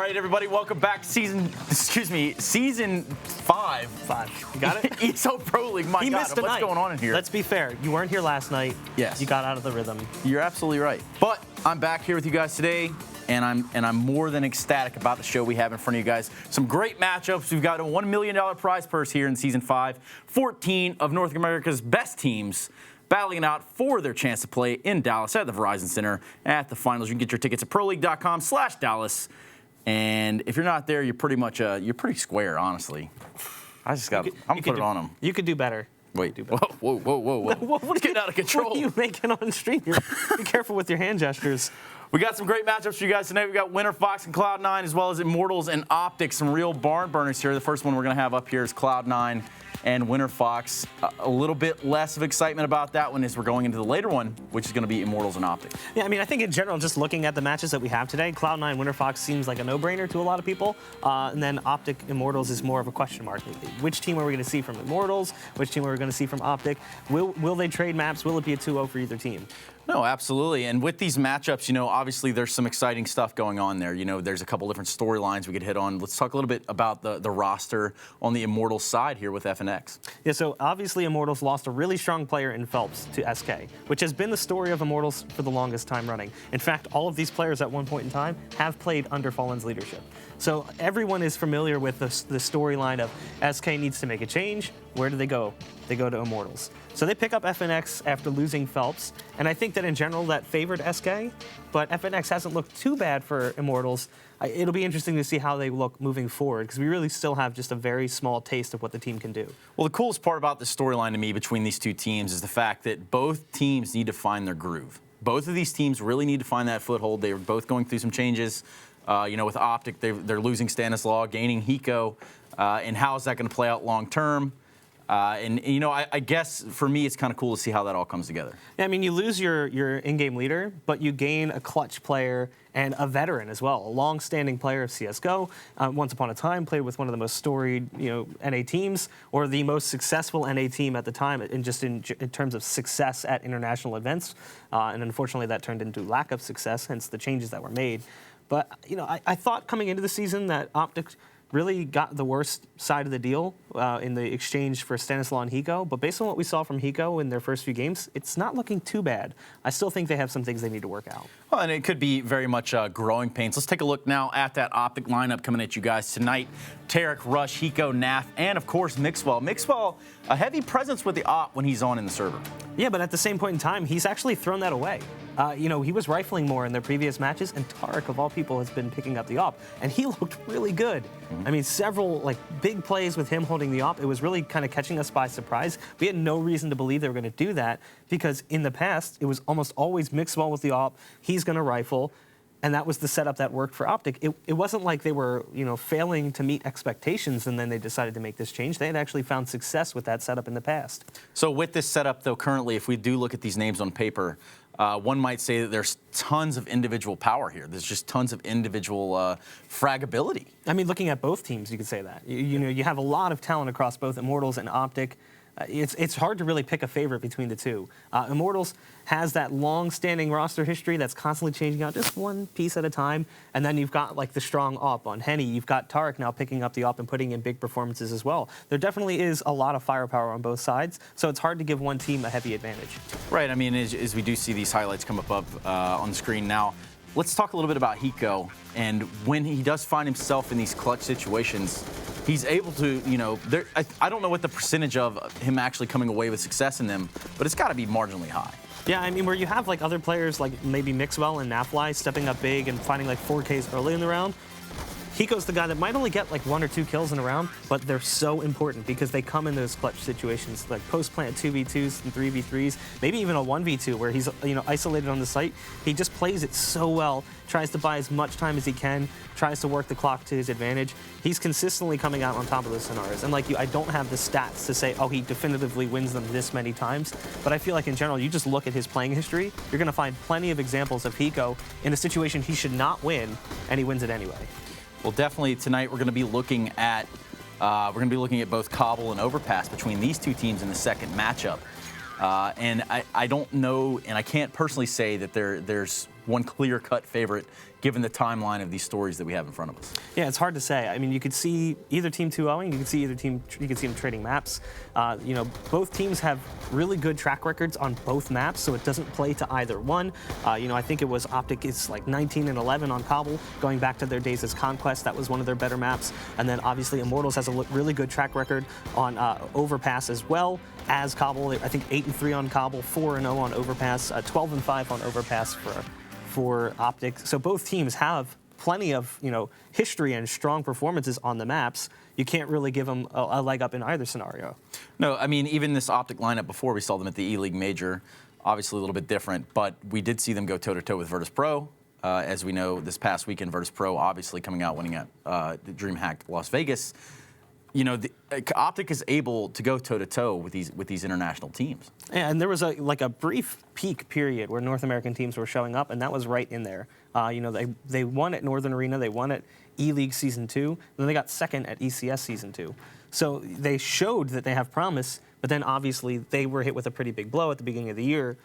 right, everybody, welcome back to season 5. You got it? ESL Pro League. My he God, missed a what's night. going on in here? Let's be fair. You weren't here last night. Yes. You got out of the rhythm. You're absolutely right. But I'm back here with you guys today, and I'm more than ecstatic about the show we have in front of you guys. Some great matchups. We've got a $1 million prize purse here in season 5. 14 of North America's best teams battling it out for their chance to play in Dallas at the Verizon Center at the finals. You can get your tickets at proleague.com/Dallas. And if you're not there, you're pretty much you're pretty square, honestly. I'm gonna put it on them. You could do better. Wait, whoa. What's getting out of control? What are you making on the stream? Be careful with your hand gestures. We got some great matchups for you guys tonight. We got Winterfox and Cloud9, as well as Immortals and OpTic. Some real barn burners here. The first one we're going to have up here is Cloud9 and Winterfox. A little bit less of excitement about that one as we're going into the later one, which is going to be Immortals and OpTic. Yeah, I mean, I think in general, just looking at the matches that we have today, Cloud9 Winterfox seems like a no-brainer to a lot of people. And then OpTic Immortals is more of a question mark. Which team are we going to see from Immortals? Which team are we going to see from OpTic? Will they trade maps? Will it be a 2-0 for either team? No, absolutely. And with these matchups, you know, obviously there's some exciting stuff going on there. You know, there's a couple different storylines we could hit on. Let's talk a little bit about the roster on the Immortals side here with FNX. Yeah, so obviously Immortals lost a really strong player in Phelps to SK, which has been the story of Immortals for the longest time running. In fact, all of these players at one point in time have played under Fallen's leadership. So everyone is familiar with the storyline of SK needs to make a change. Where do they go? They go to Immortals. So they pick up FNX after losing Phelps, and I think that in general that favored SK, but FNX hasn't looked too bad for Immortals. It'll be interesting to see how they look moving forward, because we really still have just a very small taste of what the team can do. Well, the coolest part about the storyline to me between these two teams is the fact that both teams need to find their groove. Both of these teams really need to find that foothold. They were both going through some changes. You know, with OpTic, they're losing Stanislaw, gaining Hiko, and how is that going to play out long term? And you know, I guess for me, it's kind of cool to see how that all comes together. Yeah, I mean, you lose your in-game leader, but you gain a clutch player and a veteran as well, a long-standing player of CS:GO. Once upon a time, played with one of the most storied, NA teams, or the most successful NA team at the time, in terms of success at international events. And unfortunately, that turned into lack of success, hence the changes that were made. But I thought coming into the season that OpTic really got the worst side of the deal in the exchange for Stanislaw and Hiko. But based on what we saw from Hiko in their first few games, it's not looking too bad. I still think they have some things they need to work out. Well, and it could be very much growing pains. Let's take a look now at that OpTic lineup coming at you guys tonight. Tarek, Rush, Hiko, Naf, and of course Mixwell. Mixwell, a heavy presence with the op when he's on in the server. Yeah, but at the same point in time, he's actually thrown that away. He was rifling more in their previous matches, and Tarek, of all people, has been picking up the op, and he looked really good. Mm-hmm. I mean, several big plays with him holding the op. It was really kind of catching us by surprise. We had no reason to believe they were going to do that, because in the past, it was almost always Mixwell with the op. He's going to rifle. And that was the setup that worked for OpTic. It wasn't like they were, failing to meet expectations and then they decided to make this change. They had actually found success with that setup in the past. So with this setup, though, currently, if we do look at these names on paper, one might say that there's tons of individual power here. There's just tons of individual fragability. I mean, looking at both teams, you could say that. You have a lot of talent across both Immortals and OpTic. It's hard to really pick a favorite between the two. Immortals has that long-standing roster history that's constantly changing out just one piece at a time. And then you've got the strong op on Henny. You've got Tarek now picking up the op and putting in big performances as well. There definitely is a lot of firepower on both sides, so it's hard to give one team a heavy advantage. Right. I mean, as we do see these highlights come up on the screen now, let's talk a little bit about Hiko. And when he does find himself in these clutch situations, he's able to, I don't know what the percentage of him actually coming away with success in them, but it's got to be marginally high. Yeah, I mean, where you have other players like maybe Mixwell and Nafly stepping up big and finding 4Ks early in the round, Hiko's the guy that might only get 1 or 2 kills in a round, but they're so important because they come in those clutch situations, like post-plant 2v2s and 3v3s, maybe even a 1v2 where he's isolated on the site. He just plays it so well, tries to buy as much time as he can, tries to work the clock to his advantage. He's consistently coming out on top of those scenarios. And I don't have the stats to say, oh, he definitively wins them this many times, but I feel like in general, you just look at his playing history, you're going to find plenty of examples of Hiko in a situation he should not win, and he wins it anyway. Well, definitely tonight we're going to be looking at both Cobble and Overpass between these two teams in the second matchup. And I don't know, and I can't personally say that there's one clear-cut favorite given the timeline of these stories that we have in front of us? Yeah, it's hard to say. I mean, you could see either team 2-0ing, you could see them trading maps. Both teams have really good track records on both maps, so it doesn't play to either one. I think it was OpTic is like 19-11 on Cobble, going back to their days as Conquest. That was one of their better maps. And then obviously Immortals has a really good track record on Overpass as well as Cobble. I think 8-3 on Cobble, 4-0 on Overpass, 12-5 on Overpass for OpTic. So both teams have plenty of history and strong performances on the maps. You can't really give them a leg up in either scenario. No, I mean, even this OpTic lineup before, we saw them at the E-League Major, obviously a little bit different, but we did see them go toe-to-toe with Virtus Pro. As we know, this past weekend, Virtus Pro obviously coming out winning at the DreamHack Las Vegas. OpTic is able to go toe-to-toe with these international teams. Yeah, and there was a brief peak period where North American teams were showing up, and that was right in there. They won at Northern Arena, they won at E-League Season 2, and then they got second at ECS Season 2. So they showed that they have promise, but then obviously they were hit with a pretty big blow at the beginning of the year,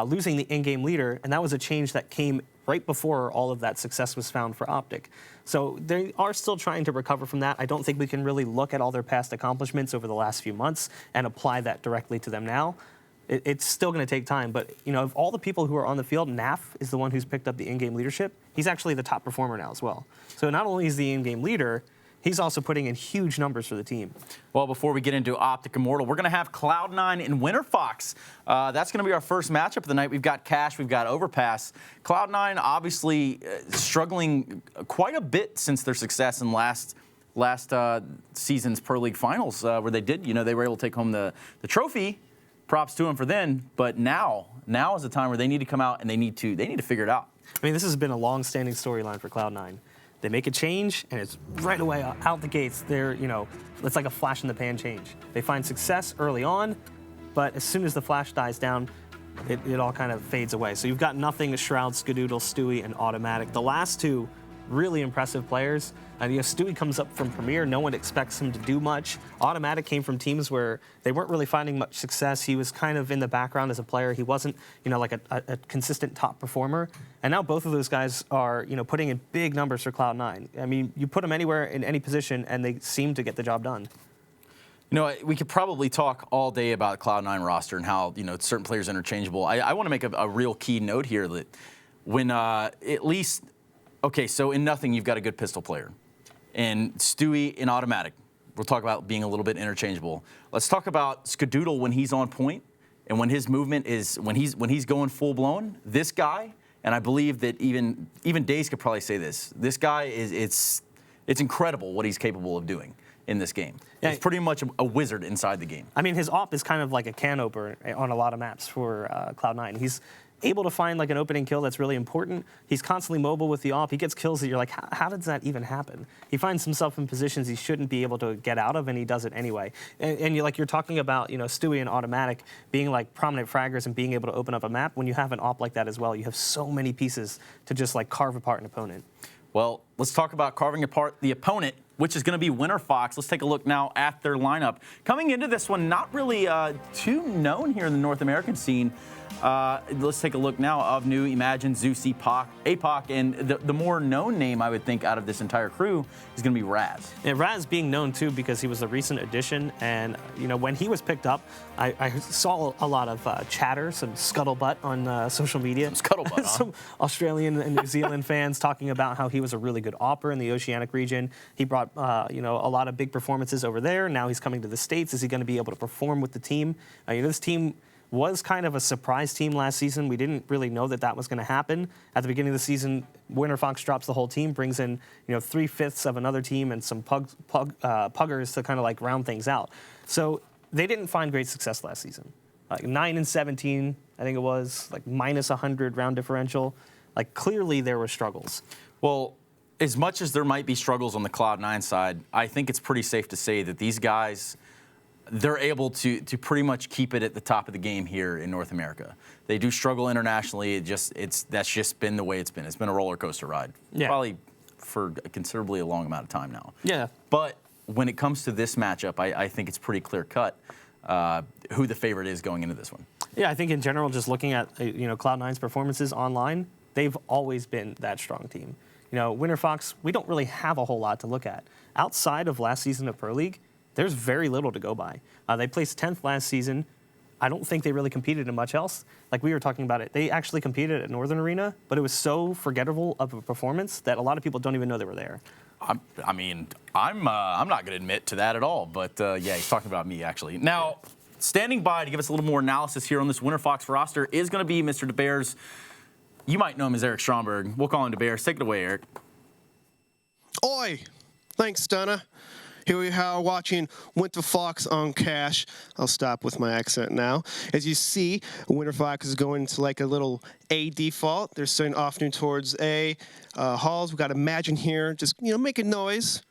losing the in-game leader, and that was a change that came right before all of that success was found for OpTic. So they are still trying to recover from that. I don't think we can really look at all their past accomplishments over the last few months and apply that directly to them now. It's still going to take time, but of all the people who are on the field, Naf is the one who's picked up the in-game leadership. He's actually the top performer now as well. So not only is the in-game leader, he's also putting in huge numbers for the team. Well, before we get into OpTic Immortal, we're going to have Cloud9 and Winterfox. That's going to be our first matchup of the night. We've got Cash, we've got Overpass. Cloud9 obviously struggling quite a bit since their success in last season's Pro League Finals, where they did, they were able to take home the trophy. Props to them for then, but now is the time where they need to come out and they need to figure it out. I mean, this has been a long-standing storyline for Cloud9. They make a change, and it's right away out the gates. It's like a flash in the pan change. They find success early on, but as soon as the flash dies down, it all kind of fades away. So you've got nothing to Shroud, Skadoodle, Stewie, and Automatic. The last two really impressive players. Stewie comes up from Premier. No one expects him to do much. Automatic came from teams where they weren't really finding much success. He was kind of in the background as a player. He wasn't, like a consistent top performer. And now both of those guys are, putting in big numbers for Cloud9. I mean, you put them anywhere in any position, and they seem to get the job done. We could probably talk all day about the Cloud9 roster and how, certain players are interchangeable. I want to make a real key note here that when at least, okay, so in nothing, you've got a good pistol player. And Stewie in Automatic, we'll talk about being a little bit interchangeable. Let's talk about Skadoodle when he's on point and when his movement is, when he's going full blown. This guy, and I believe that even Daze could probably say this guy it's incredible what he's capable of doing in this game. Yeah, he's pretty much a wizard inside the game. I mean, his op is kind of like a can opener on a lot of maps for Cloud9. He's able to find like an opening kill that's really important. He's constantly mobile with the op. He gets kills that you're like, how does that even happen? He finds himself in positions he shouldn't be able to get out of, and he does it anyway. And you're talking about Stewie and Automatic being like prominent fraggers and being able to open up a map. When you have an op like that as well, you have so many pieces to just like carve apart an opponent. Well, let's talk about carving apart the opponent, which is going to be Winterfox. Let's take a look now at their lineup. Coming into this one, not really too known here in the North American scene. Let's take a look now of new Imagine, Zeus, APOC, and the more known name I would think out of this entire crew is going to be Raz. And Raz being known too because he was a recent addition, and when he was picked up, I saw a lot of chatter, some scuttlebutt on social media. Some scuttlebutt, Some Australian and New Zealand fans talking about how he was a really good opper in the Oceanic region. He brought a lot of big performances over there. Now he's coming to the States. Is he going to be able to perform with the team? this team was kind of a surprise team last season. We didn't really know that was going to happen. At the beginning of the season, Winterfox drops the whole team, brings in 3/5 of another team and some puggers to kind of like round things out. So they didn't find great success last season. Like 9-17, I think it was, like minus 100 round differential. Like clearly there were struggles. Well, as much as there might be struggles on the Cloud9 side, I think it's pretty safe to say that these guys, they're able to pretty much keep it at the top of the game here in North America. They do struggle internationally. That's just been the way it's been. It's been a roller coaster ride, probably for a considerably a long amount of time now. Yeah. But when it comes to this matchup, I think it's pretty clear cut who the favorite is going into this one. Yeah, I think in general, just looking at Cloud9's performances online, they've always been that strong team. You know, Winterfox, we don't really have a whole lot to look at. Outside of last season of Pro League, there's very little to go by. They placed 10th last season. I don't think they really competed in much else. Like we were talking about it, they actually competed at Northern Arena, but it was so forgettable of a performance that a lot of people don't even know they were there. I'm not going to admit to that at all, but yeah, he's talking about me actually. Now, standing by to give us a little more analysis here on this Winterfox roster is going to be Mr. DeBears. You might know him as Eric Stromberg. We'll call him DeBears. Take it away, Eric. Oi! Thanks, Stunna. Here we are watching Winterfox on Cash. I'll stop with my accent now. As you see, Winterfox is going into like a little A default. They're starting offering towards A. Halls, we've got Imagine here, just, you know, making noise.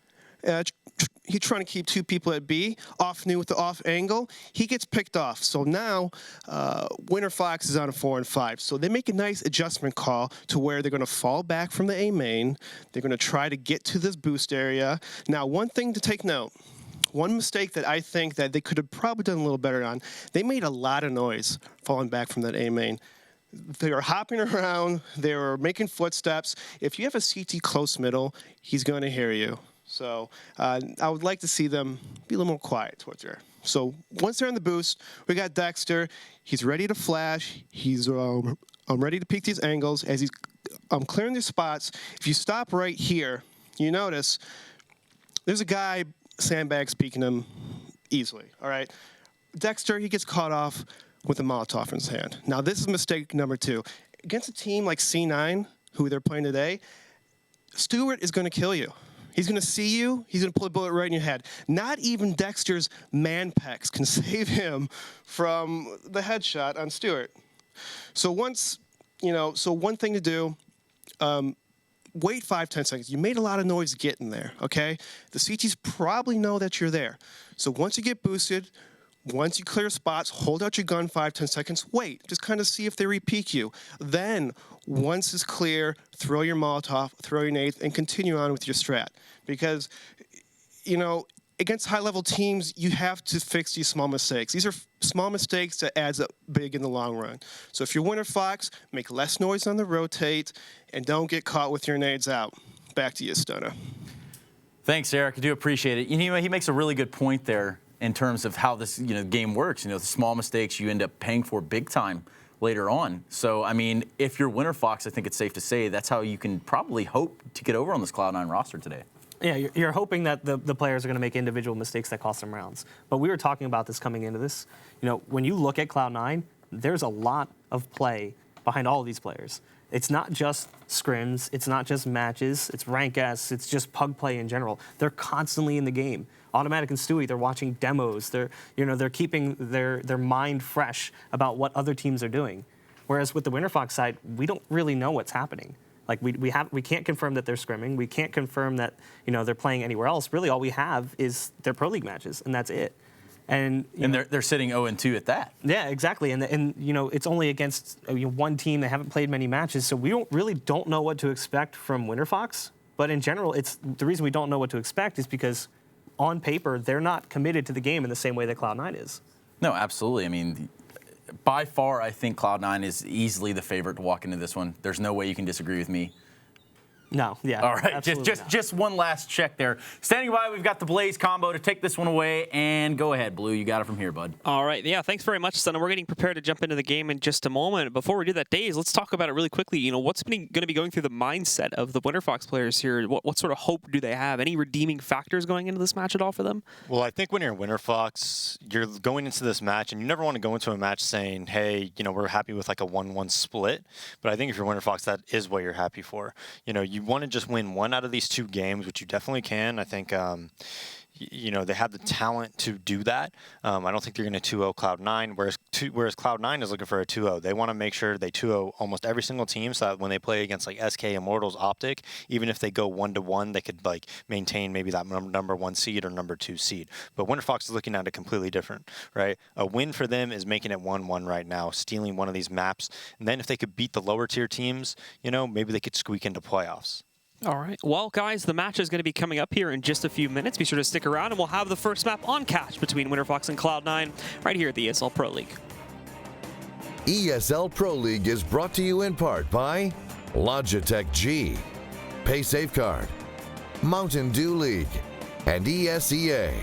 He's trying to keep two people at B. Off new with the off angle. He gets picked off. So now Winterfox is on a 4 and 5. So they make a nice adjustment call to where they're going to fall back from the A main. They're going to try to get to this boost area. Now, one thing to take note. One mistake that I think that they could have probably done a little better on. They made a lot of noise falling back from that A main. They are hopping around. They are making footsteps. If you have a CT close middle, he's going to hear you. So I would like to see them be a little more quiet towards there. So once they're in the boost, we got Dexter. He's ready to flash. He's ready to peek these angles. As he's clearing these spots, if you stop right here, you notice there's a guy sandbags peeking him easily. All right, Dexter, he gets caught off with a Molotov in his hand. Now this is mistake number 2. Against a team like C9, who they're playing today, Stewart is going to kill you. He's going to see you. He's going to pull a bullet right in your head. Not even Dexter's man pecs can save him from the headshot on Stewart. So once, you know, so one thing to do, wait 5-10 seconds. You made a lot of noise getting there, okay? The CTs probably know that you're there. So once you get boosted, once you clear spots, hold out your gun 5-10 seconds, wait. Just kind of see if they re-peek you. Then, once it's clear, throw your Molotov, throw your nades, and continue on with your strat. Because, you know, against high-level teams, you have to fix these small mistakes. These are small mistakes that adds up big in the long run. So if you're Winterfox, make less noise on the rotate, and don't get caught with your nades out. Back to you, Stunna. Thanks, Eric. I do appreciate it. You know, he makes a really good point there in terms of how this game works. You know, the small mistakes you end up paying for big time later on. So, I mean, if you're Winterfox, I think it's safe to say that's how you can probably hope to get over on this Cloud9 roster today. Yeah, you're hoping that the players are going to make individual mistakes that cost them rounds. But we were talking about this coming into this. You know, when you look at Cloud9, there's a lot of play behind all of these players. It's not just scrims, it's not just matches, it's rank S, it's just pug play in general. They're constantly in the game. Automatic and Stewie, they're watching demos. They're keeping their mind fresh about what other teams are doing. Whereas with the Winterfox side, we don't really know what's happening. Like we can't confirm that they're scrimming. We can't confirm that they're playing anywhere else. Really, all we have is their Pro League matches, and that's it. And they're sitting 0-2 at that. Yeah, exactly. And it's only against one team. They haven't played many matches, so we don't know what to expect from Winterfox. But in general, it's the reason we don't know what to expect is because on paper they're not committed to the game in the same way that Cloud9 is. No, absolutely. I mean, by far, I think Cloud9 is easily the favorite to walk into this one. There's no way you can disagree with me. No, yeah. All right, just one last check there. Standing by, we've got the Blaze combo to take this one away, and go ahead, Blue. You got it from here, bud. All right, yeah, thanks very much, Stunna. We're getting prepared to jump into the game in just a moment. Before we do that, Daze, let's talk about it really quickly. You know, what's going to be going through the mindset of the Winterfox players here? What sort of hope do they have? Any redeeming factors going into this match at all for them? Well, I think when you're in Winterfox, you're going into this match, and you never want to go into a match saying, hey, we're happy with like a 1-1 split. But I think if you're Winterfox, that is what you're happy for. You want to just win one out of these 2 games, which you definitely can. I think, they have the talent to do that. I don't think they're going to 2-0 Cloud9, whereas Cloud9 is looking for a 2-0. They want to make sure they 2-0 almost every single team so that when they play against like SK, Immortals, OpTic, even if they go 1-1, they could like maintain maybe that number 1 seed or number 2 seed. But Winterfox is looking at it completely different, right? A win for them is making it 1-1 right now, stealing one of these maps. And then if they could beat the lower tier teams, maybe they could squeak into playoffs. All right. Well, guys, the match is going to be coming up here in just a few minutes. Be sure to stick around, and we'll have the first map on Cash between Winterfox and Cloud9 right here at the ESL Pro League. ESL Pro League is brought to you in part by Logitech G, Pay Safeguard, Mountain Dew League, and ESEA.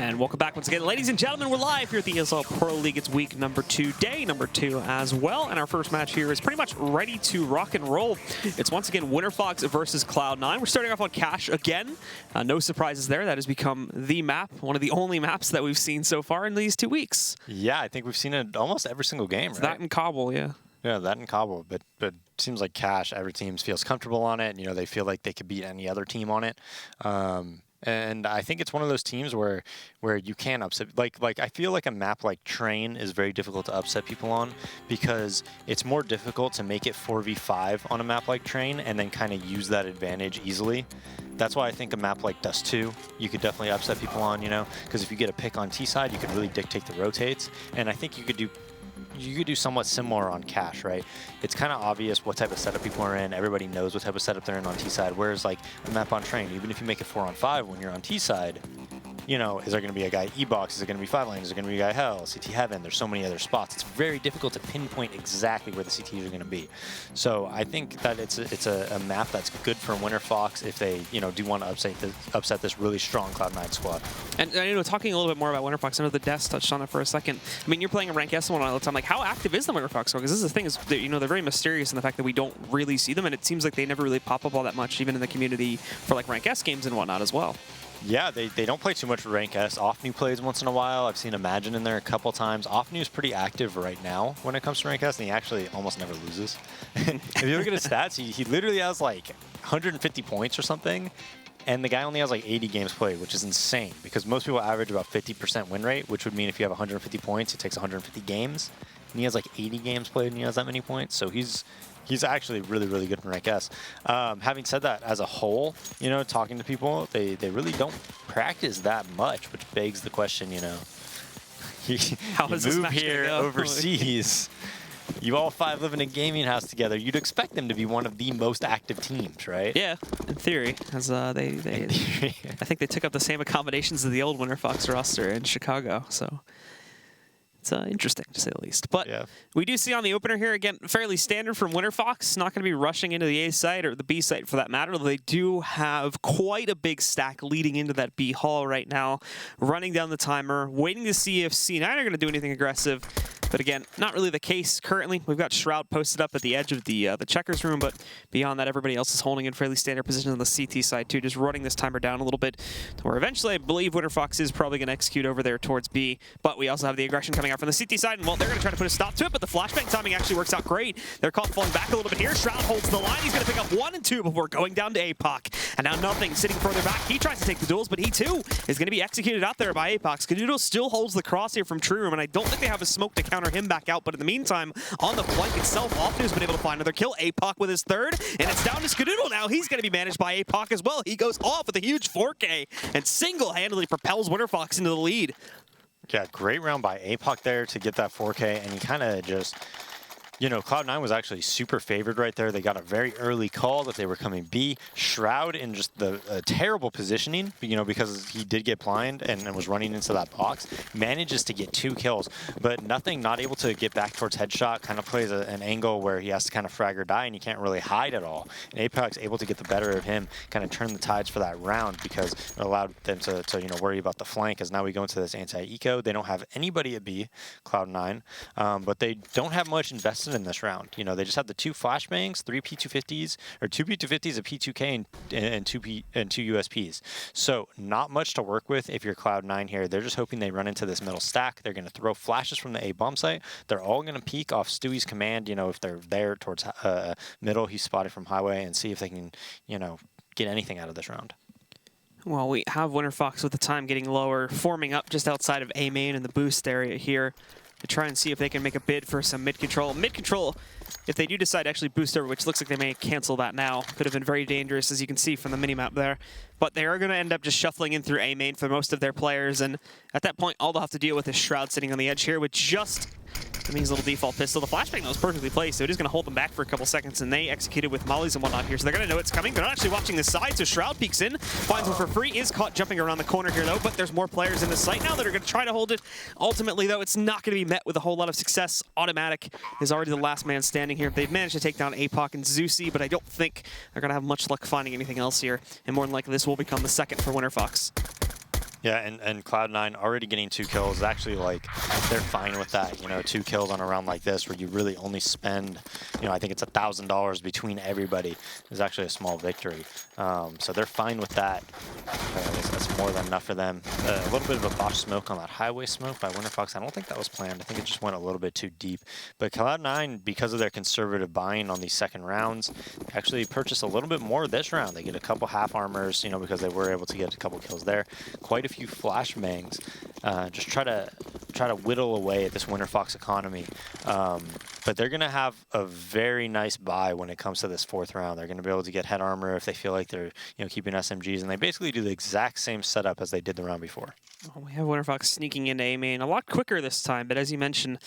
And welcome back once again. Ladies and gentlemen, we're live here at the ESL Pro League. It's week number 2, day number 2 as well. And our first match here is pretty much ready to rock and roll. It's once again Winterfox versus Cloud9. We're starting off on Cash again. No surprises there. That has become the map, one of the only maps that we've seen so far in these 2 weeks. Yeah, I think we've seen it almost every single game, right? That and Cobble, yeah. Yeah, that and Cobble, but it seems like Cash, every team feels comfortable on it, and, you know, they feel like they could beat any other team on it. And I think it's one of those teams where you can upset. Like I feel like a map like Train is very difficult to upset people on because it's more difficult to make it 4v5 on a map like Train and then kind of use that advantage easily. That's why I think a map like Dust 2 you could definitely upset people on, you know, because if you get a pick on T side, you could really dictate the rotates. And I think you could do somewhat similar on Cash, right? It's kind of obvious what type of setup people are in. Everybody knows what type of setup they're in on T side. Whereas like a map on Train, even if you make it 4-on-5 when you're on T side, you know, is there going to be a guy E-Box? Is it going to be 5 lane? Is it going to be a guy Hell? CT Heaven? There's so many other spots. It's very difficult to pinpoint exactly where the CTs are going to be. So I think that it's a map that's good for Winterfox if they, you know, do want to upset this really strong Cloud9 squad. And you know, talking a little bit more about Winterfox, I know the Desk touched on it for a second. I mean, you're playing a rank S1 all the time. Like, how active is the Winterfox squad? Because this is the thing is, that, you know, they're very mysterious in the fact that we don't really see them, and it seems like they never really pop up all that much, even in the community for like rank S games and whatnot as well. Yeah, they don't play too much rank S. Offnew plays once in a while. I've seen Imagine in there a couple times. Offnew's pretty active right now when it comes to rank S, and he actually almost never loses. And if you look at his stats, he literally has like 150 points or something, and the guy only has like 80 games played, which is insane because most people average about 50% win rate, which would mean if you have 150 points, it takes 150 games. And he has like 80 games played and he has that many points, so he's actually really, really good in rank S. Having said that, as a whole, you know, talking to people, they really don't practice that much, which begs the question, you know, you move here overseas, you all 5 live in a gaming house together, you'd expect them to be one of the most active teams, right? Yeah, in theory, as I think they took up the same accommodations as the old Winterfox roster in Chicago, so it's interesting, to say the least. But yeah, we do see on the opener here, again, fairly standard from Winterfox. Not going to be rushing into the A site or the B site for that matter. They do have quite a big stack leading into that B hall right now, running down the timer, waiting to see if C9 are going to do anything aggressive. But again, not really the case currently. We've got Shroud posted up at the edge of the checkers room, but beyond that, everybody else is holding in fairly standard positions on the CT side too, just running this timer down a little bit to where eventually I believe Winterfox is probably going to execute over there towards B. But we also have the aggression coming out from the CT side, and well, they're going to try to put a stop to it, but the flashbang timing actually works out great. They're caught falling back a little bit here. Shroud holds the line. He's going to pick up 1 and 2 before going down to APOC. And now Nothing sitting further back. He tries to take the duels, but he too is going to be executed out there by APOC. Canudo still holds the crosshair from True Room, and I don't think they have a smoke to counter counter him back out. But in the meantime, on the flank itself, OpTic's been able to find another kill. APOC with his third, and it's down to Skadoodle now. He's going to be managed by APOC as well. He goes off with a huge 4K and single-handedly propels Winterfox into the lead. Yeah, great round by APOC there to get that 4K, and he kind of just... You know, Cloud9 was actually super favored right there. They got a very early call that they were coming B. Shroud in just the terrible positioning, you know, because he did get blind and was running into that box. Manages to get 2 kills, but nothing, not able to get back towards headshot. Kind of plays an angle where he has to kind of frag or die, and he can't really hide at all. And APOC's able to get the better of him, kind of turn the tides for that round because it allowed them to you know, worry about the flank as now we go into this anti-eco. They don't have anybody at B, Cloud9, but they don't have much invested in this round. You know, they just have the 2 flashbangs, 3 P250s, or 2 P250s, a P2K, and 2 USPs. So not much to work with if you're Cloud9 here. They're just hoping they run into this middle stack. They're going to throw flashes from the A bomb site. They're all going to peek off Stewie's command, you know, if they're there towards middle, he's spotted from highway, and see if they can, you know, get anything out of this round. Well, we have Winterfox with the time getting lower, forming up just outside of A main in the boost area here to try and see if they can make a bid for some mid-control. Mid-control, if they do decide to actually boost over, which looks like they may cancel that now, could have been very dangerous, as you can see from the minimap there. But they are going to end up just shuffling in through A main for most of their players, and at that point, all they'll have to deal with is Shroud sitting on the edge here with just his little default pistol. The flashbang was perfectly placed, so it is going to hold them back for a couple seconds, and they executed with mollies and whatnot here, so they're going to know it's coming. They're not actually watching this side, so Shroud peeks in, finds one for free, is caught jumping around the corner here, though, but there's more players in the site now that are going to try to hold it. Ultimately, though, it's not going to be met with a whole lot of success. Automatic is already the last man standing here. They've managed to take down APOC and Zeusy, but I don't think they're going to have much luck finding anything else here, and more than likely, this will become the second for Winterfox. Yeah, and Cloud9 already getting 2 kills. Actually, like, they're fine with that. You know, 2 kills on a round like this where you really only spend, you know, I think it's $1,000 between everybody is actually a small victory. So they're fine with that. That's more than enough for them. A little bit of a botch smoke on that highway smoke by Winterfox. I don't think that was planned. I think it just went a little bit too deep. But Cloud9, because of their conservative buying on these second rounds, actually purchased a little bit more this round. They get a couple half armors, you know, because they were able to get a couple kills there. Quite a few flashbangs. Just try to whittle away at this Winterfox economy. But they're going to have a very nice buy when it comes to this 4th round. They're going to be able to get head armor if they feel like they're, you know, keeping SMGs, and they basically do the exact same setup as they did the round before. Well, we have Winterfox sneaking into A main a lot quicker this time, but as you mentioned,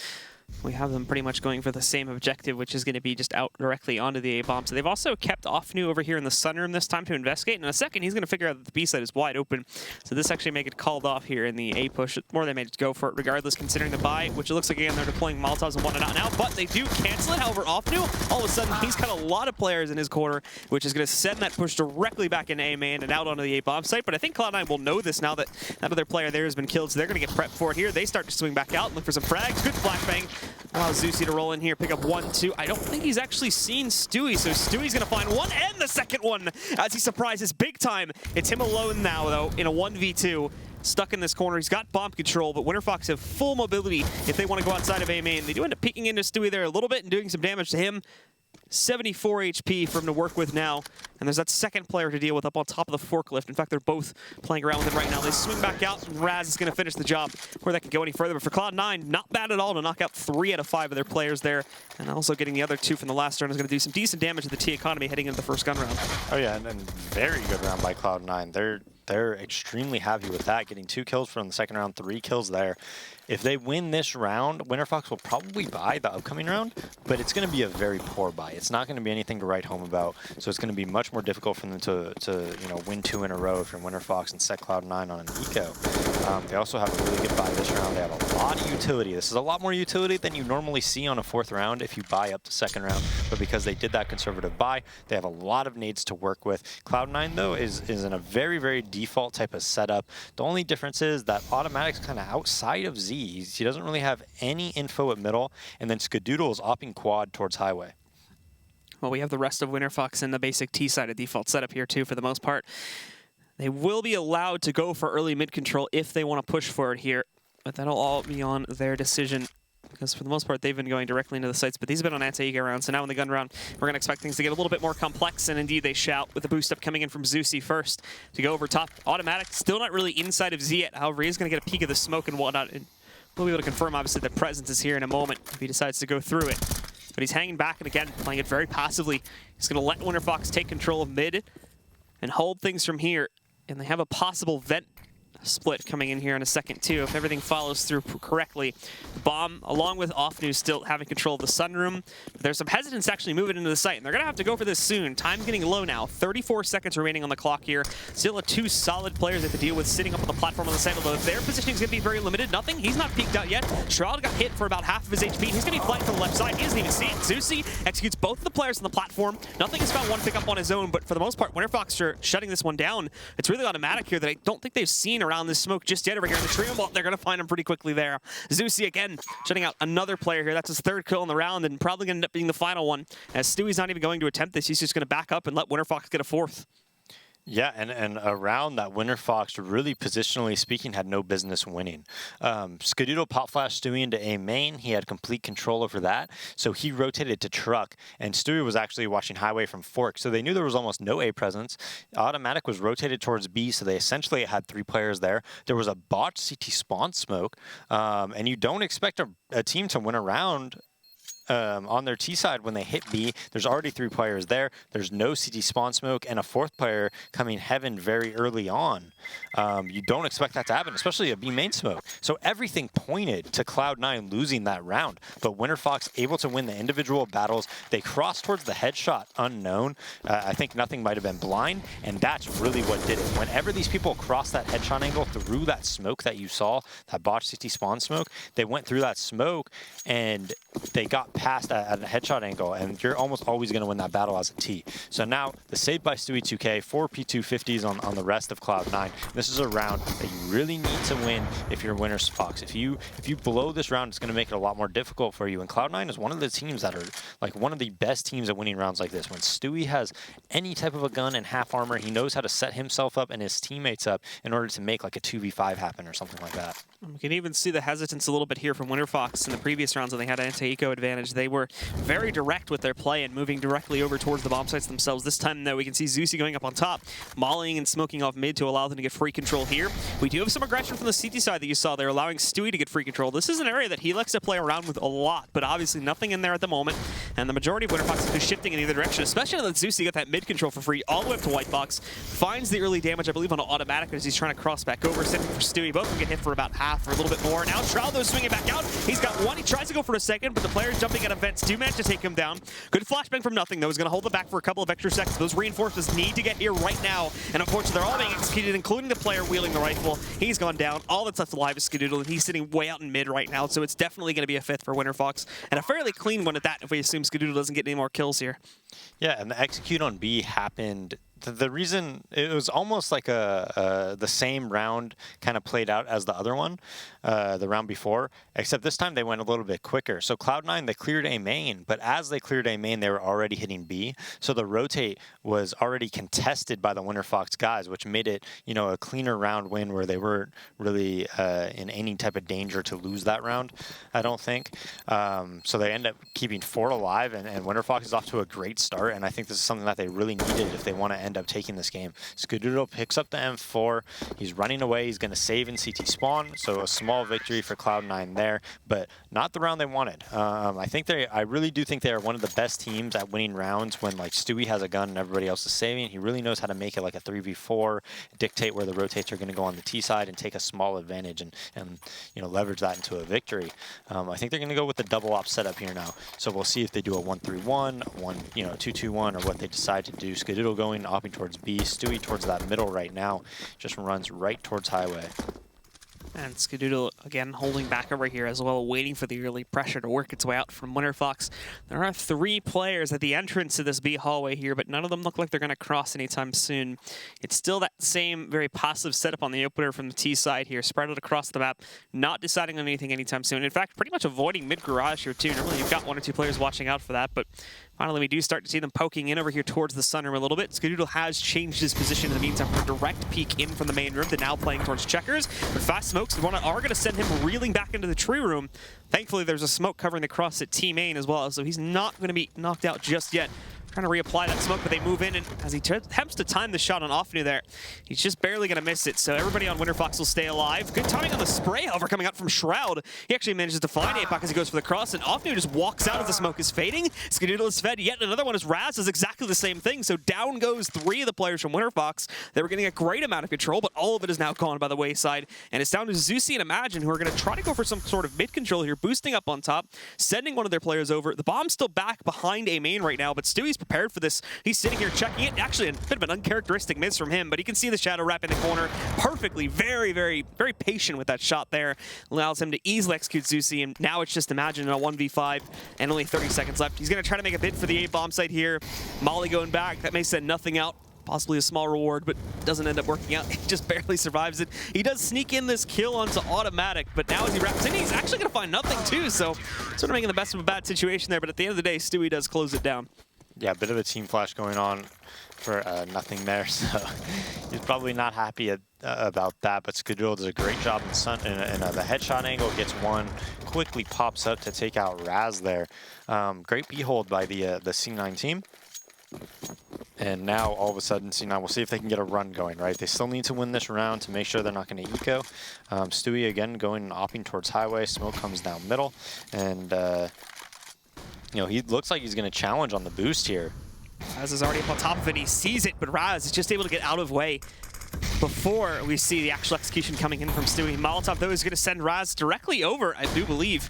we have them pretty much going for the same objective, which is going to be just out directly onto the A-bomb. So they've also kept OfNu over here in the sunroom this time to investigate. In a second, he's going to figure out that the B side is wide open. So this actually may get called off here in the A push. More they may just go for it regardless, considering the buy, which it looks like, again, they're deploying Molotovs and whatnot now, but they do cancel it. However, OfNu, all of a sudden, he's got a lot of players in his quarter, which is going to send that push directly back into A main and out onto the A-bomb site. But I think Cloud9 will know this now that that other player there has been killed, so they're going to get prepped for it here. They start to swing back out and look for some frags. Good flashbang. Wow, Zeusy to roll in here, pick up 1-2. I don't think he's actually seen Stewie, so Stewie's going to find one and the second one as he surprises big time. It's him alone now, though, in a 1v2. Stuck in this corner. He's got bomb control, but Winterfox have full mobility if they want to go outside of A main. They do end up peeking into Stewie there a little bit and doing some damage to him. 74 HP for him to work with now. And there's that second player to deal with up on top of the forklift. In fact, they're both playing around with it right now. They swing back out, and Raz is going to finish the job before that can go any further. But for Cloud9, not bad at all to knock out 3 out of 5 of their players there. And also getting the other 2 from the last round is going to do some decent damage to the T economy heading into the first gun round. Oh yeah, and very good round by Cloud9. They're extremely happy with that, getting 2 kills from the second round, 3 kills there. If they win this round, Winterfox will probably buy the upcoming round, but it's going to be a very poor buy. It's not going to be anything to write home about, so it's going to be much more difficult for them to you know, win 2 in a row from Winterfox and set Cloud9 on an eco. They also have a really good buy this round. They have a lot of utility. This is a lot more utility than you normally see on a 4th round if you buy up to 2nd round, but because they did that conservative buy, they have a lot of nades to work with. Cloud9, though, is in a very, very default type of setup. The only difference is that Automatic's kind of outside of Z. He doesn't really have any info at middle, and then Skadoodle is opping quad towards highway. Well, we have the rest of Winterfox in the basic T-sided default setup here, too, for the most part. They will be allowed to go for early mid-control if they want to push for it here, but that'll all be on their decision. Because for the most part, they've been going directly into the sites, but these have been on anti-eco rounds, so now in the gun round, we're going to expect things to get a little bit more complex, and indeed they shout with the boost up coming in from Zeusy first to go over top. Automatic, still not really inside of Z yet, however, he's going to get a peek of the smoke and whatnot. And We'll be able to confirm, obviously, that presence is here in a moment if he decides to go through it. But he's hanging back, and again, playing it very passively. He's going to let Winterfox take control of mid and hold things from here. And they have a possible vent split coming in here in a second, too, if everything follows through correctly. Bomb, along with Offnu, still having control of the sunroom. But there's some hesitance actually moving into the site, and they're going to have to go for this soon. Time's getting low now. 34 seconds remaining on the clock here. Still two solid players they have to deal with sitting up on the platform on the side, although their positioning is going to be very limited. Nothing. He's not peeked out yet. Shroud got hit for about half of his HP. He's going to be flying to the left side. He doesn't even see it. Zusi executes both of the players on the platform. Nothing has found one pickup on his own, but for the most part, Winterfox are shutting this one down. It's really automatic here that I don't think they've seen around this smoke just yet over here in the tree. Well, they're going to find him pretty quickly there. Zusi again shutting out another player here. That's his third kill in the round and probably going to end up being the final one. As Stewie's not even going to attempt this. He's just going to back up and let Winterfox get a fourth. Yeah, and a round that Winterfox, really positionally speaking, had no business winning. Skadoodle pop flashed Stewie into A main. He had complete control over that, so he rotated to truck, and Stewie was actually watching highway from fork, so they knew there was almost no A presence. Automatic was rotated towards B, so they essentially had 3 players there. There was a botched CT spawn smoke, and you don't expect a team to win a round on their T side when they hit B. There's already 3 players there. There's no CT spawn smoke and a 4th player coming heaven very early on. You don't expect that to happen, especially a B main smoke. So everything pointed to Cloud9 losing that round, but Winterfox able to win the individual battles. They crossed towards the headshot unknown. I think nothing might have been blind, and that's really what did it. Whenever these people crossed that headshot angle through that smoke that you saw, that botched CT spawn smoke, they went through that smoke and they got past at a headshot angle, and you're almost always going to win that battle as a T. So now the save by Stewie 2K, 4 P250s on the rest of Cloud9. This is a round that you really need to win if you're Winterfox. If you blow this round, it's going to make it a lot more difficult for you. And Cloud9 is one of the teams that are like one of the best teams at winning rounds like this. When Stewie has any type of a gun and half armor, he knows how to set himself up and his teammates up in order to make like a 2v5 happen or something like that. We can even see the hesitance a little bit here from Winterfox in the previous rounds when they had an anti-eco advantage. They were very direct with their play and moving directly over towards the bomb sites themselves. This time, though, we can see Zusi going up on top, mollying and smoking off mid to allow them to get free control here. We do have some aggression from the CT side that you saw there, allowing Stewie to get free control. This is an area that he likes to play around with a lot, but obviously nothing in there at the moment. And the majority of Winterfox is shifting in either direction, especially now that Zusi got that mid control for free all the way up to White Box. Finds the early damage, I believe, on automatic as he's trying to cross back over, sending for Stewie. Both can get hit for about half or a little bit more. Now Shroud, though, swinging back out. He's got one. He tries to go for a second, but the players jumping at events do manage to take him down. Good flashbang from nothing, though. He's going to hold it back for a couple of extra seconds. Those reinforcements need to get here right now. And unfortunately, they're all being executed, including the player wielding the rifle. He's gone down. All that's left alive is Skadoodle, and he's sitting way out in mid right now. So it's definitely going to be a 5th for Winterfox. And a fairly clean one at that, if we assume Skadoodle doesn't get any more kills here. Yeah, and the execute on B happened. The reason it was almost like the same round kind of played out as the other one, the round before, except this time they went a little bit quicker. So Cloud9, they cleared A main, but as they cleared A main, they were already hitting B. So the rotate was already contested by the Winterfox guys, which made it, you know, a cleaner round win where they weren't really in any type of danger to lose that round, I don't think. So they end up keeping 4 alive, and Winterfox is off to a great start, and I think this is something that they really needed if they want to end up taking this game. Skadoodle picks up the M4. He's running away. He's going to save in CT spawn, so a small victory for Cloud9 there, but not the round they wanted. I really do think they are one of the best teams at winning rounds when like Stewie has a gun and everybody else is saving. He really knows how to make it like a 3v4, dictate where the rotates are going to go on the T side and take a small advantage and you know, leverage that into a victory. I think they're going to go with the double op setup here now. So we'll see if they do a 1-3-1, 2-2-1, or what they decide to do. Skadoodle going opting towards B, Stewie towards that middle right now, just runs right towards highway. And Skadoodle, again, holding back over here as well, waiting for the early pressure to work its way out from Winterfox. There are 3 players at the entrance to this B hallway here, but none of them look like they're going to cross anytime soon. It's still that same very passive setup on the opener from the T side here, spread out across the map, not deciding on anything anytime soon. In fact, pretty much avoiding mid-garage here, too. Normally, you've got 1 or 2 players watching out for that, but finally, we do start to see them poking in over here towards the sunroom a little bit. Skadoodle has changed his position in the meantime from a direct peek in from the main room to now playing towards checkers. But fast smokes are going to send him reeling back into the tree room. Thankfully, there's a smoke covering the cross at T main as well, so he's not going to be knocked out just yet. Trying to reapply that smoke, but they move in, and as he attempts to time the shot on Offnu there, he's just barely going to miss it. So everybody on Winterfox will stay alive. Good timing on the spray, however, coming out from Shroud. He actually manages to find APOC as he goes for the cross, and Offnu just walks out as the smoke is fading. Skadoodle is fed. Yet another one as Raz does exactly the same thing. So down goes 3 of the players from Winterfox. They were getting a great amount of control, but all of it is now gone by the wayside. And it's down to Zeusy and Imagine, who are going to try to go for some sort of mid-control here, boosting up on top, sending one of their players over. The bomb's still back behind A main right now, but Stewie's prepared for this. He's sitting here checking it. Actually, a bit of an uncharacteristic miss from him, but he can see the Shadow Wrap in the corner perfectly. Very, very, very patient with that shot there. Allows him to easily execute Zeusy, and now it's just Imagine in a 1v5 and only 30 seconds left. He's going to try to make a bid for the A-bomb site here. Molly going back. That may send nothing out. Possibly a small reward, but doesn't end up working out. He just barely survives it. He does sneak in this kill onto automatic, but now as he wraps in, he's actually going to find nothing too, so sort of making the best of a bad situation there, but at the end of the day, Stewie does close it down. Yeah, a bit of a team flash going on for nothing there, so he's probably not happy about that, but Skadoodle does a great job in the headshot angle, gets one, quickly pops up to take out Raz there. Great behold by the C9 team. And now, all of a sudden, C9, we'll see if they can get a run going, right? They still need to win this round to make sure they're not going to eco. Stewie, again, going and opping towards highway. Smoke comes down middle. And, you know, he looks like he's going to challenge on the boost here. Raz is already up on top of it. He sees it, but Raz is just able to get out of way before we see the actual execution coming in from Stewie. Molotov, though, is going to send Raz directly over, I do believe.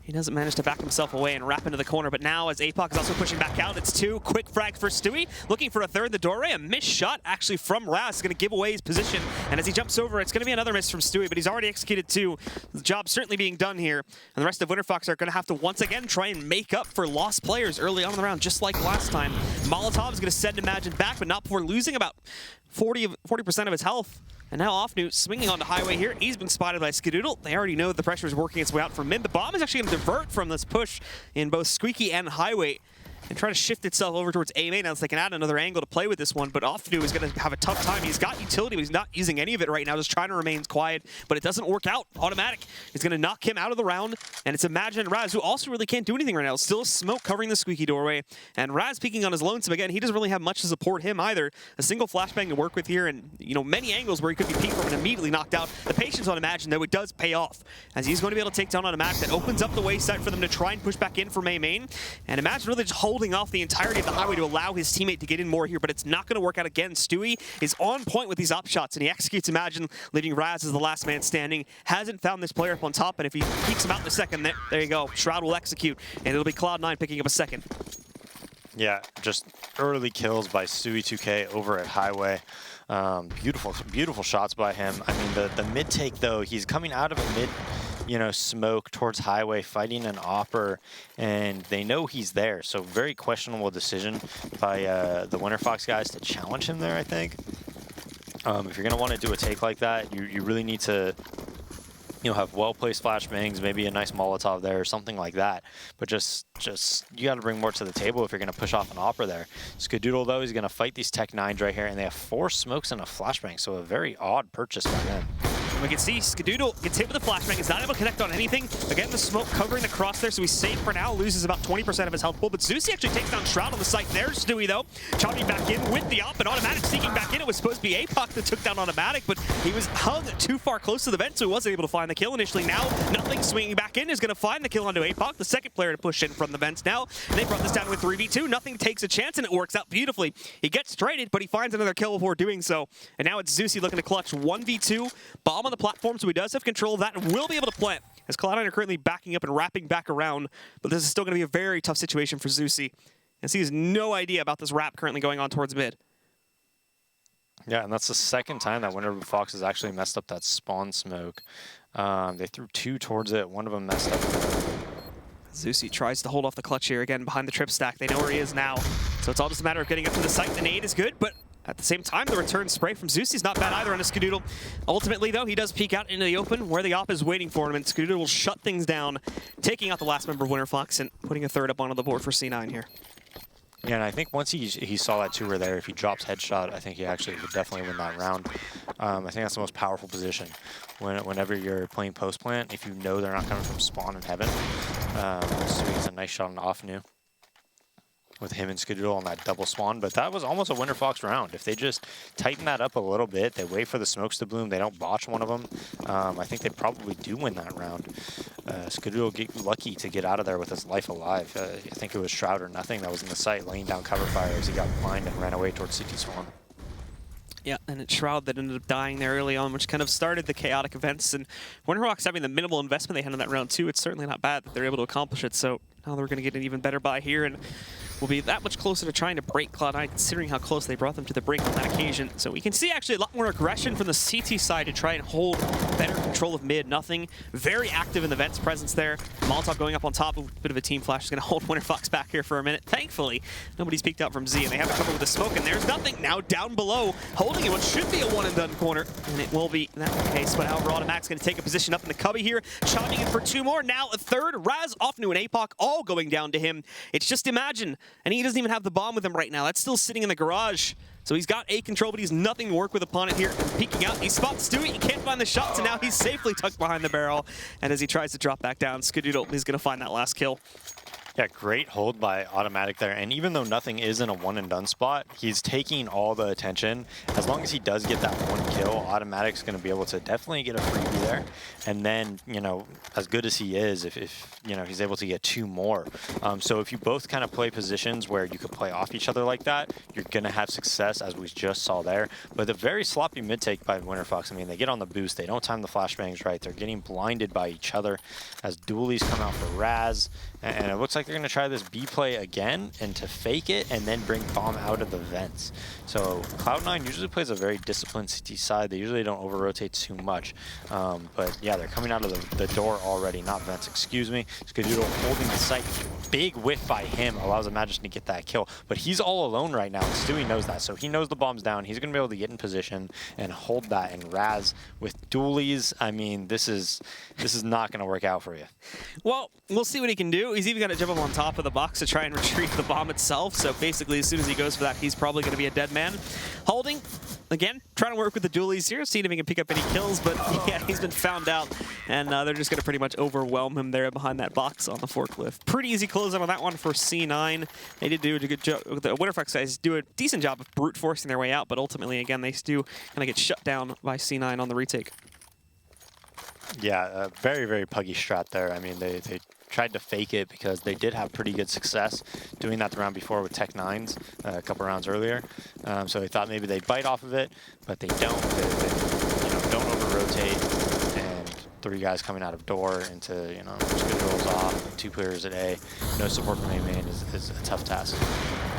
He doesn't manage to back himself away and wrap into the corner, but now as APOC is also pushing back out, it's 2. Quick frag for Stewie, looking for a third in the doorway. A missed shot actually from Raz is going to give away his position, and as he jumps over, it's going to be another miss from Stewie, but he's already executed 2. The job's certainly being done here, and the rest of Winterfox are going to have to once again try and make up for lost players early on in the round, just like last time. Molotov is going to send Imagine back, but not before losing about 40% of his health. And now Offnu swinging onto highway here. He's been spotted by Skadoodle. They already know that the pressure is working its way out from mid. The bomb is actually going to divert from this push in both Squeaky and highway and try to shift itself over towards A main. Now they can add another angle to play with this one, but Offnu is going to have a tough time. He's got utility, but he's not using any of it right now, just trying to remain quiet, but it doesn't work out. Automatic is going to knock him out of the round, and it's Imagine and Raz, who also really can't do anything right now. Still smoke covering the Squeaky doorway, and Raz peeking on his lonesome again. He doesn't really have much to support him either. A single flashbang to work with here, and you know, many angles where he could be peeked from and immediately knocked out. The patience on Imagine, though, it does pay off, as he's going to be able to take down Automatic. That opens up the way set for them to try and push back in from A main, and Imagine really just holding off the entirety of the highway to allow his teammate to get in more here, but it's not going to work out again. Stewie is on point with these op shots, and he executes Imagine, leaving Raz as the last man standing. Hasn't found this player up on top, and if he peeks him out in a second, there you go. Shroud will execute, and it'll be Cloud9 picking up a second. Yeah, just early kills by Stewie 2K over at highway. Beautiful, beautiful shots by him. I mean, the mid take, though, he's coming out of a mid, you know, smoke towards highway, fighting an opper, and they know he's there. So very questionable decision by the Winterfox guys to challenge him there, I think. If you're going to want to do a take like that, you really need to, you know, have well-placed flashbangs, maybe a nice Molotov there or something like that. But just you got to bring more to the table if you're going to push off an opera there. Skadoodle, though, he's going to fight these Tech 9s right here, and they have 4 smokes and a flashbang, so a very odd purchase by them. We can see Skadoodle gets hit with a flashbang. He's not able to connect on anything. Again, the smoke covering the cross there, so he's safe for now. Loses about 20% of his health pool, but Zeusy actually takes down Shroud on the site. There's Stewie, though. Chopping back in with the op, and Automatic sneaking back in. It was supposed to be APOC that took down Automatic, but he was hung too far close to the vent, so he wasn't able to find the kill initially. Now, nothing swinging back in is going to find the kill onto APOC, the second player to push in from the vents now. They brought this down with 3v2. Nothing takes a chance, and it works out beautifully. He gets traded, but he finds another kill before doing so. And now it's Zeusy looking to clutch 1v2. Bomb on the platform, so he does have control of that and will be able to plant, as Cloud9 are currently backing up and wrapping back around, but this is still going to be a very tough situation for Zeusy, as he has no idea about this wrap currently going on towards mid. Yeah, and that's the second time that Winterfox has actually messed up that spawn smoke. They threw 2 towards it, one of them messed up. Zeusy tries to hold off the clutch here again behind the trip stack. They know where he is now, so it's all just a matter of getting up to the site. The nade is good, but at the same time, the return spray from Zeusy is not bad either on a Skadoodle. Ultimately, though, he does peek out into the open where the op is waiting for him, and Skadoodle will shut things down, taking out the last member of Winterfox and putting a third up onto the board for C9 here. Yeah, and I think once he saw that 2 were there, if he drops headshot, I think he actually would definitely win that round. I think that's the most powerful position whenever you're playing post plant. If you know they're not coming from spawn in heaven, so he's a nice shot on Offnu. with him and Skadoodle on that double spawn, but that was almost a Winterfox round. If they just tighten that up a little bit, they wait for the smokes to bloom, they don't botch one of them, I think they probably do win that round. Skadoodle get lucky to get out of there with his life alive. I think it was Shroud or Nothing that was in the site laying down cover fire as he got blind and ran away towards CT Spawn. Yeah, and it's Shroud that ended up dying there early on, which kind of started the chaotic events. And Winterfox having the minimal investment they had in that round too, it's certainly not bad that they're able to accomplish it. So now they're going to get an even better buy here, and will be that much closer to trying to break Cloud9, considering how close they brought them to the brink on that occasion. So we can see actually a lot more aggression from the CT side to try and hold better control of mid. Nothing very active in the Vents presence there. Molotov going up on top, a bit of a team flash is going to hold Winterfox back here for a minute. Thankfully, nobody's peeked out from Z, and they have to cover with the smoke, and there's Nothing now down below, holding it what should be a one-and-done corner, and it will be that case. But now Automatic's going to take a position up in the cubby here, chiming in for 2 more, now a third. Raz, Offnu, and APOC all going down to him. It's just Imagine, and he doesn't even have the bomb with him right now. That's still sitting in the garage. So he's got A control, but he's nothing to work with upon it here. Peeking out, he spots Stewie, he can't find the shots, and now he's safely tucked behind the barrel. And as he tries to drop back down, Skadoodle is going to find that last kill. Yeah, great hold by Automatic there. And even though Nothing is in a one-and-done spot, he's taking all the attention. As long as he does get that 1 kill, Automatic's going to be able to definitely get a freebie there. And then, you know, as good as he is, if you know, he's able to get 2 more. So if you both kind of play positions where you could play off each other like that, you're going to have success, as we just saw there. But a very sloppy mid-take by Winterfox. I mean, they get on the boost. They don't time the flashbangs right. They're getting blinded by each other as dualies come out for Raz. And it looks like they're going to try this B play again and to fake it and then bring bomb out of the vents. So Cloud9 usually plays a very disciplined CT side. They usually don't over-rotate too much. But yeah, they're coming out of the door already, not vents, excuse me. Skadoodle holding the site. Big whiff by him allows Imagine to get that kill. But he's all alone right now, and Stewie knows that. So he knows the bomb's down. He's going to be able to get in position and hold that. And Raz with dualies, I mean, this is not going to work out for you. Well, we'll see what he can do. He's even got to jump up on top of the box to try and retrieve the bomb itself. So basically, as soon as he goes for that, he's probably going to be a dead man. Holding, again, trying to work with the dualies here, seeing if he can pick up any kills. But yeah, he's been found out, and they're just going to pretty much overwhelm him there behind that box on the forklift. Pretty easy closeout on that one for C9. They did do a good job. The Winterfox guys do a decent job of brute forcing their way out, but ultimately, again, they do kind of get shut down by C9 on the retake. Yeah, very, very puggy strat there. I mean, they tried to fake it because they did have pretty good success doing that the round before with Tech9s a couple rounds earlier. So they thought maybe they'd bite off of it, but they don't. They don't over-rotate, and 3 guys coming out of door into, you know, Skadoodle's off, 2 players at A. No support from A main is a tough task.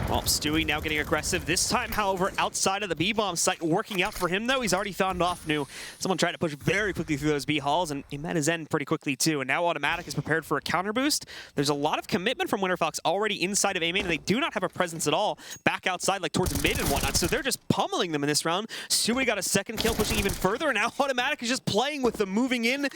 Well, Stewie now getting aggressive. This time, however, outside of the B-bomb site. Working out for him, though. He's already found Offnu. Someone tried to push very quickly through those B-halls, and he met his end pretty quickly, too. And now Automatic is prepared for a counter boost. There's a lot of commitment from Winterfox already inside of A-main, and they do not have a presence at all back outside, like towards mid and whatnot. So they're just pummeling them in this round. Stewie got a 2nd kill, pushing even further, and now Automatic is just playing with them, moving in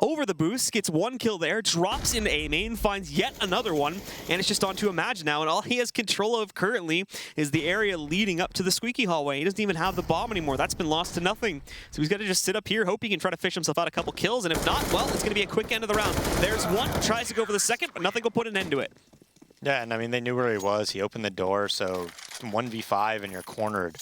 over the boost, gets 1 kill there, drops into A-main, finds yet another one, and it's just on to Imagine now, and all he has control of currently is the area leading up to the squeaky hallway. He doesn't even have the bomb anymore. That's been lost to nothing. So he's got to just sit up here, hope he can try to fish himself out a couple kills, and if not, well, it's going to be a quick end of the round. There's one, tries to go for the 2nd, but Nothing will put an end to it. Yeah, and I mean, they knew where he was. He opened the door, so 1v5 and you're cornered.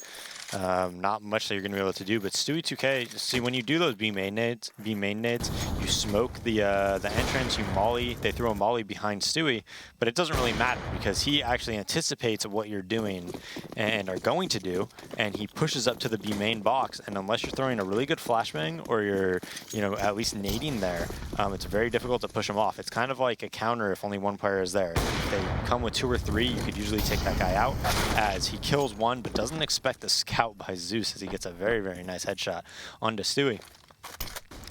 Not much that you're going to be able to do, but Stewie 2K, see, when you do those B main nades, you smoke the entrance, you molly, they throw a molly behind Stewie, but it doesn't really matter because he actually anticipates what you're doing and are going to do, and he pushes up to the B main box, and unless you're throwing a really good flashbang or you're, you know, at least nading there, it's very difficult to push him off. It's kind of like a counter if only 1 player is there. If they come with 2 or 3, you could usually take that guy out, as he kills 1 but doesn't expect the scout by Zeus as he gets a very, very nice headshot onto Stewie.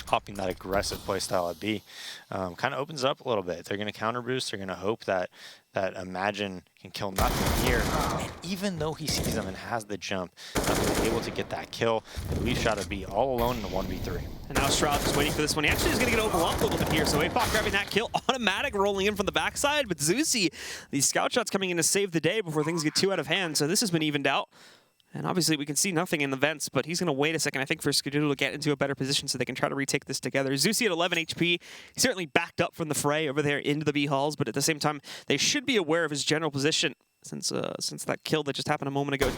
Popping that aggressive playstyle at B. Kind of opens it up a little bit. They're going to counter boost. They're going to hope that Imagine can kill Nothing here. And even though he sees them and has the jump, Nothing is able to get that kill. The lead shot at B all alone in the 1v3. And now Shroud is waiting for this one. He actually is going to get overwhelmed a little bit here. So APOC grabbing that kill. Automatic rolling in from the backside. But Zeusy, these scout shots coming in to save the day before things get too out of hand. So this has been evened out. And obviously we can see Nothing in the vents, but he's going to wait a second, I think, for Skadoodle to get into a better position so they can try to retake this together. Zeusy at 11 HP. He certainly backed up from the fray over there into the B halls, but at the same time, they should be aware of his general position. since that kill that just happened a moment ago.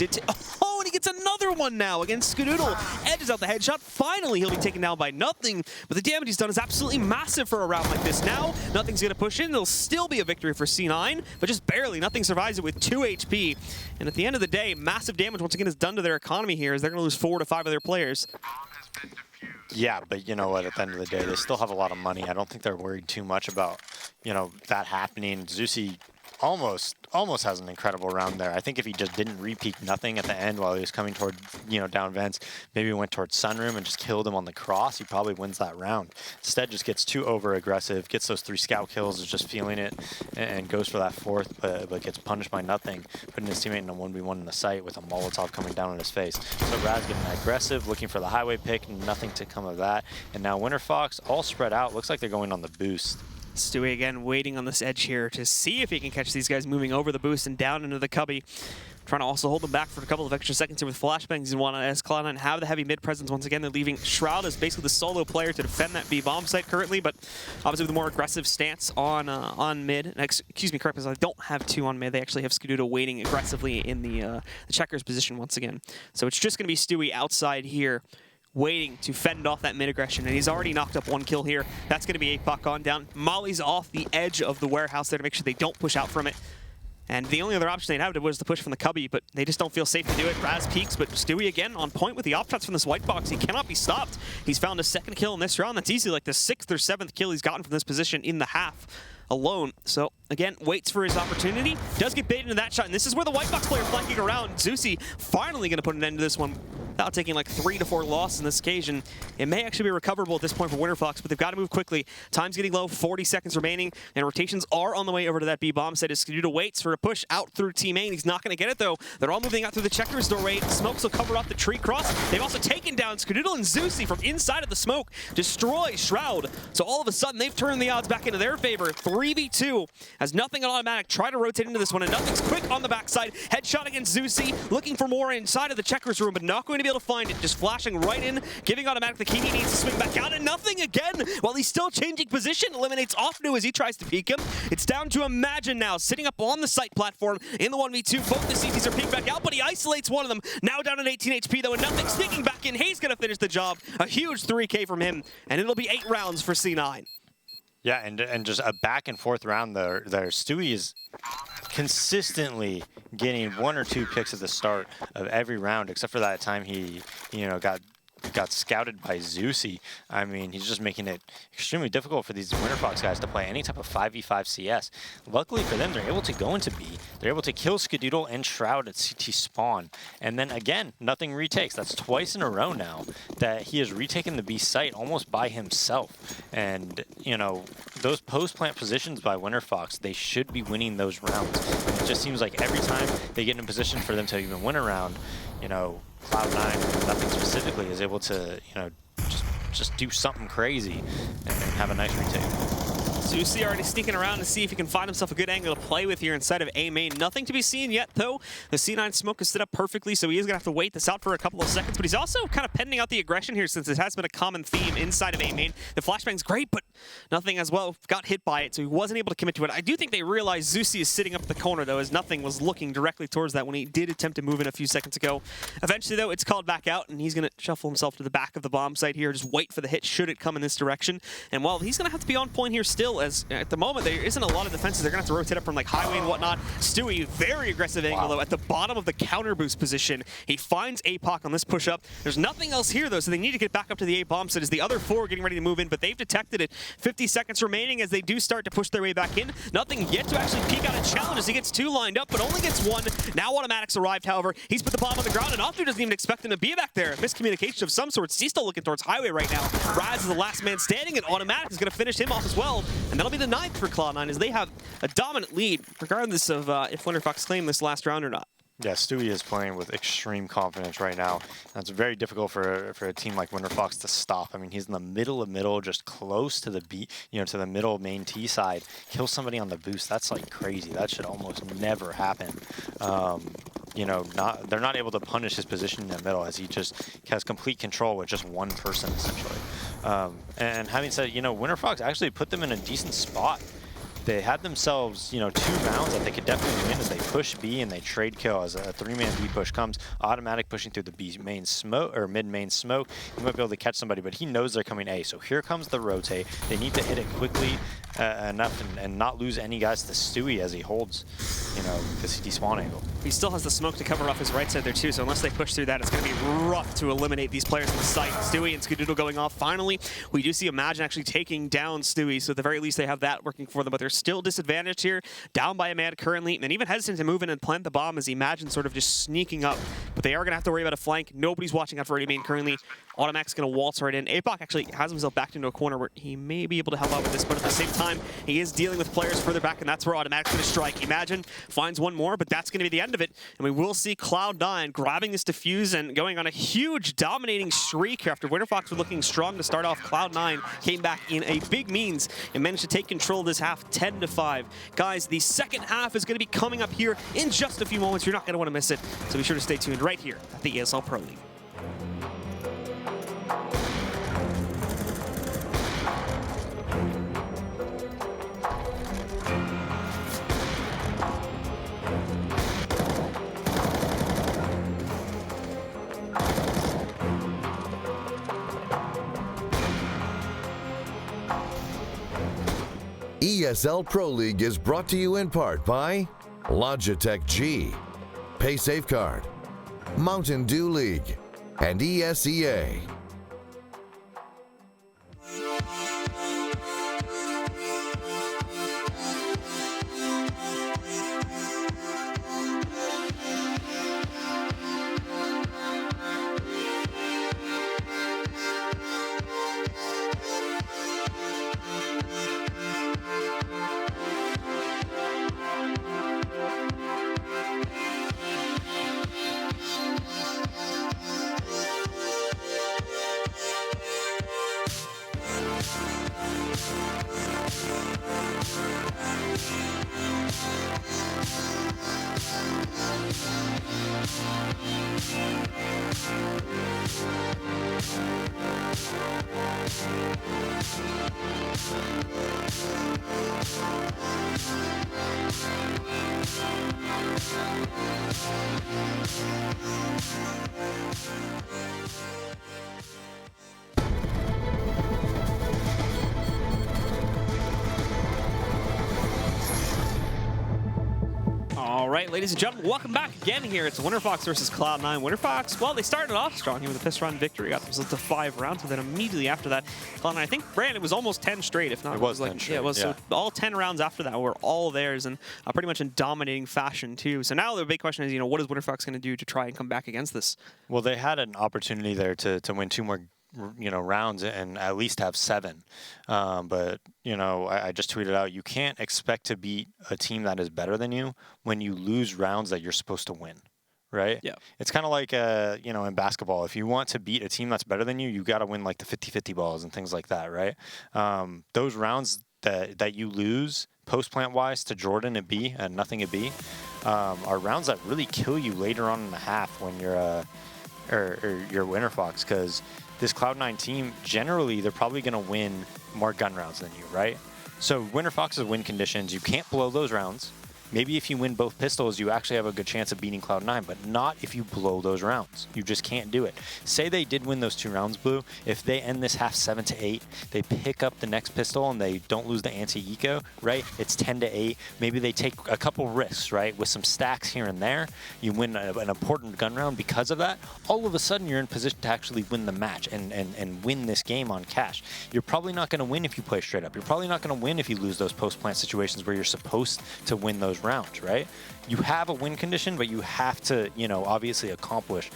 Oh, and he gets another one now against Skadoodle. Edges out the headshot. Finally, he'll be taken down by Nothing, but the damage he's done is absolutely massive for a round like this. Now, Nothing's going to push in. It'll still be a victory for C9, but just barely. Nothing survives it with 2 HP. And at the end of the day, massive damage once again is done to their economy here as they're going to lose 4 to 5 of their players. Yeah, but you know what? At the end of the day, they still have a lot of money. I don't think they're worried too much about, that happening. Zusi almost has an incredible round there. I think if he just didn't re-peek Nothing at the end while he was coming toward, down vents, maybe went towards Sunroom and just killed him on the cross, he probably wins that round. Instead, just gets too over-aggressive, gets those 3 scout kills, is just feeling it, and goes for that 4th, but gets punished by Nothing, putting his teammate in a 1v1 in the site with a Molotov coming down on his face. So Raz getting aggressive, looking for the highway pick, nothing to come of that. And now Winterfox, all spread out, looks like they're going on the boost. Stewie again waiting on this edge here to see if he can catch these guys moving over the boost and down into the cubby. Trying to also hold them back for a couple of extra seconds here with flashbangs. You want to, as Cloud9 have the heavy mid presence once again. They're leaving Shroud as basically the solo player to defend that B bomb site currently, but obviously with a more aggressive stance on mid. Excuse me, correct me, I don't have 2 on mid. They actually have Skadoodle waiting aggressively in the checkers position once again. So it's just going to be Stewie outside here, waiting to fend off that mid-aggression, and he's already knocked up 1 kill here. That's going to be APOC on down. Molly's off the edge of the warehouse there to make sure they don't push out from it. And the only other option they had was to push from the cubby, but they just don't feel safe to do it. Raz peeks, but Stewie again on point with the op shots from this white box. He cannot be stopped. He's found a 2nd kill in this round. That's easily like the 6th or 7th kill he's gotten from this position in the half alone. So again, waits for his opportunity, does get baited into that shot, and this is where the white box player flanking around. Zusi finally going to put an end to this one without taking like 3 to 4 losses in this occasion. It may actually be recoverable at this point for Winterfox, but they've got to move quickly. Time's getting low, 40 seconds remaining, and rotations are on the way over to that B bomb site as Skadoodle waits for a push out through Team A, and he's not going to get it though. They're all moving out through the checkers doorway. Smokes will cover off the tree cross. They've also taken down Skadoodle and Zusi from inside of the smoke, destroy Shroud. So all of a sudden, they've turned the odds back into their favor. 3v2 as Nothing on automatic. Try to rotate into this one, and Nothing's quick on the backside. Headshot against Zusi, looking for more inside of the checkers room, but not going to be able to find it. Just flashing right in, giving automatic the key he needs to swing back out, and Nothing again, while he's still changing position, eliminates OffNu as he tries to peek him. It's down to Imagine now, sitting up on the site platform in the 1v2. Both the CTs are peeked back out, but he isolates one of them. Now down at 18 HP though, and Nothing sneaking back in. Hayes gonna finish the job. A huge 3K from him, and it'll be 8 rounds for C9. Yeah, and just a back and forth round there. Stewie is consistently getting 1 or 2 picks at the start of every round, except for that time he, got scouted by Zusi. I mean, he's just making it extremely difficult for these Winterfox guys to play any type of 5v5 CS. Luckily for them, they're able to go into B. They're able to kill Skadoodle and Shroud at CT spawn. And then again, Nothing retakes. That's twice in a row now that he has retaken the B site almost by himself. And, those post-plant positions by Winterfox, they should be winning those rounds. And it just seems like every time they get in a position for them to even win a round, Cloud9, Nothing specifically, is able to, just do something crazy and have a nice retake. Zusi already sneaking around to see if he can find himself a good angle to play with here inside of A main. Nothing to be seen yet, though. The C9 smoke is set up perfectly, so he is going to have to wait this out for a couple of seconds, but he's also kind of pending out the aggression here since it has been a common theme inside of A main. The flashbang's great, but Nothing as well got hit by it, so he wasn't able to commit to it. I do think they realized Zusi is sitting up the corner, though, as Nothing was looking directly towards that when he did attempt to move in a few seconds ago. Eventually, though, it's called back out, and he's going to shuffle himself to the back of the bomb site here, just wait for the hit should it come in this direction. And while he's going to have to be on point here still, as at the moment, there isn't a lot of defenses. They're going to have to rotate up from like highway and whatnot. Stewie, very aggressive angle, though, at the bottom of the counter boost position. He finds APOC on this push up. There's nothing else here, though, so they need to get back up to the A bomb site as the other 4 are getting ready to move in, but they've detected it. 50 seconds remaining as they do start to push their way back in. Nothing yet to actually peek out a challenge as he gets 2 lined up, but only gets 1. Now automatics arrived, however. He's put the bomb on the ground, and OpTic doesn't even expect him to be back there. Miscommunication of some sorts. He's still looking towards highway right now. Raz is the last man standing, and automatic is going to finish him off as well. And that'll be the 9th for Cloud9 as they have a dominant lead, regardless of if Winterfox claim this last round or not. Yeah, Stewie is playing with extreme confidence right now. And it's very difficult for a team like Winterfox to stop. I mean, he's in the middle, just close to the B, to the middle main T side. Kill somebody on the boost. That's like crazy. That should almost never happen. They're not able to punish his position in the middle as he just has complete control with just 1 person essentially. And having said, Winterfox actually put them in a decent spot they had themselves, 2 rounds that they could definitely win as they push B and they trade kill as a 3-man B push comes. Automatic pushing through the B main smoke or mid main smoke. He might be able to catch somebody, but he knows they're coming A. So here comes the rotate. They need to hit it quickly enough and not lose any guys to Stewie as he holds, this despawn angle. He still has the smoke to cover off his right side there too, so unless they push through that, it's going to be rough to eliminate these players in the sight. Stewie and Skadoodle going off. Finally, we do see Imagine actually taking down Stewie, so at the very least they have that working for them, but they're still disadvantaged here, down by a man currently, and even hesitant to move in and plant the bomb as Imagine sort of just sneaking up. But they are going to have to worry about a flank. Nobody's watching out for A main currently. Automac's going to waltz right in. Apok actually has himself backed into a corner where he may be able to help out with this, but at the same time, he is dealing with players further back, and that's where Automac's going to strike. Imagine finds one more, but that's going to be the end of it. And we will see Cloud9 grabbing this defuse and going on a huge dominating streak after Winterfox were looking strong to start off. Cloud9 came back in a big means and managed to take control of this half 10-5. Guys, the second half is going to be coming up here in just a few moments. You're not going to want to miss it, so be sure to stay tuned right here at the ESL Pro League. ESL Pro League is brought to you in part by Logitech G, Pay Safeguard, Mountain Dew League, and ESEA. All right, ladies and gentlemen, welcome back again here. It's Winterfox versus Cloud9. Winterfox, well, they started off strong here with a piss run victory, got themselves to 5 rounds, but then immediately after that, Cloud9, I think, Brandon, it was almost 10 straight, if not. It was like, 10 straight, yeah, it was. yeah. So all 10 rounds after that were all theirs, and pretty much in dominating fashion, too. So now the big question is, what is Winterfox going to do to try and come back against this? Well, they had an opportunity there to win 2 more rounds and at least have 7. But, I just tweeted out, you can't expect to beat a team that is better than you when you lose rounds that you're supposed to win, right? Yeah. It's kind of like, in basketball. If you want to beat a team that's better than you, you got to win like the 50-50 balls and things like that, right? Those rounds that you lose post-plant-wise to Jordan at B and nothing at B are rounds that really kill you later on in the half when you're your Winterfox, because this Cloud9 team, generally, they're probably going to win more gun rounds than you, right? So Winterfox's win conditions, you can't blow those rounds. Maybe if you win both pistols, you actually have a good chance of beating Cloud9, but not if you blow those rounds. You just can't do it. Say they did win those 2 rounds, Blue. If they end this half 7-8, they pick up the next pistol and they don't lose the anti-eco, right? It's 10-8. Maybe they take a couple risks, right? With some stacks here and there. You win an important gun round because of that. All of a sudden, you're in position to actually win the match and win this game on cash. You're probably not going to win if you play straight up. You're probably not going to win if you lose those post-plant situations where you're supposed to win those rounds, right? You have a win condition, but you have to, obviously accomplish,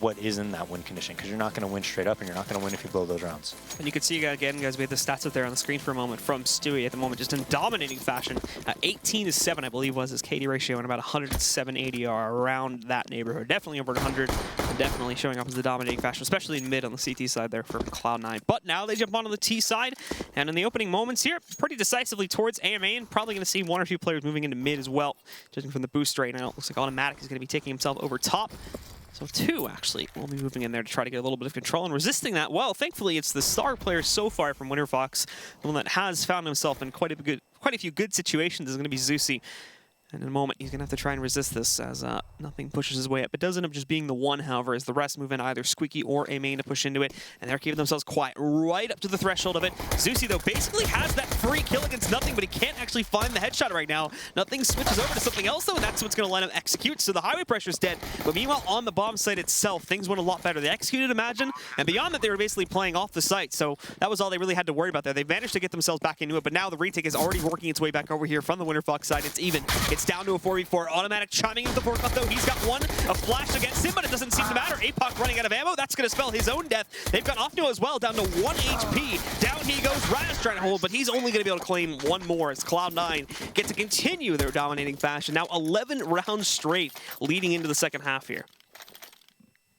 what is in that win condition, because you're not going to win straight up and you're not going to win if you blow those rounds. And you can see again, guys, we have the stats up there on the screen for a moment from Stewie at the moment, just in dominating fashion. 18-7, I believe, was his KD ratio, and about 107 ADR around that neighborhood. Definitely over 100, and definitely showing up as the dominating fashion, especially in mid on the CT side there for Cloud9. But now they jump onto the T side, and in the opening moments here, pretty decisively towards AMA, and probably going to see 1 or 2 players moving into mid as well, judging from the boost right now. It looks like Automatic is going to be taking himself over top. So 2, actually, will be moving in there to try to get a little bit of control and resisting that. Well, thankfully, it's the star player so far from Winterfox, the one that has found himself in quite a few good situations, is going to be Zeusy. And in a moment, he's going to have to try and resist this as nothing pushes his way up. It does end up just being the one, however, as the rest move in either Squeaky or a main to push into it. And they're keeping themselves quiet right up to the threshold of it. Zeusy, though, basically has that free kill against nothing, but he can't actually find the headshot right now. Nothing switches over to something else, though, and that's what's going to let him execute. So the highway pressure's dead. But meanwhile, on the bomb site itself, things went a lot better. They executed Imagine, and beyond that, they were basically playing off the site. So that was all they really had to worry about there. They managed to get themselves back into it, but now the retake is already working its way back over here from the Winterfox side. It's even. It's down to a 4v4. Automatic chiming into the forecut, though. He's got one. A flash against him, but it doesn't seem to matter. APOC running out of ammo. That's going to spell his own death. They've got Opno as well, down to 1 HP. Down he goes. Raz trying to hold, but he's only going to be able to claim one more as Cloud9 get to continue their dominating fashion. Now 11 rounds straight leading into the second half here.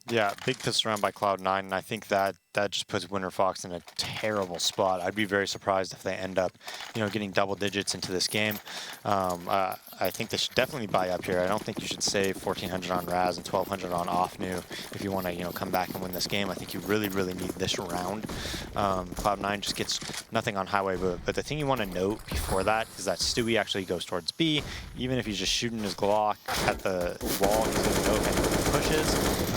Yeah, big pistol round by Cloud9, and I think that just puts Winterfox in a terrible spot. I'd be very surprised if they end up, getting double digits into this game. I think they should definitely buy up here. I don't think you should save 1,400 on Raz and 1,200 on Offnu if you want to, come back and win this game. I think you really, really need this round. Cloud9 just gets nothing on highway, but the thing you want to note before that is that Stewie actually goes towards B. Even if he's just shooting his Glock at the wall, he's going to go and he pushes.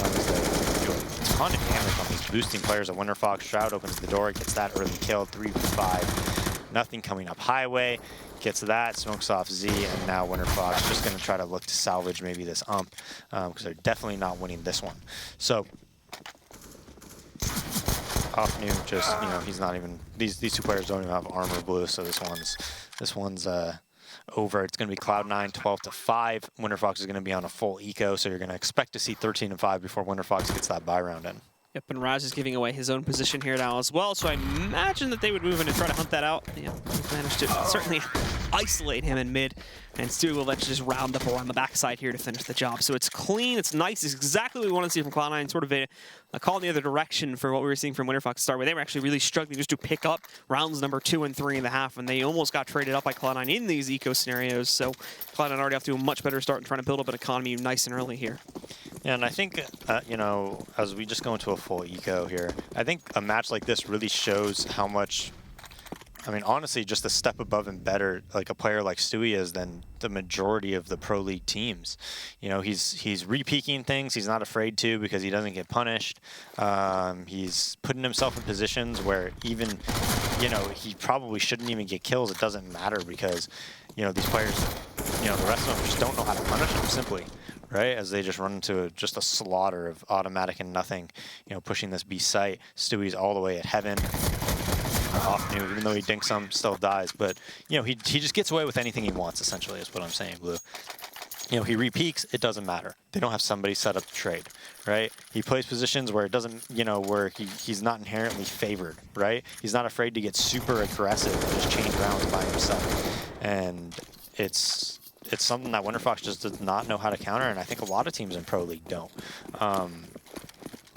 Ton of damage on these boosting players at Winterfox. Shroud opens the door, gets that early kill, 3v5. Nothing coming up highway, gets that, smokes off Z, and now Winterfox just going to try to look to salvage maybe this ump, because they're definitely not winning this one. So, Offnu just, he's not even, these two players don't even have armor blue, so this one's over. It's going to be Cloud9 12-5. Winterfox is going to be on a full eco, so you're going to expect to see 13-5 before Winterfox gets that buy round in. Yep, and Raz is giving away his own position here now as well, so I imagine that they would move in and try to hunt that out. Yeah, he's managed to certainly isolate him in mid, and Stewie will eventually just round up around the backside here to finish the job. So it's clean, it's nice, it's exactly what we want to see from Cloud9, sort of a call in the other direction for what we were seeing from Winterfox to start with. They were actually really struggling just to pick up rounds number 2 and 3 in the half, and they almost got traded up by Cloud9 in these eco scenarios, so Cloud9 already off to a much better start and trying to build up an economy nice and early here. Yeah, and I think, as we just go into a full eco here, I think a match like this really shows how much, honestly, just a step above and better, like a player like Stewie is than the majority of the Pro League teams. He's re-peaking things. He's not afraid to because he doesn't get punished. He's putting himself in positions where even, he probably shouldn't even get kills. It doesn't matter because, these players, the rest of them just don't know how to punish him simply. Right, as they just run into just a slaughter of automatic and nothing, pushing this B site. Stewie's all the way at heaven. Offnu, even though he dinks some, still dies. But, he just gets away with anything he wants, essentially, is what I'm saying, Blue. He re-peaks, it doesn't matter. They don't have somebody set up to trade, right? He plays positions where it doesn't, where he's not inherently favored, right? He's not afraid to get super aggressive and just change rounds by himself. And it's something that Winterfox just does not know how to counter, and I think a lot of teams in Pro League don't.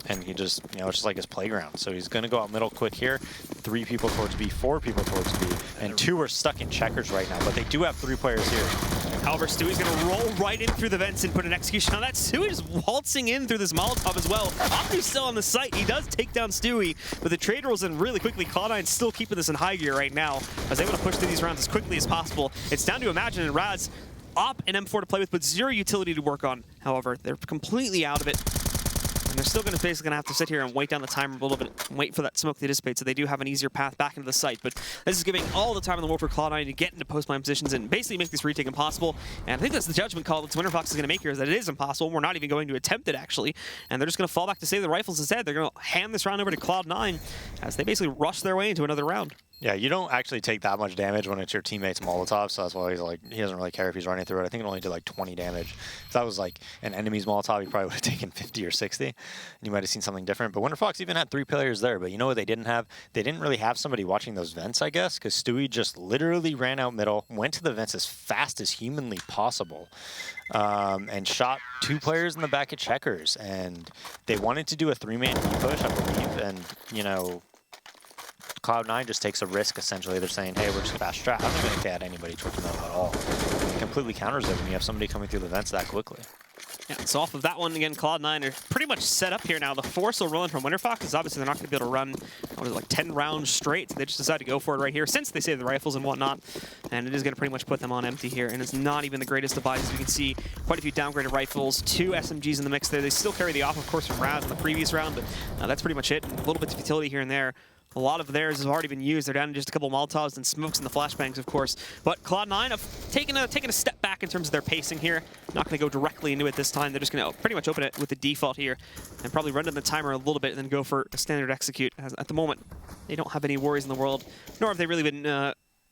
And he just, it's just like his playground. So he's going to go out middle quick here. 3 people towards B, 4 people towards B, and 2 are stuck in checkers right now, but they do have 3 players here. However, Stewie's going to roll right in through the vents and put an execution on that. Stewie just waltzing in through this Molotov as well. Opti's still on the site. He does take down Stewie, but the trade rolls in really quickly. Cloud9's still keeping this in high gear right now. I was able to push through these rounds as quickly as possible. It's down to Imagine and Raz. Op and M4 to play with, but 0 utility to work on. However, they're completely out of it. And they're still basically going to have to sit here and wait down the timer a little bit and wait for that smoke to dissipate, so they do have an easier path back into the site. But this is giving all the time in the world for Cloud9 to get into post-plant positions and basically make this retake impossible. And I think that's the judgment call that Winterfox is going to make here, is that it is impossible. We're not even going to attempt it, actually. And they're just going to fall back to save the rifles instead. They're going to hand this round over to Cloud9 as they basically rush their way into another round. Yeah, you don't actually take that much damage when it's your teammate's Molotov, so that's why he doesn't really care if he's running through it. I think it only did like 20 damage. If that was like an enemy's Molotov, he probably would have taken 50 or 60, and you might have seen something different. But Winterfox even had 3 players there, but you know what they didn't have? They didn't really have somebody watching those vents, I guess, because Stewie just literally ran out middle, went to the vents as fast as humanly possible, and shot 2 players in the back of checkers. And they wanted to do a 3-man push, I believe, and, Cloud9 just takes a risk, essentially. They're saying, hey, we're just fast trap. I don't think they had anybody towards the middle at all. It completely counters it when you have somebody coming through the vents that quickly. Yeah, so off of that one, again, Cloud9 are pretty much set up here now. The force will run from Winterfox because obviously they're not going to be able to run, what is it, like 10 rounds straight. So they just decide to go for it right here since they save the rifles and whatnot. And it is going to pretty much put them on empty here. And it's not even the greatest of buys. As you can see, quite a few downgraded rifles, 2 SMGs in the mix there. They still carry the off, of course, from Raz in the previous round, but that's pretty much it. A little bit of utility here and there. A lot of theirs has already been used. They're down to just a couple Molotovs and smokes and the flashbangs, of course. But Cloud9 have taken a step back in terms of their pacing here. Not going to go directly into it this time. They're just going to pretty much open it with the default here and probably run down the timer a little bit and then go for a standard execute. As at the moment, they don't have any worries in the world, nor have they really been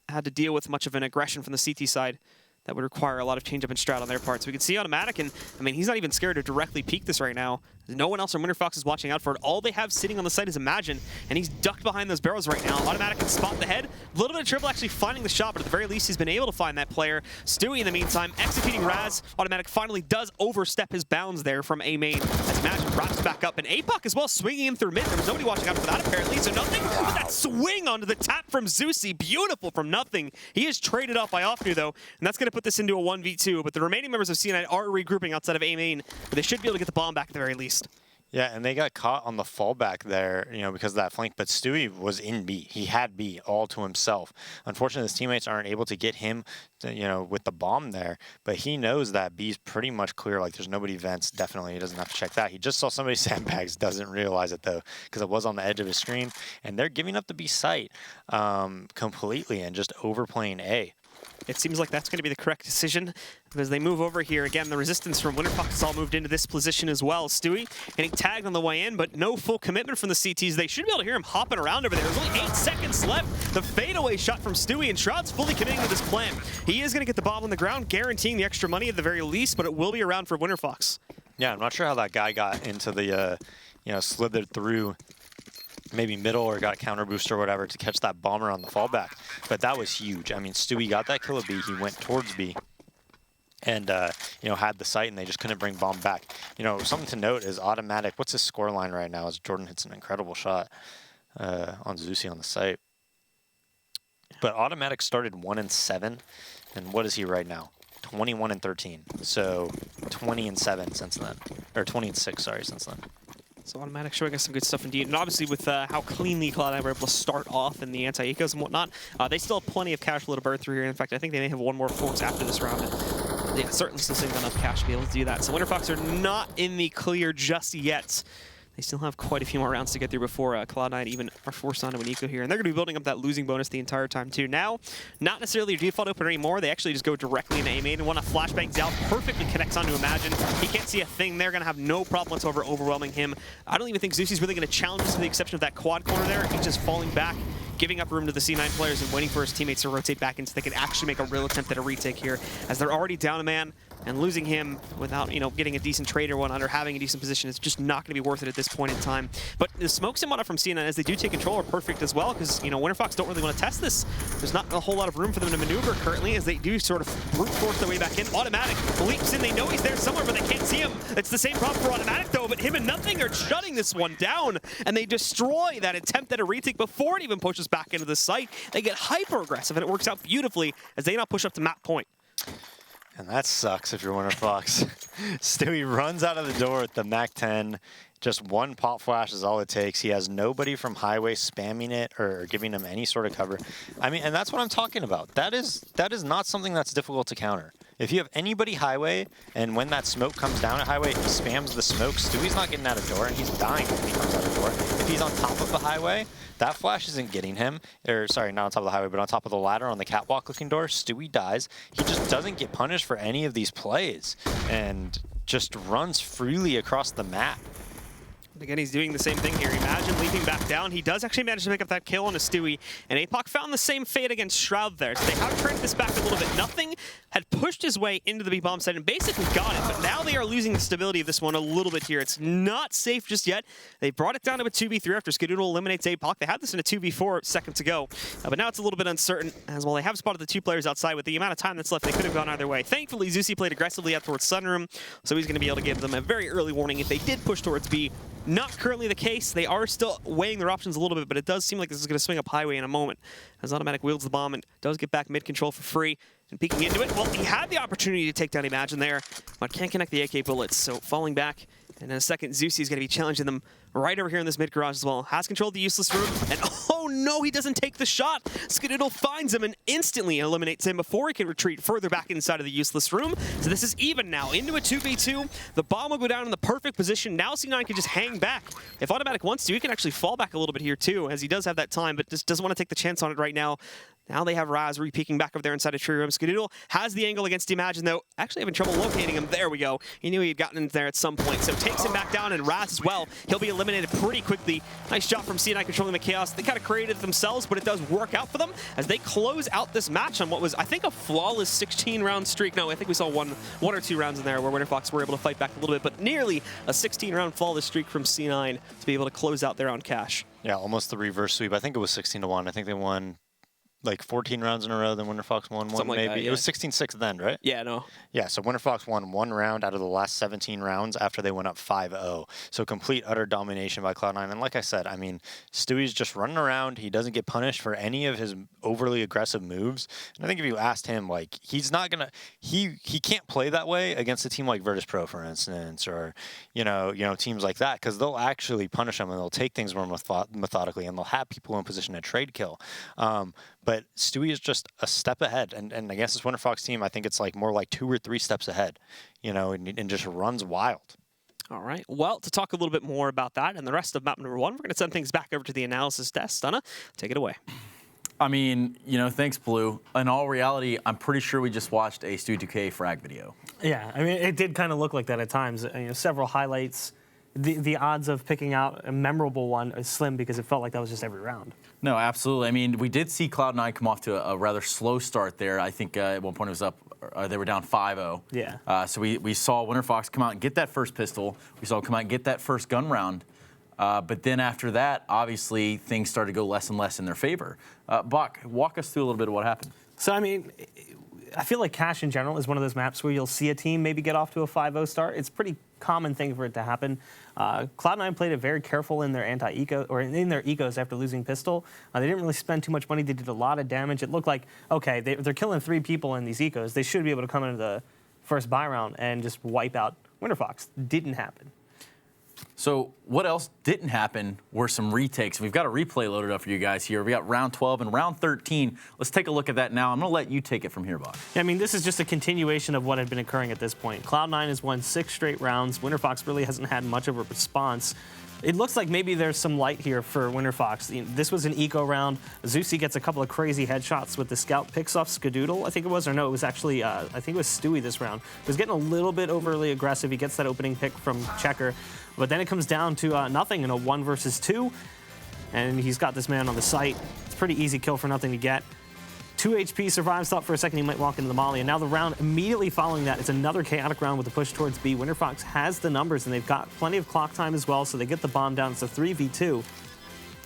had to deal with much of an aggression from the CT side that would require a lot of change-up and strat on their part. So we can see Automatic, and I mean, he's not even scared to directly peek this right now. No one else from Winterfox is watching out for it. All they have sitting on the site is Imagine, and he's ducked behind those barrels right now. Automatic can spot the head. A little bit of trouble actually finding the shot, but at the very least, he's been able to find that player. Stewie, in the meantime, executing Raz. Automatic finally does overstep his bounds there from A main, as Imagine wraps back up, and APOC as well swinging in through mid. There was nobody watching out for that, apparently, so Nothing. But that swing onto the tap from Zeusy, beautiful from Nothing. He is traded off by Offnu, though, and that's going to put this into a 1v2, but the remaining members of C9 are regrouping outside of A main, but they should be able to get the bomb back at the very least. Yeah, and they got caught on the fallback there, you know, because of that flank. But Stewie was in B. He had B all to himself. Unfortunately, his teammates aren't able to get him, you know, with the bomb there. But he knows that B's pretty much clear. Like, there's nobody vents. Definitely, he doesn't have to check that. He just saw somebody sandbags. Doesn't realize it, though, because it was on the edge of his screen. And they're giving up the B site completely and just overplaying A. It seems like that's going to be the correct decision as they move over here. Again, the resistance from Winterfox has all moved into this position as well. Stewie getting tagged on the way in, but no full commitment from the CTs. They should be able to hear him hopping around over there. There's only 8 seconds left. The fadeaway shot from Stewie, and Shroud's fully committing to this plan. He is going to get the bomb on the ground, guaranteeing the extra money at the very least, but it will be around for Winterfox. Yeah, I'm not sure how that guy got into the, you know, slithered through maybe middle or got a counter boost or whatever to catch that bomber on the fallback. But that was huge. I mean, Stewie got that kill at B. He went towards B and, you know, had the sight, and they just couldn't bring bomb back. You know, something to note is Automatic. What's his score line right now as Jordan hits an incredible shot on Zeusy on the site. But Automatic started 1-7, and what is he right now? 21-13. So 20-7 since then, or 20-6, sorry, since then. So Automatic showing us some good stuff indeed. And obviously with how cleanly Cloud9 were able to start off in the anti-ecos and whatnot, they still have plenty of cash flow to burn through here. In fact, I think they may have one more force after this round. And yeah, certainly still saving enough cash to be able to do that. So Winterfox are not in the clear just yet. They still have quite a few more rounds to get through before Cloud9 even are forced onto an eco here. And they're going to be building up that losing bonus the entire time too. Now, not necessarily your default opener anymore. They actually just go directly into A main, and one of flashbangs out perfectly connects onto Imagine. He can't see a thing. They're going to have no problem whatsoever overwhelming him. I don't even think Zeusy's really going to challenge this with the exception of that quad corner there. He's just falling back, giving up room to the C9 players and waiting for his teammates to rotate back in so they can actually make a real attempt at a retake here, as they're already down a man. And losing him without, you know, getting a decent trade or whatnot, or having a decent position is just not going to be worth it at this point in time. But the smokes and whatnot from C9 as they do take control are perfect as well, because, you know, Winterfox don't really want to test this. There's not a whole lot of room for them to maneuver currently, as they do sort of brute force their way back in. Automatic leaps in. They know he's there somewhere, but they can't see him. It's the same problem for Automatic, though, but him and Nothing are shutting this one down, and they destroy that attempt at a retake before it even pushes back into the site. They get hyper-aggressive, and it works out beautifully as they now push up to map point. And that sucks if you're Winterfox. Stewie runs out of the door at the MAC-10. Just one pop flash is all it takes. He has nobody from Highway spamming it or giving him any sort of cover. I mean, and that's what I'm talking about. That is not something that's difficult to counter. If you have anybody Highway, and when that smoke comes down at Highway, he spams the smoke, Stewie's not getting out of door, and he's dying when he comes out of door. If he's on top of the Highway, that flash isn't getting him. Or, sorry, not on top of the Highway, but on top of the ladder on the catwalk looking door, Stewie dies. He just doesn't get punished for any of these plays, and just runs freely across the map. Again, he's doing the same thing here. Imagine leaping back down. He does actually manage to pick up that kill on a Stewie, and APOC found the same fate against Shroud there. So they have traded this back a little bit. Nothing had pushed his way into the B-bomb site and basically got it, but now they are losing the stability of this one a little bit here. It's not safe just yet. They brought it down to a 2v3 after Skadoodle eliminates APOC. They had this in a 2v4 seconds ago, but now it's a little bit uncertain, as well they have spotted the 2 players outside. With the amount of time that's left, they could have gone either way. Thankfully, Zeusy played aggressively out towards Sunroom, so he's going to be able to give them a very early warning if they did push towards B. not currently the case. They are still weighing their options a little bit, but it does seem like this is going to swing up highway in a moment as OpTic wields the bomb and does get back mid-control for free. And peeking into it, well, he had the opportunity to take down Imagine there, but can't connect the AK bullets, so falling back. And in a second, Zeusy is going to be challenging them right over here in this mid garage as well. Has controlled the useless room, and oh no, he doesn't take the shot. Skadoodle finds him and instantly eliminates him before he can retreat further back inside of the useless room. So this is even now, into a 2v2. The bomb will go down in the perfect position. Now C9 can just hang back. If OpTic wants to, he can actually fall back a little bit here too, as he does have that time, but just doesn't want to take the chance on it right now. Now they have Raz re-peeking back up there inside of Tree Room. Skadoodle has the angle against Imagine, though. Actually having trouble locating him. There we go. He knew he had gotten in there at some point. So takes him back down, and Raz as well. He'll be eliminated pretty quickly. Nice job from C9 controlling the chaos. They kind of created it themselves, but it does work out for them as they close out this match on what was, I think, a flawless 16-round streak. No, I think we saw one or two rounds in there where Winterfox were able to fight back a little bit, but nearly a 16-round flawless streak from C9 to be able to close out there on cash. Yeah, almost the reverse sweep. I think it was 16-1. I think they won like 14 rounds in a row, then Winterfox won one, Something maybe. like that, yeah. It was 16-6 then, right? Yeah, no. Yeah, so Winterfox won one round out of the last 17 rounds after they went up 5-0. So complete, utter domination by Cloud9. And like I said, I mean, Stewie's just running around. He doesn't get punished for any of his overly aggressive moves. And I think if you asked him, like, he's not going to, he can't play that way against a team like Virtus Pro, for instance, or, you know, teams like that, because they'll actually punish him and they'll take things more methodically and they'll have people in position to trade kill. But Stewie is just a step ahead, and against this Winterfox team, I think it's like more like 2 or 3 steps ahead, you know, and just runs wild. All right. Well, to talk a little bit more about that and the rest of map number 1, we're going to send things back over to the analysis desk. Stunna, take it away. I mean, you know, thanks, Blue. In all reality, I'm pretty sure we just watched a Stewie 2K frag video. Yeah, I mean, it did kind of look like that at times. You know, several highlights. The odds of picking out a memorable one is slim because it felt like that was just every round. No, absolutely. I mean, we did see Cloud9 come off to a rather slow start there. I think at one point it was up, they were down 5-0. Yeah. So we saw Winterfox come out and get that first pistol. We saw him come out and get that first gun round. But then after that, obviously, things started to go less and less in their favor. Buck, walk us through a little bit of what happened. So, I mean, I feel like Cash in general is one of those maps where you'll see a team maybe get off to a 5-0 start. It's a pretty common thing for it to happen. Cloud9 played it very careful in their anti-eco, or in their ecos after losing pistol. They didn't really spend too much money. They did a lot of damage. It looked like, okay, they're killing 3 people in these ecos. They should be able to come into the first buy round and just wipe out Winterfox. Didn't happen. So what else didn't happen were some retakes. We've got a replay loaded up for you guys here. We got round 12 and round 13. Let's take a look at that now. I'm going to let you take it from here, Bob. Yeah, I mean, this is just a continuation of what had been occurring at this point. Cloud9 has won 6 straight rounds. Winterfox really hasn't had much of a response. It looks like maybe there's some light here for Winterfox. This was an eco round. Zeusy gets a couple of crazy headshots with the scout, picks off Skadoodle, I think it was, or no, it was actually, I think it was Stewie this round. He was getting a little bit overly aggressive. He gets that opening pick from Checker, but then it comes down to nothing in a 1 versus 2, and he's got this man on the site. It's a pretty easy kill for nothing to get. 2 HP, survives, thought for a second he might walk into the molly, and now the round immediately following that, it's another chaotic round with a push towards B. Winterfox has the numbers, and they've got plenty of clock time as well, so they get the bomb down. It's a 3v2.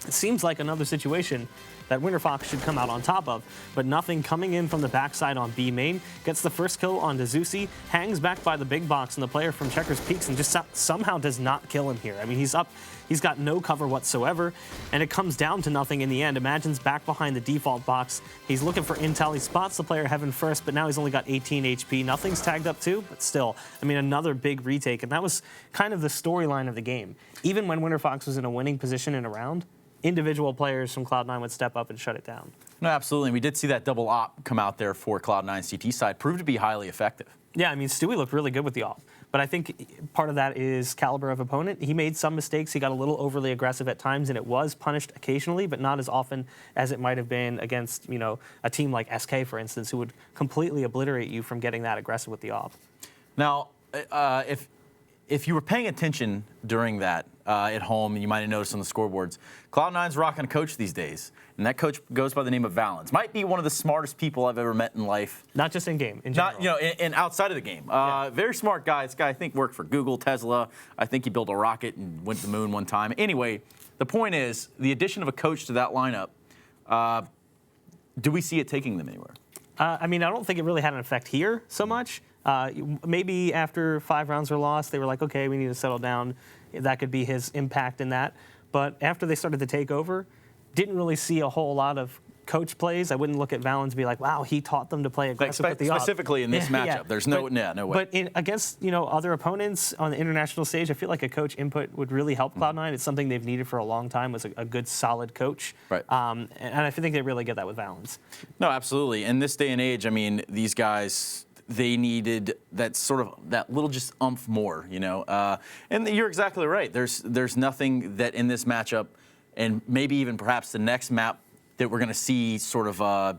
It seems like another situation that Winterfox should come out on top of, but nothing coming in from the backside on B main. Gets the first kill on Zeusy, hangs back by the big box, and the player from Checkers peeks and just somehow does not kill him here. I mean, he's up, he's got no cover whatsoever, and it comes down to nothing in the end. Imagine's back behind the default box. He's looking for intel. He spots the player heaven first, but now he's only got 18 HP. Nothing's tagged up too, but still, I mean, another big retake, and that was kind of the storyline of the game. Even when Winterfox was in a winning position in a round, individual players from Cloud9 would step up and shut it down. No, absolutely. We did see that double op come out there for Cloud9's CT side. Proved to be highly effective. Yeah, I mean, Stewie looked really good with the op. But I think part of that is caliber of opponent. He made some mistakes. He got a little overly aggressive at times, and it was punished occasionally, but not as often as it might have been against, you know, a team like SK, for instance, who would completely obliterate you from getting that aggressive with the op. Now, if you were paying attention during that at home, and you might have noticed on the scoreboards, Cloud9's rocking a coach these days, and that coach goes by the name of Valens. Might be one of the smartest people I've ever met in life. Not just in game, in general. Not, you know, and outside of the game. Very smart guy. This guy, I think, worked for Google, Tesla. I think he built a rocket and went to the moon one time. Anyway, the point is, the addition of a coach to that lineup, do we see it taking them anywhere? I mean, I don't think it really had an effect here so much. Maybe after 5 rounds were lost, they were like, okay, we need to settle down. that could be his impact in that. But after they started to take over, didn't really see a whole lot of coach plays. I wouldn't look at Valen and be like, wow, he taught them to play aggressive with the op. Specifically in this matchup, there's no way. But against other opponents on the international stage, I feel like a coach input would really help Cloud9. It's something they've needed for a long time, was a good, solid coach. Right. And I think they really get that with Valens. No, absolutely. In this day and age, I mean, these guys, they needed that little just umph more, and you're exactly right. There's nothing that in this matchup, and maybe even perhaps the next map, that we're going to see sort of a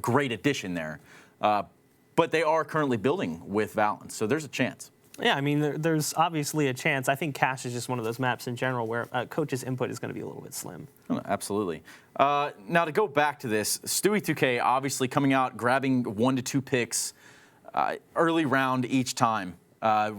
great addition there. But they are currently building with Valens, so there's a chance. Yeah, I mean, there's obviously a chance. I think Cash is just one of those maps in general where coach's input is going to be a little bit slim. Oh, absolutely. Now, to go back to this, Stewie2K obviously coming out, grabbing 1 to 2 picks early round each time.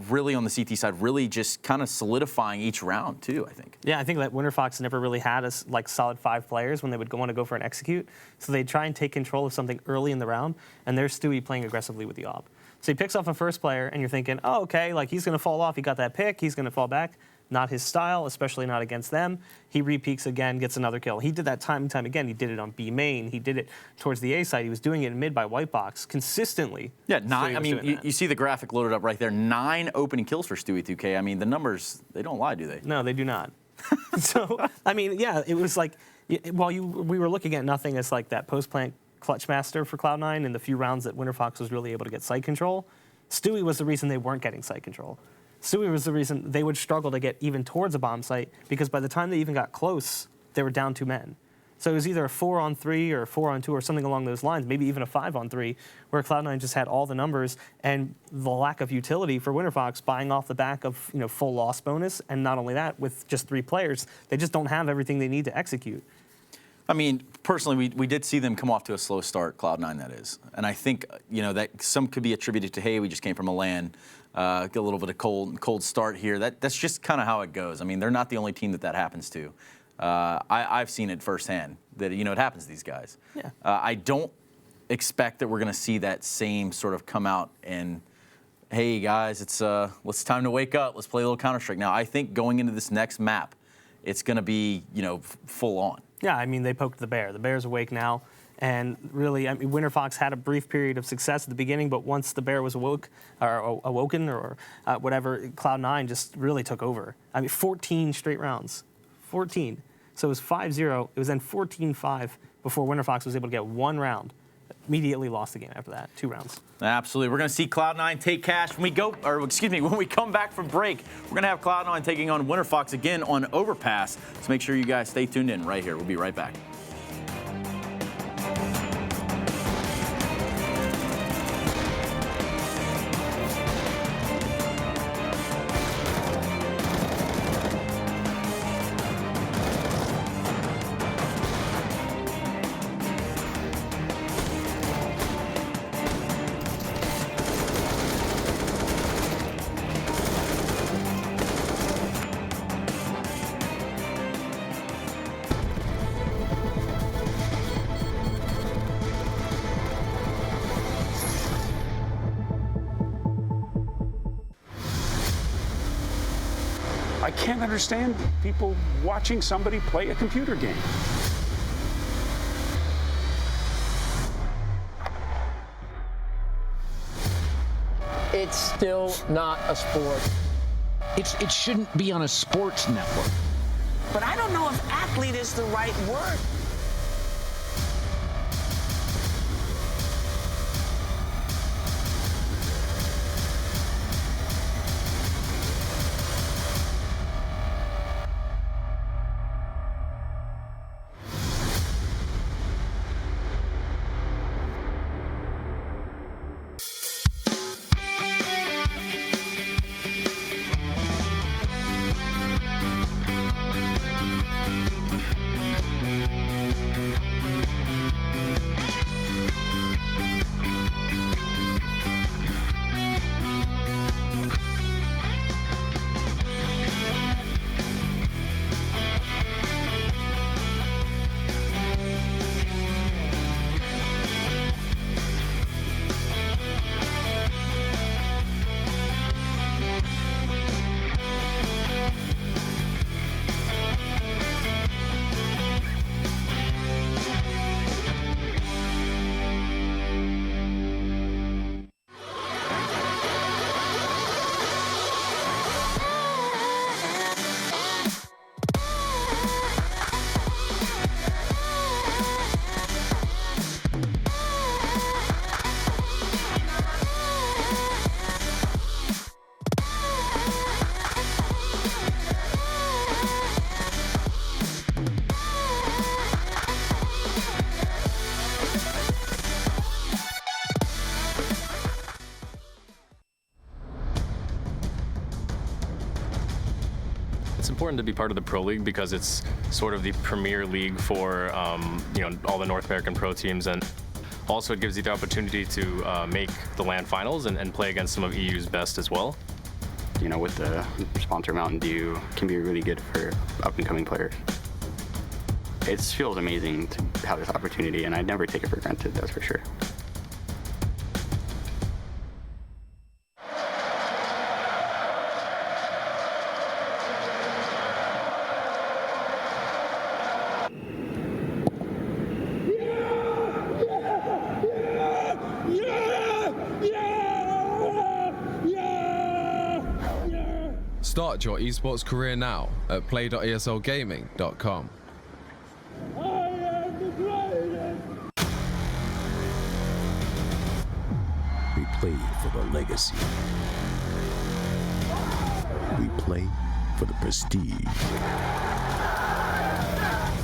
Really on the CT side, really just kind of solidifying each round too, I think. Yeah, I think that Winterfox never really had solid 5 players when they would want to go for an execute. So they'd try and take control of something early in the round, and there's Stewie playing aggressively with the op. So he picks off a first player, and you're thinking, oh, okay, he's going to fall off. He got that pick. He's going to fall back. Not his style, especially not against them. He re-peaks again, gets another kill. He did that time and time again. He did it on B main. He did it towards the A side. He was doing it in mid by white box consistently. Yeah, 9. I mean, you see the graphic loaded up right there. 9 opening kills for Stewie2K. I mean, the numbers, they don't lie, do they? No, they do not. So, I mean, yeah, it was while we were looking at nothing as that post-plant clutch master for Cloud9 in the few rounds that Winterfox was really able to get site control, Stewie was the reason they weren't getting site control. Stewie was the reason they would struggle to get even towards a bomb site, because by the time they even got close, they were down 2 men. So it was either a 4-on-3 or a 4-on-2 or something along those lines, maybe even a 5-on-3, where Cloud9 just had all the numbers and the lack of utility for Winterfox buying off the back of full loss bonus. And not only that, with just 3 players, they just don't have everything they need to execute. I mean, personally, we did see them come off to a slow start, Cloud9 that is. And I think, that some could be attributed to, hey, we just came from a LAN, get a little bit of cold start here. That's just kind of how it goes. I mean, they're not the only team that happens to. I've seen it firsthand that, it happens to these guys. Yeah. I don't expect that we're going to see that same sort of come out and, hey, guys, it's time to wake up. Let's play a little Counter-Strike. Now, I think going into this next map, it's going to be, full on. Yeah, I mean, they poked the bear. The bear's awake now. And really, I mean, Winterfox had a brief period of success at the beginning, but once the bear was awoken or whatever, Cloud9 just really took over. I mean, 14 straight rounds. 14. So it was 5-0. It was then 14-5 before Winterfox was able to get 1 round. Immediately lost the game after that, 2 rounds. Absolutely. We're going to see Cloud9 take cash when we come back from break. We're going to have Cloud9 taking on Winterfox again on Overpass. So make sure you guys stay tuned in right here. We'll be right back. I can't understand people watching somebody play a computer game. It's still not a sport. It shouldn't be on a sports network. But I don't know if athlete is the right word. It's important to be part of the Pro League because it's sort of the premier league for all the North American pro teams, and also it gives you the opportunity to make the LAN finals and play against some of EU's best as well. With the sponsor Mountain Dew, can be really good for up-and-coming players. It feels amazing to have this opportunity, and I'd never take it for granted, that's for sure. Start your esports career now at play.eslgaming.com. We play for the legacy. We play for the prestige.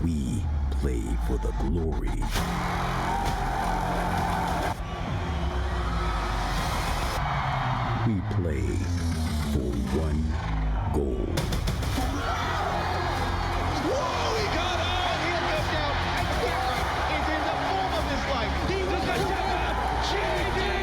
We play for the glory. We play for one goal. Whoa, he got out! He goes down. It's in the form of his life. He was a champion!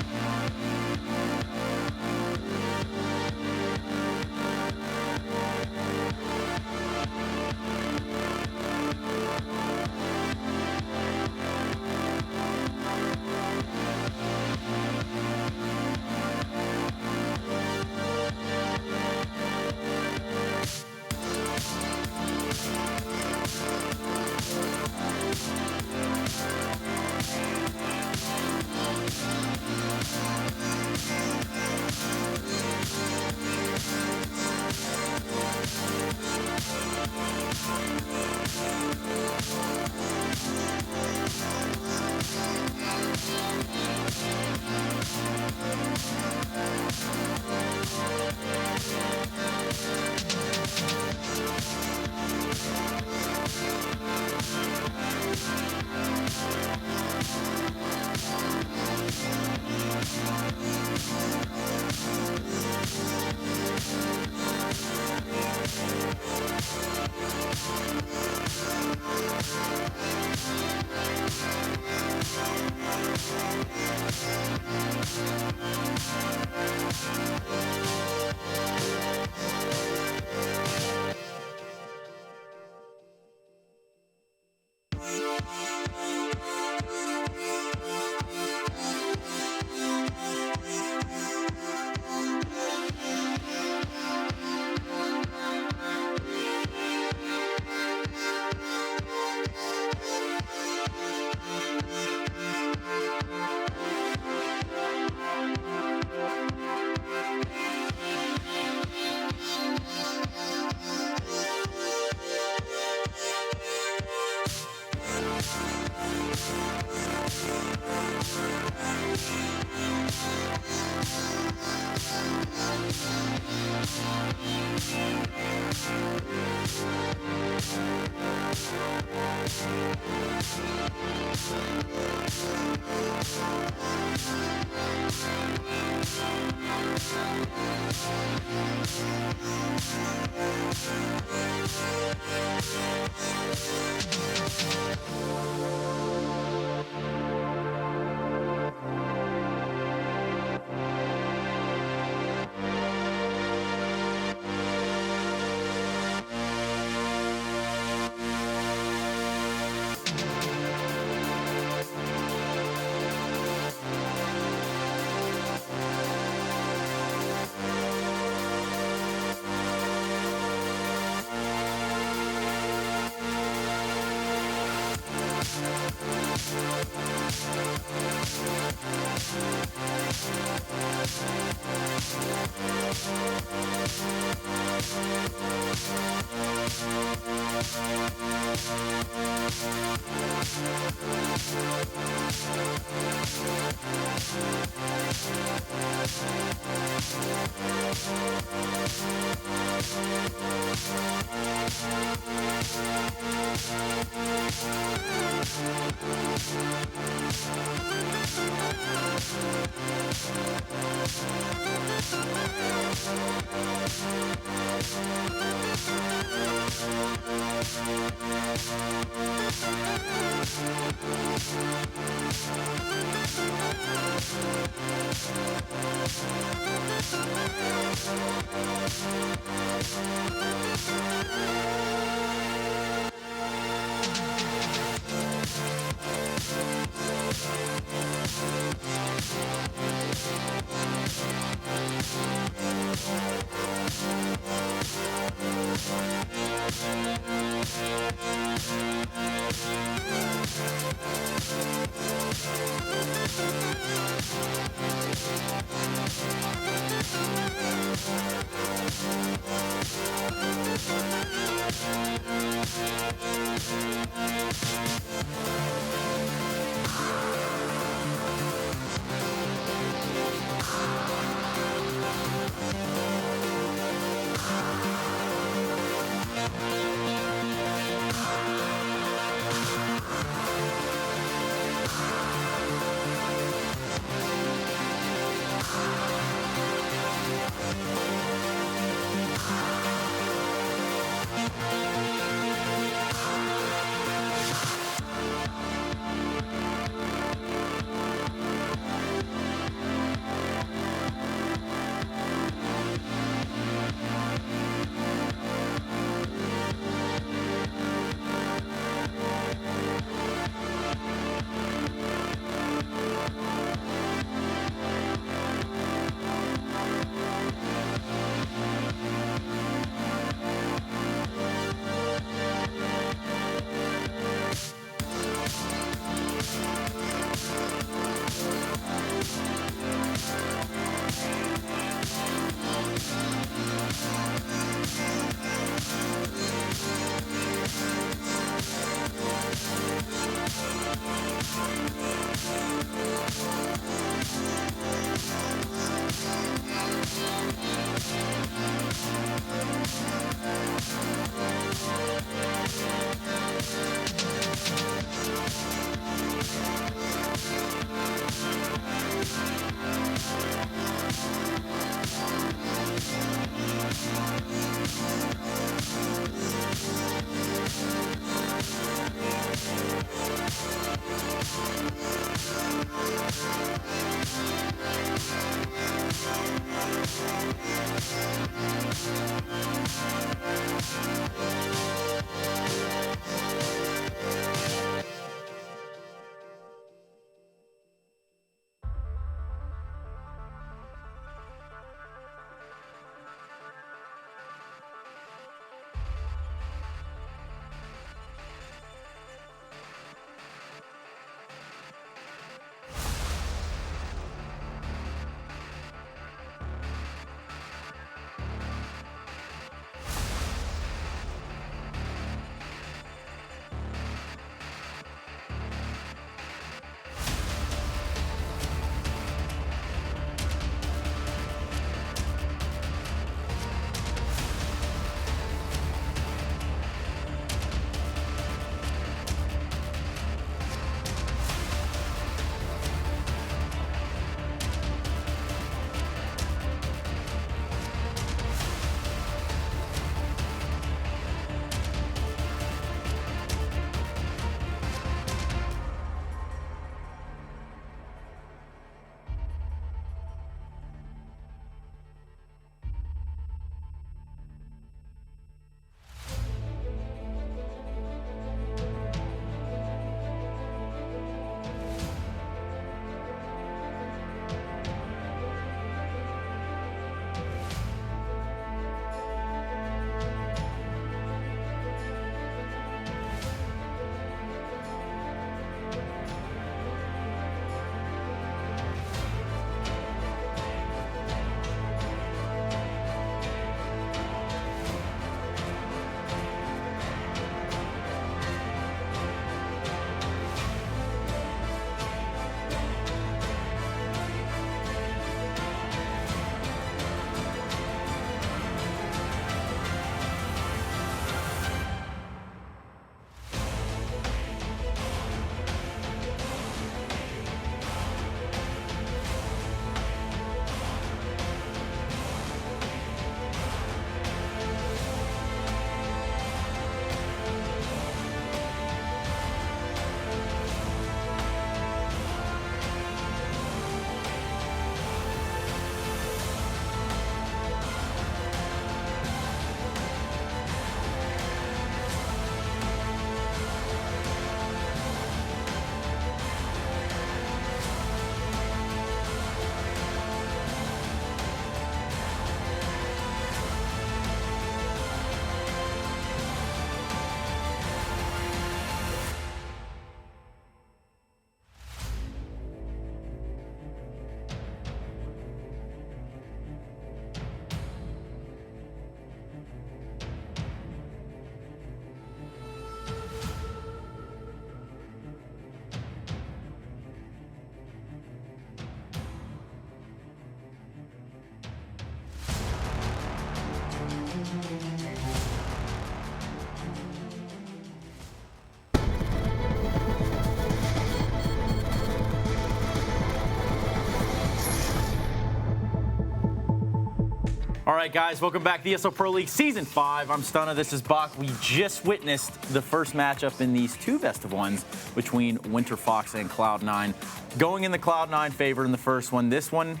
All right, guys, welcome back to the ESL Pro League Season 5. I'm Stunna, this is Bach. We just witnessed the first matchup in these two best-of-ones between Winterfox and Cloud9. Going in the Cloud9 favor in the first one. This one,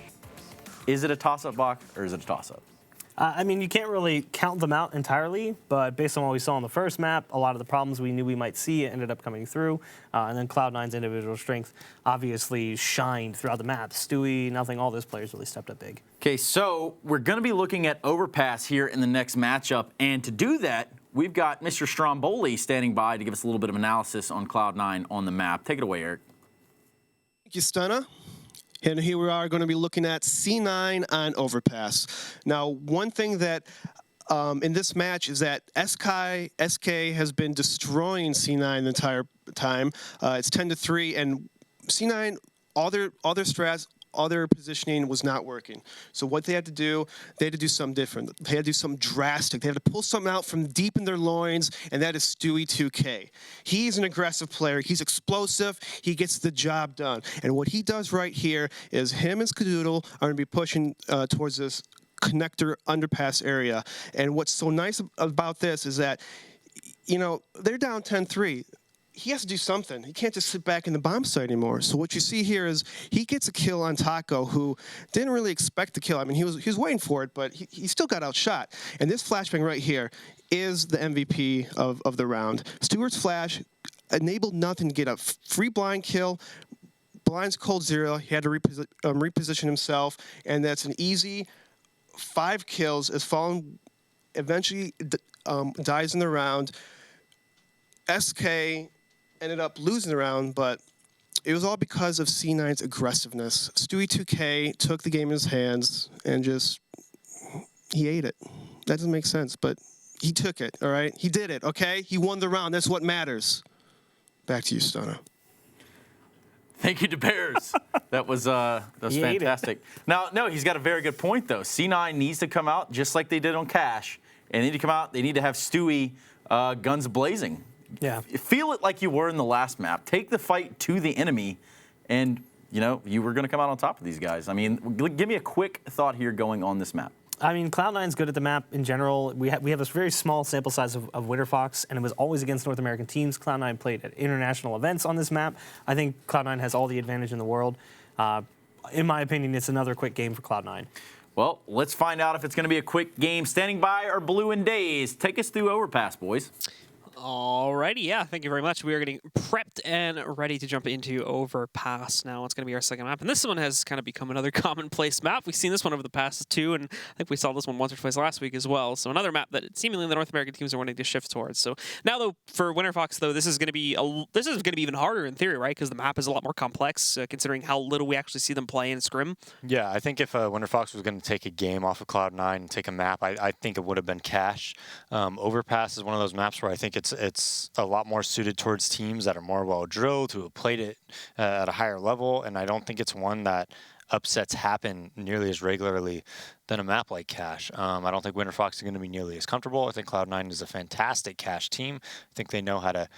is it a toss-up, Bach, or is it a toss-up? I mean, you can't really count them out entirely, but based on what we saw on the first map, a lot of the problems we knew we might see ended up coming through. And then Cloud9's individual strength obviously shined throughout the map. Stewie, nothing, all those players really stepped up big. Okay, so we're going to be looking at Overpass here in the next matchup. And to do that, we've got Mr. Stromboli standing by to give us a little bit of analysis on Cloud9 on the map. Take it away, Eric. Thank you, Stunna. And here we are going to be looking at C9 on Overpass. Now, one thing that in this match is that SK has been destroying C9 the entire time. It's 10-3, and C9, all their strats, all their positioning was not working. So what they had to do something different. They had to do something drastic. They had to pull something out from deep in their loins, and that is Stewie 2K. He's an aggressive player. He's explosive. He gets the job done. And what he does right here is him and Skadoodle are going to be pushing towards this connector underpass area. And what's so nice about this is that, you know, they're down 10-3. He has to do something. He can't just sit back in the bomb site anymore. So what you see here is he gets a kill on Taco, who didn't really expect the kill. I mean, he was waiting for it, but he still got outshot. And this flashbang right here is the MVP of the round. Stewart's flash enabled nothing to get a free blind kill. Blind's cold 0. He had to reposition himself, and that's an easy 5 kills as Fallen eventually dies in the round. SK ended up losing the round, but it was all because of C9's aggressiveness. Stewie 2K took the game in his hands and he ate it. That doesn't make sense, but he took it, all right? He did it, okay? He won the round. That's what matters. Back to you, Stunna. Thank you to Bears. That was fantastic. Now, no, he's got a very good point, though. C9 needs to come out just like they did on Cash. And they need to come out. They need to have Stewie guns blazing. Yeah. Feel it like you were in the last map. Take the fight to the enemy, and, you know, you were going to come out on top of these guys. I mean, give me a quick thought here going on this map. I mean, Cloud9's good at the map in general. We have this very small sample size of Winterfox, and it was always against North American teams. Cloud9 played at international events on this map. I think Cloud9 has all the advantage in the world. In my opinion, it's another quick game for Cloud9. Well, let's find out if it's going to be a quick game. Standing by are Blue and Daze. Take us through Overpass, boys. Alrighty, yeah, thank you very much. We are getting prepped and ready to jump into Overpass now. It's going to be our second map, and this one has kind of become another commonplace map. We've seen this one over the past 2, and I think we saw this one once or twice last week as well. So another map that seemingly the North American teams are wanting to shift towards. So now, though, for Winterfox, though, this is going to be even harder in theory, right? Because the map is a lot more complex, considering how little we actually see them play in Scrim. Yeah, I think if Winterfox was going to take a game off of Cloud9 and take a map, I think it would have been Cash. Overpass is one of those maps where I think it's a lot more suited towards teams that are more well drilled, who have played it at a higher level, and I don't think it's one that upsets happen nearly as regularly than a map like Cash. I don't think Winterfox is going to be nearly as comfortable. I think Cloud9 is a fantastic Cash team. I think they know how to,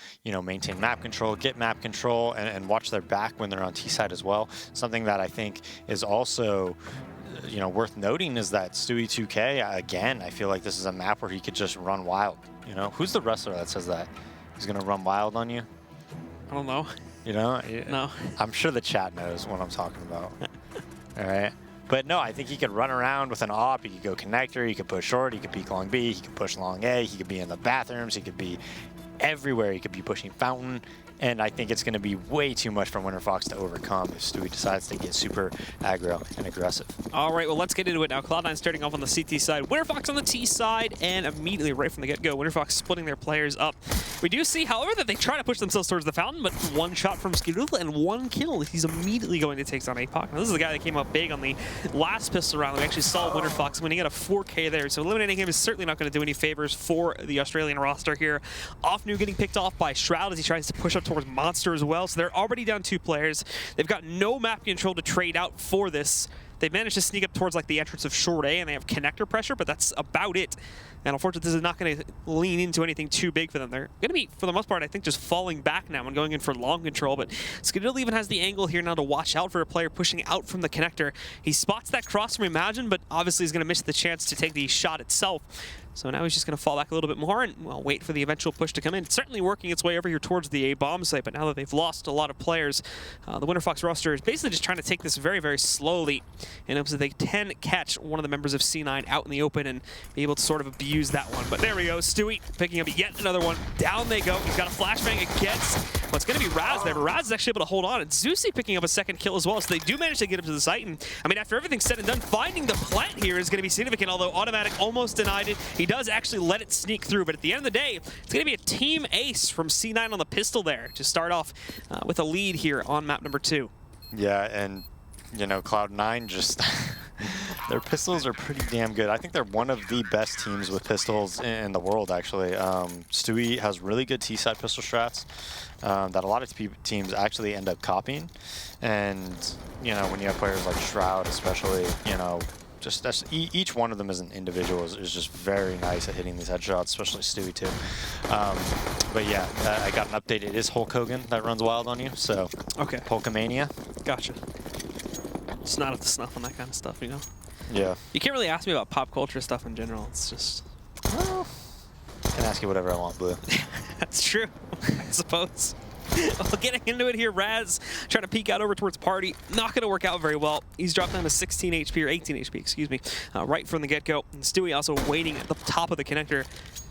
maintain map control, get map control, and watch their back when they're on T side as well. Something that I think is also worth noting is that Stewie 2K, again, I feel like this is a map where he could just run wild. Who's the wrestler that says that he's going to run wild on you? I don't know. No. I'm sure the chat knows what I'm talking about. All right. But no, I think he could run around with an op. He could go connector. He could push short. He could peek long B. He could push long A. He could be in the bathrooms. He could be everywhere. He could be pushing fountain. And I think it's going to be way too much for Winterfox to overcome if Stewie decides to get super aggro and aggressive. All right, well, let's get into it now. Cloud9 starting off on the CT side, Winterfox on the T side, and immediately right from the get-go, Winterfox splitting their players up. We do see, however, that they try to push themselves towards the fountain, but one shot from Skadoodle and one kill. He's immediately going to take on APOC. Now, this is the guy that came up big on the last pistol round. We actually saw Winterfox winning at a 4K there, so eliminating him is certainly not going to do any favors for the Australian roster here. Offnu getting picked off by Shroud as he tries to push up towards Monster as well, so they're already down 2 players. They've got no map control to trade out for this. They've managed to sneak up towards like the entrance of short A, and they have connector pressure, but that's about it. And unfortunately, this is not going to lean into anything too big for them. They're going to be, for the most part, I think, just falling back now and going in for long control. But Skadoodle even has the angle here now to watch out for a player pushing out from the connector. He spots that cross from Imagine, but obviously he's going to miss the chance to take the shot itself. So now he's just going to fall back a little bit more and, well, wait for the eventual push to come in. It's certainly working its way over here towards the A bomb site, but now that they've lost a lot of players, the Winterfox roster is basically just trying to take this very, very slowly in hopes that they can catch one of the members of C9 out in the open and be able to sort of abuse that one. But there we go, Stewie picking up yet another one. Down they go. He's got a flashbang against, well, it's going to be Raz there, but Raz is actually able to hold on, and Zeusy picking up a second kill as well, so they do manage to get up to the site. And I mean, after everything's said and done, finding the plant here is going to be significant, although Automatic almost denied it. He does actually let it sneak through, but at the end of the day, it's going to be a team ace from C9 on the pistol there to start off with a lead here on map number 2. Yeah, and you know, Cloud9 just their pistols are pretty damn good. I think they're one of the best teams with pistols in the world, actually. Stewie has really good T-side pistol strats that a lot of teams actually end up copying. And, you know, when you have players like Shroud, especially, you know, just each one of them as an individual is just very nice at hitting these headshots, especially Stewie too. But yeah, I got an update. It is Hulk Hogan that runs wild on you, so okay. Hulkamania. Gotcha. It's not up to snuff on that kind of stuff, you know? Yeah. You can't really ask me about pop culture stuff in general. It's just... Well, I can ask you whatever I want, Blue. That's true, I suppose. Well, getting into it here, Raz trying to peek out over towards Party. Not going to work out very well. He's dropped down to 16 HP, or 18 HP, excuse me, right from the get-go. And Stewie also waiting at the top of the connector.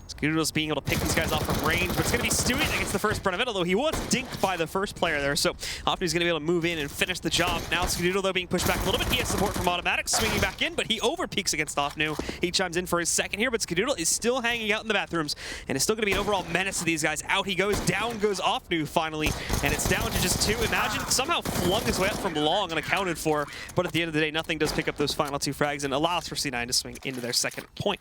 Skadoodle's being able to pick these guys off from range, but it's going to be Stewie that gets the first front of it, although he was dinked by the first player there, so OpTic's going to be able to move in and finish the job. Now Skadoodle, though, being pushed back a little bit. He has support from Automatic, swinging back in, but he overpeaks against Offnu. He chimes in for his second here, but Skadoodle is still hanging out in the bathrooms, and it's still going to be an overall menace to these guys. Out he goes, down goes Offnu finally, and it's down to just 2. Imagine somehow flung his way up from long unaccounted for, but at the end of the day, nothing does pick up those final 2 frags and allows for C9 to swing into their second point.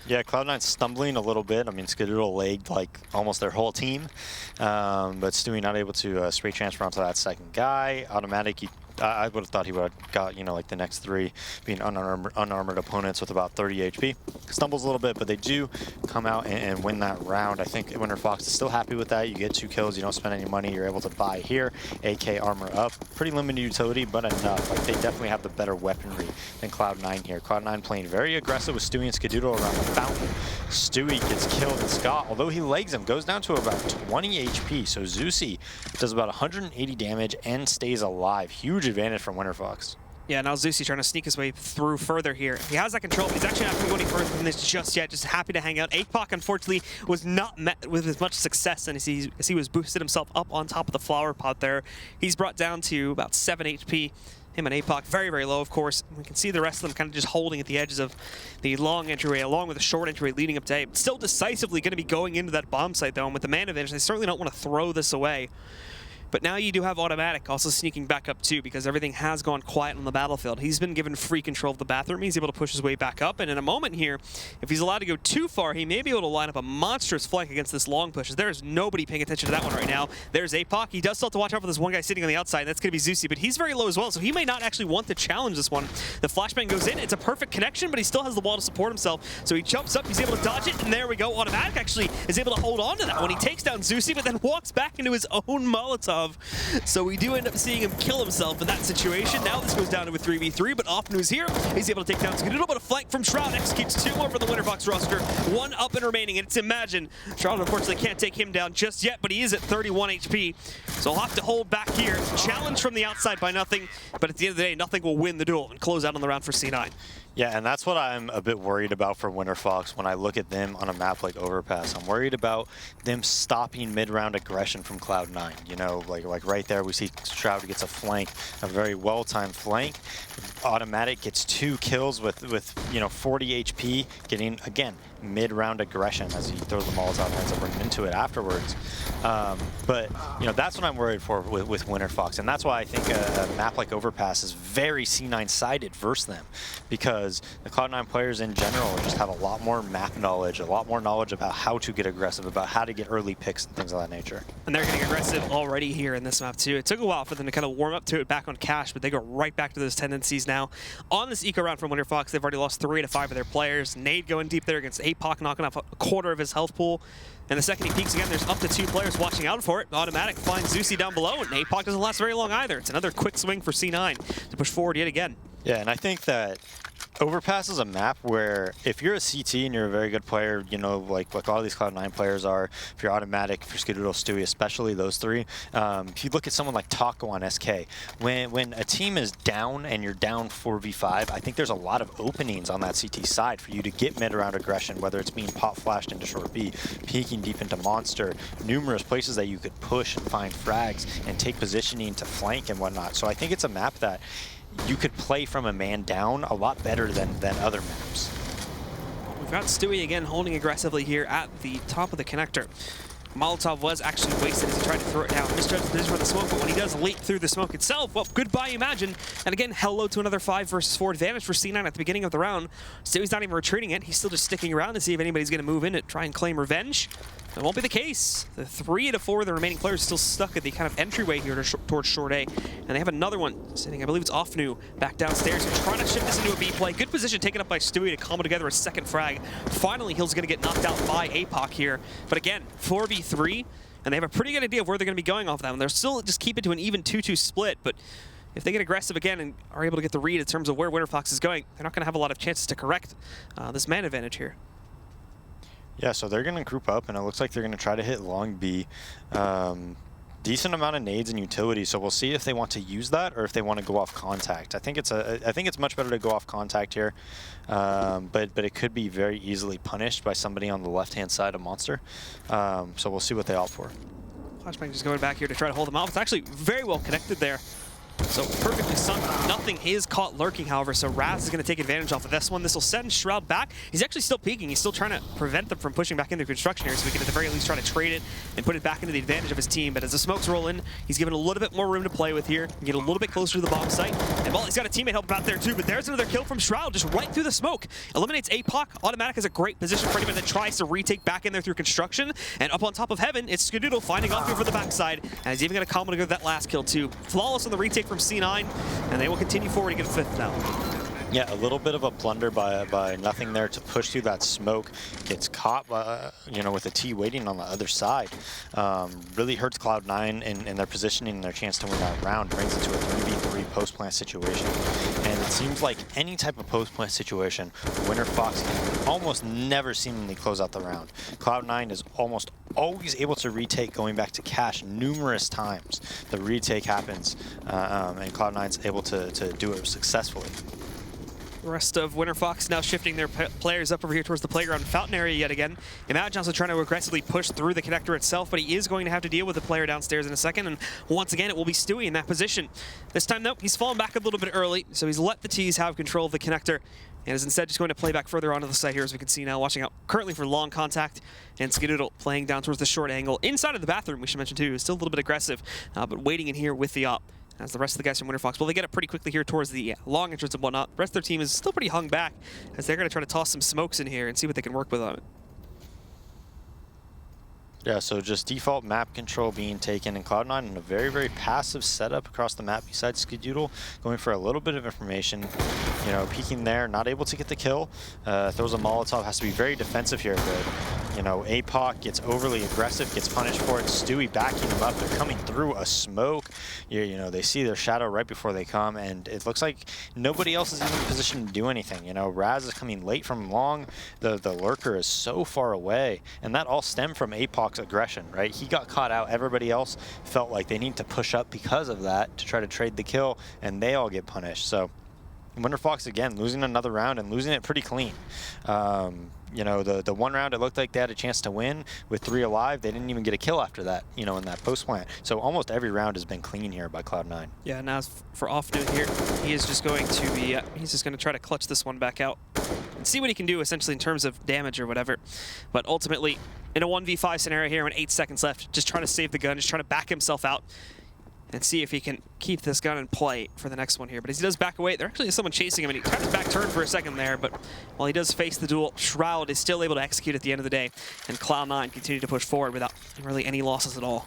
Yeah, Cloud9 stumbling a little bit. I mean, Skadoodle lagged like almost their whole team, but Stewie not able to straight transfer onto that second guy. Automatic, I would have thought he would have got, you know, like the next 3 being unarmored opponents with about 30 HP. Stumbles a little bit, but they do come out and win that round. I think Winterfox is still happy with that. You get 2 kills, you don't spend any money, you're able to buy here. AK armor up, pretty limited utility, but enough. Like, they definitely have the better weaponry than Cloud9 here. Cloud9 playing very aggressive with Stewie and Skadoodle around the fountain. Stewie gets killed, and Scott, although he legs him, goes down to about 20 HP. So Zeusy does about 180 damage and stays alive. Huge advantage from Winterfox. Yeah, now Zeusy trying to sneak his way through further here. He has that control. He's actually not going to go any further than this just yet. Just happy to hang out. APOC, unfortunately, was not met with as much success as he was boosted himself up on top of the flower pot there. He's brought down to about 7 HP. Him and APOC very, very low, of course. We can see the rest of them kind of just holding at the edges of the long entryway, along with the short entryway leading up to A. Still decisively going to be going into that bomb site, though, and with the man advantage, they certainly don't want to throw this away. But now you do have Automatic also sneaking back up too, because everything has gone quiet on the battlefield. He's been given free control of the bathroom. He's able to push his way back up, and in a moment here, if he's allowed to go too far, he may be able to line up a monstrous flank against this long push. There is nobody paying attention to that one right now. There's APOC. He does still have to watch out for this one guy sitting on the outside. That's going to be Zeusy, but he's very low as well, so he may not actually want to challenge this one. The flashbang goes in. It's a perfect connection, but he still has the wall to support himself, so he jumps up. He's able to dodge it, and there we go. Automatic actually is able to hold on to that one. He takes down Zeusy, but then walks back into his own Molotov. So we do end up seeing him kill himself in that situation. Now this goes down to a 3v3, but Offnu's here. He's able to take down Skadoodle, but a flank from Shroud executes 2 more for the Winterfox roster. 1 up and remaining, and it's Imagine. Shroud unfortunately can't take him down just yet, but he is at 31 HP. So he'll have to hold back here. Challenge from the outside by nothing, but at the end of the day, nothing will win the duel and close out on the round for C9. Yeah, and that's what I'm a bit worried about for Winterfox when I look at them on a map like Overpass. I'm worried about them stopping mid-round aggression from Cloud9. You know, like right there, we see Shroud gets a flank, a very well-timed flank. Automatic gets 2 kills with you know, 40 HP, getting, again, mid-round aggression as he throws the Molotov and ends up running into it afterwards. But, you know, that's what I'm worried for with Winterfox, and that's why I think a map like Overpass is very C9-sided versus them, because because the Cloud9 players in general just have a lot more map knowledge, a lot more knowledge about how to get aggressive, about how to get early picks and things of that nature. And they're getting aggressive already here in this map too. It took a while for them to kind of warm up to it back on Cash, but they go right back to those tendencies now. On this eco round from Winterfox, they've already lost 3 to 5 of their players. Nade going deep there against APOC, knocking off a quarter of his health pool. And the second he peeks again, there's up to 2 players watching out for it. Automatic finds Zeusy down below, and APOC doesn't last very long either. It's another quick swing for C9 to push forward yet again. Yeah, and I think that Overpass is a map where if you're a CT and you're a very good player, you know, like a lot of these Cloud9 players are, if you're Automatic, if you're Skadoodle, Stewie, especially those 3, if you look at someone like Taco on SK, when a team is down and you're down 4v5, I think there's a lot of openings on that CT side for you to get mid-round aggression, whether it's being pop flashed into short B, peeking deep into Monster, numerous places that you could push and find frags and take positioning to flank and whatnot. So I think it's a map that you could play from a man down a lot better than other maps. We've got Stewie again holding aggressively here at the top of the connector. Molotov was actually wasted as he tried to throw it down. Misjudged the position for the smoke, but when he does leap through the smoke itself, well, goodbye Imagine. And again, hello to another 5 versus 4 advantage for C9 at the beginning of the round. Stewie's not even retreating it. He's still just sticking around to see if anybody's going to move in to try and claim revenge. It won't be the case. The 3 to 4 of the remaining players still stuck at the kind of entryway here towards short A. And they have another one sitting, I believe it's Offnu, back downstairs. They're trying to shift this into a B play. Good position taken up by Stewie to combo together a second frag. Finally, Hill's going to get knocked out by APOC here. But again, 4v3. And they have a pretty good idea of where they're going to be going off of them. They're still just keep it to an even 2-2 split, but if they get aggressive again and are able to get the read in terms of where Winterfox is going, they're not going to have a lot of chances to correct this man advantage here. Yeah, so they're going to group up, and it looks like they're going to try to hit long B. Decent amount of nades and utility, so we'll see if they want to use that or if they want to go off contact. I think it's much better to go off contact here, but it could be very easily punished by somebody on the left-hand side of Monster. So we'll see what they opt for. Flashbang just going back here to try to hold them off. It's actually very well connected there. So perfectly sunk. Nothing is caught lurking, however, so Raz is going to take advantage off of this one. This will send Shroud back. He's actually still peeking. He's still trying to prevent them from pushing back into construction here, so we can at the very least try to trade it and put it back into the advantage of his team. But as the smokes roll in, he's given a little bit more room to play with here, get a little bit closer to the bomb site. And well, he's got a teammate help out there too, but there's another kill from Shroud, just right through the smoke. Eliminates APOC. Automatic is a great position for anyone that tries to retake back in there through construction. And up on top of Heaven, it's Skadoodle finding off here for the backside, and he's even going to combo to go that last kill too. Flawless on the retake from C9. And they will continue forward to get a 5th now. Yeah, a little bit of a blunder by nothing there to push through that smoke. Gets caught, you know, with a T waiting on the other side. Really hurts Cloud9 in their positioning and their chance to win that round. Brings it to a 3v3 post-plant situation. And it seems like any type of post-plant situation, Winterfox can almost never seemingly close out the round. Cloud9 is almost always able to retake going back to Cash numerous times. The retake happens, and Cloud9's able to do it successfully. The rest of Winterfox now shifting their players up over here towards the playground fountain area yet again. Imagine also trying to aggressively push through the connector itself, but he is going to have to deal with the player downstairs in a second, and once again it will be Stewie in that position. This time though, he's fallen back a little bit early, so he's let the T's have control of the connector, and is instead just going to play back further onto the site here, as we can see now, watching out currently for long contact, and Skadoodle playing down towards the short angle. Inside of the bathroom, we should mention too, is still a little bit aggressive, but waiting in here with the op. As the rest of the guys from Winterfox, well, they get up pretty quickly here towards the long entrance and whatnot. The rest of their team is still pretty hung back, as they're going to try to toss some smokes in here and see what they can work with on it. Yeah, so just default map control being taken in Cloud9 in a very, very passive setup across the map besides Skadoodle, going for a little bit of information, you know, peeking there, not able to get the kill. Throws a Molotov, has to be very defensive here, but, you know, APOC gets overly aggressive, gets punished for it. Stewie backing him up, they're coming through a smoke. You know, they see their shadow right before they come, and it looks like nobody else is even in position to do anything. You know, Raz is coming late from long, the lurker is so far away, and that all stemmed from APOC's aggression, right? He got caught out, everybody else felt like they need to push up because of that to try to trade the kill, and they all get punished. So Winterfox again losing another round and losing it pretty clean. You know, the one round it looked like they had a chance to win with 3 alive. They didn't even get a kill after that, you know, in that post plant. So almost every round has been clean here by Cloud9. Yeah, now for Offnu here, he is just going to be, he's just going to try to clutch this one back out and see what he can do essentially in terms of damage or whatever. But ultimately, in a 1v5 scenario here with 8 seconds left, just trying to save the gun, just trying to back himself out. and see if he can keep this gun in play for the next one here. But as he does back away, there actually is someone chasing him, and he tried to back turn for a second there, but while he does face the duel, Shroud is still able to execute at the end of the day, and Cloud9 continue to push forward without really any losses at all.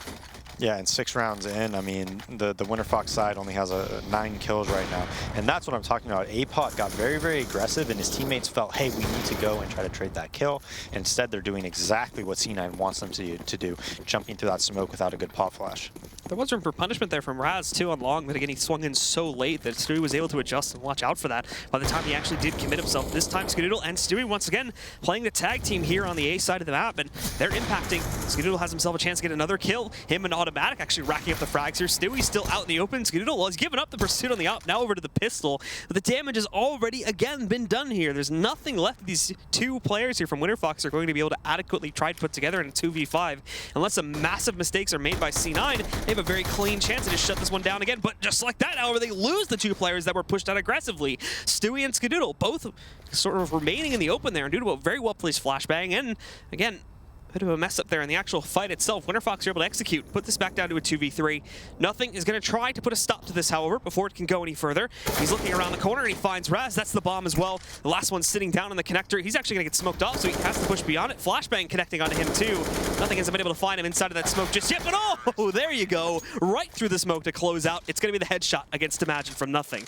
Yeah, and 6 rounds in, I mean, the Winterfox side only has 9 kills right now. And that's what I'm talking about. APOC got very, very aggressive, and his teammates felt, hey, we need to go and try to trade that kill. Instead, they're doing exactly what C9 wants them to do, jumping through that smoke without a good pop flash. There was room for punishment there from Raz, too, on long, but again, he swung in so late that Stewie was able to adjust and watch out for that. By the time he actually did commit himself, this time Skadoodle and Stewie once again playing the tag team here on the A side of the map, and they're impacting. Skadoodle has himself a chance to get another kill. Him and Automatic actually racking up the frags here. Stewie's still out in the open. Skadoodle, well, he's given up the pursuit on the op, now over to the pistol. But the damage has already, again, been done here. There's nothing left. These 2 players here from Winterfox are going to be able to adequately try to put together in a 2v5. Unless some massive mistakes are made by C9, they have a very clean chance to just shut this one down again. But just like that, however, they lose the 2 players that were pushed out aggressively. Stewie and Skadoodle both sort of remaining in the open there, and due to a very well-placed flashbang, and again, a bit of a mess up there in the actual fight itself. Winterfox are able to execute, put this back down to a 2v3. Nothing is going to try to put a stop to this, however, before it can go any further. He's looking around the corner, and he finds Raz. That's the bomb as well. The last one's sitting down in the connector. He's actually going to get smoked off, so he has to push beyond it. Flashbang connecting onto him, too. Nothing hasn't been able to find him inside of that smoke just yet, but oh, there you go. Right through the smoke to close out. It's going to be the headshot against Imagine from nothing.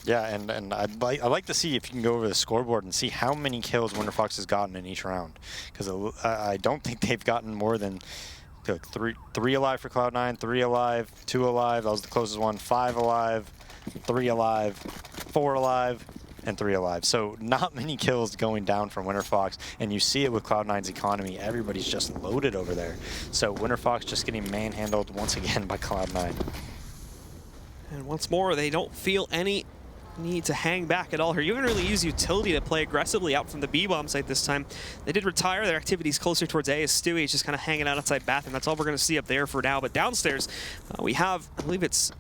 Yeah, and I'd like to see if you can go over the scoreboard and see how many kills Winterfox has gotten in each round. Because I don't think they've gotten more than like three alive for Cloud9, 3 alive, 2 alive, that was the closest one, 5 alive, 3 alive, 4 alive, and 3 alive. So not many kills going down from Winterfox, and you see it with Cloud9's economy. Everybody's just loaded over there. So Winterfox just getting manhandled once again by Cloud9. And once more, they don't feel any need to hang back at all here. You can really use utility to play aggressively out from the B-bomb site this time. They did retire their activities closer towards A as Stewie is just kind of hanging out outside bathroom. That's all we're going to see up there for now. But downstairs, we have, I believe that's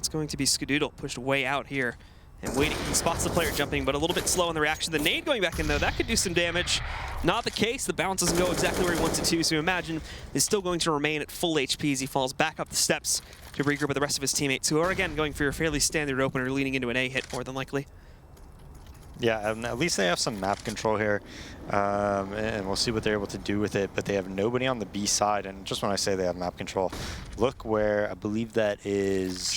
going to be Skadoodle pushed way out here and waiting. He spots the player jumping, but a little bit slow in the reaction. The nade going back in, though, that could do some damage. Not the case. The bounce doesn't go exactly where he wants it to, so Imagine is still going to remain at full HP as he falls back up the steps to regroup with the rest of his teammates, who are, again, going for your fairly standard opener, leading into an A hit, more than likely. Yeah, at least they have some map control here, and we'll see what they're able to do with it, but they have nobody on the B side, and just when I say they have map control, look where I believe that is...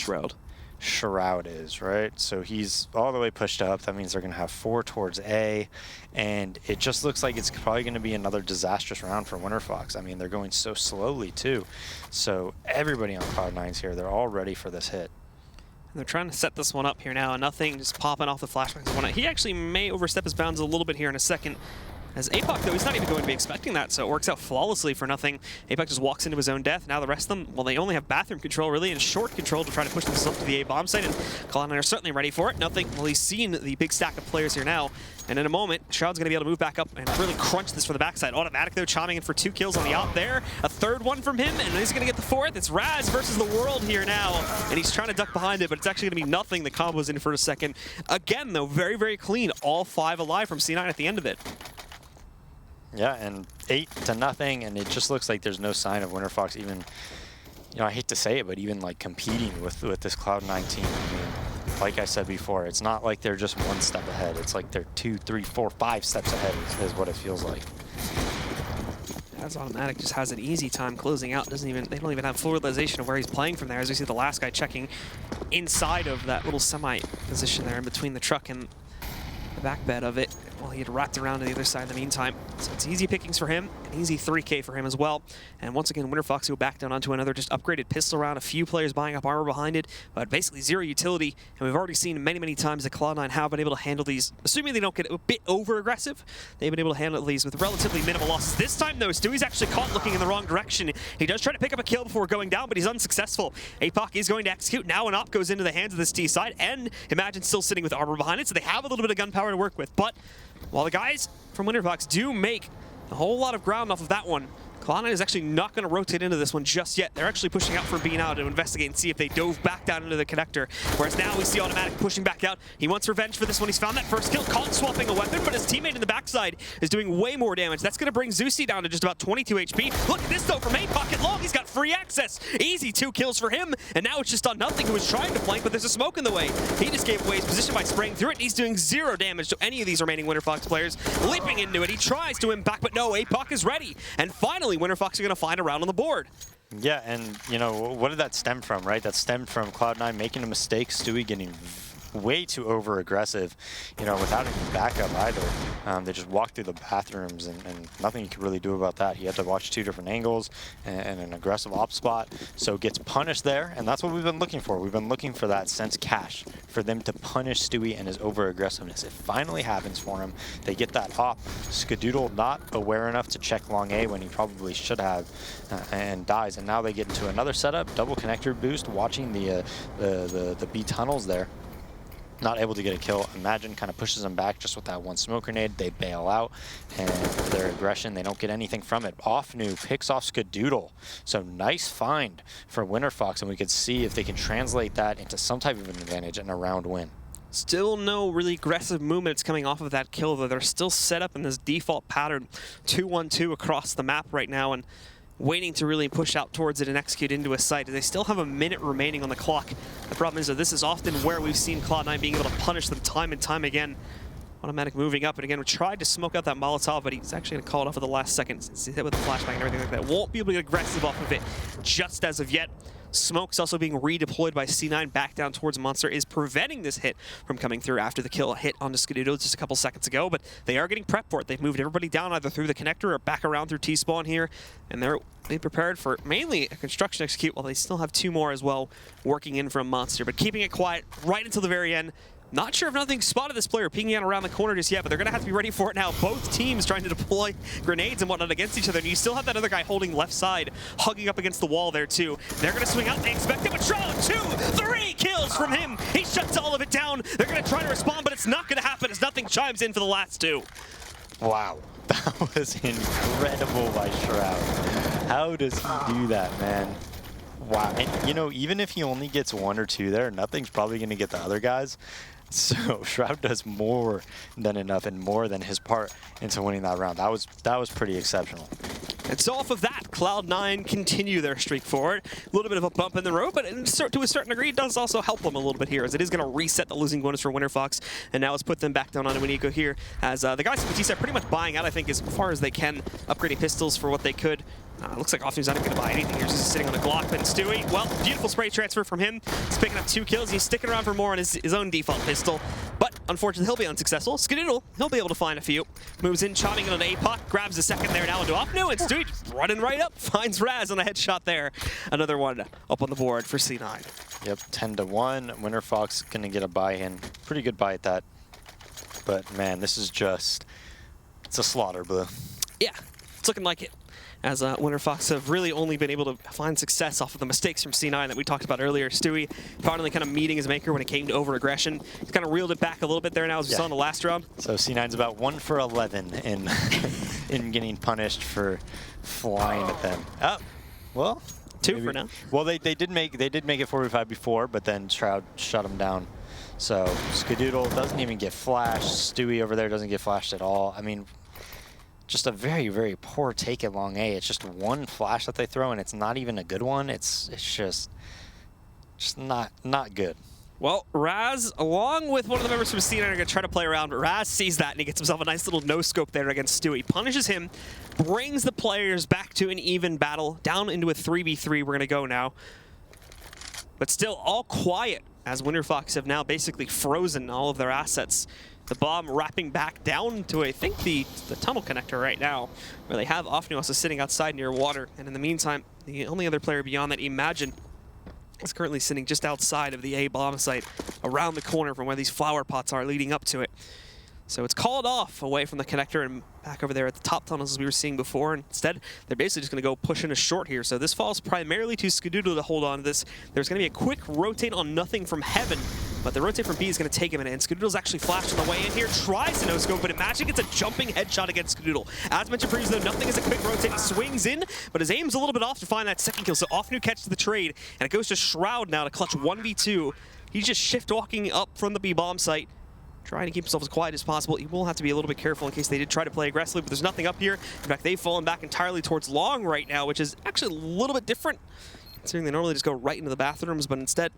Shroud is, right? So he's all the way pushed up. That means they're going to have 4 towards A, and it just looks like it's probably going to be another disastrous round for Winterfox. I mean, they're going so slowly, too. So everybody on Cloud9's here. They're all ready for this hit. And they're trying to set this one up here now, and nothing just popping off the flashbangs. He actually may overstep his bounds a little bit here in a second. As APOC, though, he's not even going to be expecting that, so it works out flawlessly for nothing. APOC just walks into his own death. Now the rest of them, well, they only have bathroom control, really, and short control to try to push themselves up to the A bomb site, and Cloud9 are certainly ready for it. Nothing, well, he's seen the big stack of players here now, and in a moment, Shroud's going to be able to move back up and really crunch this for the backside. Automatic, though, chiming in for 2 kills on the op there. A 3rd one from him, and he's going to get the 4th. It's Raz versus the world here now, and he's trying to duck behind it, but it's actually going to be nothing. The combo's in for a second. Again, though, very, very clean. All 5 alive from C9 at the end of it. Yeah, and 8-0, and it just looks like there's no sign of Winterfox even, you know, I hate to say it, but even like competing with this Cloud9 team. I mean, like I said before, it's not like they're just 1 step ahead. It's like they're 2, 3, 4, 5 steps ahead is what it feels like. As Automatic just has an easy time closing out. They don't even have full realization of where he's playing from there. As we see the last guy checking inside of that little semi position there in between the truck and the back bed of it. Well, he had wrapped around to the other side in the meantime. So it's easy pickings for him, an easy 3K for him as well. And once again, Winterfox go back down onto another just upgraded pistol round, a few players buying up armor behind it, but basically 0 utility. And we've already seen many, many times that Cloud9 have been able to handle these, assuming they don't get a bit over-aggressive, they've been able to handle these with relatively minimal losses. This time, though, Stewie's actually caught looking in the wrong direction. He does try to pick up a kill before going down, but he's unsuccessful. APOC is going to execute. Now an op goes into the hands of this T side, and Imagine still sitting with armor behind it, so they have a little bit of gunpowder to work with. But while the guys from Winterfox do make a whole lot of ground off of that one, Cloud9 is actually not going to rotate into this one just yet. They're actually pushing out for being out to investigate and see if they dove back down into the connector. Whereas now we see Automatic pushing back out. He wants revenge for this one. He's found that first kill, caught swapping a weapon, but his teammate in the backside is doing way more damage. That's going to bring Zeusy down to just about 22 HP. Look at this though from A-Pocket Long. He's got free access. Easy 2 kills for him. And now it's just on Nothing, who was trying to flank, but there's a smoke in the way. He just gave away his position by spraying through it. And he's doing 0 damage to any of these remaining Winterfox players. Leaping into it. He tries to win back, but no, A-Poc is ready. And finally, Winterfox are going to find a round on the board. Yeah, and you know, what did that stem from, right? That stemmed from Cloud9 making a mistake, Stewie getting way too over-aggressive, you know, without any backup either. They just walked through the bathrooms and nothing you could really do about that. He had to watch 2 different angles and an aggressive op spot, so gets punished there, and that's what we've been looking for. We've been looking for that since Cash, for them to punish Stewie and his over-aggressiveness. It finally happens for him. They get that op. Skadoodle not aware enough to check long A when he probably should have, and dies, and now they get into another setup, double connector boost, watching the B tunnels there. Not able to get a kill. Imagine kind of pushes them back just with that 1 smoke grenade. They bail out, and their aggression, they don't get anything from it. Offnu picks off Skadoodle. So nice find for Winterfox, and we could see if they can translate that into some type of an advantage and a round win. Still no really aggressive movements coming off of that kill, though. They're still set up in this default pattern, 2-1-2 across the map right now, and waiting to really push out towards it and execute into a site. They still have a minute remaining on the clock. The problem is that this is often where we've seen Cloud9 being able to punish them time and time again. Automatic moving up, and again, we tried to smoke out that Molotov, but he's actually going to call it off at the last second since he's hit with the flashbang and everything like that. Won't be able to get aggressive off of it just as of yet. Smoke's also being redeployed by C9 back down towards Monster, is preventing this hit from coming through after the kill hit onto Skadoodle just a couple seconds ago, but they are getting prepped for it. They've moved everybody down either through the connector or back around through T-spawn here, and they prepared for mainly a construction execute, while they still have 2 more as well working in from Monster, but keeping it quiet right until the very end. Not sure if Nothing spotted this player peeking out around the corner just yet, but they're going to have to be ready for it now. Both teams trying to deploy grenades and whatnot against each other, and you still have that other guy holding left side, hugging up against the wall there too. They're going to swing out, they expect it, but Shroud, 2, 3 kills from him. He shuts all of it down. They're going to try to respond, but it's not going to happen as Nothing chimes in for the last 2. Wow, that was incredible by Shroud. How does he do that, man? Wow, and you know, even if he only gets 1 or 2 there, Nothing's probably going to get the other guys. So Shroud does more than enough and more than his part into winning that round. That was pretty exceptional. And so off of that, Cloud9 continue their streak forward. A little bit of a bump in the road, but to a certain degree, it does also help them a little bit here, as it is going to reset the losing bonus for Winterfox. And now let's put them back down on Winiko here, as the guys from T-Set pretty much buying out, I think, as far as they can, upgrading pistols for what they could. Looks like Offnu's not going to buy anything here. He's just sitting on a Glock. But Stewie, well, beautiful spray transfer from him. He's picking up 2 kills. He's sticking around for more on his own default pistol. But unfortunately, he'll be unsuccessful. Skadoodle, he'll be able to find a few. Moves in, chopping it on APOC. Grabs a second there now into Offnu. And Stewie just running right up. Finds Raz on a headshot there. Another one up on the board for C9. Yep, 10-1. Winterfox going to get a buy-in. Pretty good buy at that. But man, this is just, it's a slaughter, Blue. Yeah, it's looking like it. As Winterfox have really only been able to find success off of the mistakes from C9 that we talked about earlier. Stewie finally kind of meeting his maker when it came to over-aggression. He's kind of reeled it back a little bit there now, as we saw in the last round. So C9's about 1 for 11 in in getting punished for flying at them. Oh, well, 2 maybe. For now. Well, they did make it 45 before, but then Shroud shut him down. So Skadoodle doesn't even get flashed. Stewie over there doesn't get flashed at all. I mean, just a very, very poor take at long A. It's just 1 flash that they throw, and it's not even a good one. It's just not good. Well, Raz, along with one of the members from C9, are going to try to play around, but Raz sees that, and he gets himself a nice little no-scope there against Stewie. Punishes him, brings the players back to an even battle, down into a 3v3 we're going to go now. But still all quiet, as Winterfox have now basically frozen all of their assets. The bomb wrapping back down to, I think, the tunnel connector right now, where they have Offnu also sitting outside near water. And in the meantime, the only other player beyond that, Imagine, is currently sitting just outside of the A bomb site, around the corner from where these flower pots are leading up to it. So it's called off away from the connector and back over there at the top tunnels as we were seeing before. And instead, they're basically just going to go push in a short here. So this falls primarily to Skadoodle to hold on to this. There's going to be a quick rotate on Nothing from Heaven But the rotate from B is going to take him in, and Skadoodle's actually flashed on the way in here, tries to no-scope, but Magic gets a jumping headshot against Skadoodle. As mentioned previously, though, nothing is a quick rotate. He swings in, but his aim's a little bit off to find that second kill, so Offnu catches the trade, and it goes to Shroud now to clutch 1v2. He's just shift-walking up from the B-bomb site, trying to keep himself as quiet as possible. He will have to be a little bit careful in case they did try to play aggressively, but there's nothing up here. In fact, they've fallen back entirely towards long right now, which is actually a little bit different, considering they normally just go right into the bathrooms, but instead,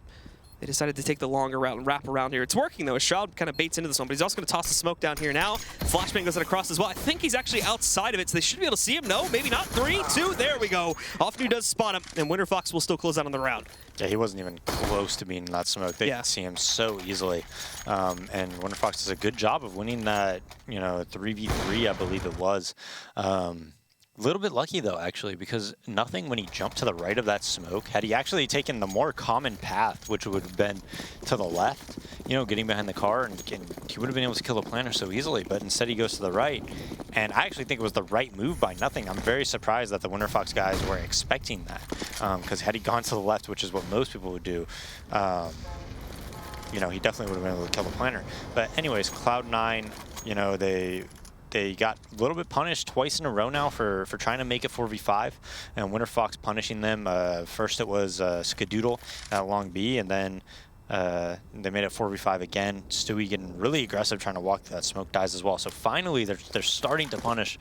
they decided to take the longer route and wrap around here. It's working, though. Shroud kind of baits into this one, but he's also going to toss the smoke down here now. Flashbang goes across as well. I think he's actually outside of it, so they should be able to see him. No, maybe not. 3, 2, there we go. Offnu does spot him, and Winterfox will still close out on the round. Yeah, he wasn't even close to being in that smoke. They could see him so easily. And Winterfox does a good job of winning that, 3v3, I believe it was. A little bit lucky, though, actually, because nothing when he jumped to the right of that smoke. Had he actually taken the more common path, which would have been to the left, getting behind the car, and he would have been able to kill the planter so easily, but instead he goes to the right. And I actually think it was the right move by nothing. I'm very surprised that the Winterfox guys were expecting that, because had he gone to the left, which is what most people would do, he definitely would have been able to kill the planter. But anyways, Cloud9, they got a little bit punished twice in a row now for trying to make it 4v5, and Winterfox punishing them. First it was Skadoodle at long B, and then they made it 4v5 again. Stewie getting really aggressive, trying to walk through that smoke, dies as well. So finally, they're starting to punish,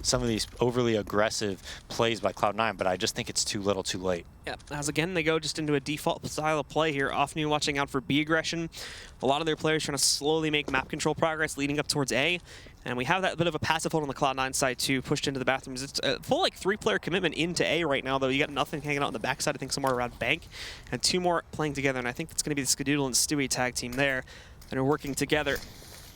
some of these overly aggressive plays by Cloud9, but I just think it's too little, too late. Yeah, as again, they go just into a default style of play here. Offnu watching out for B aggression. A lot of their players trying to slowly make map control progress leading up towards A. And we have that bit of a passive hold on the Cloud9 side too, pushed into the bathrooms. It's a full 3-player commitment into A right now, though. You got nothing hanging out on the backside, I think somewhere around Bank, and 2 more playing together. And I think it's going to be the Skadoodle and Stewie tag team there that are working together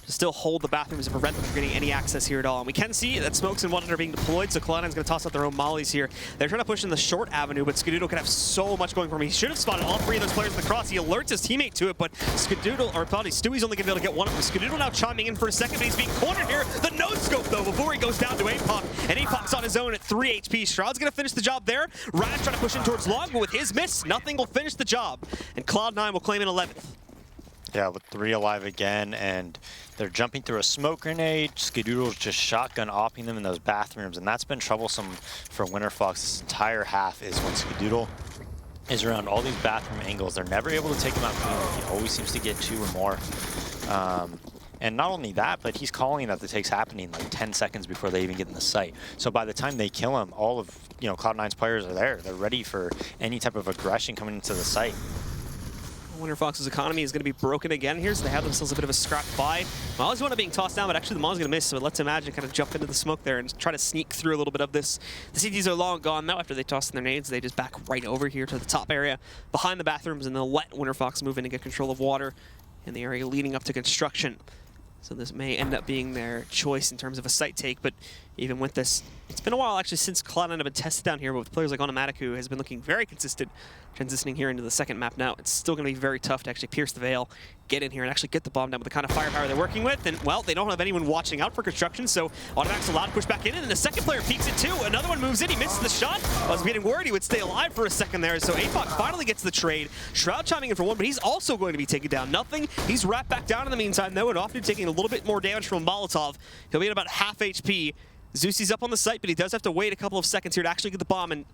to still hold the bathrooms and prevent them from getting any access here at all. And we can see that smokes and whatnot are being deployed, so Cloud9's going to toss out their own mollies here. They're trying to push in the short avenue, but Skadoodle can have so much going for him. He should have spotted all 3 of those players in the cross. He alerts his teammate to it, but Stewie's only going to be able to get one of them. Skadoodle now chiming in for a second, but he's being cornered here. The no-scope, though, before he goes down to APOC, and APOC's on his own at 3 HP. Shroud's going to finish the job there. Rad trying to push in towards long, but with his miss, nothing will finish the job, and Cloud9 will claim in 11th. Yeah, with 3 alive again, and they're jumping through a smoke grenade. Skadoodle's just shotgun opping them in those bathrooms, and that's been troublesome for Winterfox this entire half, is when Skadoodle is around all these bathroom angles. They're never able to take him out cleanly. He always seems to get 2 or more. And not only that, but he's calling that the take's happening like 10 seconds before they even get in the site. So by the time they kill him, all of Cloud9's players are there. They're ready for any type of aggression coming into the site. Winterfox's economy is going to be broken again here, so they have themselves a bit of a scrap buy. Molly's one being tossed down, but actually the Molly's going to miss, so it lets Imagine kind of jump into the smoke there and try to sneak through a little bit of this. The CTs are long gone now. After they toss in their nades, they just back right over here to the top area behind the bathrooms, and they'll let Winterfox move in and get control of water in the area leading up to construction. So this may end up being their choice in terms of a site take, but even with this, it's been a while actually since Cloud9 have been tested down here, but with players like Automatic, who has been looking very consistent transitioning here into the second map now, it's still going to be very tough to actually pierce the veil, get in here, and actually get the bomb down with the kind of firepower they're working with. And, well, they don't have anyone watching out for construction, so Automatic's allowed to push back in, and the second player peeks it too. Another one moves in, he misses the shot. I was getting worried he would stay alive for a second there, so APOC finally gets the trade. Shroud chiming in for 1, but he's also going to be taken down. Nothing. He's wrapped back down in the meantime, though, and Offnu taking a little bit more damage from Molotov. He'll be at about half HP. Zeusie's up on the site, but he does have to wait a couple of seconds here to actually get the bomb, and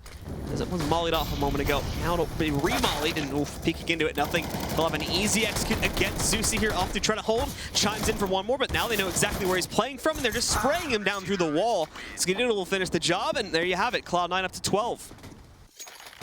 as it was mollied off a moment ago, now it'll be re-mollied, and peeking into it, nothing. They'll have an easy execute against Zeusie here, off to try to hold. Chimes in for 1 more, but now they know exactly where he's playing from, and they're just spraying him down through the wall. Skadoodle will finish the job, and there you have it, Cloud9 up to 12.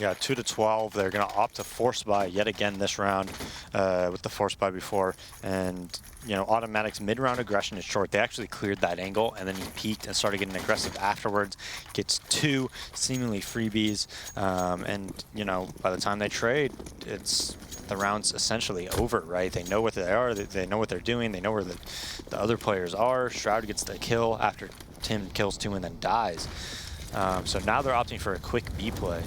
Yeah, 2 to 12. They're going to opt to force buy yet again this round with the force buy before. And, Automatic's mid-round aggression is short. They actually cleared that angle, and then he peeked and started getting aggressive afterwards. Gets 2 seemingly freebies. And, by the time they trade, the round's essentially over, right? They know what they are. They know what they're doing. They know where the other players are. Shroud gets the kill after Tim kills 2 and then dies. So now they're opting for a quick B play.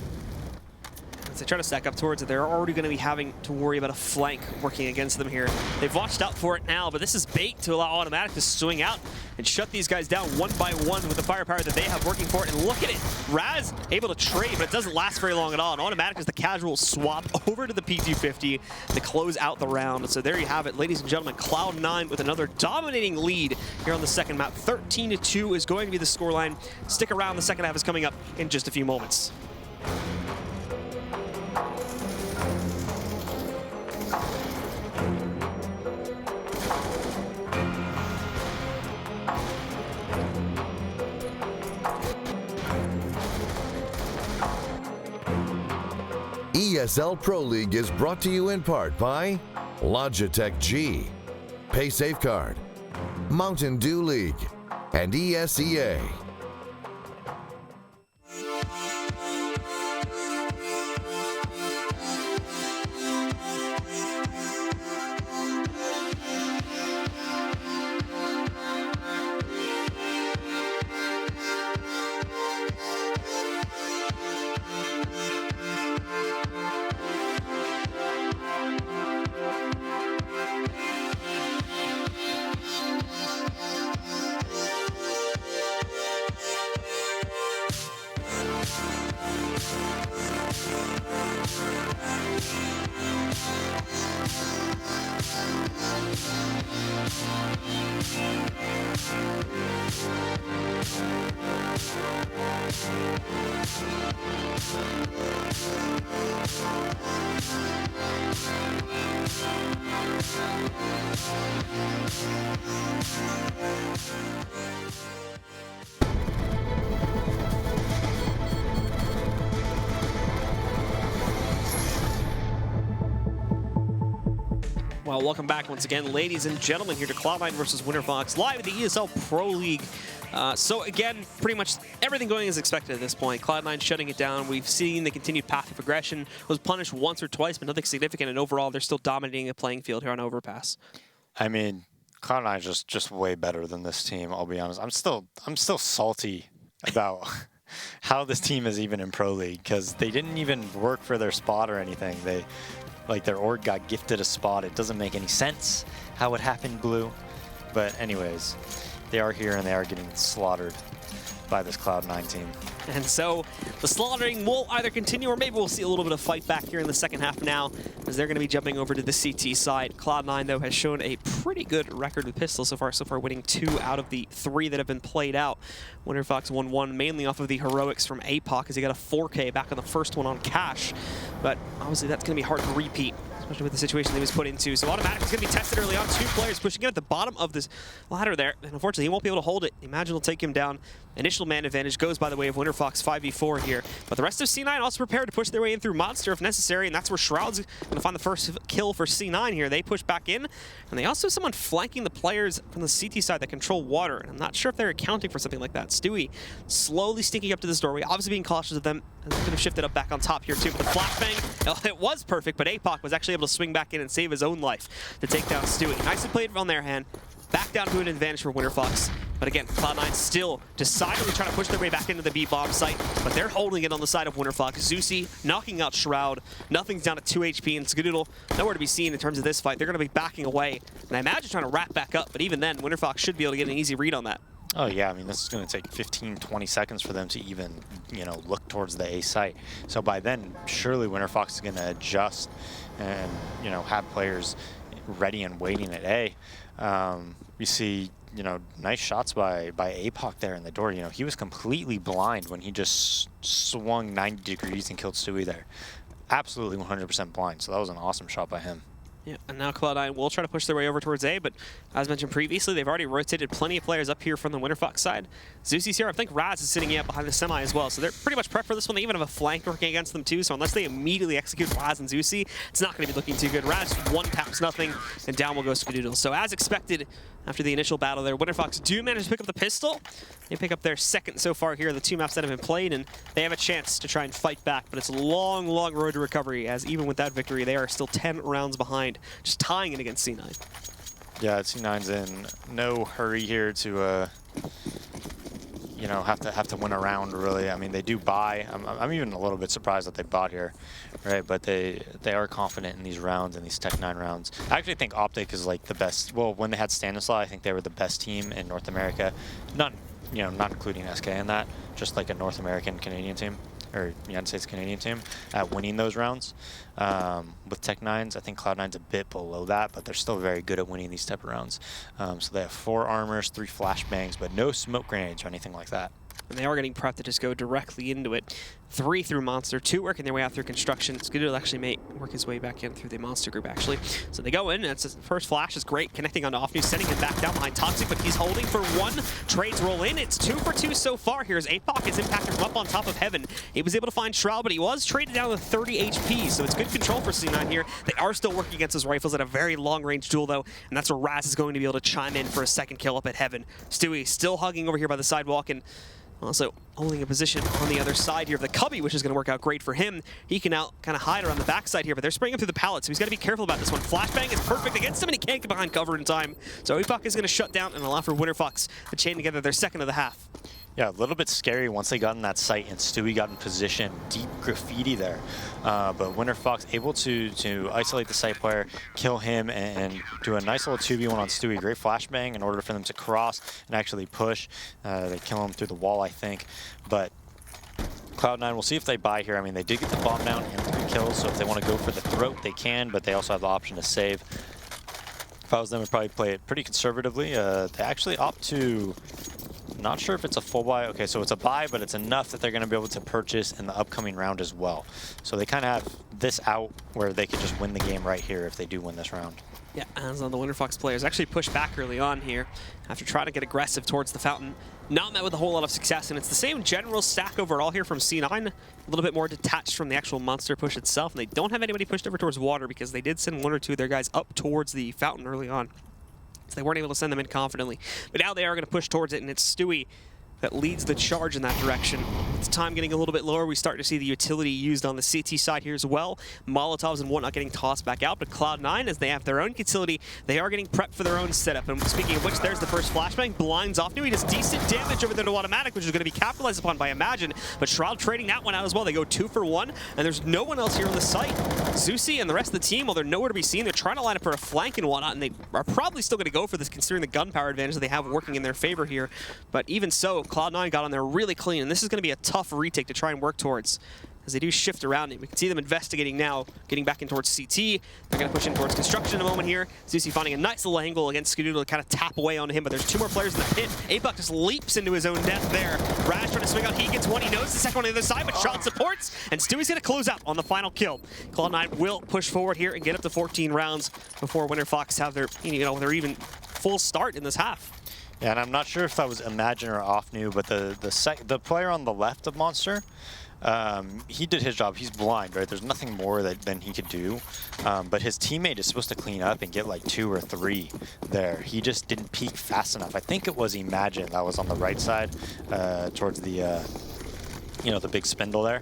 As they try to stack up towards it, they're already going to be having to worry about a flank working against them here. They've watched out for it now, but this is bait to allow Automatic to swing out. and shut these guys down one by one with the firepower that they have working for it. And look at it, Raz able to trade, but it doesn't last very long at all. And automatic is the casual swap over to the P250 to close out the round. So there you have it, ladies and gentlemen. Cloud9 with another dominating lead here on the second map. 13-2 is going to be the scoreline. Stick around, the second half is coming up in just a few moments. ESL Pro League is brought to you in part by Logitech G, Pay Safeguard, Mountain Dew League, and ESEA. Well, welcome back once again, ladies and gentlemen, here to Cloud9 versus Winterfox, live at the ESL Pro League. So again, pretty much everything going as expected at this point. Cloud9 shutting it down. We've seen the continued path of aggression. Was punished once or twice, but nothing significant. And overall, they're still dominating the playing field here on Overpass. I mean, Cloud9 is just way better than this team. I'll be honest. I'm still salty about how this team is even in Pro League because they didn't even work for their spot or anything. Like their org got gifted a spot. It doesn't make any sense how it happened, Blue. But anyways, they are here and they are getting slaughtered by this Cloud9 team. And so the slaughtering will either continue or maybe we'll see a little bit of fight back here in the second half now as they're going to be jumping over to the CT side. Cloud9, though, has shown a pretty good record with pistols so far winning 2 out of the 3 that have been played out. Winterfox won 1 mainly off of the heroics from APOC as he got a 4K back on the first one on Cash. But obviously that's going to be hard to repeat, especially with the situation that he was put into. So automatic is going to be tested early on. 2 players pushing in at the bottom of this ladder there. And unfortunately, he won't be able to hold it. Imagine will take him down. Initial man advantage goes by the way of Winterfox 5v4 here. But the rest of C9 also prepared to push their way in through Monster if necessary. And that's where Shroud's going to find the first kill for C9 here. They push back in. And they also have someone flanking the players from the CT side that control water. And I'm not sure if they're accounting for something like that. Stewie slowly sneaking up to this doorway, obviously being cautious of them. And they could have shifted up back on top here too. But the flashbang, it was perfect, but APOC was actually able to swing back in and save his own life to take down Stewie. Nicely played on their hand. Back down to an advantage for Winterfox. But again, Cloud9 still decidedly trying to push their way back into the B-bomb site, but they're holding it on the side of Winterfox. Zusi knocking out Shroud. Nothing's down at 2 HP, and Skadoodle nowhere to be seen in terms of this fight. They're going to be backing away, and I imagine trying to wrap back up, but even then, Winterfox should be able to get an easy read on that. Oh yeah, I mean, this is going to take 15, 20 seconds for them to even, look towards the A site. So by then, surely Winterfox is going to adjust and, have players ready and waiting at A. We see, nice shots by APOC there in the door. He was completely blind when he just swung 90 degrees and killed Stewie there. Absolutely 100% blind, so that was an awesome shot by him. Yeah, and now Cloud9 will try to push their way over towards A, but as mentioned previously, they've already rotated plenty of players up here from the Winterfox side. Zusi's here. I think Raz is sitting up behind the semi as well, so they're pretty much prepped for this one. They even have a flank working against them too, so unless they immediately execute Raz and Zusi, it's not going to be looking too good. Raz one taps nothing, and down will go Spadoodle. So as expected, after the initial battle there, Winterfox do manage to pick up the pistol. They pick up their second so far here, the 2 maps that have been played, and they have a chance to try and fight back, but it's a long, long road to recovery, as even with that victory, they are still 10 rounds behind, just tying it against C9. Yeah, C9's in no hurry here to, you know, have to win a round, really. I mean, they do buy. I'm even a little bit surprised that they bought here, right? But they are confident in these rounds, and these Tech9 rounds. I actually think OpTic is like the best. Well, when they had Stanislaw, I think they were the best team in North America. Not including SK in that, just like a North American Canadian team, or United States Canadian team at winning those rounds. With Tech9s, I think Cloud9's a bit below that, but they're still very good at winning these type of rounds. So they have 4 armors, 3 flashbangs, but no smoke grenades or anything like that. And they are getting prepped to just go directly into it. 3 through Monster, 2 working their way out through construction. Skidoo actually may work his way back in through the Monster group, actually. So they go in, and the first flash is great, connecting onto Offnew, sending him back down behind Toxic, but he's holding for 1. Trades roll in. It's 2 for 2 so far. Here's APOC, his impactor from up on top of Heaven. He was able to find Shroud, but he was traded down to 30 HP, so it's good control for C9 here. They are still working against his rifles at a very long-range duel, though, and that's where Raz is going to be able to chime in for a second kill up at Heaven. Stewie still hugging over here by the sidewalk, and also holding a position on the other side here of the Cubby, which is going to work out great for him. He can now kind of hide around the backside here, but they're spraying him through the pallet, so he's got to be careful about this one. Flashbang is perfect against him, and he can't get behind cover in time. So APOC is going to shut down and allow for Winterfox to chain together their second of the half. Yeah, a little bit scary once they got in that site and Stewie got in position. Deep graffiti there. But Winterfox able to isolate the site player, kill him, and do a nice little 2v1 on Stewie. Great flashbang in order for them to cross and actually push. They kill him through the wall, I think. But Cloud9, we'll see if they buy here. I mean, they did get the bomb down and 3 kills, so if they want to go for the throat, they can, but they also have the option to save. If I was them, I'd probably play it pretty conservatively. They actually opt to... Not sure if it's a full buy. Okay, so it's a buy, but it's enough that they're going to be able to purchase in the upcoming round as well. So they kind of have this out where they could just win the game right here if they do win this round. Yeah, as the Winterfox players actually push back early on here after trying to get aggressive towards the fountain. Not met with a whole lot of success, and it's the same general stack overall here from C9. A little bit more detached from the actual monster push itself, and they don't have anybody pushed over towards water because they did send 1 or 2 of their guys up towards the fountain early on. So they weren't able to send them in confidently. But now they are going to push towards it, and it's Stewie that leads the charge in that direction. With time getting a little bit lower, we start to see the utility used on the CT side here as well. Molotovs and whatnot getting tossed back out, but Cloud9, as they have their own utility, they are getting prepped for their own setup. And speaking of which, there's the first flashbang, blinds Offnew. He does decent damage over there to Automatic, which is going to be capitalized upon by Imagine, but Shroud trading that one out as well. They go 2 for 1, and there's no one else here on the site. Zusi and the rest of the team, while they're nowhere to be seen, they're trying to line up for a flank and whatnot, and they are probably still going to go for this considering the gunpowder advantage that they have working in their favor here. But even so, Cloud9 got on there really clean, and this is going to be a tough retake to try and work towards as they do shift around it. We can see them investigating now, getting back in towards CT. They're going to push in towards construction in a moment here. Zusi finding a nice little angle against Skidoo to kind of tap away onto him, but there's 2 more players in the pit. APOC just leaps into his own death there. Rash trying to swing out. He gets one. He knows the second one on the other side, but Shroud supports, and Stewie's going to close out on the final kill. Cloud9 will push forward here and get up to 14 rounds before Winterfox have their, their even full start in this half. Yeah, and I'm not sure if that was Imagine or Offnew, but the player on the left of Monster, he did his job. He's blind, right? There's nothing more than he could do. But his teammate is supposed to clean up and get like 2 or 3 there. He just didn't peek fast enough. I think it was Imagine that was on the right side towards the, the big spindle there.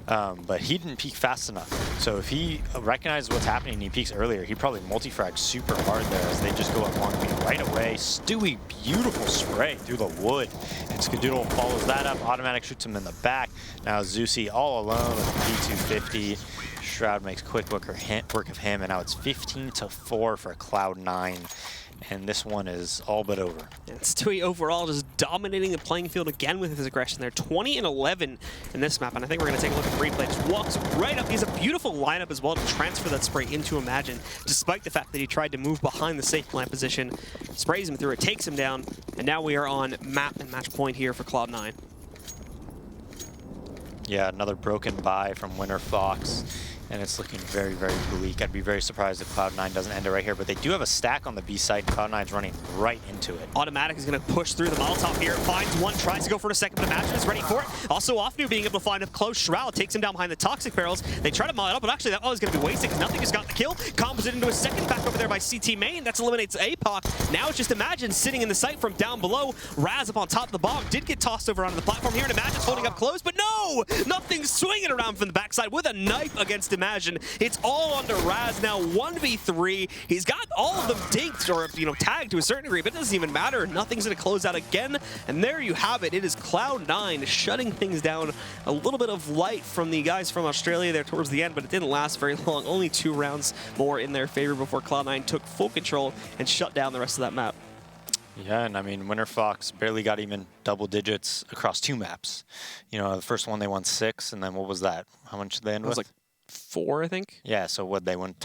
But he didn't peek fast enough. So if he recognizes what's happening and he peeks earlier, he probably multi-fragged super hard there as they just go up long beam right away. Stewie, beautiful spray through the wood. And Skadoodle follows that up. Automatic shoots him in the back. Now Zusi all alone with the P250. Shroud makes quick work of him, and now it's 15-4 for Cloud9. And this one is all but over. And Stewie overall just dominating the playing field again with his aggression. They're 20-11 in this map, and I think we're going to take a look at the replay. Just walks right up. He has a beautiful lineup as well to transfer that spray into Imagine, despite the fact that he tried to move behind the safe plant position. Sprays him through it, takes him down, and now we are on map and match point here for Cloud9. Yeah, another broken buy from Winterfox. And it's looking very, very bleak. I'd be very surprised if Cloud9 doesn't end it right here, but they do have a stack on the B side, and Cloud9's running right into it. Automatic is going to push through the Molotov here, finds one, tries to go for it a second, but Imagine is ready for it. Also, Offnew being able to find a close. Shroud takes him down behind the Toxic barrels. They try to mile it up, but actually that was going to be wasted because nothing just got the kill. Composite into a second, back over there by CT main. That eliminates APOC. Now it's just Imagine sitting in the site from down below. Raz up on top of the bomb, did get tossed over onto the platform here, and Imagine's holding up close, but no! Nothing's swinging around from the backside with a knife against imagine. It's all onto Raz now, 1v3. He's got all of them dinked or, tagged to a certain degree, but it doesn't even matter. Nothing's going to close out again. And there you have it. It is Cloud9 shutting things down. A little bit of light from the guys from Australia there towards the end, but it didn't last very long. Only 2 rounds more in their favor before Cloud9 took full control and shut down the rest of that map. Yeah, and I mean, Winterfox barely got even double digits across 2 maps. The first one they won 6, and then what was that? How much did they end with? It was like 4, I think. Yeah, so what they won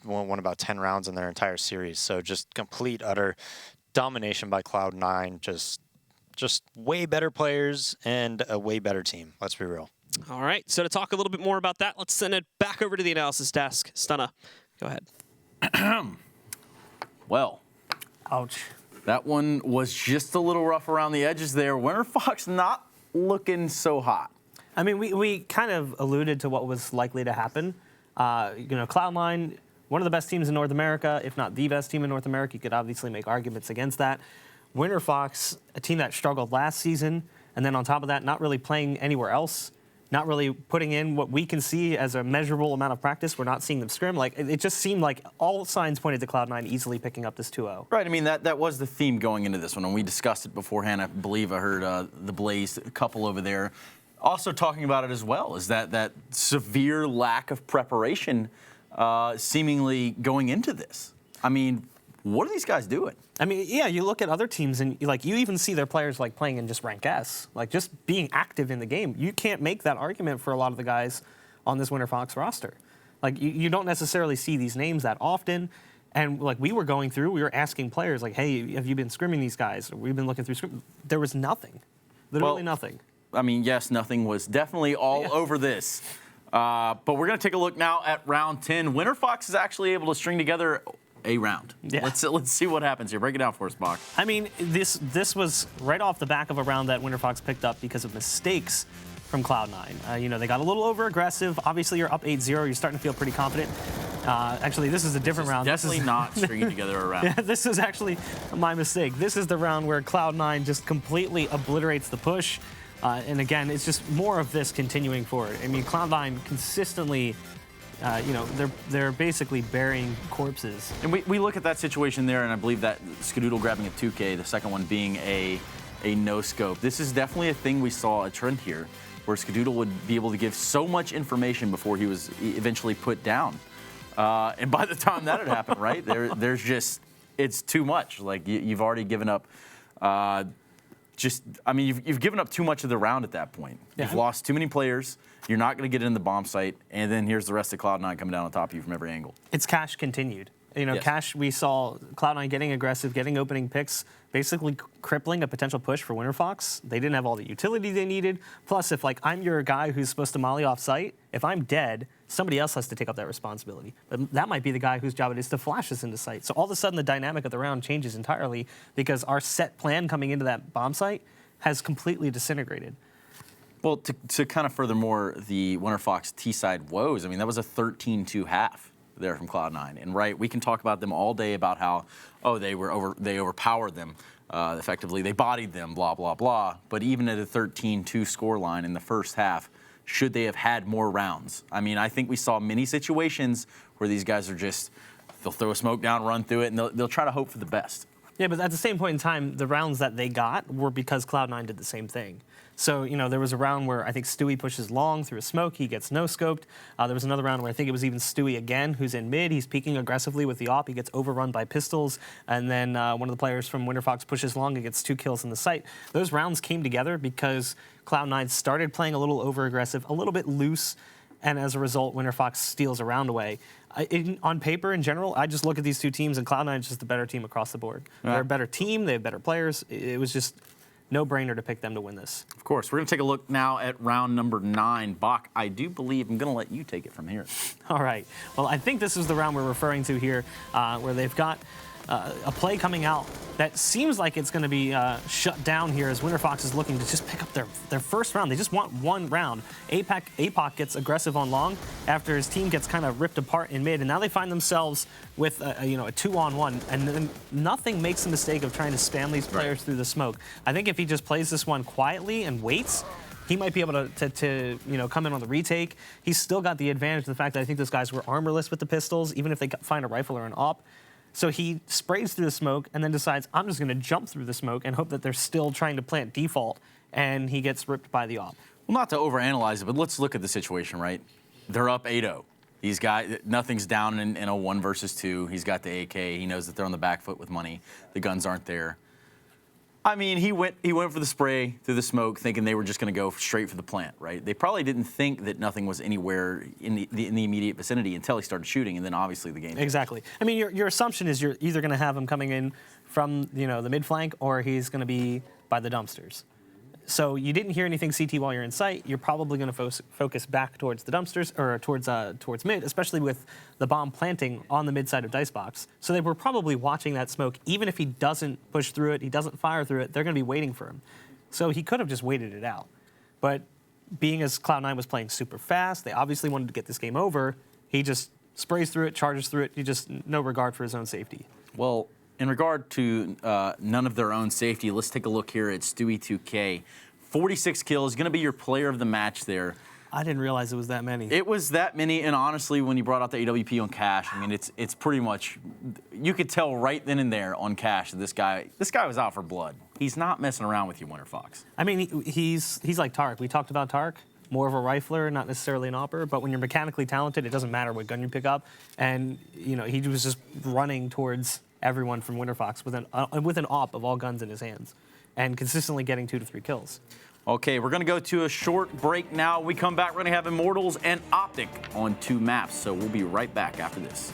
about 10 rounds in their entire series. So just complete, utter domination by Cloud9. Just way better players and a way better team. Let's be real. All right, so to talk a little bit more about that, let's send it back over to the analysis desk. Stunna, go ahead. Well, ouch. That one was just a little rough around the edges there. Winterfox not looking so hot. I mean, we kind of alluded to what was likely to happen. Cloud9, one of the best teams in North America, if not the best team in North America. You could obviously make arguments against that. Winterfox, a team that struggled last season, and then on top of that, not really playing anywhere else. Not really putting in what we can see as a measurable amount of practice. We're not seeing them scrim. It just seemed like all signs pointed to Cloud9 easily picking up this 2-0. Right. I mean, that was the theme going into this one, and we discussed it beforehand. I believe I heard the Blaze couple over there also talking about it as well. Is that severe lack of preparation seemingly going into this? I mean, what are these guys doing? I mean, yeah, you look at other teams and you even see their players playing in just rank S, just being active in the game. You can't make that argument for a lot of the guys on this Winterfox roster. You don't necessarily see these names that often. And we were going through, we were asking players hey, have you been scrimming these guys? We've been looking through scrim. There was nothing, literally nothing. I mean, yes, nothing was definitely all over this. But we're going to take a look now at round 10. Winterfox is actually able to string together a round. Yeah. Let's see what happens here. Break it down for us, Bach. I mean, this was right off the back of a round that Winterfox picked up because of mistakes from Cloud9. They got a little over aggressive. Obviously, you're up 8-0. You're starting to feel pretty confident. Actually, this is a different round. Definitely not stringing together a round. Yeah, this is actually my mistake. This is the round where Cloud9 just completely obliterates the push. And again, it's just more of this continuing forward. I mean, Cloud9 consistently. They're basically burying corpses. And we look at that situation there, and I believe that Skadoodle grabbing a 2K, the second one being a no-scope. This is definitely a thing we saw a trend here, where Skadoodle would be able to give so much information before he was eventually put down. And by the time that had happened, right, there's just, it's too much. You've already given up, you've given up too much of the round at that point. Yeah. You've lost too many players. You're not going to get in the bomb site, and then here's the rest of Cloud9 coming down on top of you from every angle. It's cash continued. Yes. Cash, we saw Cloud9 getting aggressive, getting opening picks, basically crippling a potential push for Winterfox. They didn't have all the utility they needed. Plus, if I'm your guy who's supposed to molly off site, if I'm dead, somebody else has to take up that responsibility. But that might be the guy whose job it is to flash us into site. So all of a sudden, the dynamic of the round changes entirely because our set plan coming into that bomb site has completely disintegrated. Well, to kind of furthermore the Winterfox T-side woes, I mean, that was a 13-2 half there from Cloud9. And right, we can talk about them all day about how, they overpowered them effectively. They bodied them, blah, blah, blah. But even at a 13-2 scoreline in the first half, should they have had more rounds? I mean, I think we saw many situations where these guys are just, they'll throw a smoke down, run through it, and they'll try to hope for the best. Yeah, but at the same point in time, the rounds that they got were because Cloud9 did the same thing. So, there was a round where I think Stewie pushes long through a smoke. He gets no-scoped. There was another round where I think it was even Stewie again, who's in mid. He's peeking aggressively with the op. He gets overrun by pistols. And then one of the players from Winterfox pushes long and gets 2 kills in the site. Those rounds came together because Cloud9 started playing a little over-aggressive, a little bit loose. And as a result, Winterfox steals a round away. On paper, in general, I just look at these two teams, and Cloud9 is just the better team across the board. Yeah. They're a better team. They have better players. It was just no-brainer to pick them to win this. Of course. We're going to take a look now at round number 9. Bach, I do believe I'm going to let you take it from here. All right. Well, I think this is the round we're referring to here, where they've got a play coming out that seems like it's going to be shut down here as Winterfox is looking to just pick up their first round. They just want one round. APOC gets aggressive on long after his team gets kind of ripped apart in mid, and now they find themselves with a 2-on-1, and then nothing makes the mistake of trying to spam these players through the smoke. I think if he just plays this one quietly and waits, he might be able to come in on the retake. He's still got the advantage of the fact that I think those guys were armorless with the pistols, even if they find a rifle or an op. So he sprays through the smoke and then decides, I'm just going to jump through the smoke and hope that they're still trying to plant default, and he gets ripped by the op. Well, not to overanalyze it, but let's look at the situation, right? They're up 8-0. He's got, nothing's down in a 1 versus 2. He's got the AK. He knows that they're on the back foot with money. The guns aren't there. I mean, he went for the spray through the smoke, thinking they were just going to go straight for the plant, right? They probably didn't think that nothing was anywhere in the immediate vicinity until he started shooting, and then obviously the game. Exactly. I mean, your assumption is you're either going to have him coming in from the mid flank, or he's going to be by the dumpsters. So you didn't hear anything CT while you're in sight. You're probably going to focus back towards the dumpsters, or towards mid, especially with the bomb planting on the mid side of Dicebox. So they were probably watching that smoke. Even if he doesn't push through it, he doesn't fire through it, they're going to be waiting for him. So he could have just waited it out. But being as Cloud9 was playing super fast, they obviously wanted to get this game over. He just sprays through it, charges through it. He just no regard for his own safety. Well, in regard to none of their own safety, let's take a look here at Stewie2K. 46 kills, going to be your player of the match there. I didn't realize it was that many. It was that many, and honestly, when you brought out the AWP on Cash, I mean, it's pretty much, you could tell right then and there on Cash that this guy was out for blood. He's not messing around with you, Winterfox. I mean, he's like Tarek. We talked about Tarek. More of a rifler, not necessarily an opper, but when you're mechanically talented, it doesn't matter what gun you pick up. And he was just running towards everyone from Winterfox with an op of all guns in his hands, and consistently getting 2 to 3 kills. Okay, we're going to go to a short break now. When we come back, we're going to have Immortals and OpTic on 2 maps, so we'll be right back after this.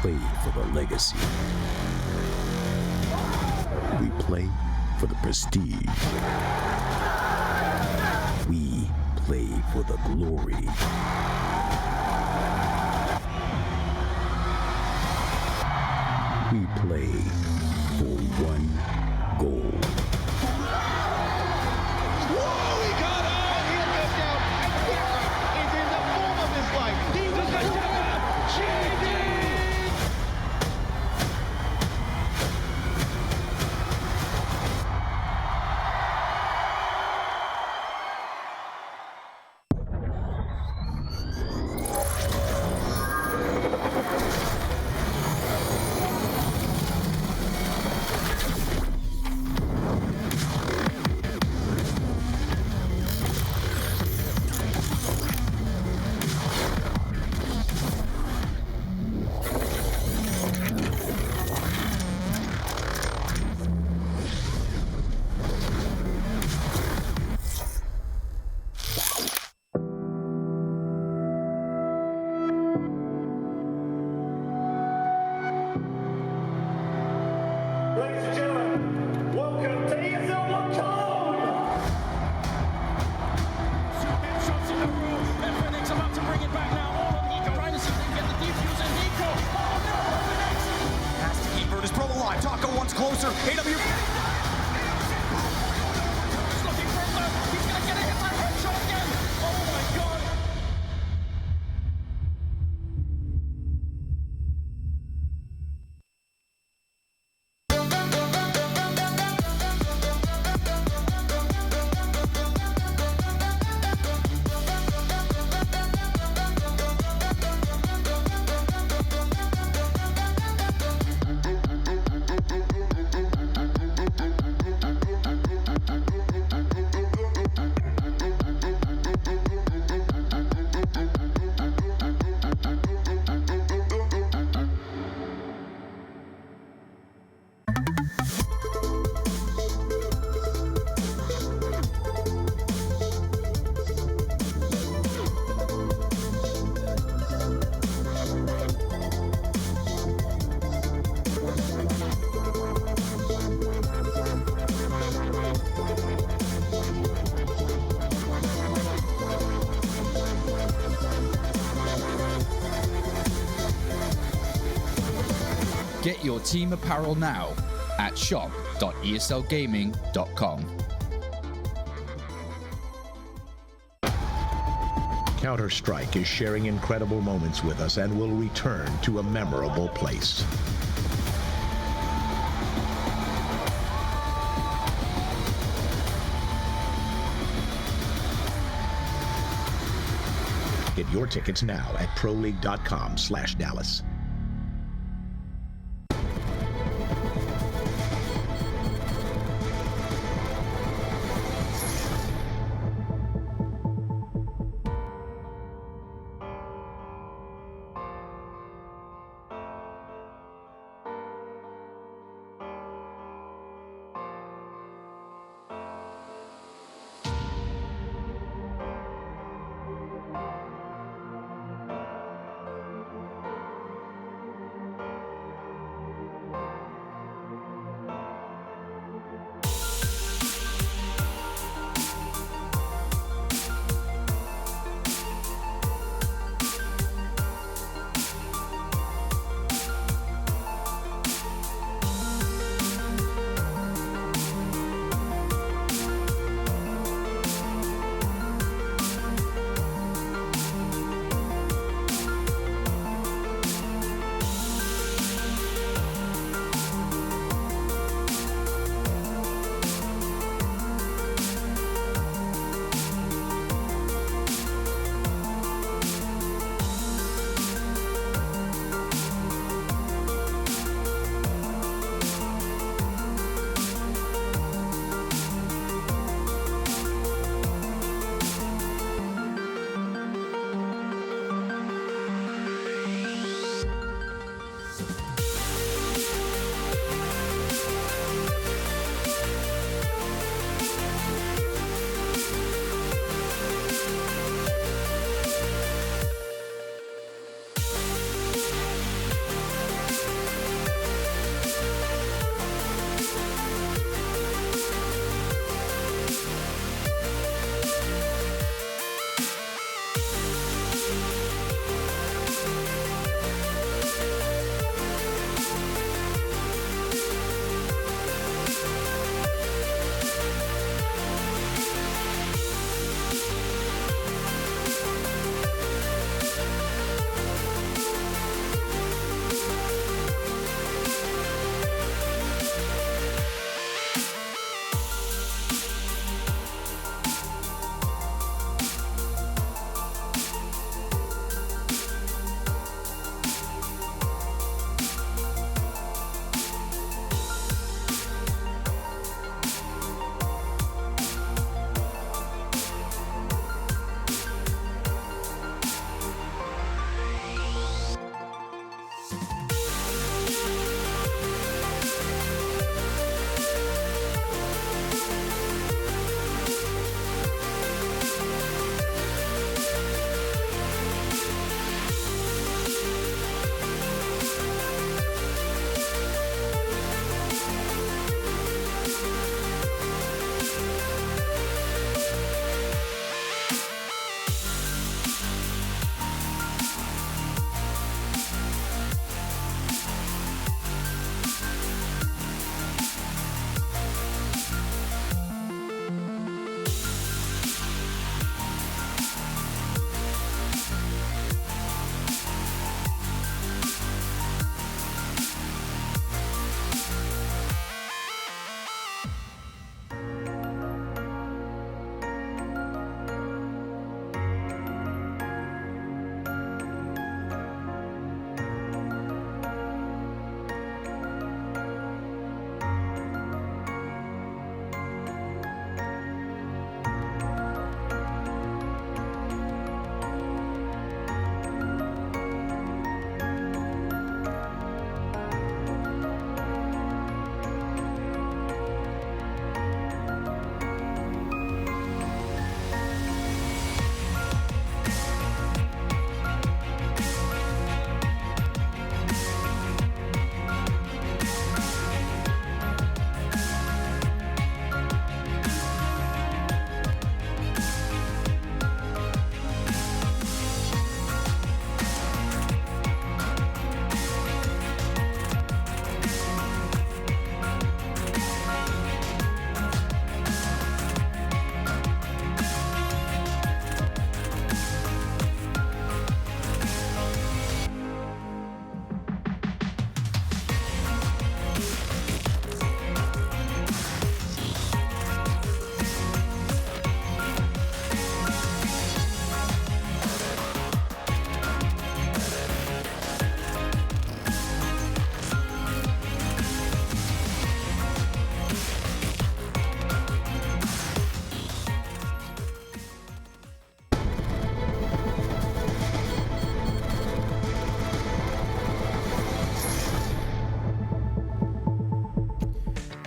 play for the legacy. We play for the prestige. We play for the glory. We play for one goal. Whoa, he got out! He'll get down. And is in the form of his life. He was a champion! Ladies and gentlemen, welcome to ESL Pro League. Shots in a row. Everything's about to bring it back now. All on Nico. Trying to see if they can get the defuse in Nico. Oh no! Has to keep Virtus Pro alive. Taco once closer. AW. He's looking further. He's gonna get a hit by headshot again. Oh my god. your team apparel now at shop.eslgaming.com. Counter-Strike is sharing incredible moments with us and will return to a memorable place. Get your tickets now at proleague.com/Dallas.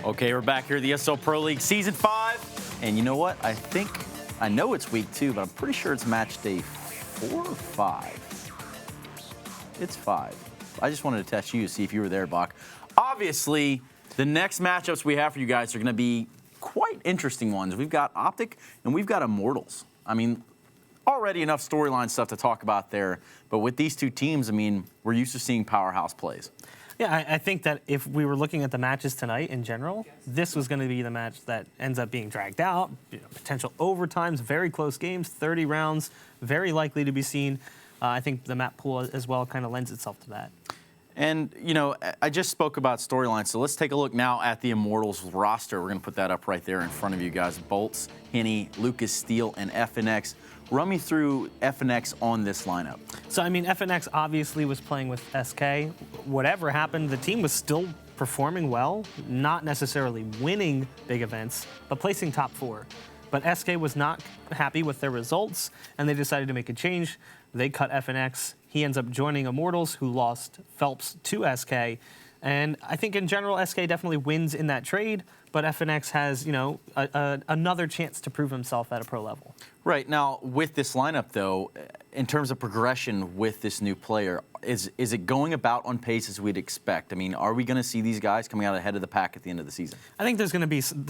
Okay, we're back here at the ESL Pro League Season 5. And you know what? I know it's week 2, but I'm pretty sure it's match day 4 or 5. It's 5. I just wanted to test you to see if you were there, Bach. Obviously, the next matchups we have for you guys are going to be quite interesting ones. We've got OpTic and we've got Immortals. I mean, already enough storyline stuff to talk about there. But with these two teams, I mean, we're used to seeing powerhouse plays. Yeah, I think that if we were looking at the matches tonight in general, this was going to be the match that ends up being dragged out, potential overtimes, very close games, 30 rounds, very likely to be seen. I think the map pool as well kind of lends itself to that. And, you know, I just spoke about storylines, so let's take a look now at the Immortals roster. We're going to put that up right there in front of you guys. Bolts, Henny, Lucas Steele, and FNX. Run me through FNX on this lineup. So, I mean, FNX obviously was playing with SK. Whatever happened, the team was still performing well, not necessarily winning big events, but placing top 4. But SK was not happy with their results, and they decided to make a change. They cut FNX. He ends up joining Immortals, who lost Phelps to SK. And I think in general, SK definitely wins in that trade, but FNX has, you know, another chance to prove himself at a pro level. Right. Now, with this lineup, though, in terms of progression with this new player, is it going about on pace as we'd expect? I mean, are we going to see these guys coming out ahead of the pack at the end of the season? I think they're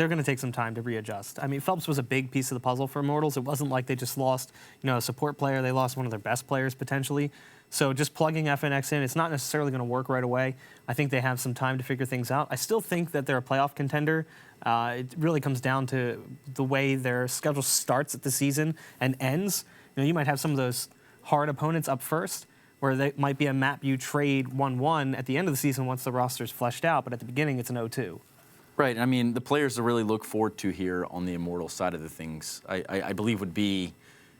going to take some time to readjust. I mean, Phelps was a big piece of the puzzle for Immortals. It wasn't like they just lost, you know, a support player. They lost one of their best players potentially. So just plugging FNX in, it's not necessarily going to work right away. I think they have some time to figure things out. I still think that they're a playoff contender. It really comes down to the way their schedule starts at the season and ends. You know, you might have some of those hard opponents up first, where they might be a map you trade 1-1 at the end of the season once the roster's fleshed out, but at the beginning it's an 0-2. Right. I mean, the players to really look forward to here on the Immortal side of the things, I believe would be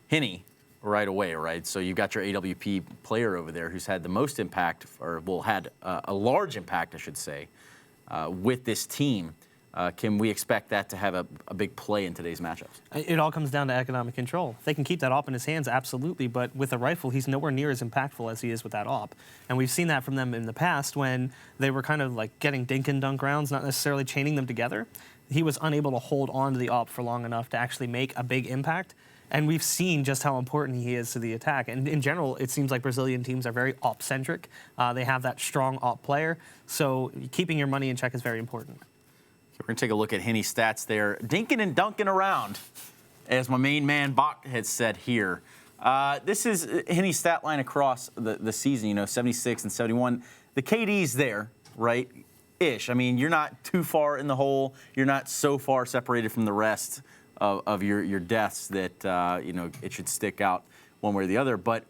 Henny right away, right? So you've got your AWP player over there who's had the most impact, or well, had a large impact, I should say, with this team. Can we expect that to have a big play in today's matchups? It all comes down to economic control. If they can keep that op in his hands, absolutely. But with a rifle, he's nowhere near as impactful as he is with that op. And we've seen that from them in the past when they were kind of like getting dink and dunk rounds, not necessarily chaining them together. He was unable to hold on to the op for long enough to actually make a big impact. And we've seen just how important he is to the attack. And in general, it seems like Brazilian teams are very op-centric. They have that strong op player. So keeping your money in check is very important. We're going to take a look at Henny's stats there. Dinking and dunking around, as my main man Bach has said here. This is Henny's stat line across the season, you know, 76 and 71. The KD's there, right? Ish. I mean, you're not too far in the hole. You're not so far separated from the rest of your deaths that, you know, it should stick out one way or the other. But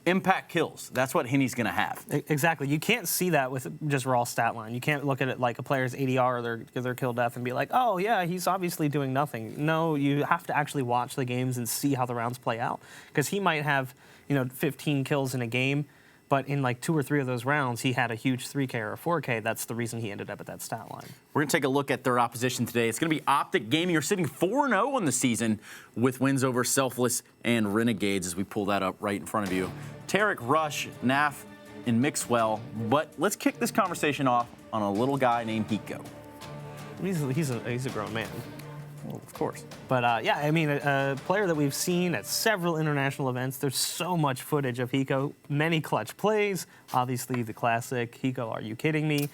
impact kills. That's what Henny's going to have. Exactly. You can't see that with just raw stat line. You can't look at it like a player's ADR or their kill death and be like, oh, yeah, he's obviously doing nothing. No, you have to actually watch the games and see how the rounds play out. Because he might have, you know, 15 kills in a game, but in like 2 or 3 of those rounds, he had a huge 3K or a 4K. That's the reason he ended up at that stat line. We're going to take a look at their opposition today. It's going to be OpTic Gaming. You're sitting 4-0 on the season with wins over Selfless and Renegades as we pull that up right in front of you. Tarek, Rush, Naf, and Mixwell. But let's kick this conversation off on a little guy named Hiko. He's a grown man. Well, of course. But yeah, I mean, a player that we've seen at several international events. There's so much footage of Hiko. Many clutch plays. Obviously, the classic Hiko, are you kidding me?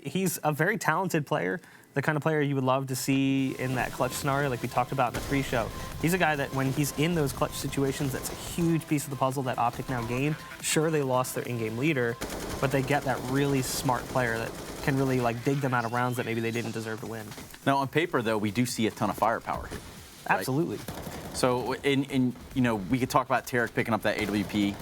He's a very talented player. The kind of player you would love to see in that clutch scenario like we talked about in the pre-show. He's a guy that when he's in those clutch situations, that's a huge piece of the puzzle that OpTic now gained. Sure, they lost their in-game leader, but they get that really smart player that can really like dig them out of rounds that maybe they didn't deserve to win. Now, on paper, though, we do see a ton of firepower here. Right? Absolutely. So, you know, we could talk about Tarek picking up that AWP.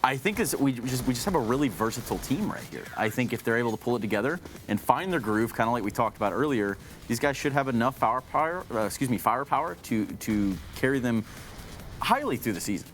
I think we just have a really versatile team right here. I think if they're able to pull it together and find their groove, kind of like we talked about earlier, these guys should have enough firepower to carry them highly through the season.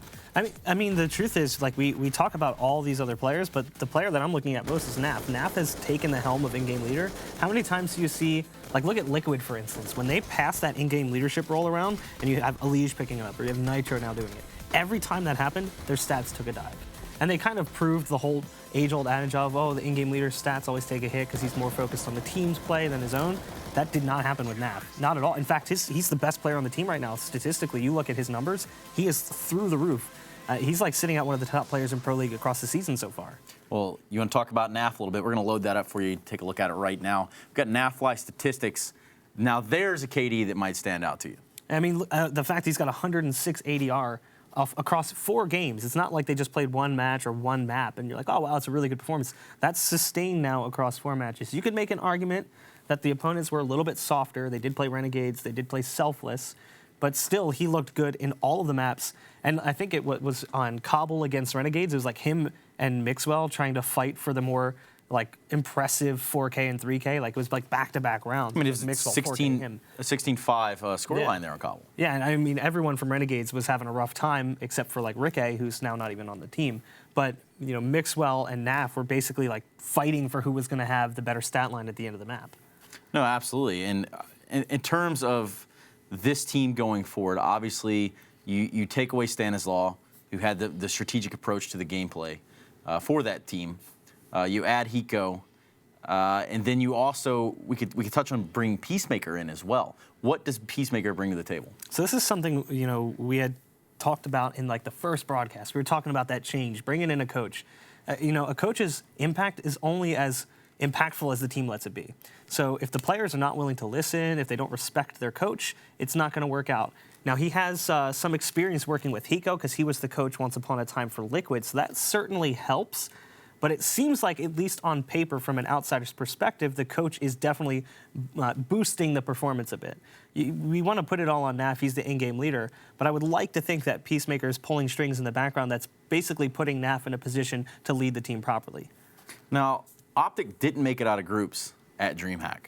I mean, the truth is, like, we talk about all these other players, but the player that I'm looking at most is Naf. Naf has taken the helm of in-game leader. How many times do you see, like, look at Liquid, for instance, when they pass that in-game leadership roll around and you have Elige picking it up or you have Nitro now doing it. Every time that happened, their stats took a dive. And they kind of proved the whole age-old adage of, oh, the in-game leader's stats always take a hit because he's more focused on the team's play than his own. That did not happen with Naf. Not at all. In fact, he's the best player on the team right now. Statistically, you look at his numbers, he is through the roof. He's like sitting at one of the top players in Pro League across the season so far. Well, you want to talk about NAF a little bit? We're going to load that up for you. Take a look at it right now. We've got NAFly statistics. Now, there's a KD that might stand out to you. I mean, the fact he's got 106 ADR across 4 games. It's not like they just played one match or one map, and you're like, oh, wow, it's a really good performance. That's sustained now across 4 matches. You could make an argument that the opponents were a little bit softer. They did play Renegades. They did play Selfless. But still, he looked good in all of the maps. And I think it was on Cobble against Renegades. It was like him and Mixwell trying to fight for the more like impressive 4K and 3K. Like it was like back-to-back rounds. I mean, it was a 16-5 scoreline there on Cobble. Yeah, and I mean, everyone from Renegades was having a rough time except for like Ricky, who's now not even on the team. But, you know, Mixwell and Naf were basically like fighting for who was going to have the better stat line at the end of the map. No, absolutely. And in terms of this team going forward, obviously you take away Stanislaw, who had the strategic approach to the gameplay for that team. You add Hiko, and then you also we could touch on bringing Peacemaker in as well. What does Peacemaker bring to the table? So this is something, you know, we had talked about in like the first broadcast. We were talking about that change, bringing in a coach. You know, a coach's impact is only as impactful as the team lets it be. So if the players are not willing to listen, if they don't respect their coach, it's not going to work out. Now, he has some experience working with Hiko because he was the coach once upon a time for Liquid, so that certainly helps. But it seems like, at least on paper, from an outsider's perspective, the coach is definitely boosting the performance a bit. We want to put it all on Naf. He's the in-game leader. But I would like to think that Peacemaker is pulling strings in the background that's basically putting Naf in a position to lead the team properly. Now, OpTic didn't make it out of groups at DreamHack.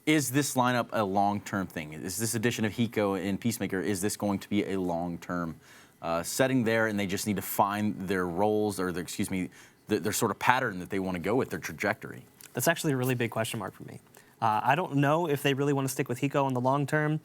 Is this lineup a long-term thing? Is this addition of Hiko and Peacemaker, is this going to be a long-term setting there, and they just need to find their roles or their sort of pattern that they want to go with, their trajectory? That's actually a really big question mark for me. I don't know if they really want to stick with Hiko in the long term.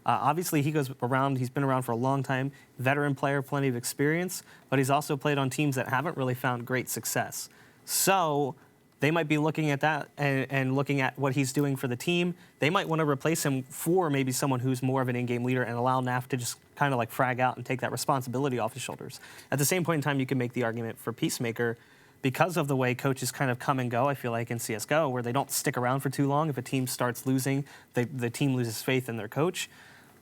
Obviously, Hiko's around. He's been around for a long time. Veteran player, plenty of experience, but he's also played on teams that haven't really found great success. So they might be looking at that and looking at what he's doing for the team. They might want to replace him for maybe someone who's more of an in-game leader and allow Naf to just kind of like frag out and take that responsibility off his shoulders. At the same point in time, you can make the argument for Peacemaker because of the way coaches kind of come and go, I feel like, in CSGO, where they don't stick around for too long. If a team starts losing, the team loses faith in their coach.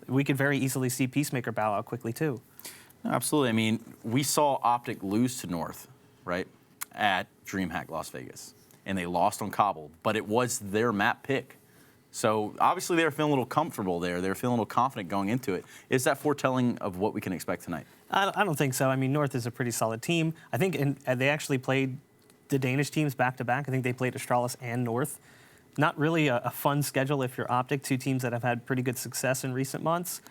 We could very easily see Peacemaker bow out quickly, too. Absolutely. I mean, we saw OpTic lose to North, right, at DreamHack Las Vegas. And they lost on Cobble, but it was their map pick. So obviously they were feeling a little comfortable there. They were feeling a little confident going into it. Is that foretelling of what we can expect tonight? I don't think so. I mean, North is a pretty solid team. I think they actually played the Danish teams back-to-back. I think they played Astralis and North. Not really a fun schedule if you're OpTic, 2 teams that have had pretty good success in recent months.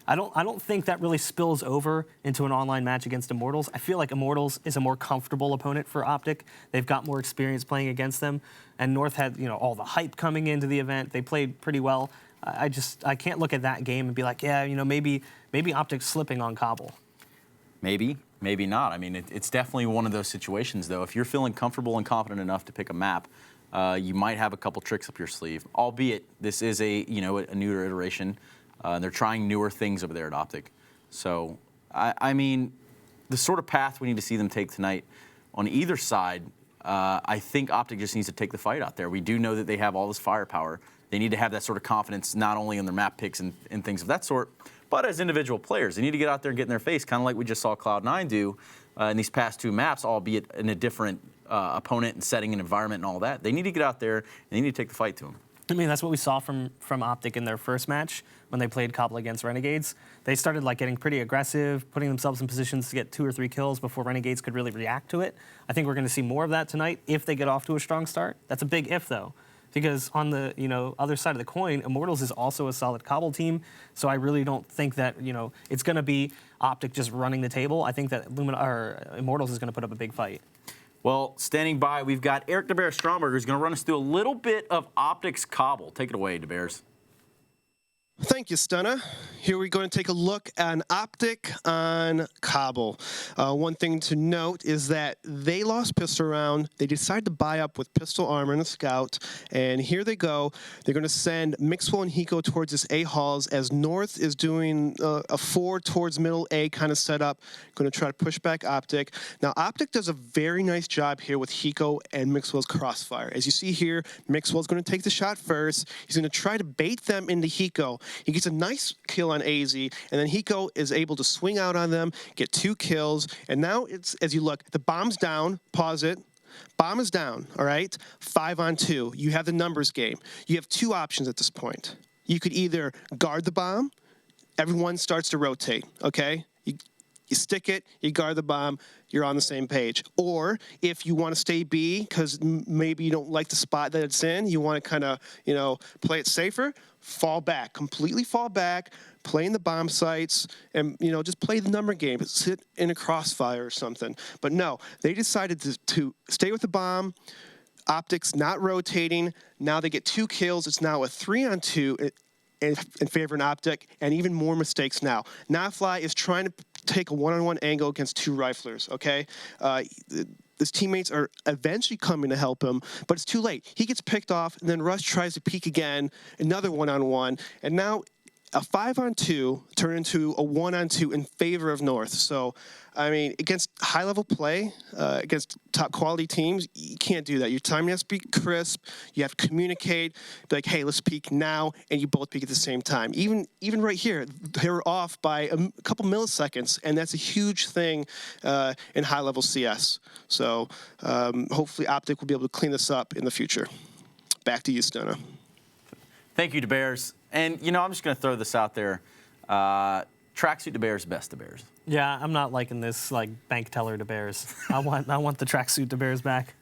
I don't think that really spills over into an online match against Immortals. I feel like Immortals is a more comfortable opponent for OpTic. They've got more experience playing against them, and North had, you know, all the hype coming into the event. They played pretty well. I can't look at that game and be like, yeah, you know, maybe OpTic's slipping on Cobble. Maybe, maybe not. I mean, it's definitely one of those situations, though. If you're feeling comfortable and confident enough to pick a map, you might have a couple tricks up your sleeve. Albeit, this is a newer iteration. They're trying newer things over there at OpTic. So, I mean, the sort of path we need to see them take tonight on either side, I think OpTic just needs to take the fight out there. We do know that they have all this firepower. They need to have that sort of confidence not only in their map picks and things of that sort, but as individual players. They need to get out there and get in their face, kind of like we just saw Cloud9 do in these past 2 maps, albeit in a different opponent and setting and environment and all that. They need to get out there and they need to take the fight to them. I mean, that's what we saw from OpTic in their first match when they played Cobble against Renegades. They started like getting pretty aggressive, putting themselves in positions to get 2 or 3 kills before Renegades could really react to it. I think we're going to see more of that tonight if they get off to a strong start. That's a big if, though, because on the other side of the coin, Immortals is also a solid Cobble team. So I really don't think that it's going to be OpTic just running the table. I think that Immortals is going to put up a big fight. Well, standing by, we've got Eric DeBear Stromberg, who's going to run us through a little bit of OpTic's Cobble. Take it away, DeBears. Thank you, Stunna. Here we're going to take a look at an OpTic on Cobble. One thing to note is that they lost pistol round. They decided to buy up with pistol armor and a scout, and here they go. They're going to send Mixwell and Hiko towards this A halls as North is doing a 4 towards middle A kind of setup. Going to try to push back OpTic. Now, OpTic does a very nice job here with Hiko and Mixwell's crossfire. As you see here, Mixwell's going to take the shot first. He's going to try to bait them into Hiko. He gets a nice kill on AZ, and then Hiko is able to swing out on them, get 2 kills, and now it's, as you look, the bomb's down, pause it, bomb is down, all right? 5 on 2, you have the numbers game. You have 2 options at this point. You could either guard the bomb, everyone starts to rotate, okay? You stick it, you guard the bomb, you're on the same page. Or if you want to stay B because maybe you don't like the spot that it's in, you want to kind of, play it safer, fall back, completely fall back, play in the bomb sites, and, just play the number game. Sit in a crossfire or something. But no, they decided to stay with the bomb. OpTic's not rotating. Now they get 2 kills. It's now a 3 on 2 in favor of OpTic, and even more mistakes now. Nafly is trying to take a one-on-one angle against 2 riflers, okay? His teammates are eventually coming to help him, but it's too late. He gets picked off, and then Rush tries to peek again, another one-on-one, and now a 5 on 2 turned into a 1 on 2 in favor of North. So, I mean, against high-level play, against top-quality teams, you can't do that. Your timing has to be crisp. You have to communicate. Be like, hey, let's peek now, and you both peek at the same time. Even right here, they were off by a couple milliseconds, and that's a huge thing in high-level CS. So, hopefully, OpTic will be able to clean this up in the future. Back to you, Stunna. Thank you, DeBears. And, I'm just going to throw this out there. Tracksuit DeBears, best DeBears. Yeah, I'm not liking this, bank teller DeBears. I want the tracksuit DeBears back.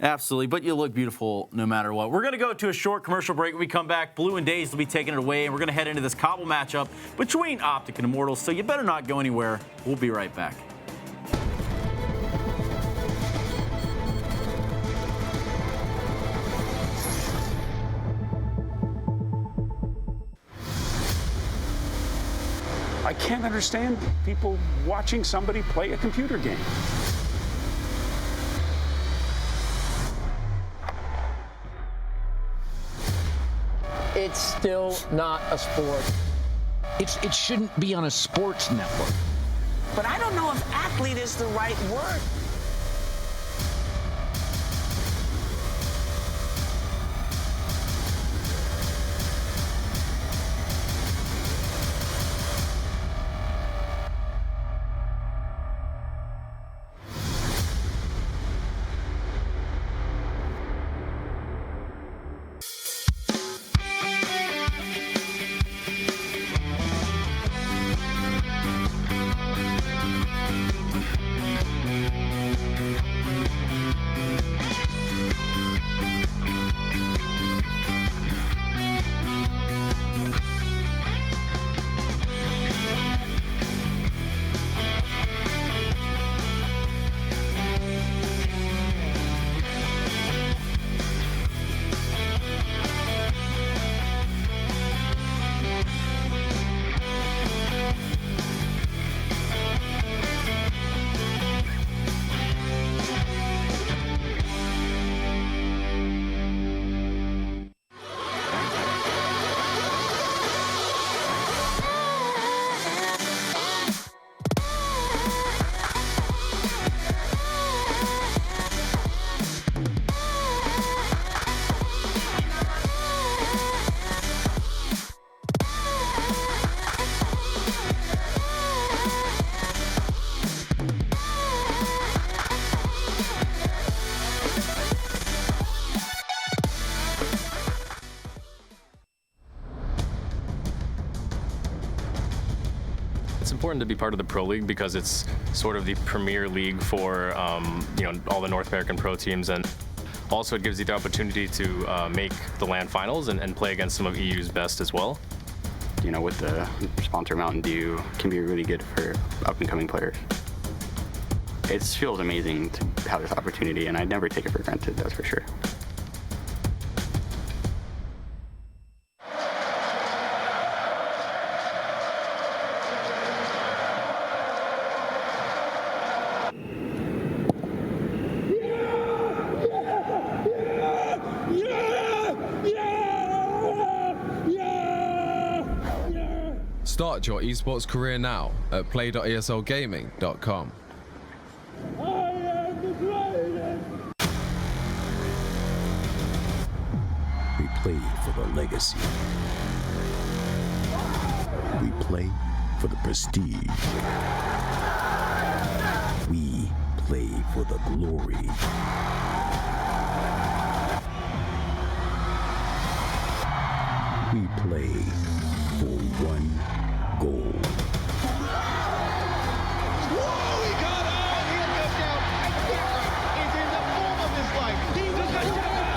Absolutely, but you look beautiful no matter what. We're going to go to a short commercial break. When we come back, Blue and Daze will be taking it away, and we're going to head into this Cobble matchup between OpTic and Immortals, so you better not go anywhere. We'll be right back. I can't understand people watching somebody play a computer game. It's still not a sport. It shouldn't be on a sports network. But I don't know if athlete is the right word. It's important to be part of the Pro League because it's sort of the premier league for all the North American pro teams, and also it gives you the opportunity to make the LAN finals and play against some of EU's best as well. With the sponsor Mountain Dew, can be really good for up-and-coming players. It feels amazing to have this opportunity, and I never take it for granted, that's for sure. Start your esports career now at play.eslgaming.com. We play for the legacy. We play for the prestige. We play for the glory. We play for one goal. Whoa, he got out! He goes down. And Sarah is in the form of his life. He was a champion!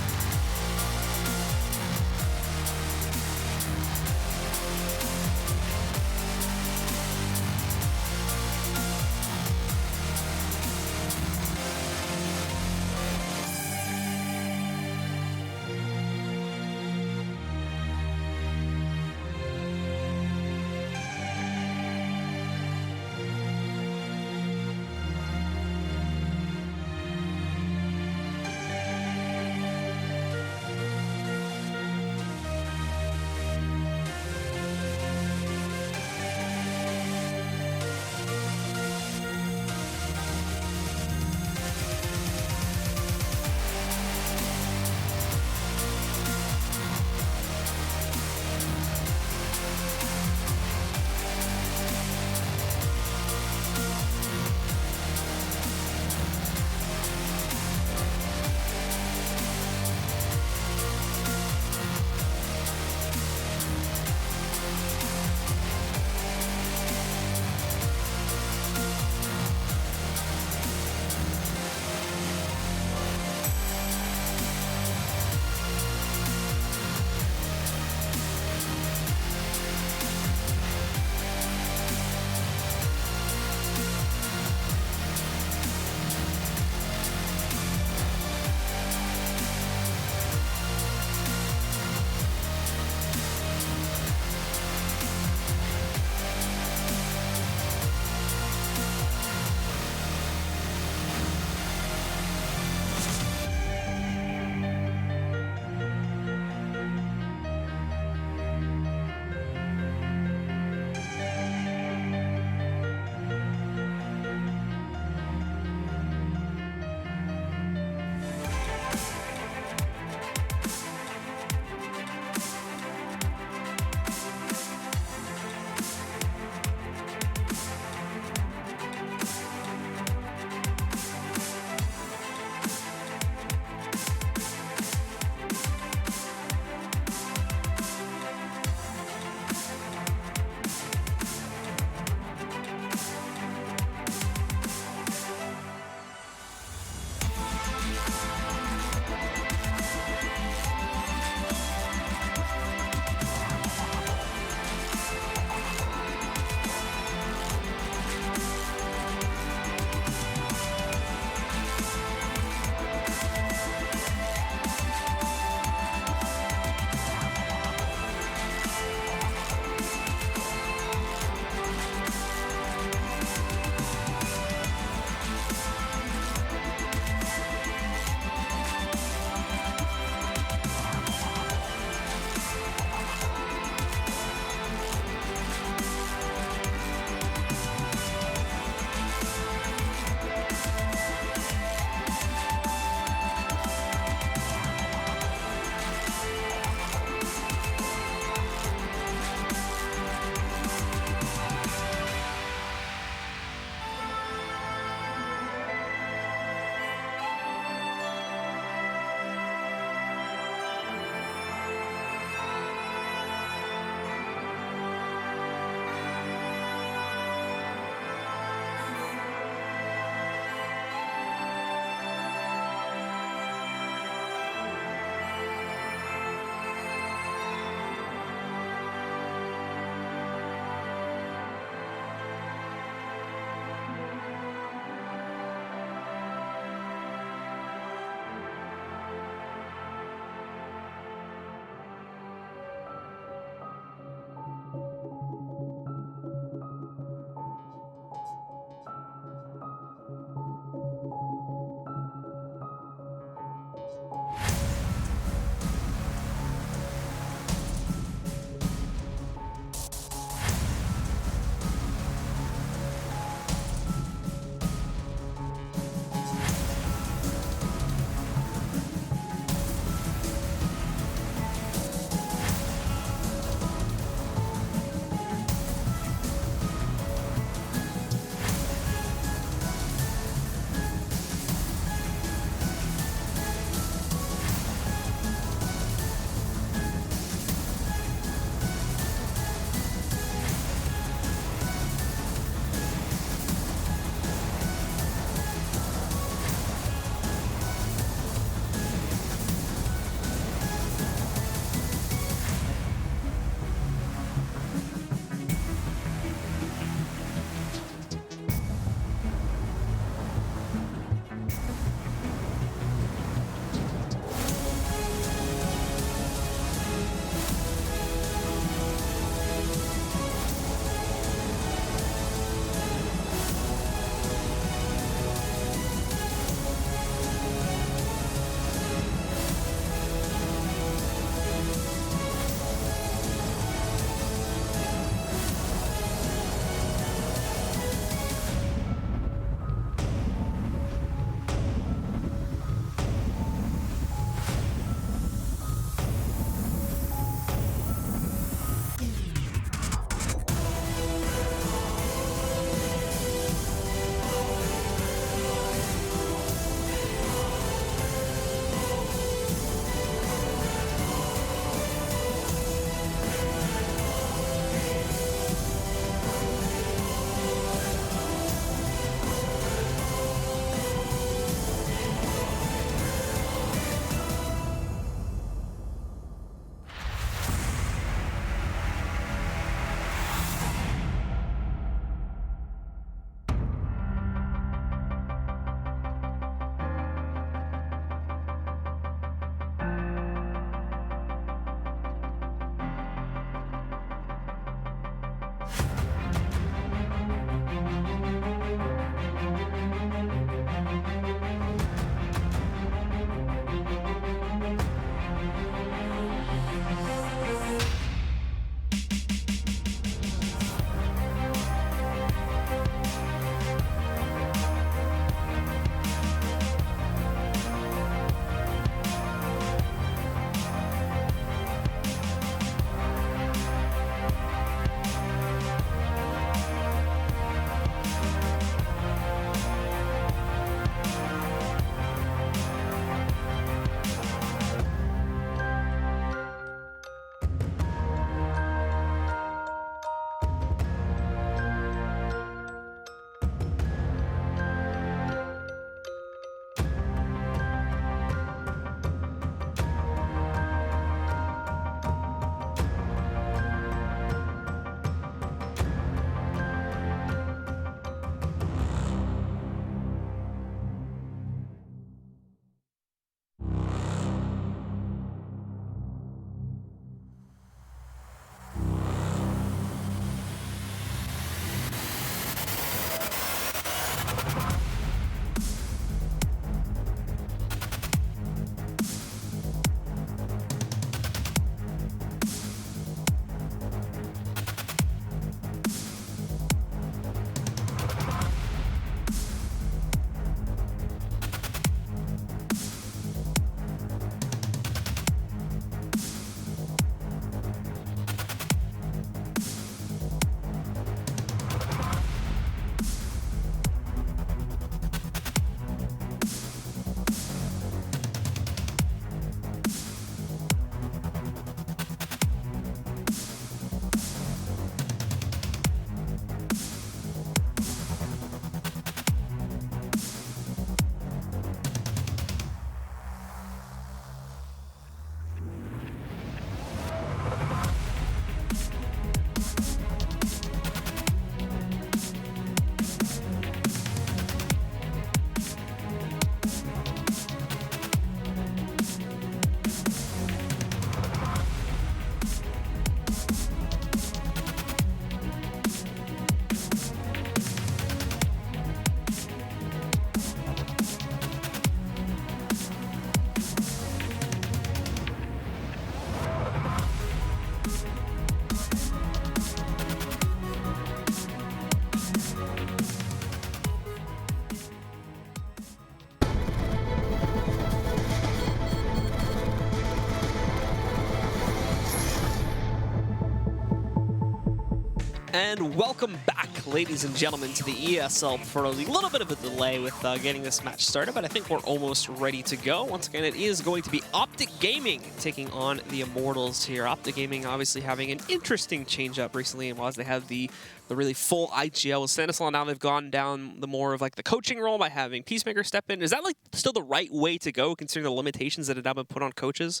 And welcome back, ladies and gentlemen, to the ESL Pro League. A little bit of a delay with getting this match started, but I think we're almost ready to go. Once again, it is going to be OpTic Gaming taking on the Immortals here. OpTic Gaming obviously having an interesting change-up recently, and as they have the really full IGL with Stanislaw, now they've gone down the more of like the coaching role by having Peacemaker step in. Is that like still the right way to go, considering the limitations that have now been put on coaches?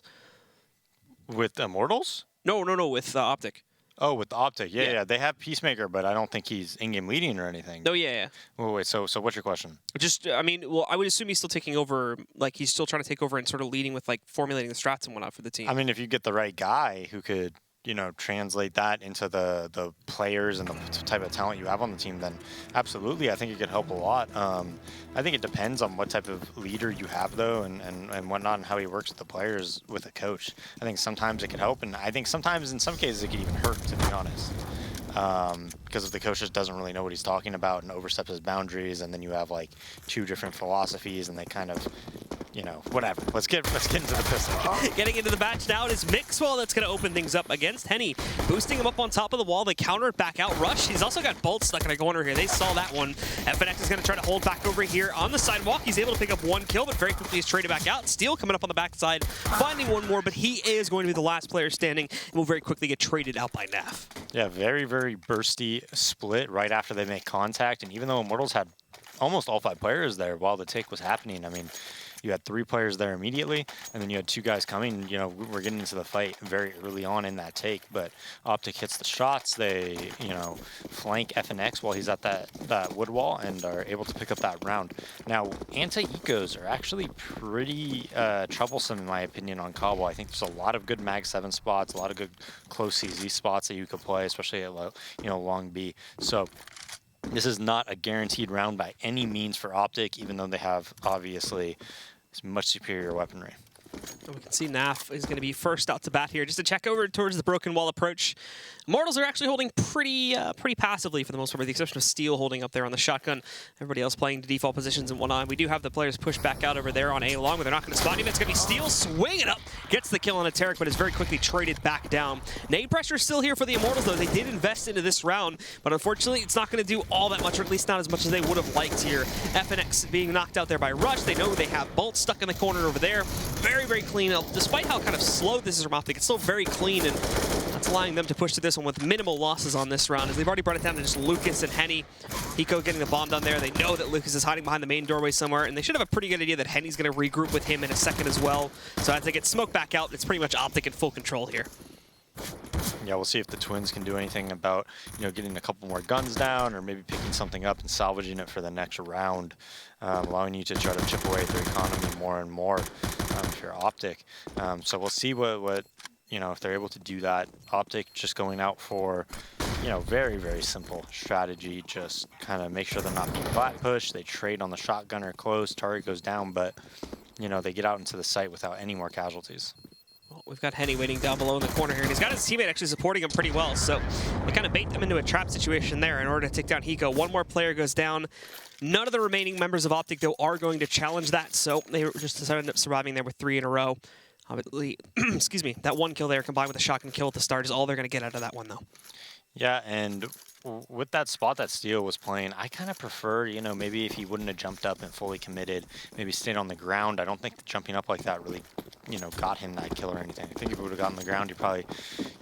With Immortals? No, with OpTic. Oh, with the OpTic, yeah. They have Peacemaker, but I don't think he's in-game leading or anything. No, yeah. Wait, so what's your question? Just, I mean, well, I would assume he's still taking over, like he's still trying to take over and sort of leading with like formulating the strats and whatnot for the team. I mean, if you get the right guy who could, translate that into the players and the type of talent you have on the team, then absolutely, I think it could help a lot. I think it depends on what type of leader you have, though, and whatnot, and how he works with the players with a coach. I think sometimes it could help, and I think sometimes, in some cases, it could even hurt, to be honest. Because if the coach just doesn't really know what he's talking about and oversteps his boundaries, and then you have like two different philosophies, and they kind of, whatever. Let's get into the pistol. Getting into the match now, it is Mixwell that's going to open things up against Henny, boosting him up on top of the wall. They counter it back out. Rush, he's also got Bolt stuck in a corner here. They saw that one. FNX is going to try to hold back over here on the sidewalk. He's able to pick up one kill, but very quickly he's traded back out. Steel coming up on the backside, finding one more, but he is going to be the last player standing and will very quickly get traded out by NAF. Yeah, very, very bursty split right after they make contact, and even though Immortals had almost all 5 players there while the take was happening, I mean, you had 3 players there immediately, and then you had 2 guys coming. We're getting into the fight very early on in that take, but OpTic hits the shots. They, flank FNX while he's at that wood wall and are able to pick up that round. Now, anti-ecos are actually pretty troublesome, in my opinion, on Cobble. I think there's a lot of good Mag 7 spots, a lot of good close CZ spots that you could play, especially at, long B. So this is not a guaranteed round by any means for OpTic, even though they have, obviously, much superior weaponry. We can see NAF is going to be first out to bat here. Just to check over towards the broken wall approach. Immortals are actually holding pretty passively for the most part, with the exception of Steel holding up there on the shotgun. Everybody else playing to default positions and whatnot. We do have the players pushed back out over there on A long, but they're not going to spot him. It's going to be Steel swinging up, gets the kill on a Tarek, but is very quickly traded back down. Nade pressure is still here for the Immortals, though. They did invest into this round, but unfortunately, it's not going to do all that much, or at least not as much as they would have liked here. FNX being knocked out there by Rush. They know they have Bolt stuck in the corner over there. Very, very clean. Despite how kind of slow this is from OpTic, it's still very clean, and that's allowing them to push to this one with minimal losses on this round, as they've already brought it down to just Lucas and Henny. Hiko getting the bomb down there. They know that Lucas is hiding behind the main doorway somewhere, and they should have a pretty good idea that Henny's going to regroup with him in a second as well. So as they get smoked back out, it's pretty much OpTic in full control here. Yeah, we'll see if the Twins can do anything about, getting a couple more guns down, or maybe picking something up and salvaging it for the next round, allowing you to try to chip away at their economy more and more if you're OpTic. So we'll see what if they're able to do that. OpTic just going out for, very, very simple strategy. Just kind of make sure they're not being flat pushed. They trade on the shotgunner close. Target goes down, but, they get out into the site without any more casualties. Well, we've got Henny waiting down below in the corner here, and he's got his teammate actually supporting him pretty well, so they kind of bait them into a trap situation there in order to take down Hiko. One more player goes down. None of the remaining members of OpTic, though, are going to challenge that, so they just decided to end up surviving there with 3 in a row. Obviously, excuse me, that one kill there combined with a shotgun kill at the start is all they're going to get out of that one, though. Yeah, and with that spot that Steel was playing, I kind of prefer, maybe if he wouldn't have jumped up and fully committed, maybe stayed on the ground. I don't think jumping up like that really, got him that kill or anything. I think if he would have gotten on the ground, he probably,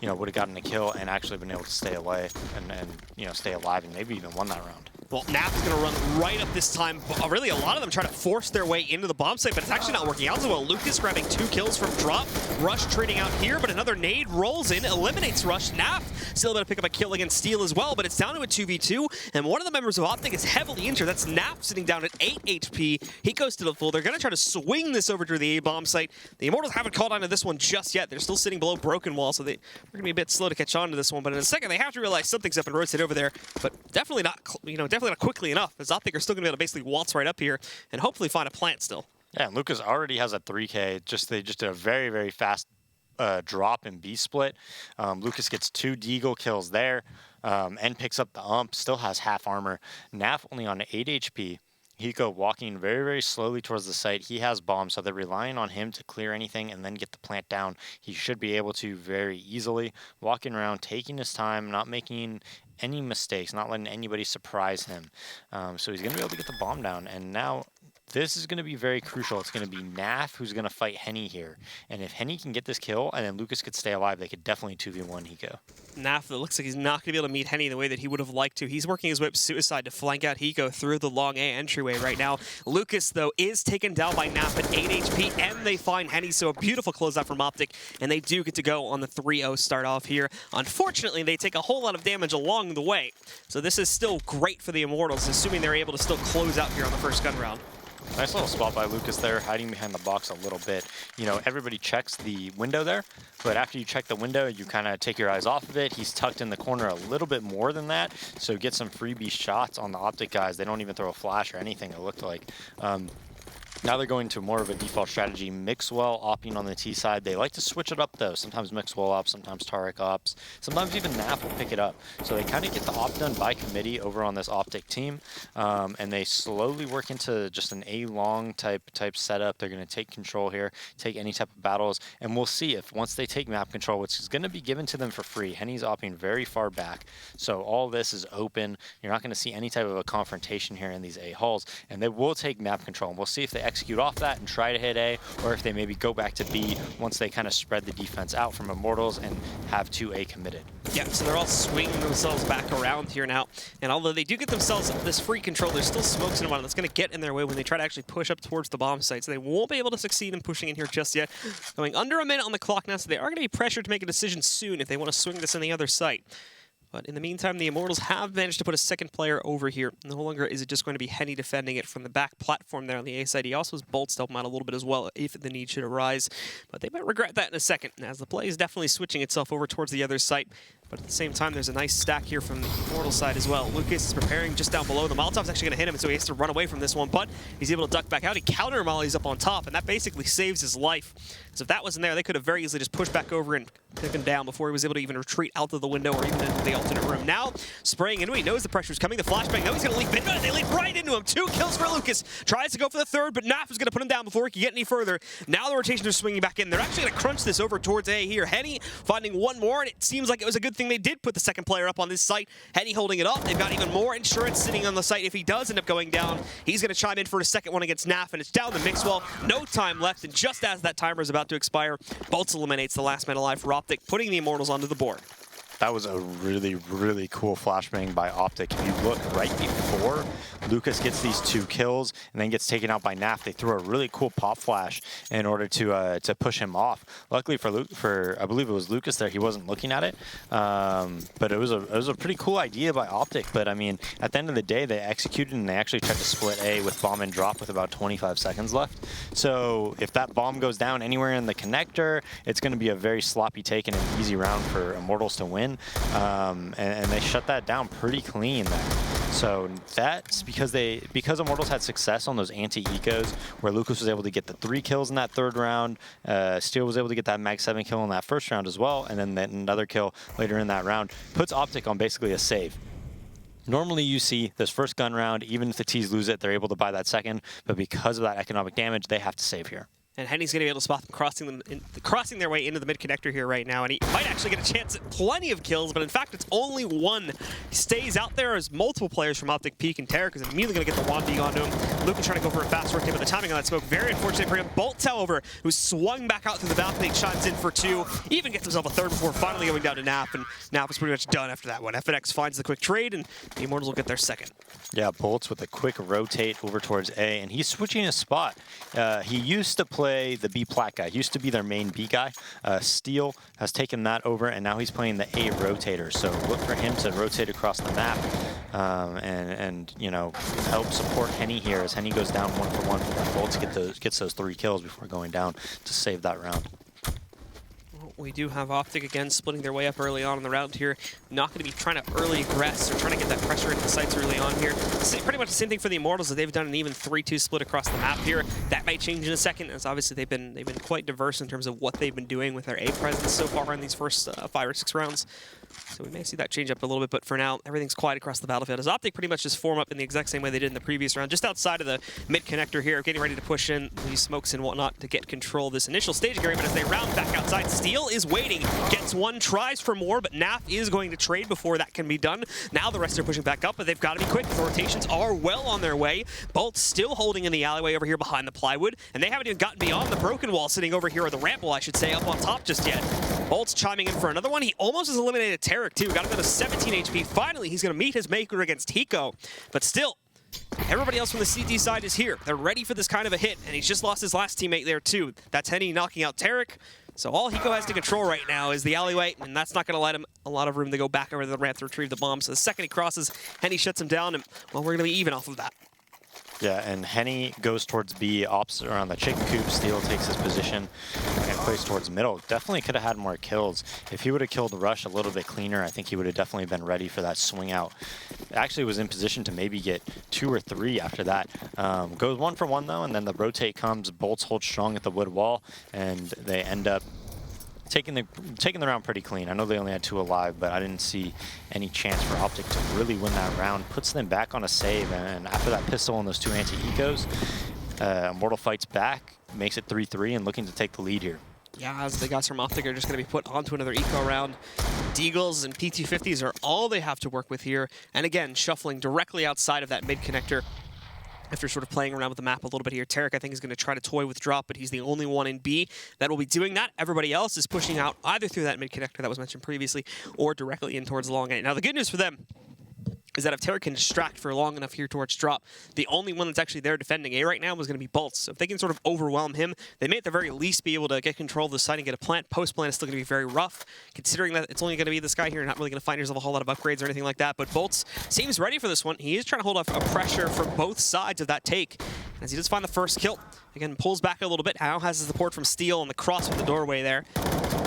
would have gotten a kill and actually been able to stay away and stay alive and maybe even won that round. Well, NAF is going to run right up this time. Really, a lot of them try to force their way into the bomb site, but it's actually not working out so well. Lucas grabbing 2 kills from drop. Rush trading out here, but another nade rolls in, eliminates Rush. NAF still able to pick up a kill against Steel as well, but it's down to a 2v2, and one of the members of OpTic is heavily injured. That's NAF sitting down at 8 HP. He goes to the full. They're going to try to swing this over to the A bomb site. The Immortals haven't called onto this one just yet. They're still sitting below broken wall, so they're going to be a bit slow to catch on to this one, but in a second, they have to realize something's up and rotate over there, but definitely not, definitely not quickly enough, as OpTic are still going to be able to basically waltz right up here and hopefully find a plant still. Yeah, and Lucas already has a 3K. They just did a very, very fast drop in B split. Lucas gets 2 Deagle kills there and picks up the ump, still has half armor. NAF only on 8 HP. Hiko walking very, very slowly towards the site. He has bombs, so they're relying on him to clear anything and then get the plant down. He should be able to very easily, walking around, taking his time, not making any mistakes, not letting anybody surprise him. So he's going to be able to get the bomb down. And now this is going to be very crucial. It's going to be Naf who's going to fight Henny here. And if Henny can get this kill and then Lucas could stay alive, they could definitely 2v1 Hiko. Naf, it looks like he's not going to be able to meet Henny the way that he would have liked to. He's working his way up suicide to flank out Hiko through the long A entryway right now. Lucas, though, is taken down by Naf at 8 HP, and they find Henny, so a beautiful closeout from OpTic, and they do get to go on the 3-0 start off here. Unfortunately, they take a whole lot of damage along the way, so this is still great for the Immortals, assuming they're able to still close out here on the first gun round. Nice little spot by Lucas there, hiding behind the box a little bit. You know, everybody checks the window there, but after you check the window, you kind of take your eyes off of it. He's tucked in the corner a little bit more than that, so get some freebie shots on the OpTic guys. They don't even throw a flash or anything, it looked like. Now they're going to more of a default strategy. Mixwell opping on the T side. They like to switch it up though. Sometimes Mixwell ops, sometimes Tarek ops, sometimes even Naf will pick it up. So they kind of get the op done by committee over on this OpTic team, and they slowly work into just an A-long type setup. They're going to take control here, take any type of battles, and we'll see if once they take map control, which is going to be given to them for free. Henny's opping very far back, so all this is open. You're not going to see any type of a confrontation here in these A halls, and they will take map control. And we'll see if they execute off that and try to hit A, or if they maybe go back to B once they kind of spread the defense out from Immortals and have 2A committed. Yeah, so they're all swinging themselves back around here now, and although they do get themselves this free control, there's still smokes in them that's going to get in their way when they try to actually push up towards the bomb site, so they won't be able to succeed in pushing in here just yet. Going under a minute on the clock now, so they are going to be pressured to make a decision soon if they want to swing this in the other site. But in the meantime, the Immortals have managed to put a second player over here. No longer is it just going to be Henny defending it from the back platform there on the A side. He also has bolts to help him out a little bit as well if the need should arise. But they might regret that in a second, as the play is definitely switching itself over towards the other site. But at the same time, there's a nice stack here from the Immortal side as well. Lucas is preparing just down below. The Molotov's actually going to hit him, so he has to run away from this one. But he's able to duck back out. He counter mollies up on top, and that basically saves his life. So if that wasn't there, they could have very easily just pushed back over and took him down before he was able to even retreat out of the window or even into the alternate room. Now, spraying into it, he knows the pressure's coming. The flashbang, now he's going to leap into it. They leap right into him. 2 kills for Lucas. Tries to go for the third, but Naf is going to put him down before he can get any further. Now the rotations are swinging back in. They're actually going to crunch this over towards A here. Henny finding one more, and it seems like it was a good thing they did put the second player up on this site. Henny holding it up. They've got even more insurance sitting on the site. If he does end up going down, he's going to chime in for a second one against Naf, and it's down to Mixwell. No time left, and just as that timer is about to expire, Bolts eliminates the last man alive for OpTic, putting the Immortals onto the board. That was a really, really cool flashbang by OpTic. If you look right before Lucas gets these 2 kills and then gets taken out by Naf, they threw a really cool pop flash in order to push him off. Luckily for I believe it was Lucas there, he wasn't looking at it, but it was a pretty cool idea by OpTic. But I mean, at the end of the day, they executed and they actually tried to split A with bomb and drop with about 25 seconds left. So if that bomb goes down anywhere in the connector, it's going to be a very sloppy take and an easy round for Immortals to win. And they shut that down pretty clean there. So that's because Immortals had success on those anti-ecos, where Lucas was able to get the 3 kills in that third round. Steel was able to get that Mag 7 kill in that first round as well, and then another kill later in that round. Puts OpTic on basically a save. Normally you see this first gun round, even if the T's lose it, they're able to buy that second, but because of that economic damage, they have to save here. And Henny's going to be able to spot them crossing their way into the mid-connector here right now. And he might actually get a chance at plenty of kills, but in fact, it's only one. He stays out there as multiple players from OpTic peek, and Tarek is immediately going to get the Wandy onto him. Lucas trying to go for a fast rotate, but the timing on that smoke, very unfortunate for him. Bolts, however, who swung back out through the balcony, chimes in for 2, even gets himself a third before finally going down to Nap, and Nap is pretty much done after that one. FNX finds the quick trade, and the Immortals will get their second. Yeah, Bolts with a quick rotate over towards A, and he's switching his spot. He used to play the B plat guy. He used to be their main B guy. Steel has taken that over, and now he's playing the A rotator. So look for him to rotate across the map and you know, help support Henny here as Henny goes down 1-for-1. Bolts gets those 3 kills before going down to save that round. We do have OpTic again splitting their way up early on in the round here. Not going to be trying to early aggress or trying to get that pressure into the sites early on here. Pretty much the same thing for the Immortals, that they've done an even 3-2 split across the map here. That might change in a second, as obviously they've been quite diverse in terms of what they've been doing with their A presence so far in these first 5 or 6 rounds. So we may see that change up a little bit, but for now, everything's quiet across the battlefield. As OpTic pretty much just form up in the exact same way they did in the previous round, just outside of the mid-connector here, getting ready to push in these smokes and whatnot to get control of this initial staging area. But as they round back outside, Steel is waiting, gets one, tries for more, but Naf is going to trade before that can be done. Now the rest are pushing back up, but they've got to be quick. The rotations are well on their way. Bolt still holding in the alleyway over here behind the plywood, and they haven't even gotten beyond the broken wall sitting over here, or the ramp wall, I should say, up on top just yet. Bolt's chiming in for another one. He almost has eliminated Tarek too. Got him to 17 HP. Finally, he's going to meet his maker against Hiko. But still, everybody else from the CT side is here. They're ready for this kind of a hit, and he's just lost his last teammate there too. That's Henny knocking out Tarek. So all Hiko has to control right now is the alleyway, and that's not going to let him a lot of room to go back over to the ramp to retrieve the bomb. So the second he crosses, Henny shuts him down, and well, we're going to be even off of that. Yeah, and Henny goes towards B, ops around the chicken coop. Steel takes his position and plays towards middle. Definitely could have had more kills. If he would have killed the rush a little bit cleaner, I think he would have definitely been ready for that swing out. Actually was in position to maybe get 2 or 3 after that. Goes 1 for 1 though, and then the rotate comes. Bolts hold strong at the wood wall, and they end up taking the round pretty clean. I know they only had 2 alive, but I didn't see any chance for OpTic to really win that round. Puts them back on a save, and after that pistol and those 2 anti-ecos, Immortal fights back, makes it 3-3, and looking to take the lead here. Yeah, as the guys from OpTic are just going to be put onto another eco round. Deagles and PT50s are all they have to work with here. And again, shuffling directly outside of that mid-connector. After sort of playing around with the map a little bit here, Tarek, I think, is going to try to toy with drop, but he's the only one in B that will be doing that. Everybody else is pushing out either through that mid-connector that was mentioned previously or directly in towards the long A. Now, the good news for them is that if Tarek can distract for long enough here towards drop, the only one that's actually there defending A right now was going to be Bolts. So if they can sort of overwhelm him, they may at the very least be able to get control of the site and get a plant. Post-plant is still going to be very rough, considering that it's only going to be this guy here. You're not really going to find yourself a whole lot of upgrades or anything like that, but Bolts seems ready for this one. He is trying to hold off a pressure from both sides of that take. As he does find the first kill, again, pulls back a little bit. Now has the support from Steel and the cross with the doorway there.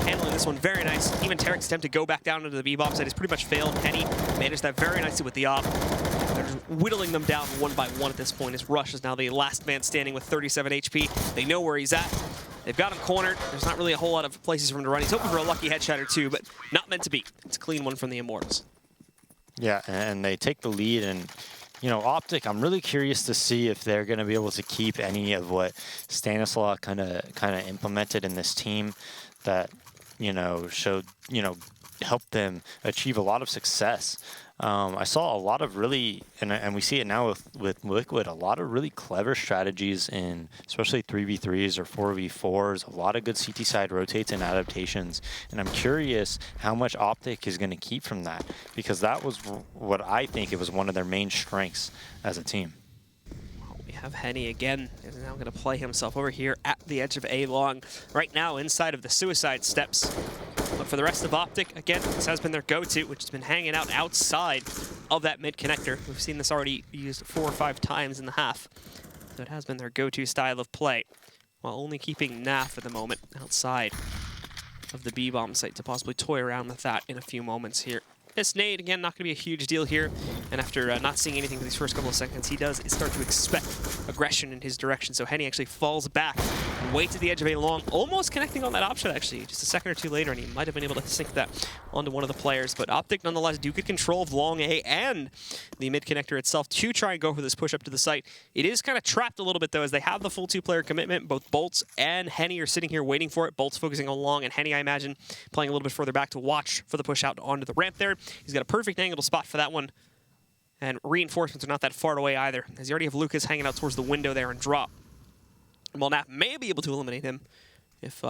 Handling this one very nice. Even Tarek's attempt to go back down into the B-bomb site has pretty much failed. Henny managed that very nicely with the op. They're just whittling them down one by one at this point. As Rush is now the last man standing with 37 HP. They know where he's at. They've got him cornered. There's not really a whole lot of places for him to run. He's hoping for a lucky headshot or 2, but not meant to be. It's a clean one from the Immortals. Yeah, and they take the lead, and you know, OpTic, I'm really curious to see if they're going to be able to keep any of what Stanislaw kind of implemented in this team that, you know, showed, you know, helped them achieve a lot of success. I saw a lot of really, and we see it now with Liquid, a lot of really clever strategies in especially 3v3s or 4v4s, a lot of good CT side rotates and adaptations. And I'm curious how much OpTic is going to keep from that, because that was what I think it was one of their main strengths as a team. We have Henny again, is now going to play himself over here at the edge of A long, right now inside of the suicide steps. But for the rest of OpTic, again, this has been their go-to, which has been hanging out outside of that mid-connector. We've seen this already used 4 or 5 times in the half. So it has been their go-to style of play, while only keeping Naf at the moment outside of the B-bomb site to possibly toy around with that in a few moments here. This nade, again, not going to be a huge deal here. And after not seeing anything for these first couple of seconds, he does start to expect aggression in his direction. So Henny actually falls back and waits at the edge of A long, almost connecting on that option, actually. Just a second or 2 later, and he might have been able to sink that onto one of the players. But OpTic, nonetheless, do get control of long A and the mid-connector itself to try and go for this push up to the site. It is kind of trapped a little bit, though, as they have the full 2-player commitment. Both Bolts and Henny are sitting here waiting for it. Bolts focusing on long, and Henny, I imagine, playing a little bit further back to watch for the push out onto the ramp there. He's got a perfect angle to spot for that one. And reinforcements are not that far away either, as you already have Lucas hanging out towards the window there and drop. And while Nap may be able to eliminate him, if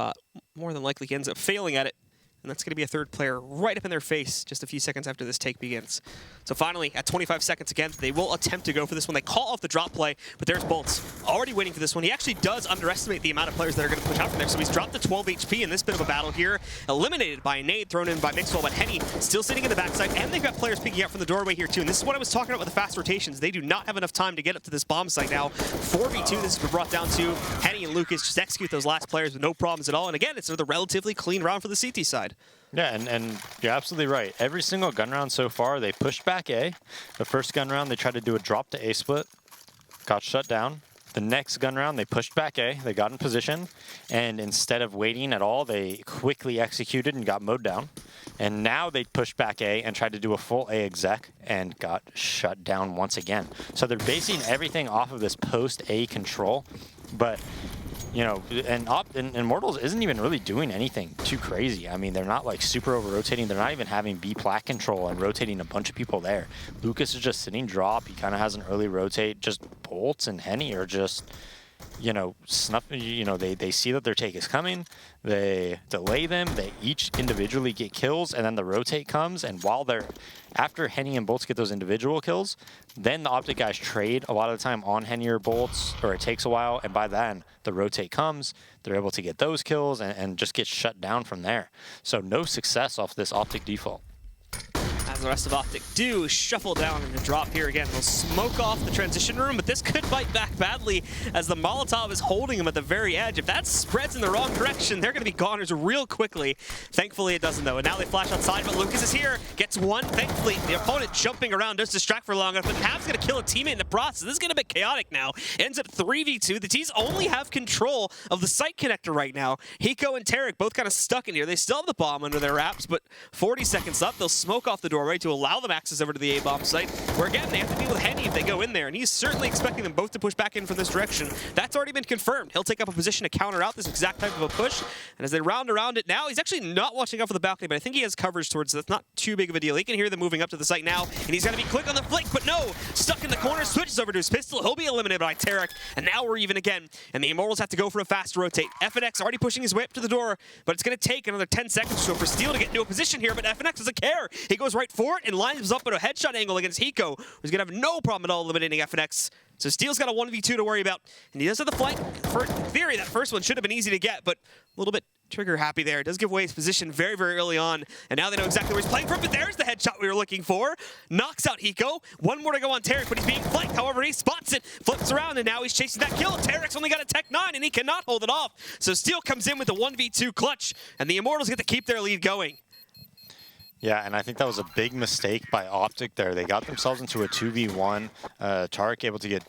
more than likely he ends up failing at it, and that's going to be a 3rd player right up in their face just a few seconds after this take begins. So finally, at 25 seconds again, they will attempt to go for this one. They call off the drop play, but there's Bolts already waiting for this one. He actually does underestimate the amount of players that are going to push out from there, so he's dropped to 12 HP in this bit of a battle here. Eliminated by a nade thrown in by Mixwell, but Henny still sitting in the backside, and they've got players peeking out from the doorway here too. And this is what I was talking about with the fast rotations. They do not have enough time to get up to this bomb site now. 4v2, this has been brought down to Henny and Lucas just execute those last players with no problems at all. And again, it's another relatively clean round for the CT side. Yeah, and you're absolutely right. Every single gun round so far, they pushed back A. The first gun round, they tried to do a drop to A split, got shut down. the next gun round, they pushed back A, they got in position, and instead of waiting at all, they quickly executed and got mowed down. And now they pushed back A and tried to do a full A exec and got shut down once again. So they're basing everything off of this post-A control, but you know, and Immortals isn't even really doing anything too crazy. I mean, they're not like super over-rotating. They're not even having B plat control and rotating a bunch of people there. Lucas is just sitting drop. He kind of has an early rotate. Just Bolts and Henny are just, you know, snuffing. You know, they see that their take is coming. They delay them. They each individually get kills, and then the rotate comes. And while they're after Henny and Bolts get those individual kills, then the OpTic guys trade a lot of the time on Henny or Bolts, or it takes a while, and by then the rotate comes. They're able to get those kills and just get shut down from there. So no success off this OpTic default. As the rest of OpTic do shuffle down in the drop here again. They'll smoke off the transition room, but this could bite back badly as the Molotov is holding them at the very edge. If that spreads in the wrong direction, they're going to be goners real quickly. Thankfully, it doesn't, though. And now they flash outside, but Lucas is here, gets one. Thankfully, the opponent jumping around does distract for long enough, but Hav's going to kill a teammate in the process. This is getting a bit chaotic now. Ends up 3v2. The T's only have control of the site connector right now. Hiko and Tarek both kind of stuck in here. They still have the bomb under their wraps, but 40 seconds left. They'll smoke off the doorway to allow them access over to the A-bomb site, where again, they have to deal with Henny if they go in there, and he's certainly expecting them both to push back in from this direction. That's already been confirmed. He'll take up a position to counter out this exact type of a push, and as they round around it now, he's actually not watching out for the balcony, but I think he has coverage towards it. That's not too big of a deal. He can hear them moving up to the site now, and he's got to be quick on the flick, but no! Stuck in the corner, switches over to his pistol. He'll be eliminated by Tarek, and now we're even again, and the Immortals have to go for a fast rotate. FNX already pushing his way up to the door, but it's going to take another 10 seconds or so for Steel to get into a position here, but FNX doesn't care. He goes right for it and lines up at a headshot angle against Hiko, who's going to have no problem at all eliminating FNX. So Steel's got a 1v2 to worry about, and he does have the flank. For theory, that first one should have been easy to get, but a little bit trigger happy there. It does give away his position very, very early on, and now they know exactly where he's playing from, but there's the headshot we were looking for. Knocks out Hiko. One more to go on Tarek, but he's being flanked. However, he spots it, flips around, and now he's chasing that kill. Tarek's only got a Tech 9, and he cannot hold it off. So Steel comes in with a 1v2 clutch, and the Immortals get to keep their lead going. Yeah, and I think that was a big mistake by OpTic there. They got themselves into a 2v1. Tarek able to get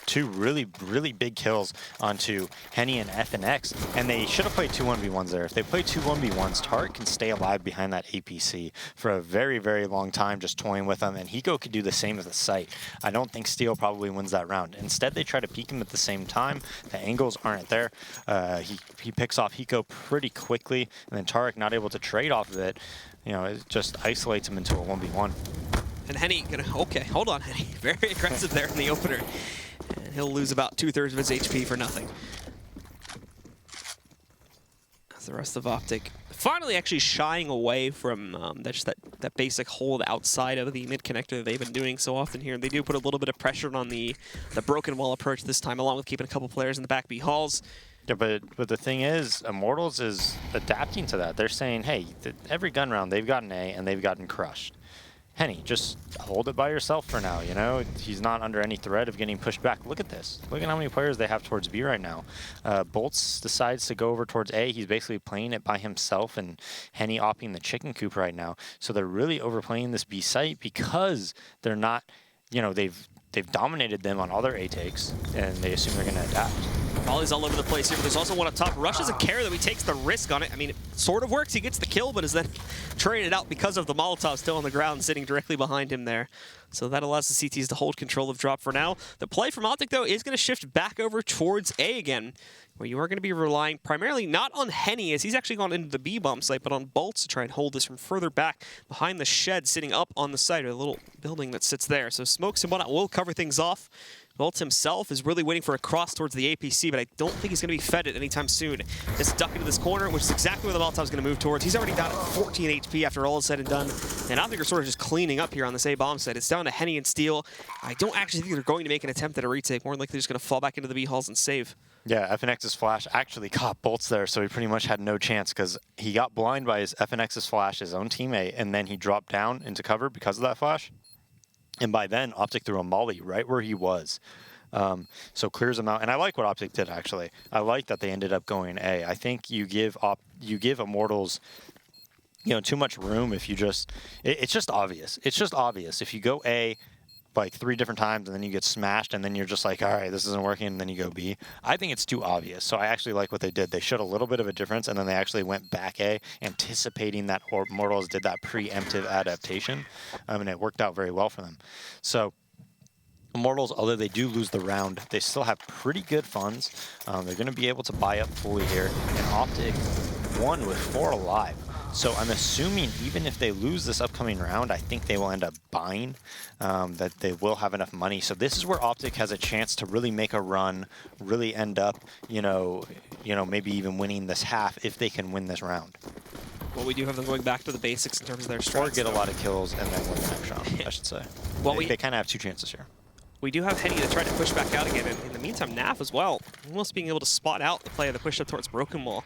two really, really big kills onto Henny and FNX, and they should have played two 1v1s there. If they play two 1v1s, Tarek can stay alive behind that APC for a very, very long time, just toying with them, and Hiko could do the same with the site. I don't think Steel probably wins that round. Instead, they try to peek him at the same time. The angles aren't there. He picks off Hiko pretty quickly, and then Tarek not able to trade off of it. You know, it just isolates him into a 1v1. And Henny okay, hold on, Henny. Very aggressive there in the opener. And he'll lose about 2/3 of his HP for nothing. As the rest of OpTic finally actually shying away from that basic hold outside of the mid connector that they've been doing so often here. And they do put a little bit of pressure on the broken wall approach this time, along with keeping a couple players in the back B halls. Yeah, but the thing is, Immortals is adapting to that. They're saying, hey, every gun round they've gotten A and they've gotten crushed. Henny, just hold it by yourself for now, you know? He's not under any threat of getting pushed back. Look at this. Look at how many players they have towards B right now. Bolts decides to go over towards A. He's basically playing it by himself, and Henny opping the chicken coop right now. So they're really overplaying this B site because they're not, you know, they've dominated them on all their A takes, and they assume they're going to adapt. Volley's all over the place here, but there's also one up top. Rush doesn't care that he takes the risk on it. I mean, it sort of works. He gets the kill, but is then traded out because of the Molotov still on the ground sitting directly behind him there. So that allows the CTs to hold control of drop for now. The play from OpTic, though, is going to shift back over towards A again, where you are going to be relying primarily not on Henny, as he's actually gone into the B-bomb site, but on Bolts to try and hold this from further back behind the shed sitting up on the site, or the little building that sits there. So Smokes and whatnot will cover things off. Bolts himself is really waiting for a cross towards the APC, but I don't think he's going to be fed it anytime soon. Just duck into this corner, which is exactly where the Molotov's going to move towards. He's already down at 14 HP after all is said and done. And I think we're sort of just cleaning up here on this A-bomb site. It's down to Henny and Steel. I don't actually think they're going to make an attempt at a retake. More than likely they're just going to fall back into the B-halls and save. Yeah, FNX's flash actually caught Bolts there, so he pretty much had no chance because he got blind by his FNX's flash, his own teammate, and then he dropped down into cover because of that flash. And by then, OpTic threw a molly right where he was. So clears them out, and I like what OpTic did actually. I like that they ended up going A. I think you give Immortals, you know, too much room if you just. It's just obvious. It's just obvious if you go A. like 3 different times, and then you get smashed, and then you're just like, all right, this isn't working, and then you go B. I think it's too obvious. So I actually like what they did. They showed a little bit of a difference, and then they actually went back A, anticipating that Immortals did that preemptive adaptation, and it worked out very well for them. So Immortals, although they do lose the round, they still have pretty good funds. They're going to be able to buy up fully here, and OpTic won with 4 alive. So I'm assuming even if they lose this upcoming round, I think they will end up buying, that they will have enough money. So this is where OpTic has a chance to really make a run, really end up, you know, maybe even winning this half if they can win this round. Well, we do have them going back to the basics in terms of their strats. Or get a lot of kills and then win the next round, I should say. Well, they kind of have 2 chances here. We do have Henny to try to push back out again, and in the meantime, Naf as well, almost being able to spot out the play of the push up towards Broken Wall.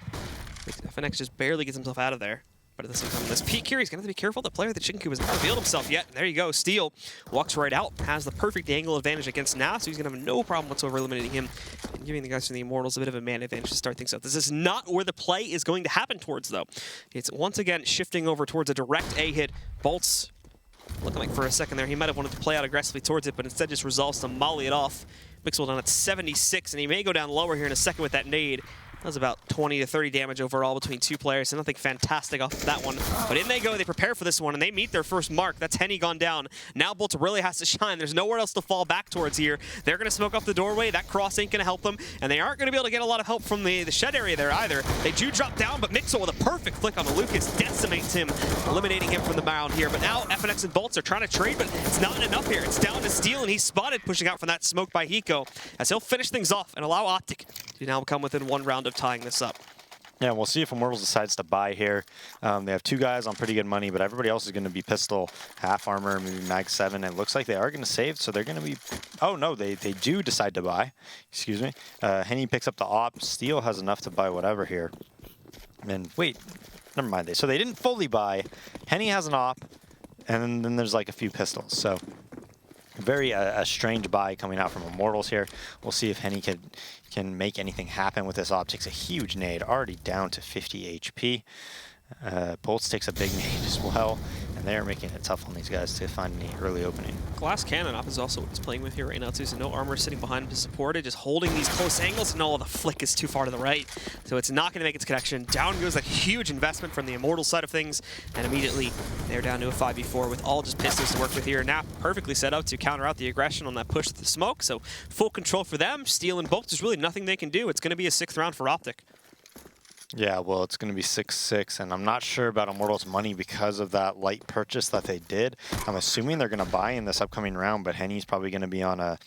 FNX just barely gets himself out of there. But at the same time, this peek here, he's going to have to be careful. The player that Shinku has not revealed himself yet. And there you go. Steel walks right out, has the perfect angle advantage against Naf, so he's going to have no problem whatsoever eliminating him and giving the guys from the Immortals a bit of a man advantage to start things out. This is not where the play is going to happen towards, though. It's once again shifting over towards a direct A hit. Bolts looking like for a second there he might have wanted to play out aggressively towards it, but instead just resolves to molly it off. Mixwell down at 76, and he may go down lower here in a second with that nade. That was about 20 to 30 damage overall between 2 players, so nothing fantastic off of that one. But in they go, they prepare for this one, and they meet their first mark. That's Henny gone down. Now Bolt really has to shine. There's nowhere else to fall back towards here. They're going to smoke off the doorway. That cross ain't going to help them, and they aren't going to be able to get a lot of help from the shed area there either. They do drop down, but Mixwell with a perfect flick on the Lucas decimates him, eliminating him from the mound here. But now FNX and Bolts are trying to trade, but it's not enough here. It's down to Steel, and he's spotted pushing out from that smoke by Hiko, as he'll finish things off and allow OpTic to now come within 1 round of tying this up. Yeah, we'll see if Immortals decides to buy here. They have 2 guys on pretty good money, but everybody else is going to be pistol, half armor, maybe mag 7. And it looks like they are going to save, so they're going to be... Oh, no, they do decide to buy. Excuse me. Henny picks up the op. Steel has enough to buy whatever here. And wait, never mind. So they didn't fully buy. Henny has an op, and then there's like a few pistols. So very a strange buy coming out from Immortals here. We'll see if Henny can make anything happen with this OpTic's a huge nade, already down to 50 HP. Bolts takes a big nade as well, and they're making it tough on these guys to find any early opening. Glass Cannon Op is also what he's playing with here right now too, so no armor sitting behind him to support it, just holding these close angles. No, the flick is too far to the right, so it's not going to make its connection. Down goes that huge investment from the Immortal side of things, and immediately they're down to a 5v4 with all just pistols to work with here. Now perfectly set up to counter out the aggression on that push with the smoke, so full control for them. Steel and Bolts, there's really nothing they can do. It's going to be a 6th round for OpTic. Yeah, well, it's going to be 6-6, and I'm not sure about Immortals' money because of that light purchase that they did. I'm assuming they're going to buy in this upcoming round, but Henny's probably going to be on a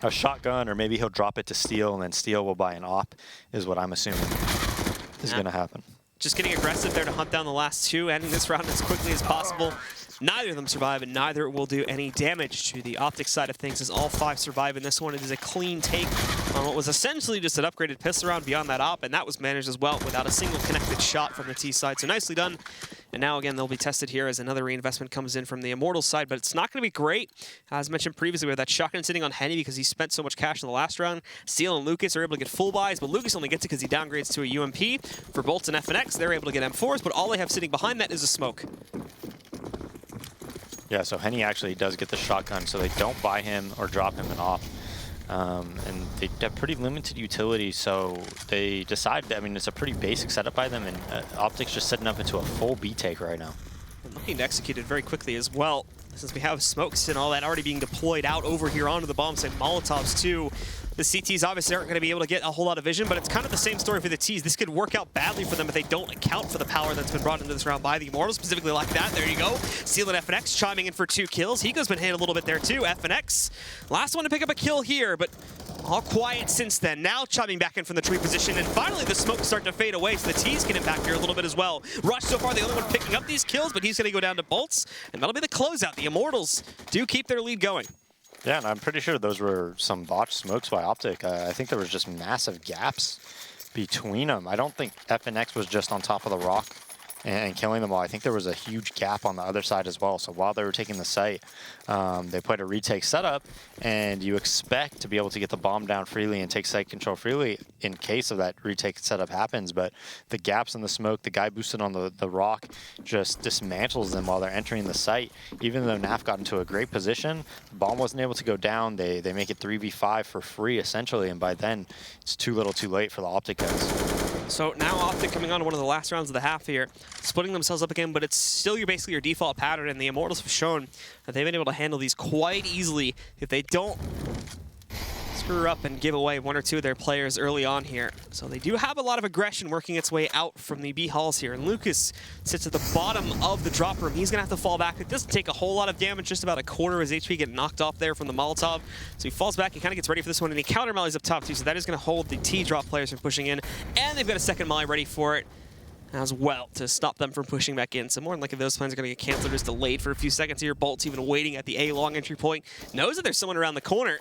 shotgun, or maybe he'll drop it to Steel, and then Steel will buy an op, is what I'm assuming is going to happen. Just getting aggressive there to hunt down the last 2, ending this round as quickly as possible. Neither of them survive, and neither will do any damage to the OpTic side of things as all 5 survive in this one. It is a clean take on what was essentially just an upgraded pistol round beyond that op, and that was managed as well without a single connected shot from the T side. So nicely done. And now again, they'll be tested here as another reinvestment comes in from the Immortals side, but it's not going to be great. As mentioned previously, we have that shotgun sitting on Henny because he spent so much cash in the last round. Steel and Lucas are able to get full buys, but Lucas only gets it because he downgrades to a UMP. For Bolts and FNX, they're able to get M4s, but all they have sitting behind that is a smoke. Yeah, so Henny actually does get the shotgun, so they don't buy him or drop him an op. And they have pretty limited utility, so they decide, I mean, it's a pretty basic setup by them, and OpTic's just setting up into a full B take right now. And looking to execute it very quickly as well, since we have smokes and all that already being deployed out over here onto the bomb site. Molotovs too. The CTs obviously aren't going to be able to get a whole lot of vision, but it's kind of the same story for the Ts. This could work out badly for them if they don't account for the power that's been brought into this round by the Immortals, specifically like that. There you go. Steel and FNX chiming in for 2 kills. Hiko's been hit a little bit there too. FNX, last one to pick up a kill here, but all quiet since then. Now chiming back in from the tree position, and finally the smoke's starting to fade away, so the Ts can impact here a little bit as well. Rush so far the only one picking up these kills, but he's going to go down to Bolts, and that'll be the closeout. The Immortals do keep their lead going. Yeah, and I'm pretty sure those were some botched smokes by OpTic. I think there was just massive gaps between them. I don't think FNX was just on top of the rock and killing them all. I think there was a huge gap on the other side as well. So while they were taking the site, they played a retake setup, and you expect to be able to get the bomb down freely and take site control freely in case of that retake setup happens. But the gaps in the smoke, the guy boosted on the rock just dismantles them while they're entering the site. Even though NAF got into a great position, the bomb wasn't able to go down. They make it 3v5 for free, essentially, and by then, it's too little too late for the OpTic guys. So now OpTic coming on to one of the last rounds of the half here, splitting themselves up again, but it's still basically your default pattern, and the Immortals have shown that they've been able to handle these quite easily if they don't screw up and give away one or two of their players early on here. So they do have a lot of aggression working its way out from the B halls here, and Lucas sits at the bottom of the drop room. He's gonna have to fall back. It doesn't take a whole lot of damage, just about a quarter of his HP getting knocked off there from the Molotov. So he falls back, he kind of gets ready for this one, and he counter mollies up top too, so that is gonna hold the T drop players from pushing in, and they've got a second molly ready for it as well to stop them from pushing back in. So more than likely those plans are going to get canceled or just delayed for a few seconds here. Bolt's even waiting at the A long entry point, knows that there's someone around the corner.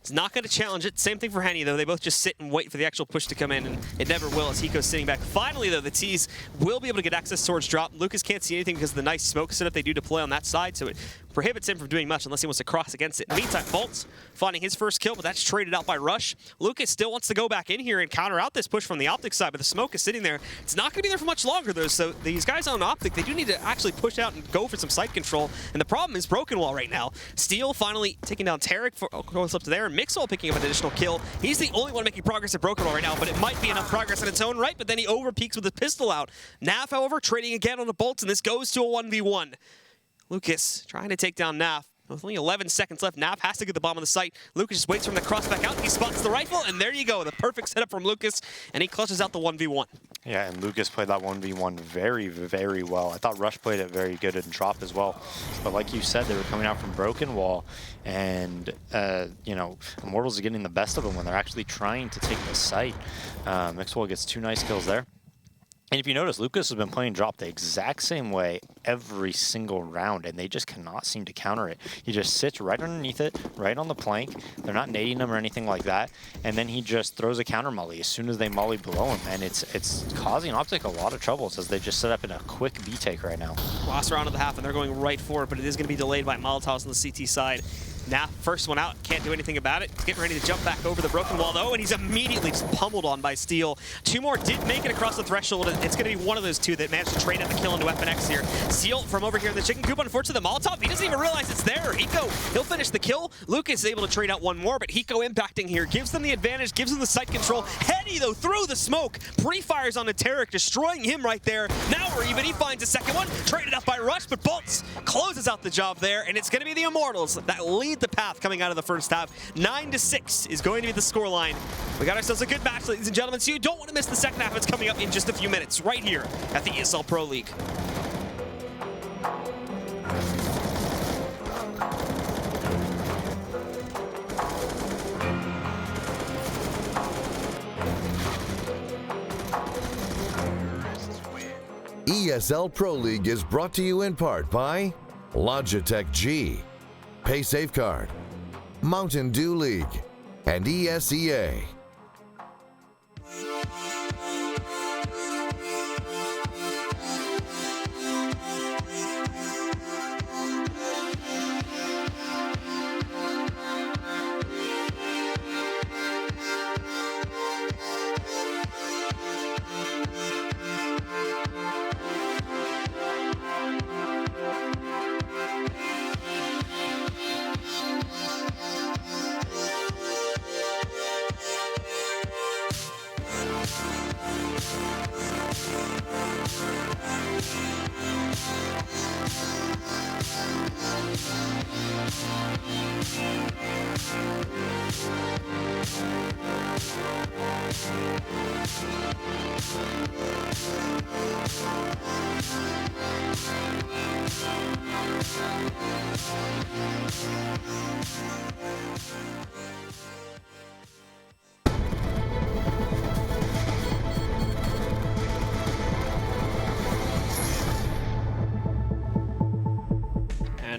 He's not going to challenge it. Same thing for Henny, though. They both just sit and wait for the actual push to come in, and it never will as Hiko's sitting back. Finally, though, the T's will be able to get access towards drop. Lucas can't see anything because of the nice smoke setup they do deploy on that side, so it prohibits him from doing much unless he wants to cross against it. In the meantime, Bolt's finding his first kill, but that's traded out by Rush. Lucas still wants to go back in here and counter out this push from the OpTic side, but the smoke is sitting there. It's not going to be there for much longer, though, so these guys on OpTic, they do need to actually push out and go for some site control, and the problem is Broken Wall right now. Steel finally taking down Tarek, goes up to there, and Mixwell picking up an additional kill. He's the only one making progress at Broken Wall right now, but it might be enough progress in its own right, but then he overpeaks with his pistol out. Naf, however, trading again on the bolts, and this goes to a 1v1. Lucas trying to take down Naf. With only 11 seconds left, Naf has to get the bomb on the site. Lucas just waits for him to cross back out. He spots the rifle, and there you go. The perfect setup from Lucas, and he clutches out the 1v1. Yeah, and Lucas played that 1v1 very, very well. I thought Rush played it very good in drop as well. But like you said, they were coming out from Broken Wall, and, you know, Immortals are getting the best of them when they're actually trying to take the site. Mixwell gets 2 nice kills there. And if you notice, Lucas has been playing drop the exact same way every single round, and they just cannot seem to counter it. He just sits right underneath it, right on the plank. They're not nading him or anything like that. And then he just throws a counter molly as soon as they molly below him. And it's causing OpTic a lot of troubles as they just set up in a quick B-take right now. Last round of the half, and they're going right for it, but it is going to be delayed by Molotovs on the CT side. Naf, first one out, can't do anything about it. He's getting ready to jump back over the Broken Wall, though, and he's immediately just pummeled on by Steel. 2 more did make it across the threshold. It's going to be one of those 2 that managed to trade out the kill into Weapon X here. Steel from over here in the chicken coop, unfortunately, the Molotov, he doesn't even realize it's there. Hiko, he'll finish the kill. Lucas is able to trade out 1 more, but Hiko impacting here gives them the advantage, gives them the site control. Henny, though, through the smoke, pre-fires onto Tarek, destroying him right there. Now we're even. He finds a second one, traded up by Rush, but Bolts closes out the job there, and it's going to be the Immortals that lead the path coming out of the first half. 9-6 is going to be the scoreline. We got ourselves a good match, ladies and gentlemen, so you don't want to miss the second half. It's coming up in just a few minutes right here at the ESL Pro League. ESL Pro League is brought to you in part by Logitech G, Pay Safeguard, Mountain Dew League, and ESEA.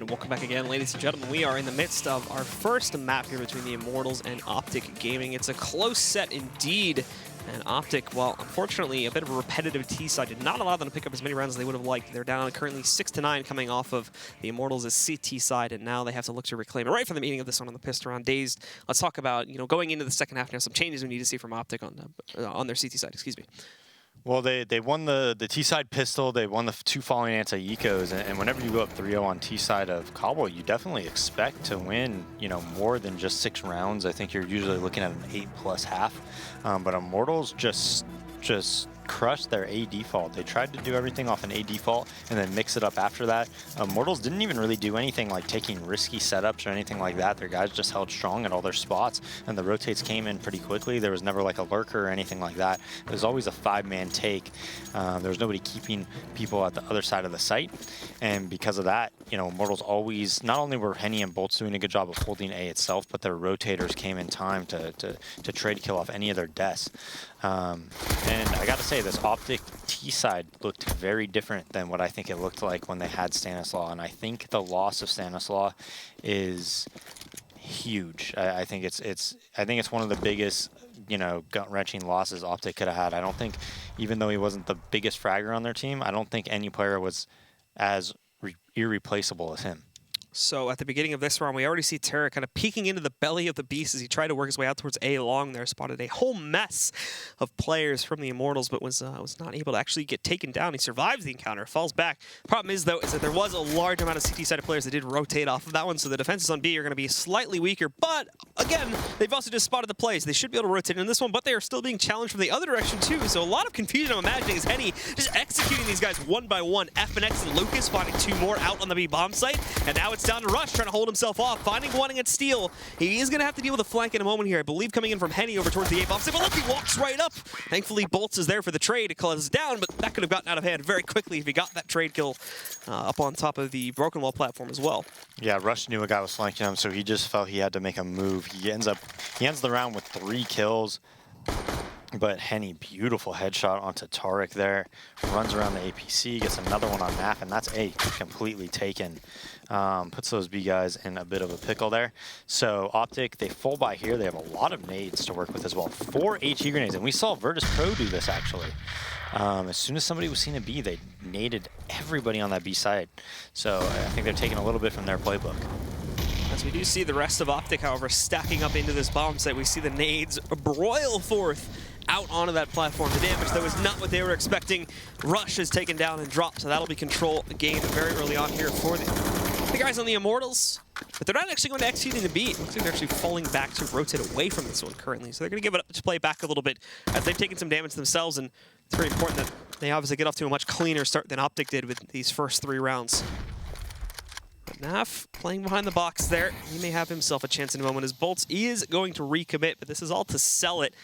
Welcome back again, ladies and gentlemen. We are in the midst of our first map here between the Immortals and OpTic Gaming. It's a close set indeed, And OpTic, well, unfortunately, a bit of a repetitive T-side did not allow them to pick up as many rounds as they would have liked. They're down currently 6-9 coming off of the Immortals' CT side, and now they have to look to reclaim it right from the beginning of this one on the pistol round. Dazed. Let's talk about, going into the second half now, some changes we need to see from OpTic on their CT side, excuse me. Well, they won the T-side pistol, they won the 2 following anti-ecos, and whenever you go up 3-0 on T-side of Cobble, you definitely expect to win, more than just 6 rounds. I think you're usually looking at an 8+ half, but Immortals just crushed their A default. They tried to do everything off an A default and then mix it up after that. Immortals didn't even really do anything like taking risky setups or anything like that. Their guys just held strong at all their spots, and the rotates came in pretty quickly. There was never like a lurker or anything like that. It was always a 5-man take. There was nobody keeping people at the other side of the site, and because of that, Immortals always, not only were Henny and Bolts doing a good job of holding A itself, but their rotators came in time to trade kill off any of their deaths. And I gotta say, this OpTic T side looked very different than what I think it looked like when they had Stanislaw, and I think the loss of Stanislaw is huge. I think it's one of the biggest, gut-wrenching losses OpTic could have had. I don't think, even though he wasn't the biggest fragger on their team, I don't think any player was as irreplaceable as him. So at the beginning of this round, we already see Terra kind of peeking into the belly of the beast as he tried to work his way out towards A long there. Spotted a whole mess of players from the Immortals, but was not able to actually get taken down. He survives the encounter, falls back. Problem is, though, is that there was a large amount of CT-sided players that did rotate off of that one, so the defenses on B are going to be slightly weaker. But, again, they've also just spotted the plays. They should be able to rotate in this one, but they are still being challenged from the other direction, too. So a lot of confusion, I'm imagining, as Henny just executing these guys one by one. FNX and Lucas finding 2 more out on the B bomb site, and now it's down to Rush, trying to hold himself off, finding one at Steel. He is going to have to deal with a flank in a moment here. I believe coming in from Henny over towards the A bomb site, but look, he walks right up. Thankfully, Bolts is there for the trade to close down, but that could have gotten out of hand very quickly if he got that trade kill up on top of the Broken Wall platform as well. Yeah, Rush knew a guy was flanking him, so he just felt he had to make a move. He ends the round with 3 kills. But Henny, beautiful headshot onto Tariq there. Runs around the APC, gets another one on Naf, and that's A completely taken. Puts those B guys in a bit of a pickle there. So OpTic, they full buy here. They have a lot of nades to work with as well. 4 HE grenades, and we saw Virtus Pro do this actually. As soon as somebody was seen a B, they naded everybody on that B side. So I think they're taking a little bit from their playbook. As we do see the rest of OpTic, however, stacking up into this bomb site, we see the nades broil forth out onto that platform. The damage, though, is not what they were expecting. Rush is taken down and dropped, so that'll be control gained very early on here for the guys on the Immortals. But they're not actually going to execute in the beat. Looks like they're actually falling back to rotate away from this one currently. So they're going to give it up to play back a little bit as they've taken some damage themselves, and it's very important that they obviously get off to a much cleaner start than OpTic did with these first 3 rounds. But Naf playing behind the box there. He may have himself a chance in a moment as Bolts is going to recommit, but this is all to sell it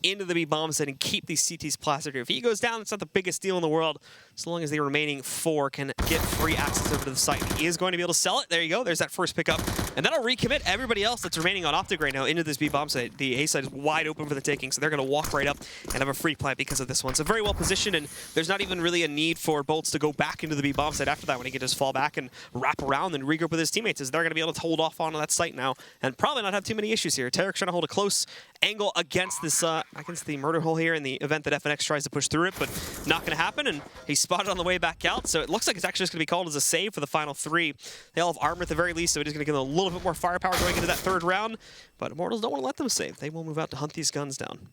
into the B bomb set and keep these CTs plastered here. If he goes down, it's not the biggest deal in the world, so long as the remaining 4 can get free access over to the site. He is going to be able to sell it. There you go. There's that first pickup. And that'll recommit everybody else that's remaining on OpTic right now into this B bomb site. The A side is wide open for the taking, so they're going to walk right up and have a free plant because of this one. So very well positioned, and there's not even really a need for Bolts to go back into the B bomb site after that when he can just fall back and wrap around and regroup with his teammates, as they're going to be able to hold off on that site now and probably not have too many issues here. Tarek's trying to hold a close angle against this against the murder hole here in the event that FNX tries to push through it, but not going to happen, and he's spotted on the way back out, so it looks like it's actually just going to be called as a save for the final 3. They all have armor at the very least, so it is going to give them a little bit more firepower going into that 3rd round, but Immortals don't want to let them save. They will move out to hunt these guns down.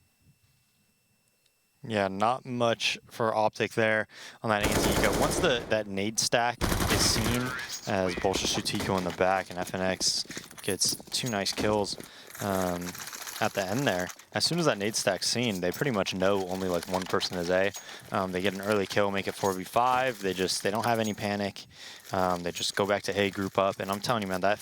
Yeah, not much for OpTic there on that anti-eco. Once that nade stack is seen, as Bolsha shoots Eco in the back, and FNX gets 2 nice kills at the end there. As soon as that nade stack's seen, they pretty much know only like 1 person is A. They get an early kill, make it 4v5. They don't have any panic. They just go back to A, group up, and I'm telling you, man, that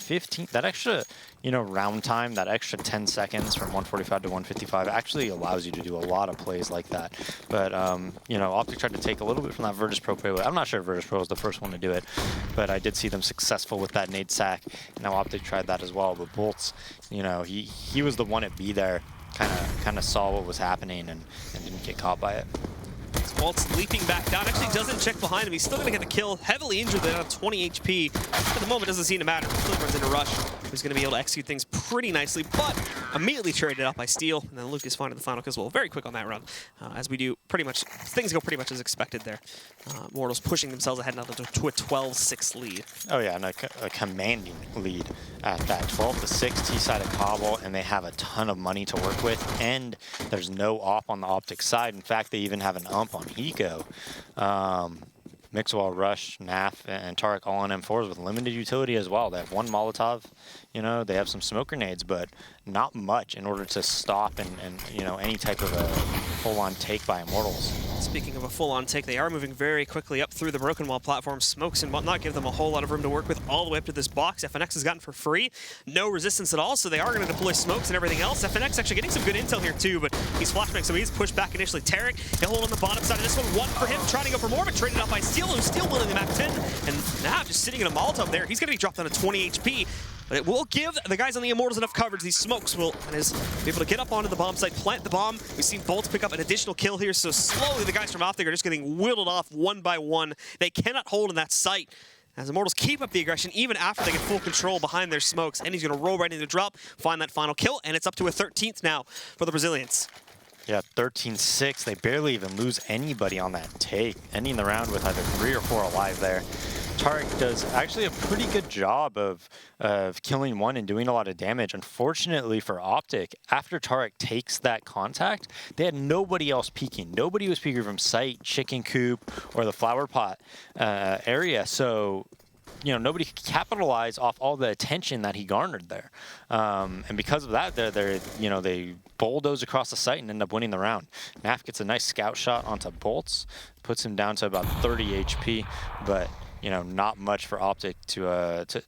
extra, round time, that extra 10 seconds from 145 to 155 actually allows you to do a lot of plays like that. But OpTic tried to take a little bit from that Virtus Pro play. I'm not sure if Virtus Pro was the first one to do it, but I did see them successful with that nade sack. Now OpTic tried that as well, but Bolts, he was the one at B there, kind of saw what was happening and didn't get caught by it. Bolts leaping back down, actually doesn't check behind him. He's still going to get the kill, heavily injured, they're on 20 HP. At the moment, doesn't seem to matter. Still runs into Rush. who's going to be able to execute things pretty nicely, but immediately traded out by Steel, and then Lucas finding the final kill as well. Very quick on that run, as we do pretty much, things go pretty much as expected there. Immortals pushing themselves ahead now to a 12-6 lead. Oh yeah, and a commanding lead at that 12-6 T-side of Cobble, and they have a ton of money to work with, and there's no op on the OpTic side. In fact, they even have an ump on Hiko. Mixwell, Rush, Naf, and Tarek all on M4s with limited utility as well. They have one Molotov, you know, they have some smoke grenades, but not much in order to stop and you know, any type of a full-on take by Immortals. Speaking of a full-on take, they are moving very quickly up through the Broken Wall platform. Smokes and whatnot give them a whole lot of room to work with all the way up to this box. FNX has gotten for free. No resistance at all, so they are going to deploy smokes and everything else. FNX actually getting some good intel here too, but he's flashbang, so he's pushed back initially. Tarek, he'll hold on the bottom side of this one for him, trying to go for more, but traded out by Steel, who's still winning the map 10. And now just sitting in a Molotov there. He's going to be dropped down to 20 HP. But it will give the guys on the Immortals enough coverage. These smokes will be able to get up onto the bomb site, plant the bomb. We've seen Bolts pick up an additional kill here, so slowly the guys from OpTic are just getting whittled off one by one. They cannot hold in that site as Immortals keep up the aggression even after they get full control behind their smokes. And he's going to roll right into the drop, find that final kill, and it's up to a 13th now for the Brazilians. Yeah, 13-6. They barely even lose anybody on that take, ending the round with either 3 or 4 alive there. Tarek does actually a pretty good job of killing one and doing a lot of damage. Unfortunately for OpTic, after Tarek takes that contact, they had nobody else peeking. Nobody was peeking from site, chicken coop, or the flower pot area. So, you know, nobody could capitalize off all the attention that he garnered there. And because of that, they bulldoze across the site and end up winning the round. Naf gets a nice scout shot onto Bolts, puts him down to about 30 HP, but you know, not much for OpTic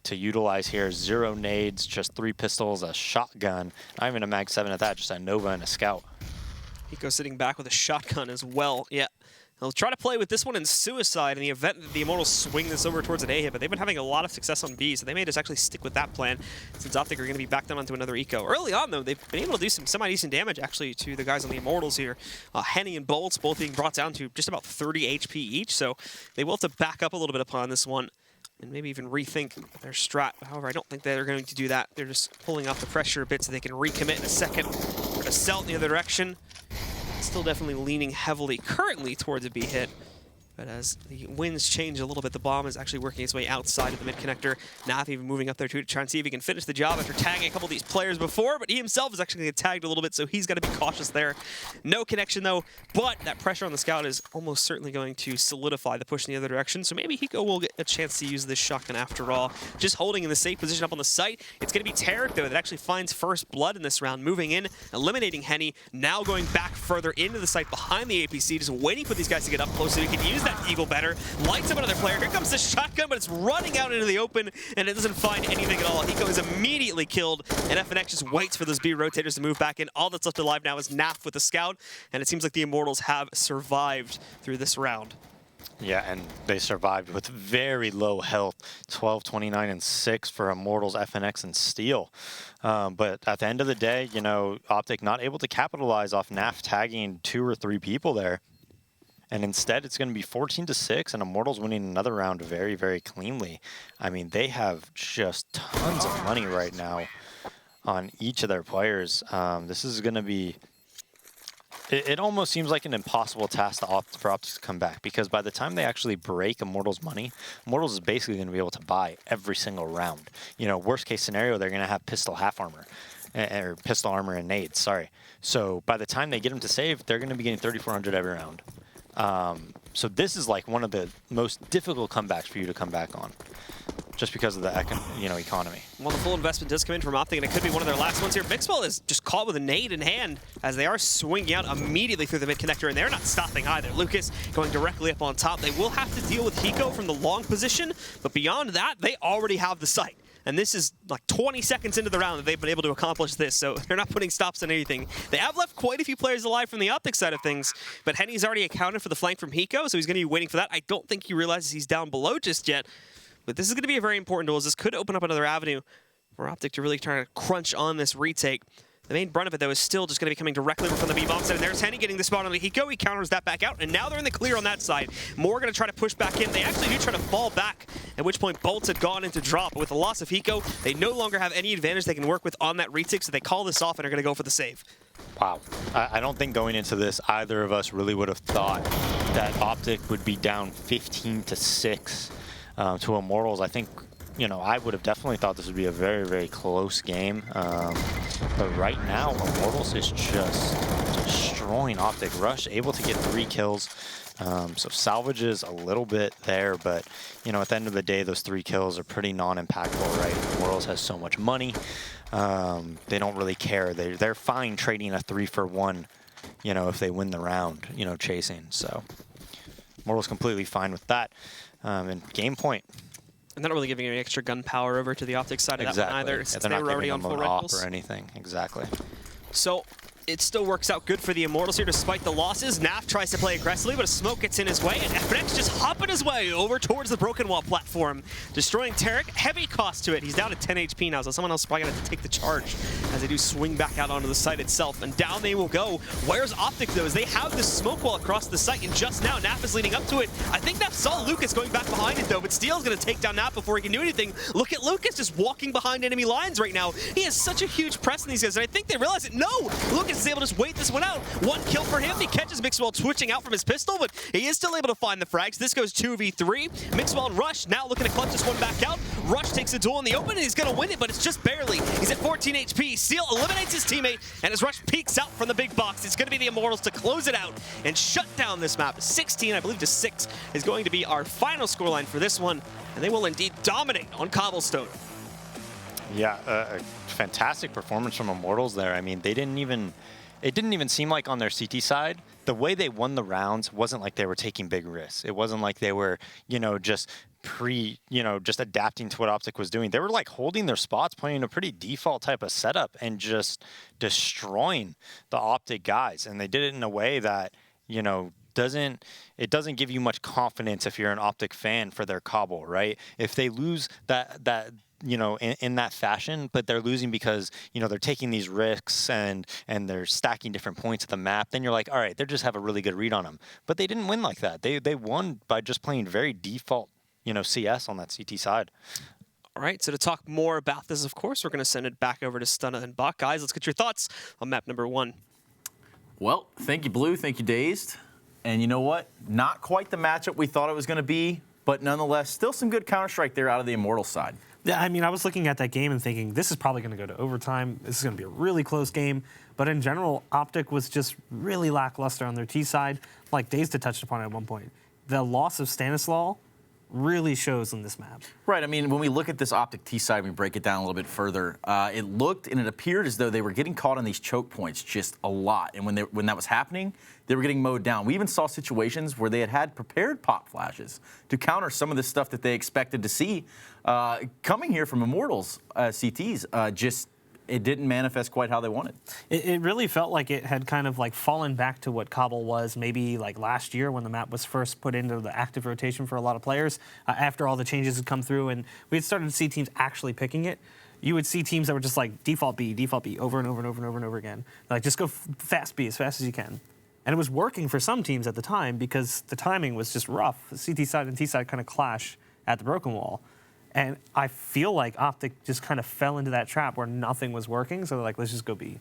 to utilize here. 0 nades, just 3 pistols, a shotgun, not even a Mag 7 at that, just a Nova and a Scout. Hiko sitting back with a shotgun as well. Yeah. They'll try to play with this one in Suicide in the event that the Immortals swing this over towards an A hit, but they've been having a lot of success on B, so they may just actually stick with that plan since OpTic are going to be back down onto another eco. Early on, though, they've been able to do some semi-decent damage, actually, to the guys on the Immortals here. Henny and Bolts both being brought down to just about 30 HP each, so they will have to back up a little bit upon this one and maybe even rethink their strat. However, I don't think they're going to do that. They're just pulling off the pressure a bit so they can recommit in a second. They're going to sell in the other direction. Still definitely leaning heavily currently towards a B hit. But as the winds change a little bit, the bomb is actually working its way outside of the mid-connector. Naf even moving up there to try and see if he can finish the job after tagging a couple of these players before, but he himself is actually going to get tagged a little bit, so he's got to be cautious there. No connection, though, but that pressure on the Scout is almost certainly going to solidify the push in the other direction, so maybe Hiko will get a chance to use this shotgun after all. Just holding in the safe position up on the site. It's going to be Tarek, though, that actually finds first blood in this round, moving in, eliminating Henny, now going back further into the site behind the APC, just waiting for these guys to get up close so he can use that Eagle better. Lights up another player. Here comes the shotgun, but it's running out into the open, and it doesn't find anything at all. Hiko is immediately killed, and FNX just waits for those B rotators to move back in. All that's left alive now is Naf with the Scout, and it seems like the Immortals have survived through this round. Yeah, and they survived with very low health, 12, 29, and 6 for Immortals, FNX, and Steel. But at the end of the day, you know, OpTic not able to capitalize off Naf tagging 2 or 3 people there. And instead, it's going to be 14-6, and Immortals winning another round very, very cleanly. I mean, they have just tons of money right now on each of their players. This is going to be... It almost seems like an impossible task for OpTic to come back, because by the time they actually break Immortals' money, Immortals is basically going to be able to buy every single round. You know, worst case scenario, they're going to have pistol half armor. Or pistol armor and nades, sorry. So by the time they get them to save, they're going to be getting 3,400 every round. So this is like one of the most difficult comebacks for you to come back on, just because of the economy. Well, the full investment does come in from OpTic, and it could be one of their last ones here. Mixwell is just caught with a nade in hand as they are swinging out immediately through the mid-connector, and they're not stopping either. Lucas going directly up on top. They will have to deal with Hiko from the long position, but beyond that, they already have the site. And this is like 20 seconds into the round that they've been able to accomplish this, so they're not putting stops on anything. They have left quite a few players alive from the OpTic side of things, but Henny's already accounted for the flank from Hiko, so he's going to be waiting for that. I don't think he realizes he's down below just yet, but this is going to be a very important duel, as this could open up another avenue for OpTic to really try to crunch on this retake. The main brunt of it, though, is still just going to be coming directly from the B-bomb side. And there's Henny getting the spot on the Hiko. He counters that back out, and now they're in the clear on that side. More going to try to push back in. They actually do try to fall back, at which point Bolts had gone into drop. But with the loss of Hiko, they no longer have any advantage they can work with on that retake, so they call this off and are going to go for the save. Wow. I don't think going into this, either of us really would have thought that OpTic would be down 15-6 to Immortals. I think, you know, I would have definitely thought this would be a very, very close game. But right now, Immortals is just destroying OpTic. Rush able to get 3 kills. So salvages a little bit there, but, you know, at the end of the day, those 3 kills are pretty non-impactful, right? Immortals has so much money. They don't really care. They're fine trading a 3-for-1, you know, if they win the round, you know, chasing. So Immortals completely fine with that. And game point. And not really giving any extra gun power over to the OpTic side of that one either, since they were already on full rifles or anything. Exactly. So it still works out good for the Immortals here despite the losses. Naf tries to play aggressively, but a smoke gets in his way, and FNX just hopping his way over towards the Broken Wall platform, destroying Tarek. Heavy cost to it. He's down to 10 HP now, so someone else probably going to take the charge as they do swing back out onto the site itself, and down they will go. Where's OpTic, though, as they have this smoke wall across the site, and just now Naf is leading up to it. I think Naf saw Lucas going back behind it, though, but Steel's going to take down Naf before he can do anything. Look at Lucas just walking behind enemy lines right now. He has such a huge press in these guys, and I think they realize it. No! Lucas is able to just wait this one out. 1 kill for him. He catches Mixwell twitching out from his pistol, but he is still able to find the frags. This goes 2v3. Mixwell and Rush now looking to clutch this one back out. Rush takes a duel in the open, and he's going to win it, but it's just barely. He's at 14 HP. Steel eliminates his teammate, and as Rush peeks out from the big box, it's going to be the Immortals to close it out and shut down this map. 16, I believe, to 6 is going to be our final scoreline for this one, and they will indeed dominate on Cobblestone. Yeah, a fantastic performance from Immortals there. I mean, it didn't even seem like on their CT side, the way they won the rounds wasn't like they were taking big risks. It wasn't like they were, you know, just just adapting to what OpTic was doing. They were like holding their spots, playing a pretty default type of setup and just destroying the OpTic guys. And they did it in a way that, you know, it doesn't give you much confidence if you're an OpTic fan for their Cobble, right? If they lose that you know, in that fashion, but they're losing because, you know, they're taking these risks and they're stacking different points of the map, then you're like, all right, they just have a really good read on them. But they didn't win like that. They won by just playing very default, you know, CS on that CT side. All right, so to talk more about this, of course, we're going to send it back over to Stunna and Buck. Guys, let's get your thoughts on map number 1. Well, thank you, Blue. Thank you, Dazed. And you know what? Not quite the matchup we thought it was going to be, but nonetheless, still some good Counter-Strike there out of the Immortals side. Yeah, I mean, I was looking at that game and thinking, this is probably going to go to overtime. This is going to be a really close game. But in general, OpTic was just really lackluster on their T side, like Dazed had touched upon at one point. The loss of Stanislaw really shows on this map. Right. I mean, when we look at this OpTic T side, we break it down a little bit further. It looked and it appeared as though they were getting caught on these choke points just a lot. And when that was happening, they were getting mowed down. We even saw situations where they had prepared pop flashes to counter some of the stuff that they expected to see coming here from Immortals CTs. Just it didn't manifest quite how they wanted. It really felt like it had kind of like fallen back to what Cobble was maybe like last year when the map was first put into the active rotation for a lot of players after all the changes had come through and we had started to see teams actually picking it. You would see teams that were just like default B over and over and over and over and over again. Like just go fast B as fast as you can. And it was working for some teams at the time because the timing was just rough. The CT side and T side kind of clash at the Broken Wall. And I feel like OpTic just kind of fell into that trap where nothing was working. So they're like, let's just go B.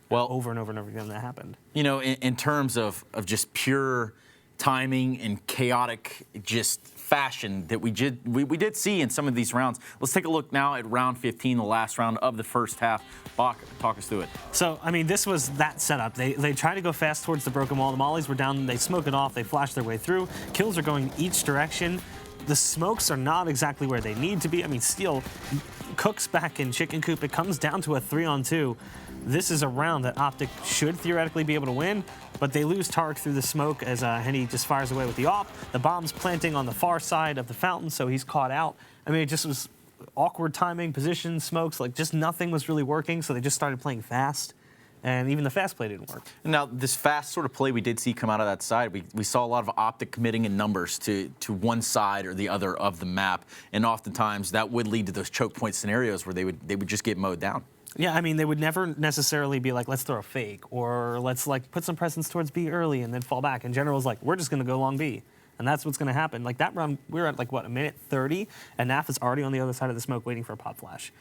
Well, over and over and over again, that happened. You know, in terms of just pure timing and chaotic just fashion that we did see in some of these rounds. Let's take a look now at round 15, the last round of the first half. Bach, talk us through it. So, I mean, this was that setup. They tried to go fast towards the Broken Wall. The mollies were down. They smoke it off. They flash their way through. Kills are going each direction. The smokes are not exactly where they need to be. I mean, Steel cooks back in Chicken Coop. It comes down to a 3-on-2. This is a round that OpTic should theoretically be able to win, but they lose Tarek through the smoke as Henny just fires away with the AWP. The bomb's planting on the far side of the fountain, so he's caught out. I mean, it just was awkward timing, position, smokes, like just nothing was really working, so they just started playing fast. And even the fast play didn't work. Now, this fast sort of play we did see come out of that side, we saw a lot of OpTic committing in numbers to one side or the other of the map, and oftentimes that would lead to those choke point scenarios where they would just get mowed down. Yeah, I mean, they would never necessarily be like, let's throw a fake, or let's like put some presence towards B early and then fall back. And General's like, we're just going to go long B. And that's what's going to happen. Like that run, we were at like, what, a minute 30, and NAF is already on the other side of the smoke waiting for a pop flash.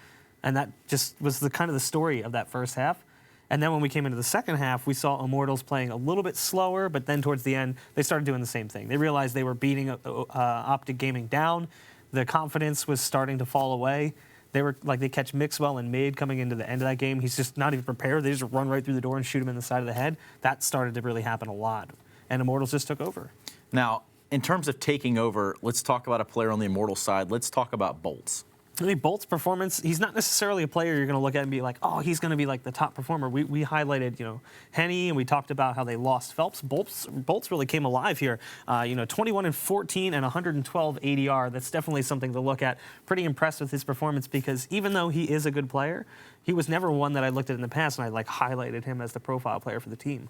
And that just was the kind of the story of that first half. And then when we came into the second half, we saw Immortals playing a little bit slower, but then towards the end, they started doing the same thing. They realized they were beating OpTic Gaming down. The confidence was starting to fall away. They were like, they catch Mixwell and Mid coming into the end of that game. He's just not even prepared. They just run right through the door and shoot him in the side of the head. That started to really happen a lot. And Immortals just took over. Now, in terms of taking over, let's talk about a player on the Immortals side. Let's talk about Bolts. I mean, Bolt's performance, he's not necessarily a player you're going to look at and be like, oh, he's going to be like the top performer. We highlighted, Henny, and we talked about how they lost Phelps. Bolt's really came alive here. 21 and 14 and 112 ADR. That's definitely something to look at. Pretty impressed with his performance because even though he is a good player, he was never one that I looked at in the past and I like highlighted him as the profile player for the team.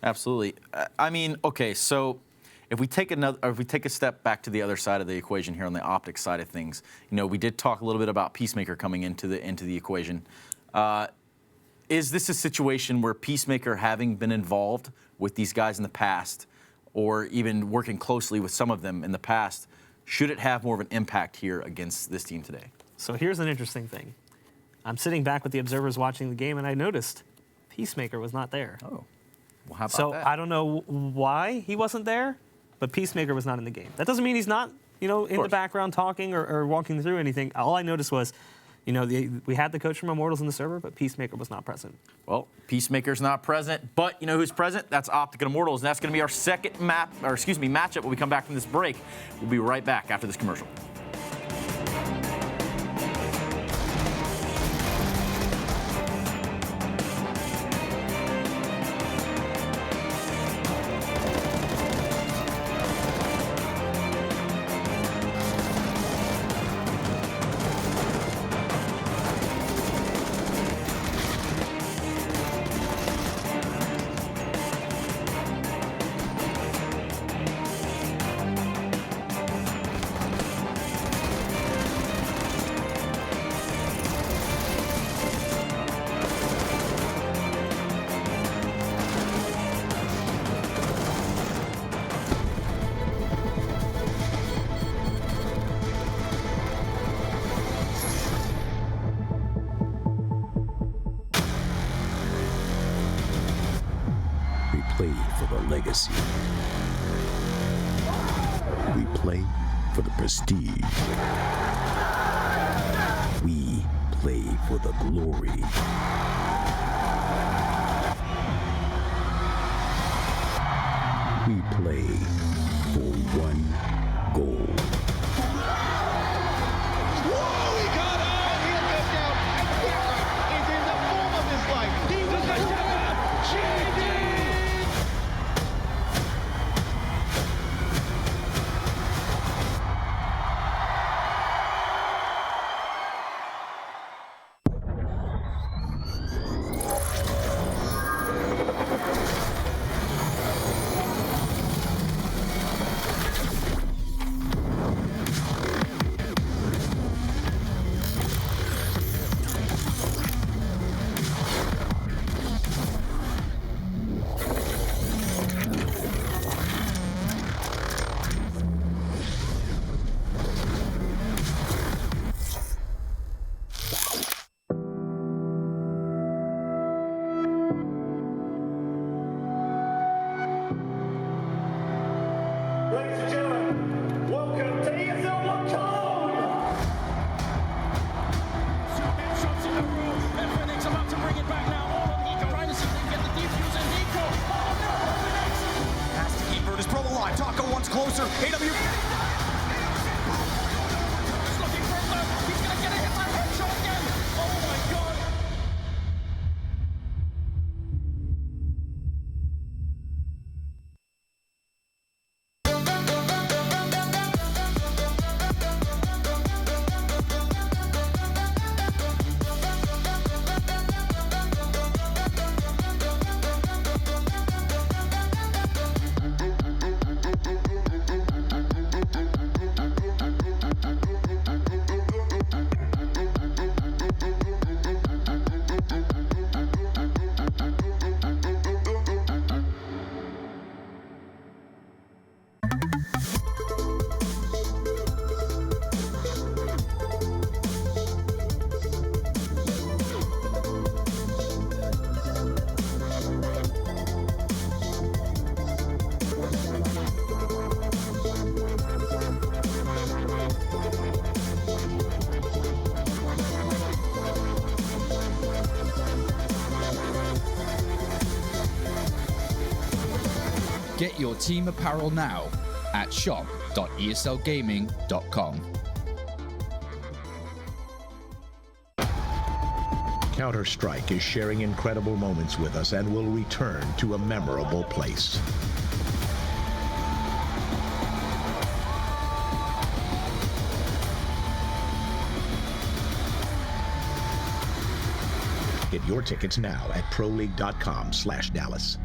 Absolutely. I mean, okay, so if we take a step back to the other side of the equation here on the OpTic side of things, we did talk a little bit about Peacemaker coming into the equation. Is this a situation where Peacemaker, having been involved with these guys in the past, or even working closely with some of them in the past, should it have more of an impact here against this team today? So here's an interesting thing. I'm sitting back with the observers watching the game, and I noticed Peacemaker was not there. Oh, well, how about so that? I don't know why he wasn't there, but Peacemaker was not in the game. That doesn't mean he's not, in the background talking or walking through anything. All I noticed was, we had the coach from Immortals in the server, but Peacemaker was not present. Well, Peacemaker's not present, but you know who's present? That's OpTic and Immortals, and that's going to be our second matchup when we come back from this break. We'll be right back after this commercial. Play for the legacy. We play for the prestige. We play for the glory. We play for one goal. Whoa, he got out! He let down. He's in the form of his life. He was a champion. Ladies and gentlemen, welcome to ESL Pro League. Shots in a row. Phoenix about to bring it back now. All on Nico. Trying to see if they can get the defuse in Nico. Oh no, Phoenix! Has to keep Virtus Pro alive. Taco once closer. AW. He's looking for a left. He's gonna get a hit by headshot again. Oh my god. Get your team apparel now at shop.eslgaming.com. Counter-Strike is sharing incredible moments with us and will return to a memorable place. Get your tickets now at proleague.com/Dallas.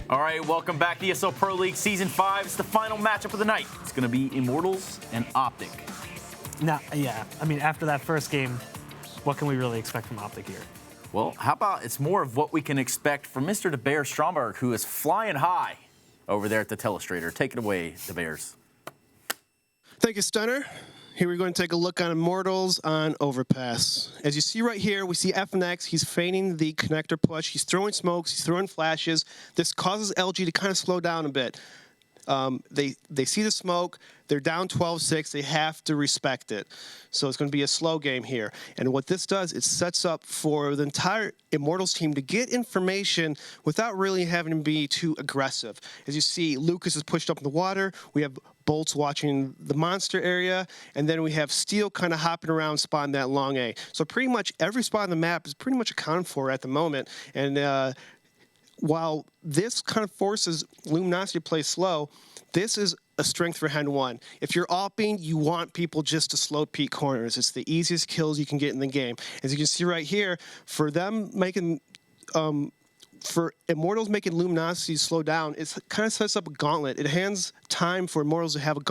All right, welcome back to ESL Pro League Season 5. It's the final matchup of the night. It's going to be Immortals and OpTic. Now, yeah, I mean, after that first game, what can we really expect from OpTic here? Well, how about it's more of what we can expect from Mr. De Beer Stromberg, who is flying high over there at the Telestrator. Take it away, De Beers. Thank you, Stunner. Here we're going to take a look on Immortals on Overpass. As you see right here, we see FNX. He's feigning the connector push. He's throwing smokes. He's throwing flashes. This causes LG to kind of slow down a bit. They see the smoke. They're down 12-6. They have to respect it. So it's going to be a slow game here. And what this does, it sets up for the entire Immortals team to get information without really having to be too aggressive. As you see, Lucas is pushed up in the water. We have Bolts watching the monster area, and then we have Steel kind of hopping around, spotting that long A. So pretty much every spot on the map is pretty much accounted for at the moment. And while this kind of forces Luminosity to play slow, this is a strength for Hen 1. If you're opping, you want people just to slow peek corners. It's the easiest kills you can get in the game. As you can see right here, for them making for Immortals making Luminosity slow down, it kind of sets up a gauntlet. It hands time for Immortals to have a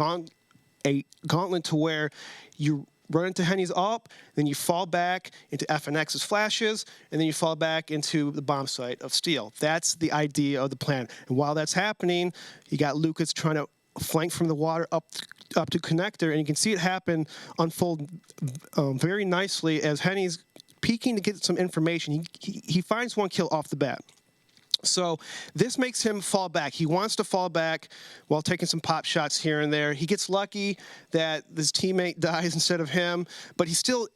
gauntlet to where you run into Henny's up, then you fall back into FNX's flashes, and then you fall back into the bomb site of Steel. That's the idea of the plan. And while that's happening, you got Lucas trying to flank from the water up to connector, and you can see it happen unfold very nicely as Henny's peeking to get some information. He finds one kill off the bat. So this makes him fall back. He wants to fall back while taking some pop shots here and there. He gets lucky that his teammate dies instead of him, but he's still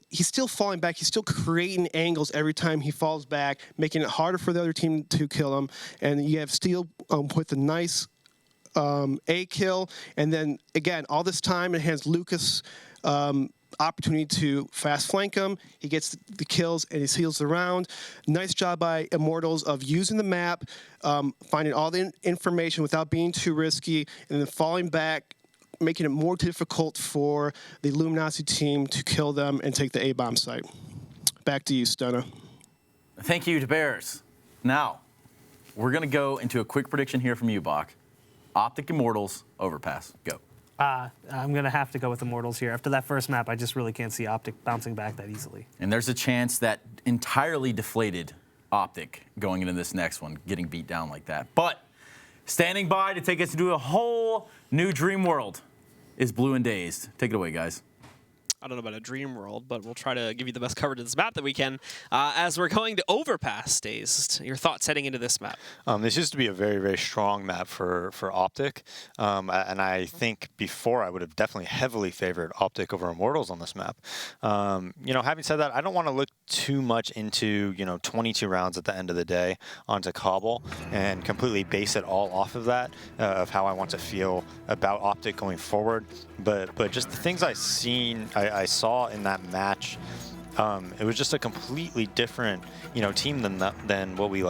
falling back. He's still creating angles every time he falls back, making it harder for the other team to kill him. And you have Steel with a nice A kill, and then again, all this time it has Lucas opportunity to fast flank him. He gets the kills and he seals the round. Nice job by Immortals of using the map, finding all the information without being too risky, and then falling back, making it more difficult for the Luminosity team to kill them and take the A-bomb site. Back to you, Stunna. Thank you to Bears. Now, we're going to go into a quick prediction here from you, Bach. OpTic Immortals, Overpass. Go. I'm going to have to go with Immortals here. After that first map, I just really can't see OpTic bouncing back that easily. And there's a chance that entirely deflated OpTic going into this next one, getting beat down like that. But standing by to take us into a whole new dream world is Blue and Dazed. Take it away, guys. I don't know about a dream world, but we'll try to give you the best coverage of this map that we can as we're going to Overpass, Dazed. Your thoughts heading into this map? This used to be a very, very strong map for OpTic, and I think before I would have definitely heavily favored OpTic over Immortals on this map. Having said that, I don't want to look too much into 22 rounds at the end of the day onto Cobble and completely base it all off of that, of how I want to feel about OpTic going forward. But just the things I saw in that match, it was just a completely different, team than what we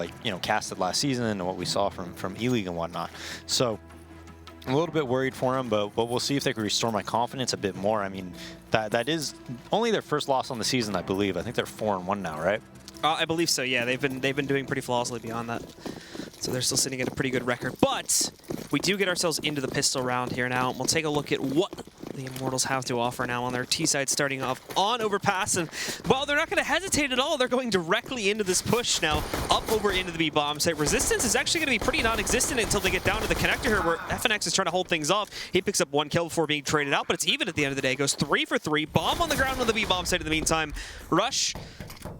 casted last season and what we saw from E-League and whatnot. So I'm a little bit worried for them, but we'll see if they can restore my confidence a bit more. I mean, that is only their first loss on the season, I believe. I think they're 4-1 now, right? I believe so. Yeah, they've been doing pretty flawlessly beyond that. So they're still sitting at a pretty good record. But we do get ourselves into the pistol round here now. We'll take a look at what the Immortals have to offer now on their T side, starting off on Overpass. And while they're not going to hesitate at all, they're going directly into this push now, up over into the B bomb site. Resistance is actually going to be pretty non-existent until they get down to the connector here, where FNX is trying to hold things off. He picks up one kill before being traded out, but it's even at the end of the day. Goes 3 for 3. Bomb on the ground on the B bomb site in the meantime. Rush,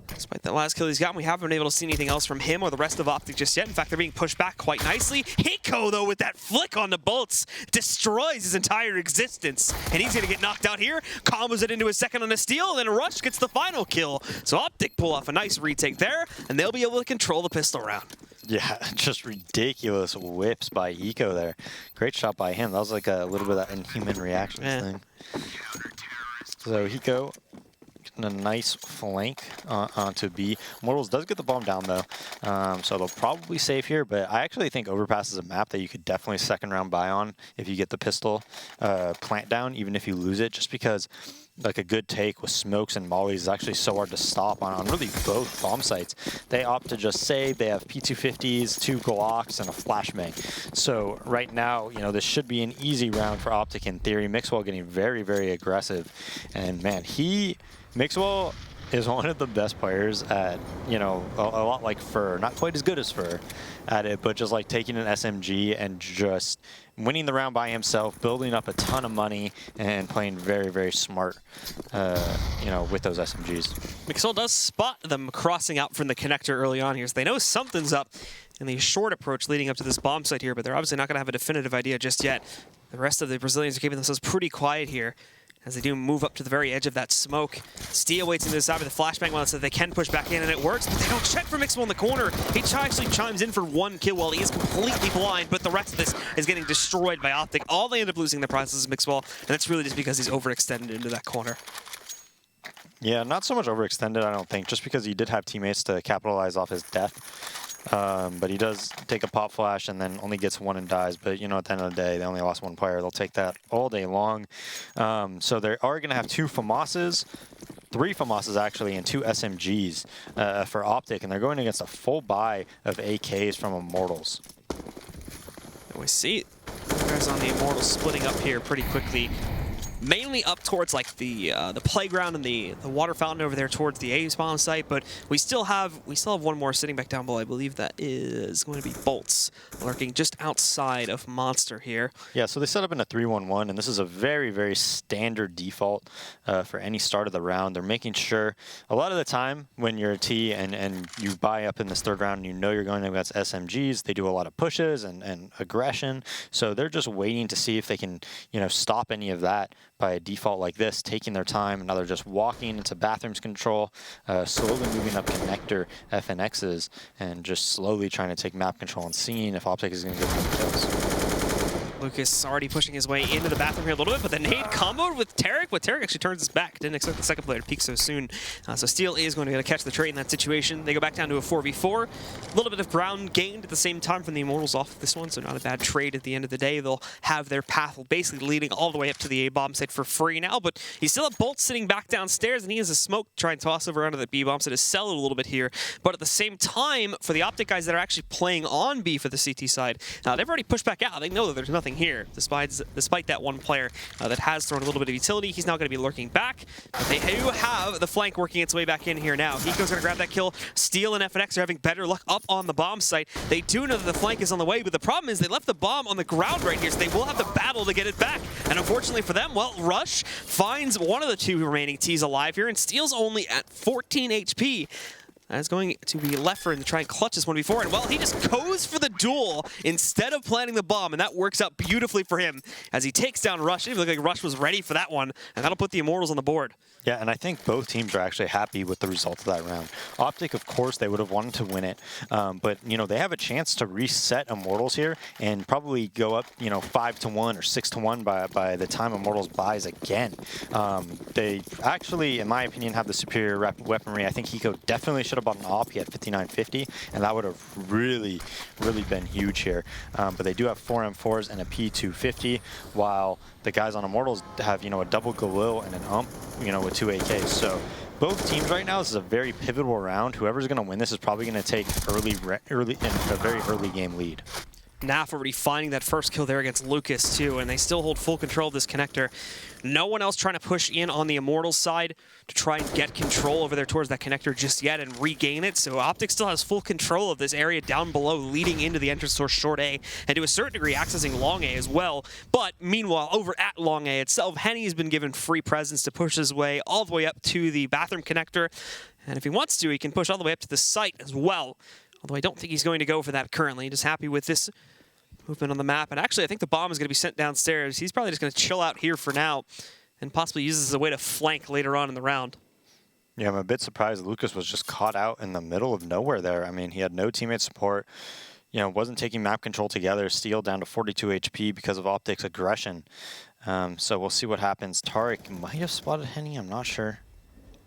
despite that last kill he's gotten, we haven't been able to see anything else from him or the rest of OpTic just yet. In fact, they're being pushed back quite nicely. Hiko, though, with that flick on the bolts, destroys his entire existence. And he's going to get knocked out here. Combos it into a second on a steal, and then Rush gets the final kill. So OpTic pull off a nice retake there, and they'll be able to control the pistol round. Yeah, just ridiculous whips by Eco there. Great shot by him. That was like a little bit of that inhuman reaction thing. So Hiko, a nice flank onto B. Immortals does get the bomb down, though, so they'll probably save here, but I actually think Overpass is a map that you could definitely second round buy on if you get the pistol plant down, even if you lose it, just because like a good take with smokes and mollies is actually so hard to stop on really both bomb sites. They opt to just save. They have P250s, 2 Glocks, and a flashbang. So right now, this should be an easy round for OpTic in theory. Mixwell getting very, very aggressive, and man, Mixwell is one of the best players at, a lot like Fur. Not quite as good as Fur at it, but just like taking an SMG and just winning the round by himself, building up a ton of money, and playing very, very smart, with those SMGs. Mixwell does spot them crossing out from the connector early on here, so they know something's up in the short approach leading up to this bomb site here, but they're obviously not going to have a definitive idea just yet. The rest of the Brazilians are keeping themselves pretty quiet here as they do move up to the very edge of that smoke. Steel waits into the side with the flashbang one so they can push back in, and it works, but they don't check for Mixwell in the corner. He actually chimes in for 1 kill while he is completely blind, but the rest of this is getting destroyed by OpTic. All they end up losing the prizes is Mixwell, and that's really just because he's overextended into that corner. Yeah, not so much overextended, I don't think, just because he did have teammates to capitalize off his death. But he does take a pop flash and then only gets one and dies. But, you know, at the end of the day, they only lost one player. They'll take that all day long. So they are going to have 2 FAMASs, 3 FAMASs actually, and 2 SMGs for OpTic. And they're going against a full buy of AKs from Immortals. We see guys on the Immortals splitting up here pretty quickly. Mainly up towards like the playground and the water fountain over there towards the A spawn site, but we still have one more sitting back down below. I believe that is going to be Bolts lurking just outside of Monster here. Yeah, so they set up in a 3-1-1, and this is a very, very standard default for any start of the round. They're making sure a lot of the time when you're a T and you buy up in this 3rd round and you know you're going against SMGs, they do a lot of pushes and aggression. So they're just waiting to see if they can, you know, stop any of that by a default like this, taking their time, and now they're just walking into bathrooms control, slowly moving up connector FNXs, and just slowly trying to take map control and seeing if OpTic is going to get more kills. Lucas already pushing his way into the bathroom here a little bit, but the nade comboed with Tarek, but Tarek actually turns his back. Didn't expect the second player to peek so soon. So Steel is going to get a catch the trade in that situation. They go back down to a 4v4. A little bit of ground gained at the same time from the Immortals off this one, so not a bad trade at the end of the day. They'll have their path basically leading all the way up to the A-bomb site for free now, but he's still at Bolt sitting back downstairs, and he has a smoke to try and toss over onto the B-bomb, so to sell it a little bit here. But at the same time, for the OpTic guys that are actually playing on B for the CT side, they've already pushed back out. They know that there's nothing here, despite that one player that has thrown a little bit of utility. He's now going to be lurking back, but they do have the flank working its way back in here now. Hiko's going to grab that kill. Steel and FNX are having better luck up on the bomb site. They do know that the flank is on the way, but the problem is they left the bomb on the ground right here, so they will have to battle to get it back. And unfortunately for them, well, Rush finds one of the 2 remaining T's alive here, and Steel's only at 14 HP. That's going to be left for him to try and clutch this one before, and well, he just goes for the duel instead of planting the bomb, and that works out beautifully for him as he takes down Rush. It looked like Rush was ready for that one, and that'll put the Immortals on the board. Yeah, and I think both teams are actually happy with the result of that round. OpTic, of course, they would have wanted to win it, but, you know, they have a chance to reset Immortals here and probably go up, you know, 5-1 or 6-1 by the time Immortals buys again. They actually, in my opinion, have the superior weaponry. I think Hiko definitely should have bought an AWP. He had 5950, and that would have really, really been huge here. But they do have 4 M4s and a P250, while the guys on Immortals have, you know, a double Galil and an ump, you know, with 2 AKs. So both teams right now, this is a very pivotal round. Whoever's going to win this is probably going to take a very early game lead. Naf already finding that first kill there against Lucas too, and they still hold full control of this connector. No one else trying to push in on the Immortals side to try and get control over there towards that connector just yet and regain it. So OpTic still has full control of this area down below leading into the entrance source short A, and to a certain degree accessing long A as well. But meanwhile, over at long A itself, Henny's been given free presence to push his way all the way up to the bathroom connector. And if he wants to, he can push all the way up to the site as well. Although I don't think he's going to go for that currently. Just happy with this movement on the map. And actually, I think the bomb is going to be sent downstairs. He's probably just going to chill out here for now and possibly use this as a way to flank later on in the round. Yeah, I'm a bit surprised Lucas was just caught out in the middle of nowhere there. I mean, he had no teammate support. You know, wasn't taking map control together. Steel down to 42 HP because of OpTic's aggression. So we'll see what happens. Tariq might have spotted Henny. I'm not sure.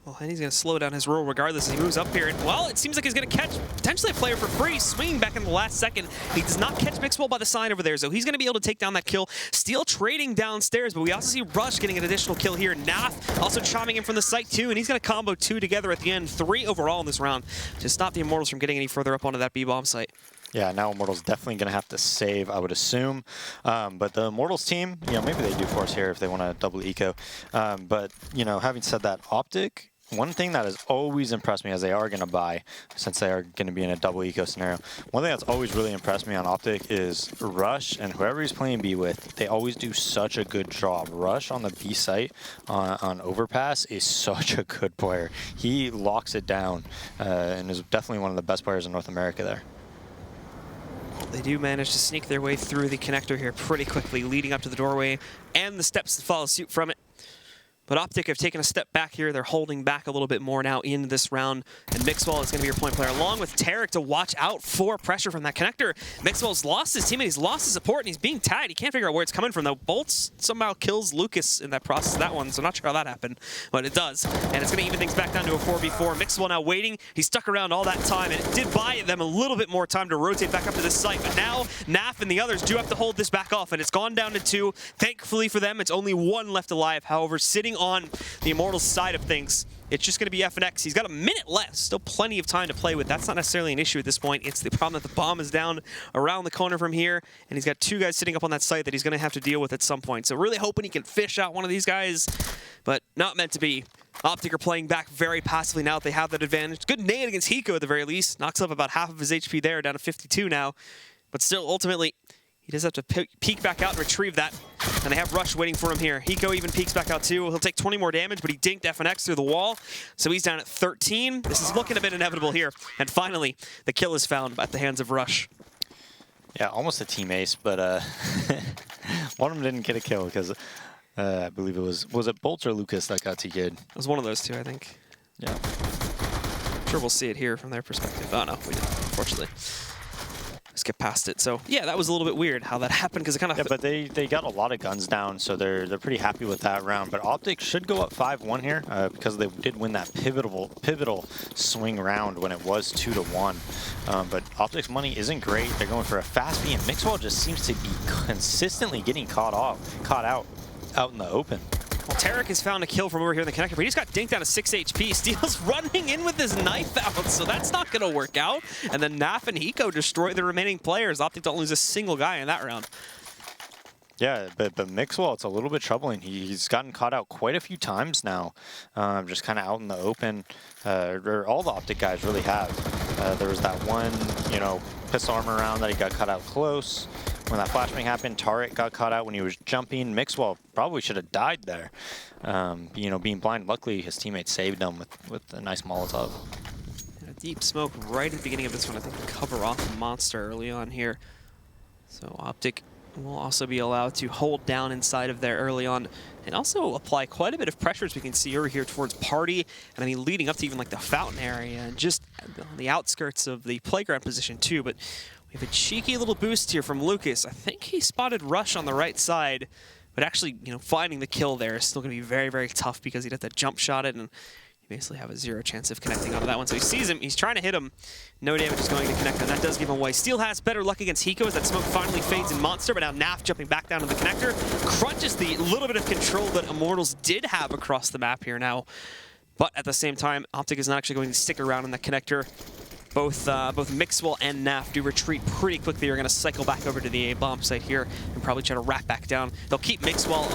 Well, Henny's going to slow down his roll regardless as he moves up here. And, well, it seems like he's going to catch potentially a player for free, swinging back in the last second. He does not catch Mixwell by the side over there, so he's going to be able to take down that kill. Steel trading downstairs, but we also see Rush getting an additional kill here. Naf also chiming in from the site, too, and he's going to combo 2 together at the end. 3 overall in this round to stop the Immortals from getting any further up onto that B-bomb site. Yeah, now Immortals definitely going to have to save, I would assume. But the Immortals team, you know, maybe they do force here if they want to double eco. But, you know, having said that, OpTic, one thing that has always impressed me as they are going to buy, since they are going to be in a double eco scenario, one thing that's always really impressed me on OpTic is Rush and whoever he's playing B with, they always do such a good job. Rush on the B site on Overpass is such a good player. He locks it down and is definitely one of the best players in North America there. They do manage to sneak their way through the connector here pretty quickly, leading up to the doorway and the steps that follow suit from it. But OpTic have taken a step back here. They're holding back a little bit more now in this round. And Mixwell is going to be your point player, along with Tarek, to watch out for pressure from that connector. Mixwell's lost his teammate. He's lost his support, and he's being tagged. He can't figure out where it's coming from, though. Bolts somehow kills Lucas in that process of that one, so not sure how that happened, but it does. And it's going to even things back down to a 4v4. Mixwell now waiting. He stuck around all that time, and it did buy them a little bit more time to rotate back up to this site. But now, Naf and the others do have to hold this back off, and it's gone down to 2. Thankfully for them, it's only 1 left alive. However, sitting on the Immortals side of things, it's just going to be FNX. He's got a minute left. Still plenty of time to play with. That's not necessarily an issue at this point. It's the problem that the bomb is down around the corner from here, and he's got 2 guys sitting up on that site that he's going to have to deal with at some point. So really hoping he can fish out one of these guys, but not meant to be. OpTic are playing back very passively now that they have that advantage. Good nade against Hiko at the very least. Knocks up about half of his HP there, down to 52 now. But still, ultimately, he does have to peek back out and retrieve that. And they have Rush waiting for him here. Hiko even peeks back out too. He'll take 20 more damage, but he dinked FNX through the wall. So he's down at 13. This is looking a bit inevitable here. And finally, the kill is found at the hands of Rush. Yeah, almost a team ace, but one of them didn't get a kill because I believe it was it Bolts or Lucas that got TK'd? It was one of those 2, I think. Yeah. I'm sure we'll see it here from their perspective. Oh no, we didn't, unfortunately. Skip past it. So yeah, that was a little bit weird how that happened, because it kind of... Yeah, but they got a lot of guns down, so they're pretty happy with that round. But OpTic should go up 5-1 here because they did win that pivotal swing round when it was 2-1. But OpTic's money isn't great. They're going for a fast B, and Mixwell just seems to be consistently getting caught out in the open. Well, Tarek has found a kill from over here in the connector, but he just got dinked down to 6 HP. Steel's running in with his knife out, so that's not going to work out. And then Naf and Hiko destroy the remaining players. OpTic don't lose a single guy in that round. Yeah, but Mixwell, it's a little bit troubling. He's gotten caught out quite a few times now, just kind of out in the open. Or all the OpTic guys really have. There was that one, pistol armor round that he got caught out close. When that flashbang happened, Tarek got caught out when he was jumping. Mixwell probably should have died there. Being blind. Luckily, his teammates saved him with a nice Molotov. A deep smoke right at the beginning of this one, I think, to cover off the monster early on here. So OpTic will also be allowed to hold down inside of there early on and also apply quite a bit of pressure, as we can see over here towards Party, and I mean leading up to even like the fountain area and just on the outskirts of the playground position too. But we have a cheeky little boost here from Lucas. I think he spotted Rush on the right side, but actually, finding the kill there is still going to be very, very tough because he'd have to jump shot it, and you basically have a 0 chance of connecting onto that one. So he sees him, he's trying to hit him. No damage is going to connect, and that does give him away. Steel has better luck against Hiko as that smoke finally fades in Monster, but now Naf jumping back down to the connector crunches the little bit of control that Immortals did have across the map here now. But at the same time, OpTic is not actually going to stick around in the connector. Both Mixwell and Naf do retreat pretty quickly. They're going to cycle back over to the A-bomb site here and probably try to wrap back down. They'll keep Mixwell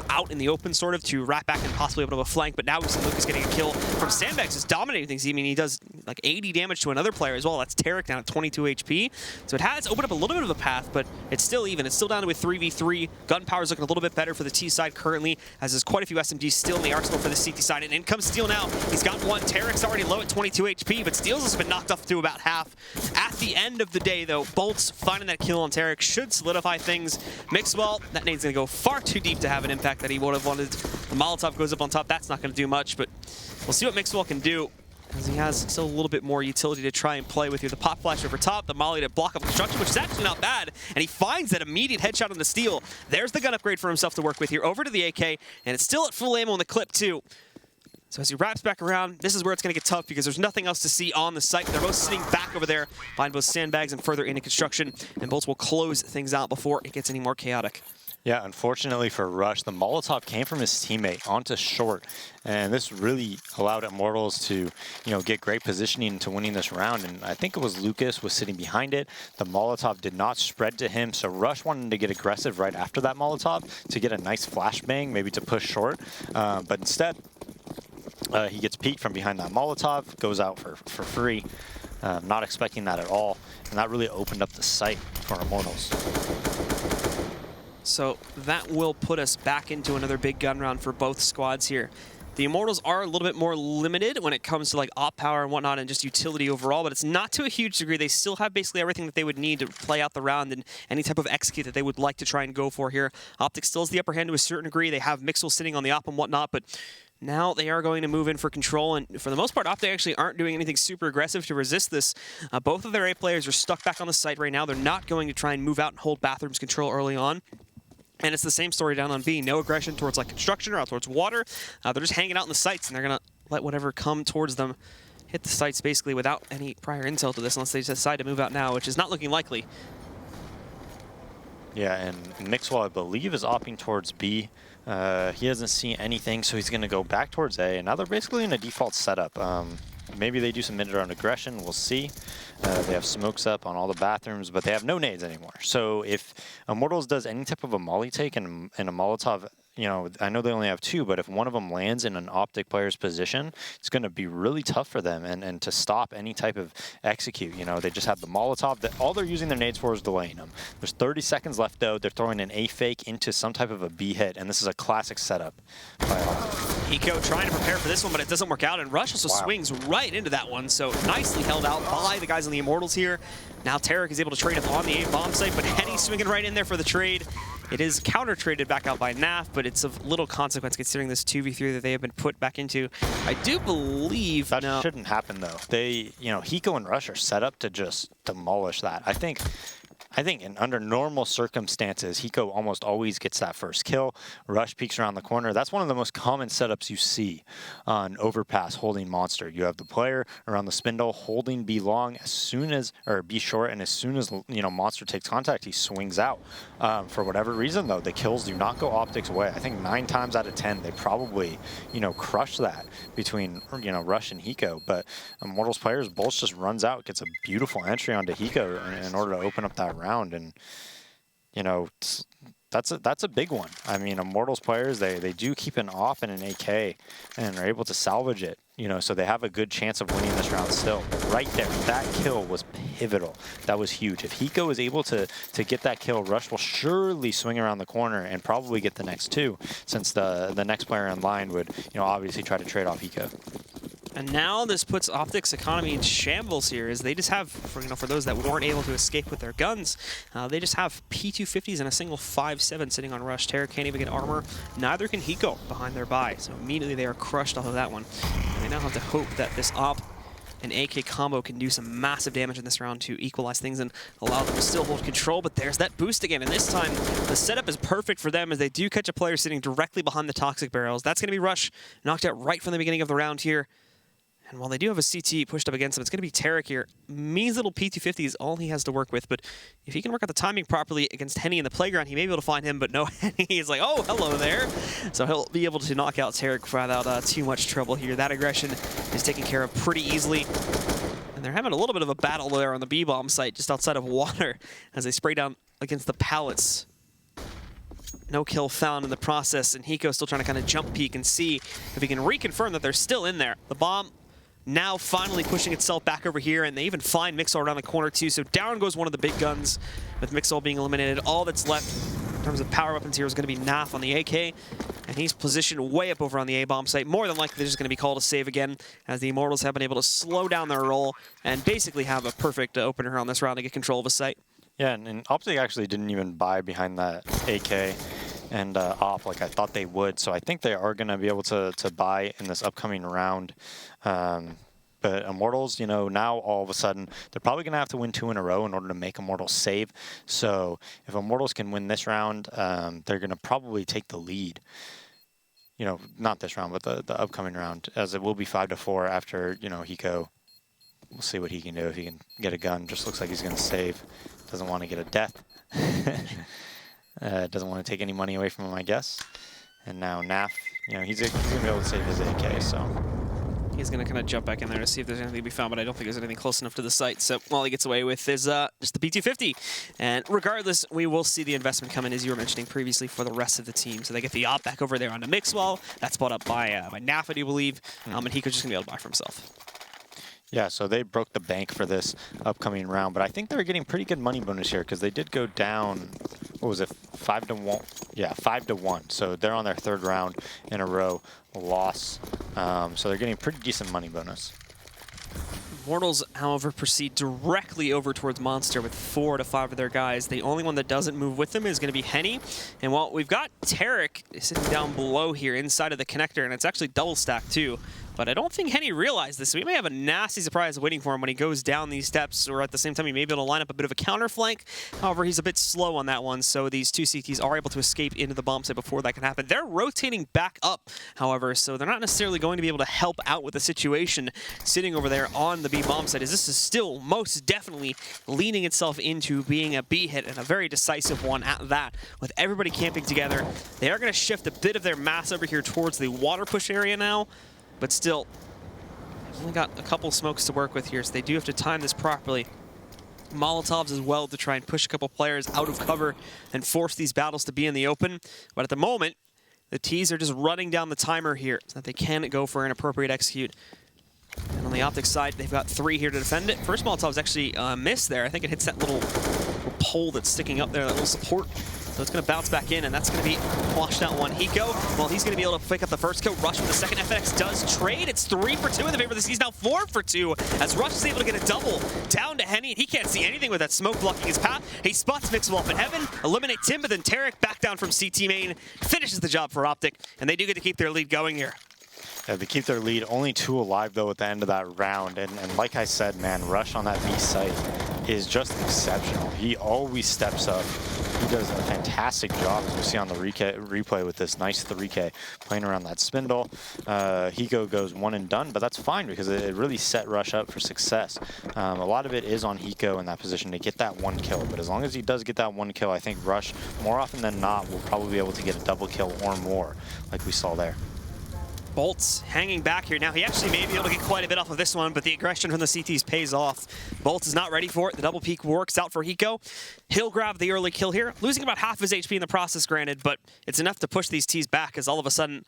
out in the open, sort of, to wrap back and possibly able to flank. But now we see Lucas getting a kill from Sandbags, just dominating things. I mean, he does like 80 damage to another player as well. That's Tarek down at 22 HP. So it has opened up a little bit of a path, but it's still even. It's still down to a 3v3. Gunpower's looking a little bit better for the T side currently, as there's quite a few SMGs still in the arsenal for the CT side. And in comes Steel now. He's got one. Tarek's already low at 22 HP, but Steel's has been knocked off to about half. At the end of the day, though, Bolts finding that kill on Tarek should solidify things. Mixwell, that nade's going to go far too deep to have an impact that he would have wanted. The Molotov goes up on top. That's not going to do much, but we'll see what Mixwell can do, as he has still a little bit more utility to try and play with here. The pop flash over top, the molly to block up construction, which is actually not bad, and he finds that immediate headshot on the Steel. There's the gun upgrade for himself to work with here. Over to the AK, and it's still at full ammo in the clip, too. So as he wraps back around, this is where it's going to get tough because there's nothing else to see on the site. They're both sitting back over there behind both sandbags and further into construction, and Bolts will close things out before it gets any more chaotic. Yeah, unfortunately for Rush, the Molotov came from his teammate onto short, and this really allowed Immortals to, get great positioning to winning this round. And I think it was Lucas was sitting behind it. The Molotov did not spread to him, so Rush wanted to get aggressive right after that Molotov to get a nice flashbang, maybe to push short, but instead, he gets peeked from behind that Molotov, goes out for free. Not expecting that at all, and that really opened up the site for Immortals. So that will put us back into another big gun round for both squads here. The Immortals are a little bit more limited when it comes to like op power and whatnot and just utility overall, but it's not to a huge degree. They still have basically everything that they would need to play out the round and any type of execute that they would like to try and go for here. OpTic still has the upper hand to a certain degree. They have Mixwell sitting on the op and whatnot, but now they are going to move in for control, and for the most part, OpTic actually aren't doing anything super aggressive to resist this. Both of their A players are stuck back on the site right now. They're not going to try and move out and hold bathrooms control early on. And it's the same story down on B. No aggression towards like construction or out towards water. They're just hanging out in the sites, and they're going to let whatever come towards them hit the sites basically without any prior intel to this, unless they decide to move out now, which is not looking likely. Yeah, and Mixwell, I believe, is opting towards B. He doesn't see anything, so he's going to go back towards A. And now they're basically in a default setup. Maybe they do some mid-round aggression. We'll see. They have smokes up on all the bathrooms, but they have no nades anymore. So if Immortals does any type of a molly take and a Molotov, you know, I know they only have 2, but if one of them lands in an OpTic player's position, it's going to be really tough for them and to stop any type of execute. You know, they just have the Molotov. All they're using their nades for is delaying them. There's 30 seconds left, though. They're throwing an A fake into some type of a B hit, and this is a classic setup by OpTic. Eco trying to prepare for this one, but it doesn't work out, and Rush also swings right into that one, so nicely held out by the guys on the Immortals here. Now Tarek is able to trade up on the A bomb site, but Henny swinging right in there for the trade. It is counter-traded back out by Naf, but it's of little consequence considering this 2v3 that they have been put back into. I do believe that shouldn't happen though. They, you know, Hiko and Rush are set up to just demolish that. I think under normal circumstances, Hiko almost always gets that first kill. Rush peeks around the corner. That's one of the most common setups you see on Overpass holding Monster. You have the player around the spindle holding B long as soon as, or B short, and as soon as, you know, Monster takes contact, he swings out. For whatever reason, though, the kills do not go OpTic's way. I think 9 times out of 10, they probably, you know, crush that between, you know, Rush and Hiko. But Immortals players, Bolts just runs out, gets a beautiful entry onto Hiko in order to open up that round. And you know, that's a big one. I mean, Immortals players, they do keep an op and an AK and are able to salvage it, you know, so they have a good chance of winning this round still. But right there, that kill was pivotal. That was huge. If Hiko is able to get that kill, Rush will surely swing around the corner and probably get the next 2, since the next player in line would, you know, obviously try to trade off Hiko. And now this puts OpTic's economy in shambles here, as they just have, for those that weren't able to escape with their guns, they just have P250s and a single 5.7 sitting on Rush. Terra can't even get armor. Neither can Hiko behind their buy, so immediately they are crushed off of that one. And they now have to hope that this op and AK combo can do some massive damage in this round to equalize things and allow them to still hold control, but there's that boost again, and this time the setup is perfect for them as they do catch a player sitting directly behind the toxic barrels. That's going to be Rush, knocked out right from the beginning of the round here. And while they do have a CT pushed up against him, it's going to be Tarek here. Means little P250 is all he has to work with, but if he can work out the timing properly against Henny in the playground, he may be able to find him, but no, Henny is like, oh, hello there. So he'll be able to knock out Tarek without too much trouble here. That aggression is taken care of pretty easily. And they're having a little bit of a battle there on the B-bomb site just outside of water as they spray down against the pallets. No kill found in the process, and Hiko still trying to kind of jump peek and see if he can reconfirm that they're still in there. The bomb now finally pushing itself back over here, and they even find Mixwell around the corner too, so down goes one of the big guns with Mixwell being eliminated. All that's left in terms of power weapons here is going to be Naf on the AK, and he's positioned way up over on the A-bomb site. More than likely, they're just going to be called a save again, as the Immortals have been able to slow down their roll and basically have a perfect opener on this round to get control of a site. Yeah, and OpTic actually didn't even buy behind that AK and op like I thought they would, so I think they are going to be able to buy in this upcoming round. But Immortals, you know, now all of a sudden, they're probably going to have to win 2 in a row in order to make Immortals save. So if Immortals can win this round, they're going to probably take the lead. You know, not this round, but the upcoming round, as it will be 5-4 after, you know, Hiko. We'll see what he can do if he can get a gun. Just looks like he's going to save. Doesn't want to get a death. Doesn't want to take any money away from him, I guess. And now Naf, you know, he's going to be able to save his AK, so he's going to kind of jump back in there to see if there's anything to be found, but I don't think there's anything close enough to the site. So all he gets away with is just the P250. And regardless, we will see the investment come in, as you were mentioning previously, for the rest of the team. So they get the op back over there onto Mixwell. That's bought up by Naf, I do believe. And Hiko's just going to be able to buy for himself. Yeah, so they broke the bank for this upcoming round, but I think they're getting pretty good money bonus here because they did go down, what was it, 5-1? Yeah, 5-1. So they're on their 3rd round in a row loss. So they're getting pretty decent money bonus. Immortals, however, proceed directly over towards Monster with 4 to 5 of their guys. The only one that doesn't move with them is going to be Henny. And while we've got Tarek sitting down below here inside of the connector, and it's actually double stacked too. But I don't think Henny realized this. We may have a nasty surprise waiting for him when he goes down these steps, or at the same time he may be able to line up a bit of a counter flank. However, he's a bit slow on that one, so these 2 CTs are able to escape into the bomb site before that can happen. They're rotating back up, however, so they're not necessarily going to be able to help out with the situation sitting over there on the B bomb site, as this is still most definitely leaning itself into being a B hit, and a very decisive one at that. With everybody camping together, they are going to shift a bit of their mass over here towards the water push area now. But still, they've only got a couple smokes to work with here, so they do have to time this properly. Molotovs as well to try and push a couple players out of cover and force these battles to be in the open. But at the moment, the T's are just running down the timer here so that they can go for an appropriate execute. And on the OpTic side, they've got 3 here to defend it. First Molotov's actually missed there. I think it hits that little pole that's sticking up there, that little support. So it's going to bounce back in, and that's going to be washed out one. Hiko, well, he's going to be able to pick up the first kill. Rush with the second. FNX does trade. It's 3 for 2 in the favor of this. He's now 4 for 2 as Rush is able to get a double down to Henny. He can't see anything with that smoke blocking his path. He spots Mixwell up in heaven, eliminate Tim, but then Tarek back down from CT main, finishes the job for OpTic, and they do get to keep their lead going here. Yeah, they keep their lead. Only 2 alive, though, at the end of that round. And like I said, man, Rush on that B site is just exceptional. He always steps up. He does a fantastic job, as we see on the replay with this nice 3K playing around that spindle. Hiko goes 1 and done, but that's fine because it really set Rush up for success. A lot of it is on Hiko in that position to get that 1 kill, but as long as he does get that 1 kill, I think Rush, more often than not, will probably be able to get a double kill or more, like we saw there. Bolts hanging back here. Now, he actually may be able to get quite a bit off of this one, but the aggression from the CTs pays off. Bolts is not ready for it. The double peek works out for Hiko. He'll grab the early kill here, losing about half his HP in the process, granted, but it's enough to push these Ts back, as all of a sudden,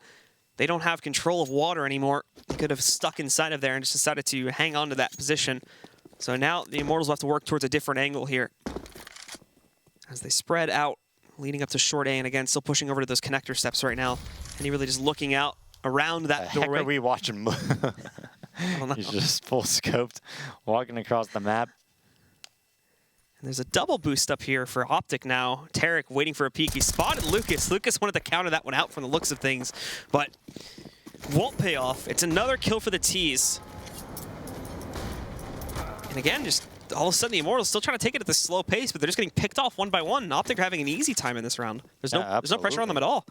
they don't have control of water anymore. They could have stuck inside of there and just decided to hang on to that position. So now the Immortals will have to work towards a different angle here as they spread out, leading up to short A, and again, still pushing over to those connector steps right now. And he really just looking out around that doorway. Heck are we watching? He's just full scoped, walking across the map. And there's a double boost up here for OpTic now. Tarek waiting for a peek. He spotted Lucas. Lucas wanted to counter that one out from the looks of things, but won't pay off. It's another kill for the T's. And again, just all of a sudden the Immortals still trying to take it at this slow pace, but they're just getting picked off one by one. OpTic are having an easy time in this round. There's no pressure on them at all.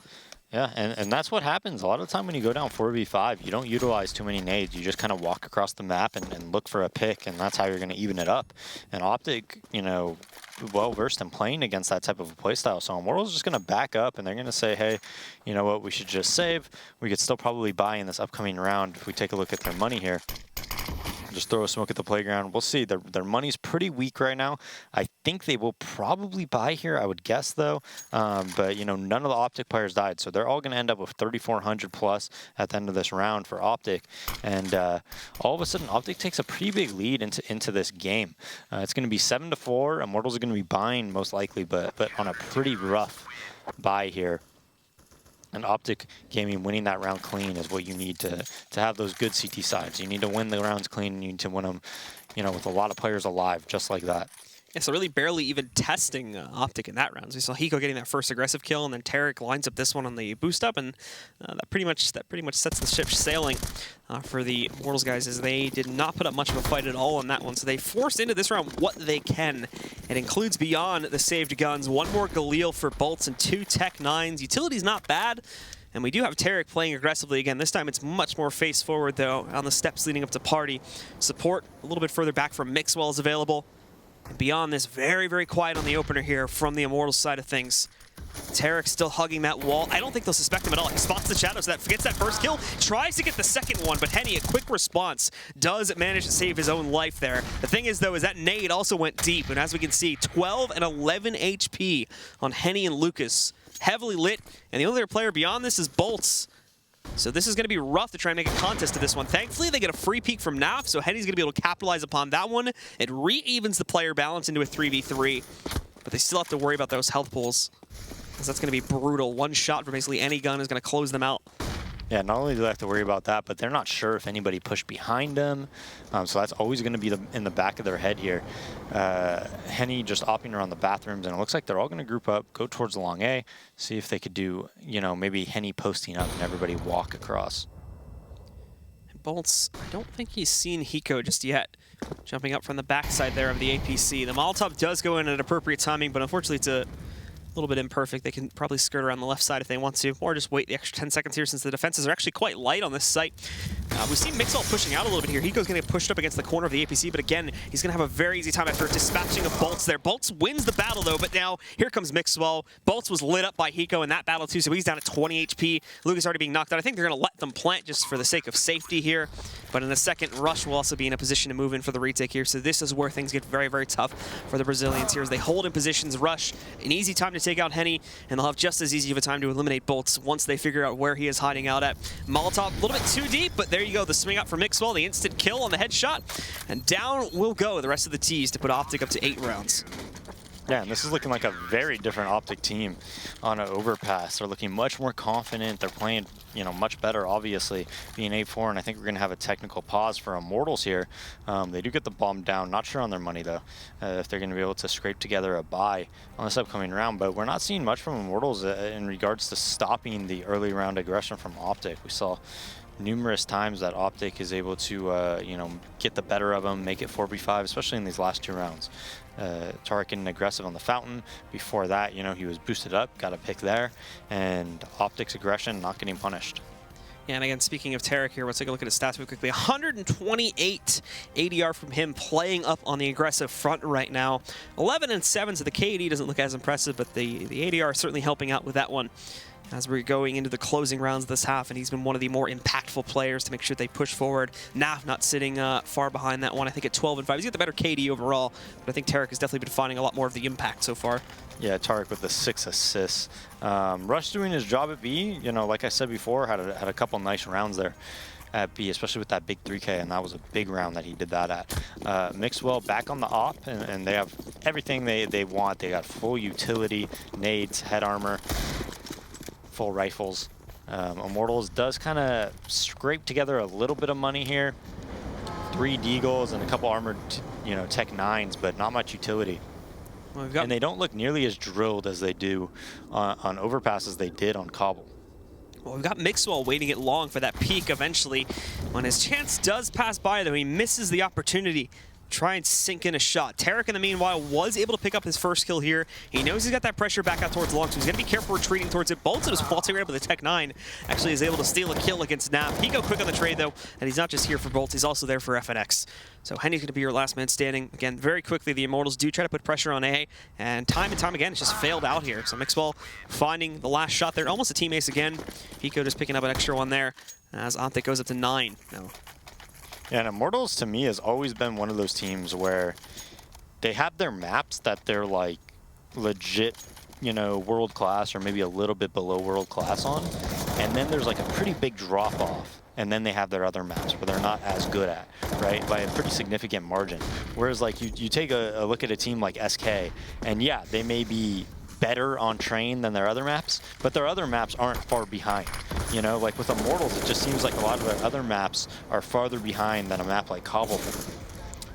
Yeah, and that's what happens. A lot of the time when you go down 4v5, you don't utilize too many nades. You just kind of walk across the map and look for a pick, and that's how you're going to even it up. And OpTic, you know, well-versed in playing against that type of a playstyle. So Immortals is just going to back up, and they're going to say, hey, you know what, we should just save. We could still probably buy in this upcoming round if we take a look at their money here. Just throw a smoke at the playground. We'll see. Their money's pretty weak right now. I think they will probably buy here, I would guess, though. But, you know, none of the OpTic players died, so they're all going to end up with 3,400 plus at the end of this round for OpTic. And all of a sudden, OpTic takes a pretty big lead into this game. It's going to be 7-4. Immortals are going to be buying, most likely, but on a pretty rough buy here. And OpTic Gaming winning that round clean is what you need to have those good CT sides. You need to win the rounds clean. You need to win them, you know, with a lot of players alive, just like that. Yeah, so really barely even testing OpTic in that round. So we saw Hiko getting that first aggressive kill, and then Tarek lines up this one on the boost up, and that pretty much sets the ship sailing for the Immortals guys, as they did not put up much of a fight at all on that one. So they forced into this round what they can. It includes beyond the saved guns, 1 more Galil for bolts and 2 Tech 9s. Utility's not bad. And we do have Tarek playing aggressively again. This time it's much more face forward, though, on the steps leading up to party. Support a little bit further back from Mixwell is available. And beyond this, very, very quiet on the opener here from the Immortals side of things. Tarek still hugging that wall. I don't think they'll suspect him at all. He spots the shadows, so that gets that first kill, tries to get the second one, but Henny, a quick response, does manage to save his own life there. The thing is, though, is that nade also went deep, and as we can see, 12 and 11 HP on Henny and Lucas. Heavily lit, and the only other player beyond this is Bolts. So this is going to be rough to try and make a contest to this one. Thankfully, they get a free peek from Naf, so Henny's going to be able to capitalize upon that one. It re-evens the player balance into a 3v3, but they still have to worry about those health pools, because that's going to be brutal. One shot for basically any gun is going to close them out. Yeah, not only do they have to worry about that, but they're not sure if anybody pushed behind them. So that's always going to be in the back of their head here. Henny just opting around the bathrooms, and it looks like they're all going to group up, go towards the long A, see if they could do, maybe Henny posting up and everybody walk across. Bolts, I don't think he's seen Hiko just yet. Jumping up from the backside there of the APC. The Molotov does go in at appropriate timing, but unfortunately it's a little bit imperfect. They can probably skirt around the left side if they want to, or just wait the extra 10 seconds here since the defenses are actually quite light on this site. We've seen Mixwell pushing out a little bit here. Hiko's going to get pushed up against the corner of the APC, but again, he's going to have a very easy time after dispatching of Bolts there. Bolts wins the battle though, but now here comes Mixwell. Bolts was lit up by Hiko in that battle too, so he's down at 20 HP. Lucas already being knocked out. I think they're going to let them plant just for the sake of safety here, but in a second, Rush will also be in a position to move in for the retake here, so this is where things get very, very tough for the Brazilians here as they hold in positions. Rush, an easy time to take out Henny, and they'll have just as easy of a time to eliminate Bolts once they figure out where he is hiding out at. Molotov, a little bit too deep, but there you go. The swing out for Mixwell, the instant kill on the headshot, and down will go the rest of the T's to put OpTic up to 8 rounds. Yeah, and this is looking like a very different OpTic team on an Overpass. They're looking much more confident. They're playing, much better, obviously, being 8-4, and I think we're going to have a technical pause for Immortals here. They do get the bomb down. Not sure on their money, though, if they're going to be able to scrape together a buy on this upcoming round, but we're not seeing much from Immortals in regards to stopping the early round aggression from OpTic. We saw numerous times that OpTic is able to, get the better of them, make it 4v5, especially in these last 2 rounds. Tarek getting aggressive on the fountain. Before that, he was boosted up, got a pick there, and OpTic's aggression not getting punished. Yeah, and again, speaking of Tarek here, let's take a look at his stats real quickly. 128 ADR from him playing up on the aggressive front right now. 11 and 7, so the KD doesn't look as impressive, but the ADR is certainly helping out with that one as we're going into the closing rounds of this half, and he's been one of the more impactful players to make sure they push forward. Naf not sitting far behind that one, I think at 12 and 5. He's got the better KD overall, but I think Tarek has definitely been finding a lot more of the impact so far. Yeah, Tarek with the 6 assists. Rush doing his job at B, like I said before, had a couple nice rounds there at B, especially with that big 3K, and that was a big round that he did that at. Mixwell back on the op, and they have everything they want. They got full utility, nades, head armor, full rifles. Immortals does kind of scrape together a little bit of money here. 3 Deagles and a couple armored, Tech 9s, but not much utility. Well, and they don't look nearly as drilled as they do on Overpass as they did on Cobble. Well, we've got Mixwell waiting it long for that peak eventually. When his chance does pass by, though, he misses the opportunity. Try and sink in a shot. Tarek, in the meanwhile, was able to pick up his first kill here. He knows he's got that pressure back out towards long, so he's going to be careful retreating towards it. Bolton was waltzing right up with a Tech 9. Actually is able to steal a kill against Naf. He go quick on the trade, though, and he's not just here for Bolt, he's also there for FNX. So Henny's going to be your last man standing. Again, very quickly, the Immortals do try to put pressure on A, and time again, it's just failed out here. So Mixwell finding the last shot there. Almost a team ace again. Hiko just picking up an extra one there as OpTic goes up to 9 now. Yeah, and Immortals, to me, has always been one of those teams where they have their maps that they're, like, legit, world class or maybe a little bit below world class on. And then there's, like, a pretty big drop-off. And then they have their other maps where they're not as good at, right, by a pretty significant margin. Whereas, like, you take a look at a team like SK, and, yeah, they may be better on train than their other maps, but their other maps aren't far behind. Like with Immortals, it just seems like a lot of their other maps are farther behind than a map like Cobble.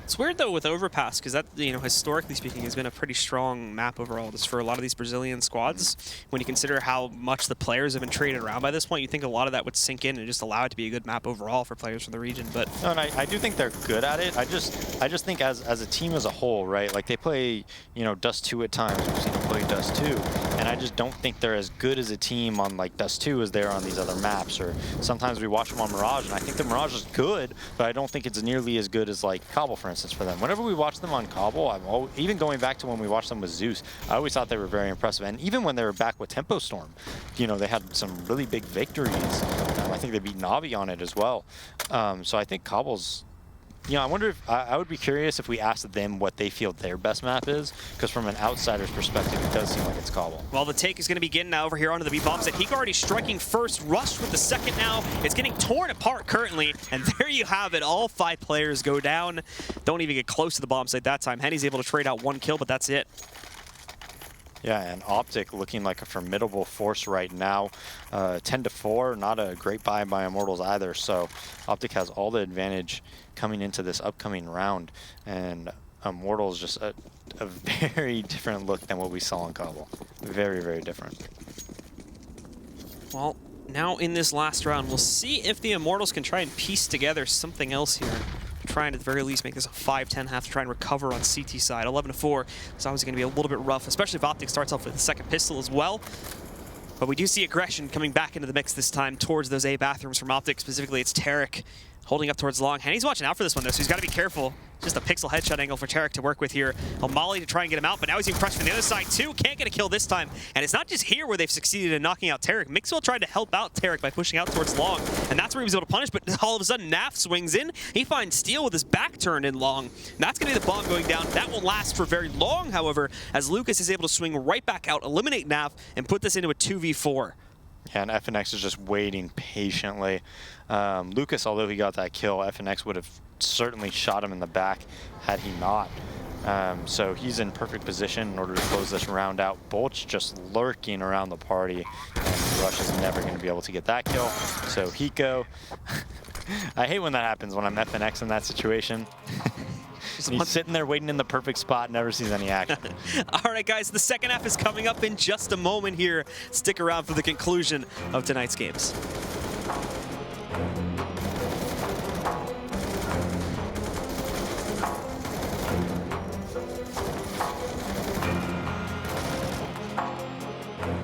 It's weird, though, with Overpass, because that, historically speaking, has been a pretty strong map overall just for a lot of these Brazilian squads. When you consider how much the players have been traded around by this point, you'd think a lot of that would sink in and just allow it to be a good map overall for players from the region. But no, and I do think they're good at it. I just think as a team as a whole, right? Like they play, Dust 2 at times. We've seen them play Dust 2, and I just don't think they're as good as a team on like Dust 2 as they are on these other maps. Or sometimes we watch them on Mirage, and I think the Mirage is good, but I don't think it's nearly as good as like Cobble, for instance, for them. Whenever we watch them on Cobble, even going back to when we watched them with Zeus, I always thought they were very impressive. And even when they were back with Tempo Storm, they had some really big victories. I think they beat Navi on it as well. So I think Cobble's You know, I wonder if I would be curious if we asked them what they feel their best map is, because from an outsider's perspective, it does seem like it's Cobble. Well, the take is going to begin now over here onto the B-bomb set. Hika already striking first, rushed with the second now. It's getting torn apart currently, and there you have it. All 5 players go down. Don't even get close to the bomb site that time. Henny's able to trade out 1 kill, but that's it. Yeah, and OpTic looking like a formidable force right now. 10-4, not a great buy by Immortals either, so OpTic has all the advantage coming into this upcoming round, and Immortals just a very different look than what we saw on Cobble. Very, very different. Well, now in this last round, we'll see if the Immortals can try and piece together something else here. Trying to at the very least make this a 5-10 half to try and recover on CT side. 11-4 is obviously going to be a little bit rough, especially if OpTic starts off with the second pistol as well. But we do see aggression coming back into the mix this time towards those A bathrooms from OpTic. Specifically, it's Tarek holding up towards long. Henny's watching out for this one, though, so he's got to be careful. Just a pixel headshot angle for Tarek to work with here. Molly to try and get him out, but now he's being pressed from the other side, too. Can't get a kill this time. And it's not just here where they've succeeded in knocking out Tarek. Mixwell tried to help out Tarek by pushing out towards long, and that's where he was able to punish, but all of a sudden, Naf swings in. He finds Steel with his back turned in long. And that's going to be the bomb going down. That won't last for very long, however, as Lucas is able to swing right back out, eliminate Naf, and put this into a 2v4. Yeah, and FNX is just waiting patiently. Lucas, although he got that kill, FNX would have certainly shot him in the back had he not. So he's in perfect position in order to close this round out. Bolt's just lurking around the party, and Rush is never going to be able to get that kill. So Hiko, I hate when that happens when I'm FNX in that situation. He's sitting there waiting in the perfect spot, never sees any action. All right, guys, the second half is coming up in just a moment here. Stick around for the conclusion of tonight's games.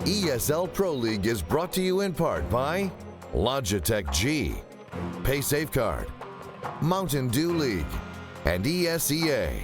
ESL Pro League is brought to you in part by Logitech G, Pay Safeguard, Mountain Dew League, and ESEA.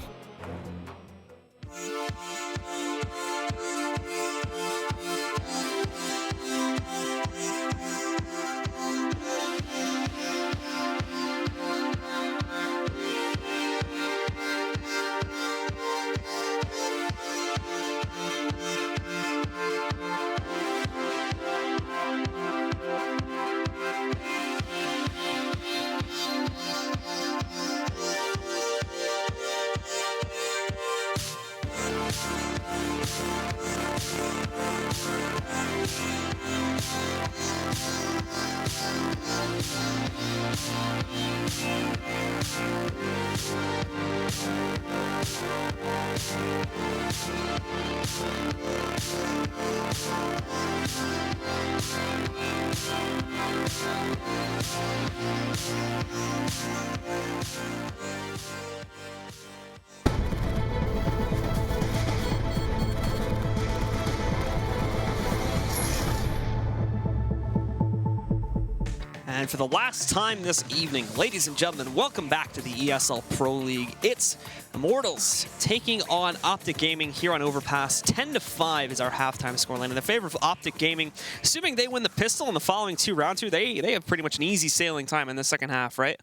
And for the last time this evening, ladies and gentlemen, welcome back to the ESL Pro League. It's Immortals taking on OpTic Gaming here on Overpass. 10-5 is our halftime scoreline in the favor of OpTic Gaming. Assuming they win the pistol in the following 2 rounds here, they have pretty much an easy sailing time in the second half, right?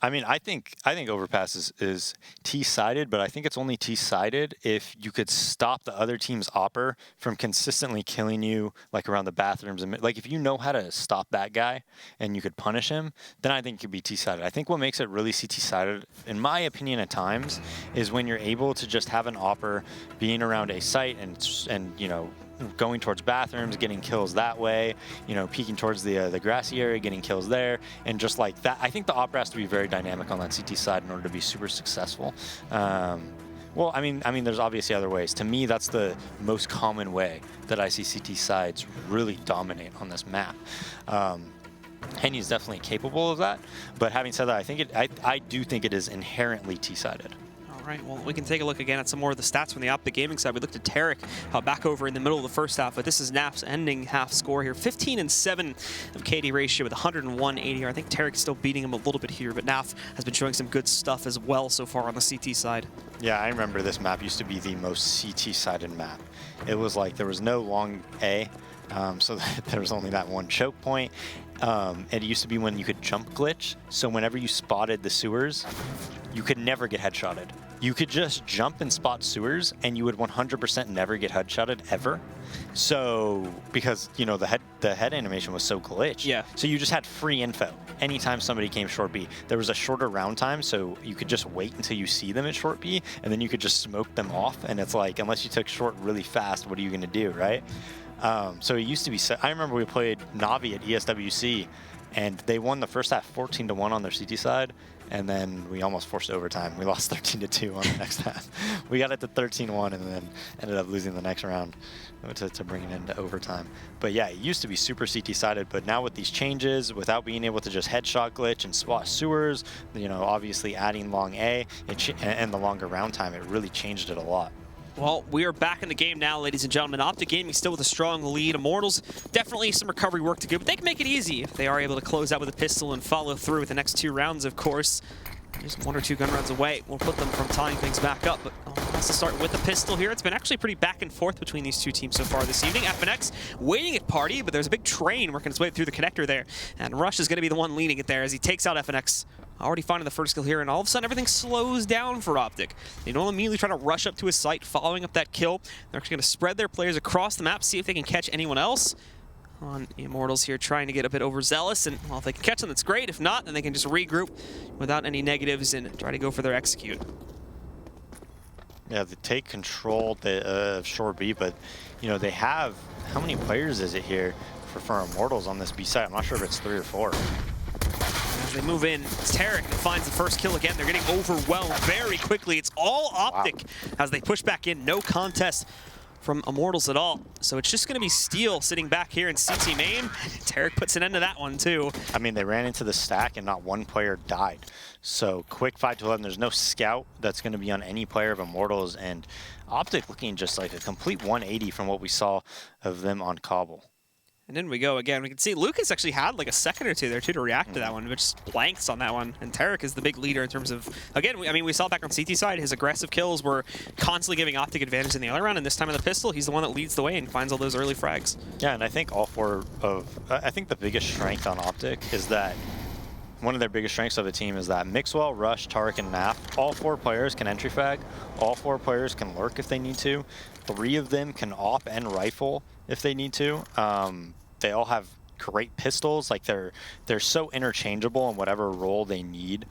I mean, I think Overpass is T-sided, but I think it's only T-sided if you could stop the other team's opper from consistently killing you, like around the bathrooms. And like if you know how to stop that guy and you could punish him, then I think it could be T-sided. I think what makes it really CT-sided, in my opinion, at times, is when you're able to just have an opper being around a site and you know, going towards bathrooms, getting kills that way, you know, peeking towards the grassy area, getting kills there, and just like that. I think the opera has to be very dynamic on that CT side in order to be super successful. Well, I mean, there's obviously other ways. To me, that's the most common way that I see CT sides really dominate on this map. Henny's definitely capable of that, but having said that, I do think it is inherently T-sided. All right, well, we can take a look again at some more of the stats from the OpTic Gaming side. We looked at Tarek back over in the middle of the first half, but this is Naf's ending half score here. 15-7 of KD ratio with 101 ADR. I think Tarek's still beating him a little bit here, but Naf has been showing some good stuff as well so far on the CT side. Yeah, I remember this map used to be the most CT-sided map. It was like there was no long A, so there was only that one choke point. It used to be when you could jump glitch, so whenever you spotted the sewers, you could never get headshotted. You could just jump and spot sewers, and you would 100% never get headshotted ever. So, because, you know, the head animation was so glitched. Yeah. So you just had free info anytime somebody came short B. There was a shorter round time, so you could just wait until you see them at short B, and then you could just smoke them off. And it's like, unless you took short really fast, what are you going to do, right? So it used to be, I remember we played Navi at ESWC, and they won the first half 14-1 on their CT side, and then we almost forced overtime. We lost 13-2 on the next half. We got it to 13-1 and then ended up losing the next round to bring it into overtime. But yeah, it used to be super CT-sided, but now with these changes, without being able to just headshot glitch and spot sewers, you know, obviously adding long A and the longer round time, it really changed it a lot. Well, we are back in the game now, ladies and gentlemen. OpTic Gaming still with a strong lead. Immortals, definitely some recovery work to do, but they can make it easy if they are able to close out with a pistol and follow through with the next 2 rounds, of course. Just 1 or 2 gun rounds away will put them from tying things back up, but has to start with a pistol here. It's been actually pretty back and forth between these 2 teams so far this evening. FNX waiting at party, but there's a big train working its way through the connector there, and Rush is going to be the one leading it there as he takes out FNX. Already finding the first kill here, and all of a sudden everything slows down for OpTic. They don't immediately try to rush up to his site, following up that kill. They're actually going to spread their players across the map, see if they can catch anyone else. On Immortals here, trying to get a bit overzealous, and well, if they can catch them, that's great. If not, then they can just regroup without any negatives and try to go for their execute. Yeah, they take control of short B, but you know they have, how many players is it here for Immortals on this B side? I'm not sure if it's 3 or 4. As they move in, Tarek finds the first kill again. They're getting overwhelmed very quickly. It's all OpTic as they push back in. No contest from Immortals at all. So it's just going to be Steel sitting back here in CT main. Tarek puts an end to that one too. I mean, they ran into the stack and not one player died. So quick 5-11. There's no scout that's going to be on any player of Immortals, and OpTic looking just like a complete 180 from what we saw of them on Cobble. And in we go again. We can see Lucas actually had like a second or two there too to react to that one, which blanks on that one. And Tarek is the big leader in terms of, again, we saw back on CT side, his aggressive kills were constantly giving OpTic advantage in the other round, and this time in the pistol, he's the one that leads the way and finds all those early frags. Yeah, and I think I think the biggest strength on OpTic is that one of their biggest strengths of the team is that Mixwell, Rush, Tarek, and Naf, all 4 players can entry frag. All 4 players can lurk if they need to. 3 of them can op and rifle if they need to. They all have great pistols. Like they're so interchangeable in whatever role they need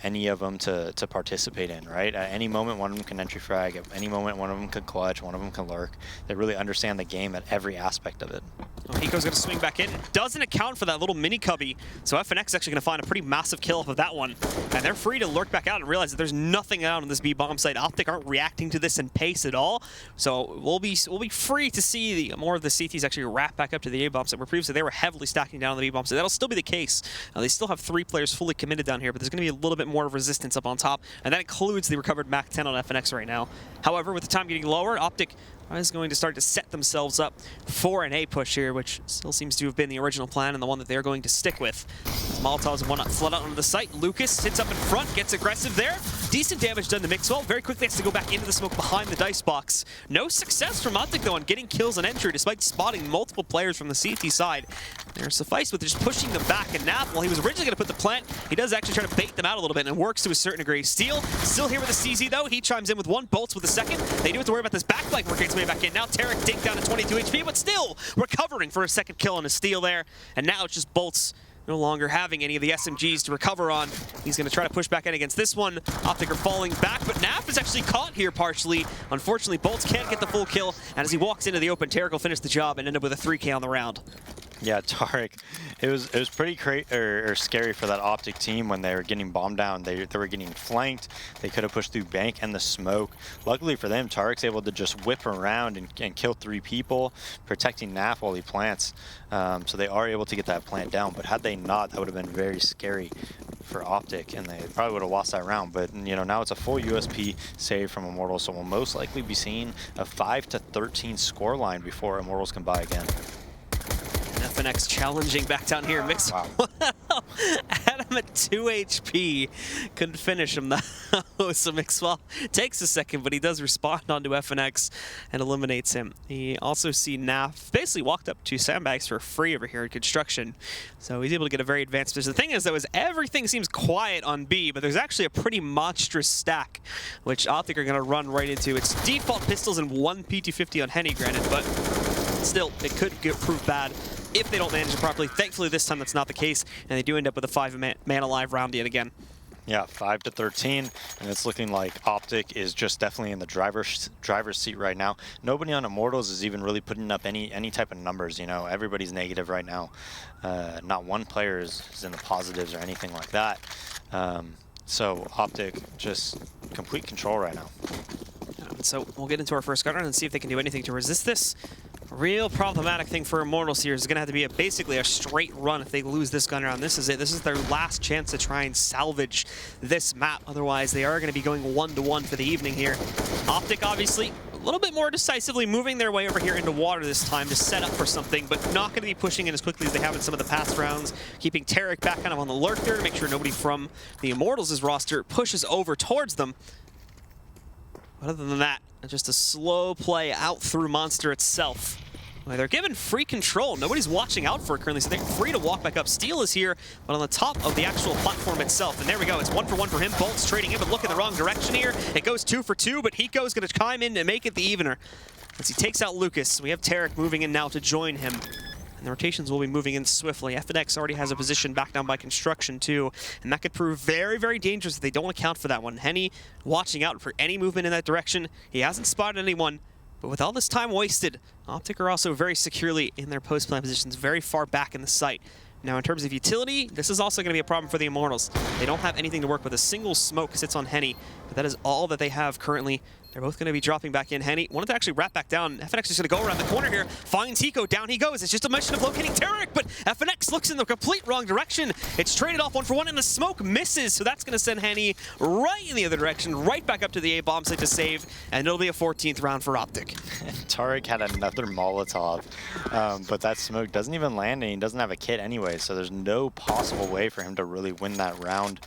any of them to participate in, right? At any moment, one of them can entry frag. At any moment, one of them can clutch. One of them can lurk. They really understand the game at every aspect of it. Well, Hiko's going to swing back in. Doesn't account for that little mini cubby. So FNX is actually going to find a pretty massive kill off of that one. And they're free to lurk back out and realize that there's nothing out on this B bomb site. OpTic aren't reacting to this in pace at all. So we'll be free to see more of the CTs actually wrap back up to the A bomb site, where previously they were heavily stacking down on the B bomb site. That'll still be the case. They still have 3 players fully committed down here, but there's going to be a little bit more of resistance up on top, and that includes the recovered Mac 10 on FNX right now. However, with the time getting lower, OpTic is going to start to set themselves up for an A push here, which still seems to have been the original plan and the one that they're going to stick with. As Molotovs want to flood out onto the site, Lucas sits up in front, gets aggressive there. Decent damage done to Mixwell. Very quickly has to go back into the smoke behind the dice box. No success from OpTic though on getting kills on entry, despite spotting multiple players from the CT side. They're suffice with just pushing them back, and Nap, while he was originally going to put the plant, he does actually try to bait them out a little bit, and it works to a certain degree. Steel still here with the CZ though. He chimes in with 1, bolts with the second. They do have to worry about this backflank working its way back in. Now Tarek take down to 22 HP, but still recovering for a second kill on his Steel there. And now it's just bolts no longer having any of the SMGs to recover on. He's going to try to push back in against this one. OpTic are falling back, but Nap is actually caught here partially. Unfortunately, Bolts can't get the full kill, and as he walks into the open, Tarek will finish the job and end up with a 3K on the round. Yeah, Tarek, it was pretty scary for that OpTic team when they were getting bombed down. They were getting flanked. They could have pushed through bank and the smoke. Luckily for them, Tarek's able to just whip around and kill 3 people, protecting Naf while he plants. So they are able to get that plant down. But had they not, that would have been very scary for OpTic, and they probably would have lost that round. But you know, now it's a full USP save from Immortals, so we'll most likely be seeing a 5-13 scoreline before Immortals can buy again. A FNX challenging back down here. Mix had him at 2 HP. Couldn't finish him though. So Mixwell takes a second, but he does respond onto FNX and eliminates him. He also see Naf basically walked up to Sandbags for free over here at Construction. So he's able to get a very advanced position. The thing is, though, is everything seems quiet on B, but there's actually a pretty monstrous stack, which OpTic are going to run right into. It's default pistols and 1 P250 on Henny, granted, but still, it could prove bad if they don't manage it properly. Thankfully, this time that's not the case, and they do end up with a 5-man alive round yet again. Yeah, 5-13, and it's looking like OpTic is just definitely in the driver's seat right now. Nobody on Immortals is even really putting up any type of numbers. You know, everybody's negative right now. Not one player is in the positives or anything like that. So OpTic just complete control right now. So we'll get into our first gunner and see if they can do anything to resist this. Real problematic thing for Immortals here is going to have to be basically a straight run if they lose this gun round. This is it. This is their last chance to try and salvage this map. Otherwise, they are going to be going 1-1 for the evening here. OpTic, obviously, a little bit more decisively moving their way over here into water this time to set up for something, but not going to be pushing in as quickly as they have in some of the past rounds. Keeping Tarek back kind of on the lurk there to make sure nobody from the Immortals' roster pushes over towards them. But other than that, just a slow play out through Monster itself. Well, they're given free control. Nobody's watching out for it currently, so they're free to walk back up. Steel is here, but on the top of the actual platform itself. And there we go. It's 1-for-1 for him. Bolt's trading in, but look in the wrong direction here. It goes 2-for-2, but Hiko's going to chime in to make it the evener. As he takes out Lucas, we have Tarek moving in now to join him. And the rotations will be moving in swiftly. FNX already has a position back down by Construction too, and that could prove very, very dangerous if they don't account for that one. Henny watching out for any movement in that direction. He hasn't spotted anyone, but with all this time wasted, OpTic are also very securely in their post-plant positions, very far back in the site. Now, in terms of utility, this is also going to be a problem for the Immortals. They don't have anything to work with. A single smoke sits on Henny, but that is all that they have currently. They're both going to be dropping back in. Henny wanted to actually wrap back down. FNX is going to go around the corner here. Finds Hiko. Down he goes. It's just a mission of locating Tarek, but FNX looks in the complete wrong direction. It's traded off 1-for-1, and the smoke misses. So that's going to send Henny right in the other direction, right back up to the A-bomb site to save, and it'll be a 14th round for OpTic. Tarek had another Molotov, but that smoke doesn't even land, and he doesn't have a kit anyway, so there's no possible way for him to really win that round.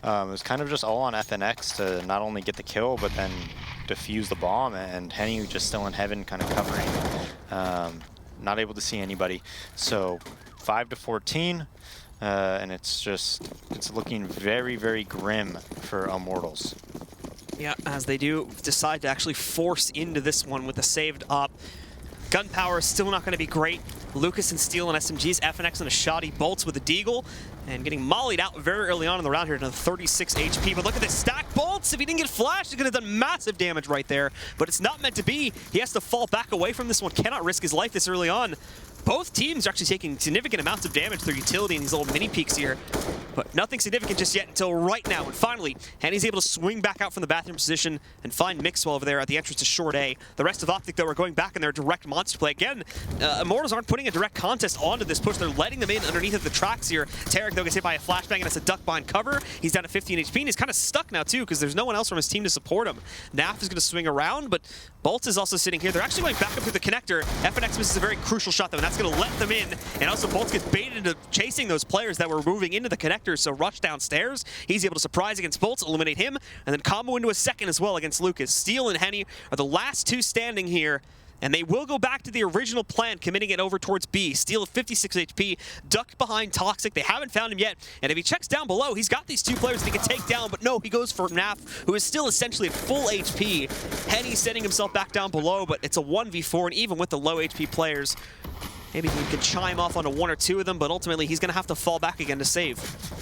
It was kind of just all on FNX to not only get the kill, but then defuse the bomb, and Henny just still in heaven kind of covering. Not able to see anybody. So 5-14, and it's looking very, very grim for Immortals. Yeah, as they do decide to actually force into this one with a saved up. Gun power is still not going to be great. Lucas and Steel and SMGs, FNX and a shoddy Bolts with a Deagle, and getting mollied out very early on in the round here to 36 HP. But look at this stack Bolts. If he didn't get flashed, he could have done massive damage right there. But it's not meant to be. He has to fall back away from this one. Cannot risk his life this early on. Both teams are actually taking significant amounts of damage through utility in these little mini peaks here, but nothing significant just yet until right now. And finally, Henny's able to swing back out from the bathroom position and find Mixwell over there at the entrance to short A. The rest of OpTic, though, are going back in their direct monster play. Again, Immortals aren't putting a direct contest onto this push. They're letting them in underneath of the tracks here. Tarek, though, gets hit by a flashbang and has to duck behind cover. He's down to 15 HP, and he's kind of stuck now, too, because there's no one else from his team to support him. Naf is going to swing around, but Bolt is also sitting here. They're actually going back up through the connector. FNX misses a very crucial shot, though, and that's going to let them in. And also, Bolt gets baited into chasing those players that were moving into the connector, so rush downstairs. He's able to surprise against Bolts, eliminate him, and then combo into a second as well against Lucas. Steel and Henny are the last two standing here, and they will go back to the original plan, committing it over towards B. Steel at 56 HP, ducked behind Toxic. They haven't found him yet, and if he checks down below, he's got these two players that he can take down, but no, he goes for Naf, who is still essentially at full HP. Henny setting himself back down below, but it's a 1v4, and even with the low HP players, maybe he could chime off onto one or two of them, but ultimately he's going to have to fall back again to save.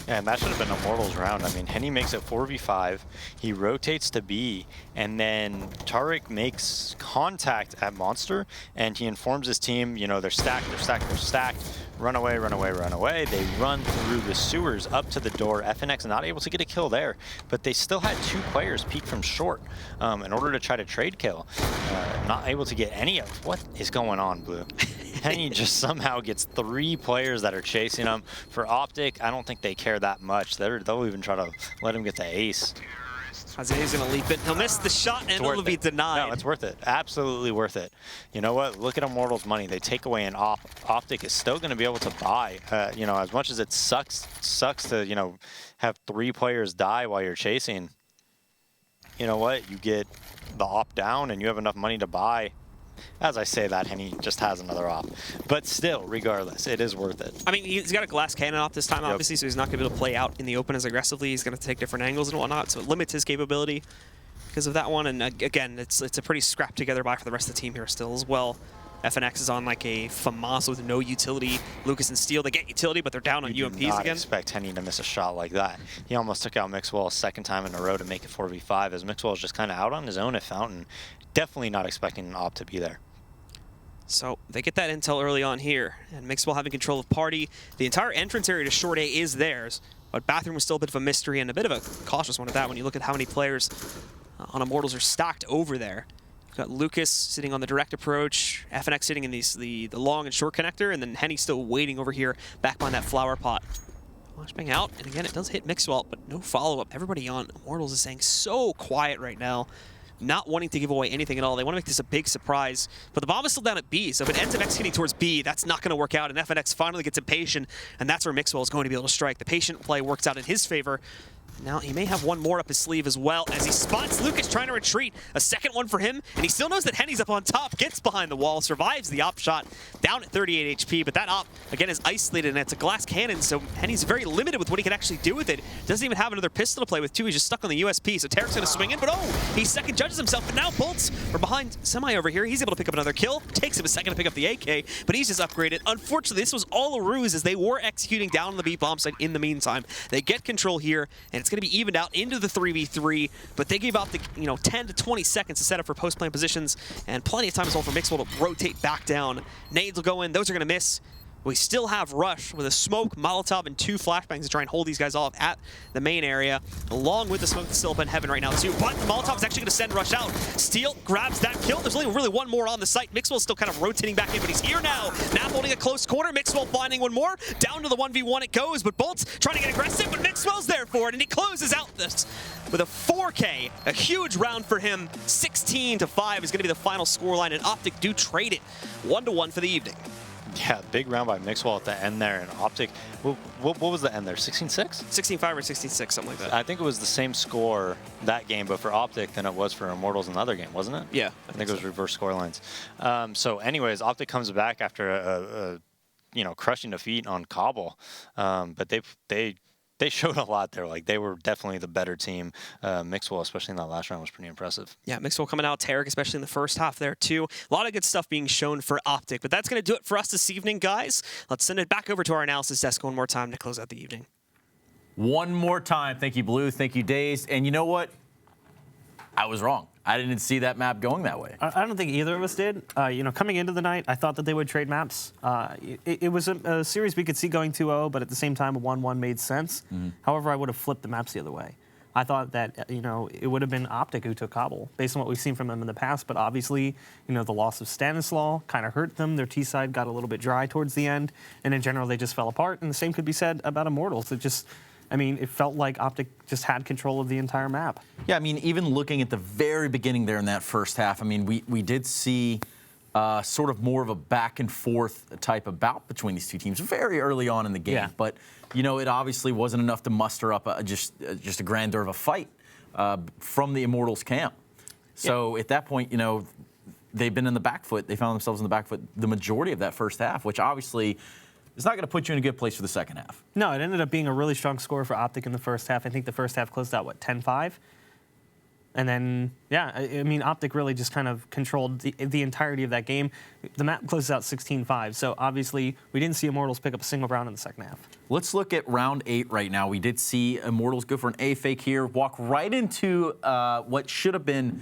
Yeah, and that should have been Immortals round. I mean, Henny makes it 4v5. He rotates to B, and then Tarek makes contact at Monster, and he informs his team, you know, they're stacked, they're stacked, they're stacked. Run away, run away, run away. They run through the sewers up to the door. FNX not able to get a kill there, but they still had two players peek from short in order to try to trade kill. Not able to get any of. What is going on, Blue? Henny just somehow gets three players that are chasing him. For OpTic, I don't think they care that much. They'll even try to let him get the ace. Isaiah's going to leap it. He'll miss the shot, and it'll be denied. No, it's worth it. Absolutely worth it. You know what? Look at Immortals' money. They take away an OpTic is still going to be able to buy. You know, as much as it sucks to, you know, have 3 players die while you're chasing, you know what? You get the op down, and you have enough money to buy. As I say that, Henny just has another op. But still, regardless, it is worth it. I mean, he's got a glass cannon off this time, obviously, so he's not going to be able to play out in the open as aggressively. He's going to take different angles and whatnot, so it limits his capability because of that one. And again, it's a pretty scrapped together buy for the rest of the team here still as well. FNX is on like a FAMAS with no utility. Lucas and Steel, they get utility, but they're down on UMPs again. I don't expect Henny to miss a shot like that. He almost took out Mixwell a second time in a row to make it 4v5, as Mixwell is just kind of out on his own at Fountain. Definitely not expecting an op to be there. So they get that intel early on here, and Mixwell having control of Party. The entire entrance area to Short A is theirs, but Bathroom was still a bit of a mystery and a bit of a cautious one at that when you look at how many players on Immortals are stacked over there. You've got Lucas sitting on the direct approach, FNX sitting in the long and short connector, and then Henny still waiting over here back behind that flower pot. Flashbang out, and again, it does hit Mixwell, but no follow-up. Everybody on Immortals is saying so quiet right now, not wanting to give away anything at all. They want to make this a big surprise, but the bomb is still down at B, so if it ends up executing towards B, that's not going to work out, and FNX finally gets impatient, and that's where Mixwell is going to be able to strike. The patient play works out in his favor. Now he may have one more up his sleeve as well as he spots Lucas trying to retreat. A second one for him, and he still knows that Henny's up on top, gets behind the wall, survives the op shot, down at 38 HP, but that op, again, is isolated, and it's a glass cannon, so Henny's very limited with what he can actually do with it. Doesn't even have another pistol to play with, too. He's just stuck on the USP, so Tarek's going to swing in, but oh, he second judges himself, but now Bolts from behind Semi over here. He's able to pick up another kill. Takes him a second to pick up the AK, but he's just upgraded. Unfortunately, this was all a ruse as they were executing down on the B bomb site in the meantime. They get control here, and it's going to be evened out into the 3v3, but they gave out the 10 to 20 seconds to set up for post-plant positions, and plenty of time as well for Mixwell to rotate back down. Nades will go in, those are going to miss. We still have Rush with a smoke, Molotov, and 2 flashbangs to try and hold these guys off at the main area, along with the smoke that's still up in heaven right now too. But the Molotov's actually going to send Rush out. Steel grabs that kill. There's only really one more on the site. Mixwell's still kind of rotating back in, but he's here now. Now holding a close corner. Mixwell finding one more. Down to the 1v1 it goes, but Bolt's trying to get aggressive, but Mixwell's there for it, and he closes out this with a 4K. A huge round for him. 16-5 is going to be the final scoreline, and OpTic do trade it 1-1 for the evening. Yeah, big round by Mixwell at the end there, and OpTic, what was the end there, 16-6? 16-5 or 16-6, something like that. I think it was the same score that game, but for OpTic than it was for Immortals in the other game, wasn't it? Yeah. I think it was reverse score lines. So anyways, OpTic comes back after a crushing defeat on Cobble, but they showed a lot there. Like, they were definitely the better team. Mixwell, especially in that last round, was pretty impressive. Yeah, Mixwell coming out, Tarek, especially in the first half there, too. A lot of good stuff being shown for OpTic, but that's going to do it for us this evening, guys. Let's send it back over to our analysis desk one more time to close out the evening. One more time. Thank you, Blue. Thank you, Dazed. And you know what? I was wrong. I didn't see that map going that way. I don't think either of us did. Coming into the night, I thought that they would trade maps. It was a series we could see going 2-0, but at the same time, a 1-1 made sense. Mm-hmm. However, I would have flipped the maps the other way. I thought that, it would have been OpTic who took Cobble, based on what we've seen from them in the past. But obviously, the loss of Stanislaw kind of hurt them. Their T side got a little bit dry towards the end. And in general, they just fell apart. And the same could be said about Immortals. It felt like OpTic just had control of the entire map. Yeah, even looking at the very beginning there in that first half, we did see sort of more of a back and forth type of bout between these two teams very early on in the game. Yeah. But, it obviously wasn't enough to muster up just a grandeur of a fight from the Immortals camp. So at that point, they've been in the back foot. They found themselves in the back foot the majority of that first half, which obviously it's not going to put you in a good place for the second half. No, it ended up being a really strong score for OpTic in the first half. I think the first half closed out, 10-5? And then, OpTic really just kind of controlled the entirety of that game. The map closes out 16-5, so obviously we didn't see Immortals pick up a single round in the second half. Let's look at round 8 right now. We did see Immortals go for an A fake here, walk right into what should have been...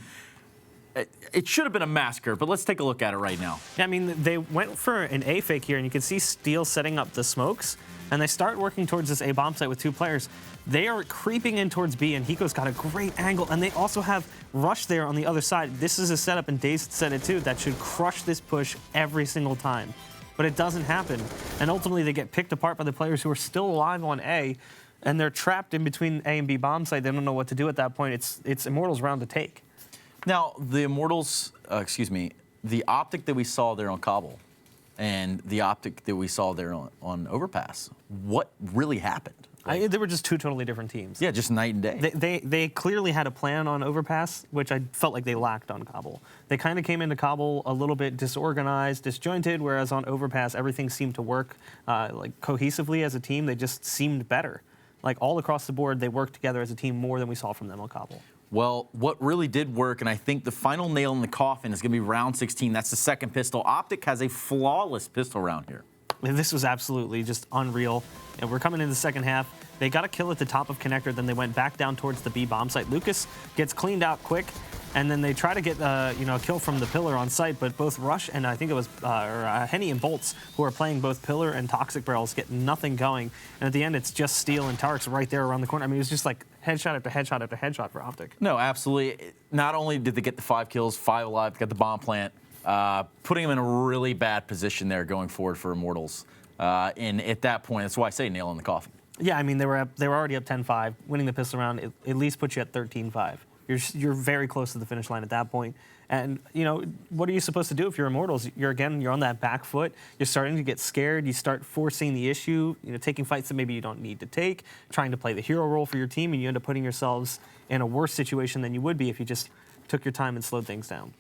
It should have been a massacre, but let's take a look at it right now. Yeah, they went for an A fake here, and you can see Steel setting up the smokes, and they start working towards this A bomb site with 2 players. They are creeping in towards B, and Hiko's got a great angle, and they also have Rush there on the other side. This is a setup, and Daze said it too, that should crush this push every single time. But it doesn't happen, and ultimately they get picked apart by the players who are still alive on A. And they're trapped in between A and B bomb site. They don't know what to do at that point. It's Immortals round to take. Now, the Immortals, the OpTic that we saw there on Cobble and the OpTic that we saw there on Overpass, what really happened? They were just two totally different teams. Yeah, just night and day. They clearly had a plan on Overpass, which I felt like they lacked on Cobble. They kind of came into Cobble a little bit disorganized, disjointed, whereas on Overpass, everything seemed to work like cohesively as a team. They just seemed better. Like all across the board, they worked together as a team more than we saw from them on Cobble. Well, what really did work, and I think the final nail in the coffin is going to be round 16. That's the second pistol. OpTic has a flawless pistol round here. This was absolutely just unreal. And we're coming into the second half. They got a kill at the top of connector, then they went back down towards the B bomb site. Lucas gets cleaned out quick, and then they try to get a kill from the pillar on site, but both Rush and I think it was Henny and Bolts, who are playing both pillar and toxic barrels, get nothing going. And at the end, it's just Steel and Tarek's right there around the corner. I mean, it was just like headshot after headshot after headshot for OpTic. No, absolutely. Not only did they get the 5 kills, 5 alive, got the bomb plant, putting them in a really bad position there going forward for Immortals. And at that point, that's why I say nail in the coffin. Yeah, I mean, they were already up 10-5. Winning the pistol round at least puts you at 13-5. You're very close to the finish line at that point. And, what are you supposed to do if you're Immortals? You're on that back foot. You're starting to get scared. You start forcing the issue, taking fights that maybe you don't need to take, trying to play the hero role for your team, and you end up putting yourselves in a worse situation than you would be if you just took your time and slowed things down.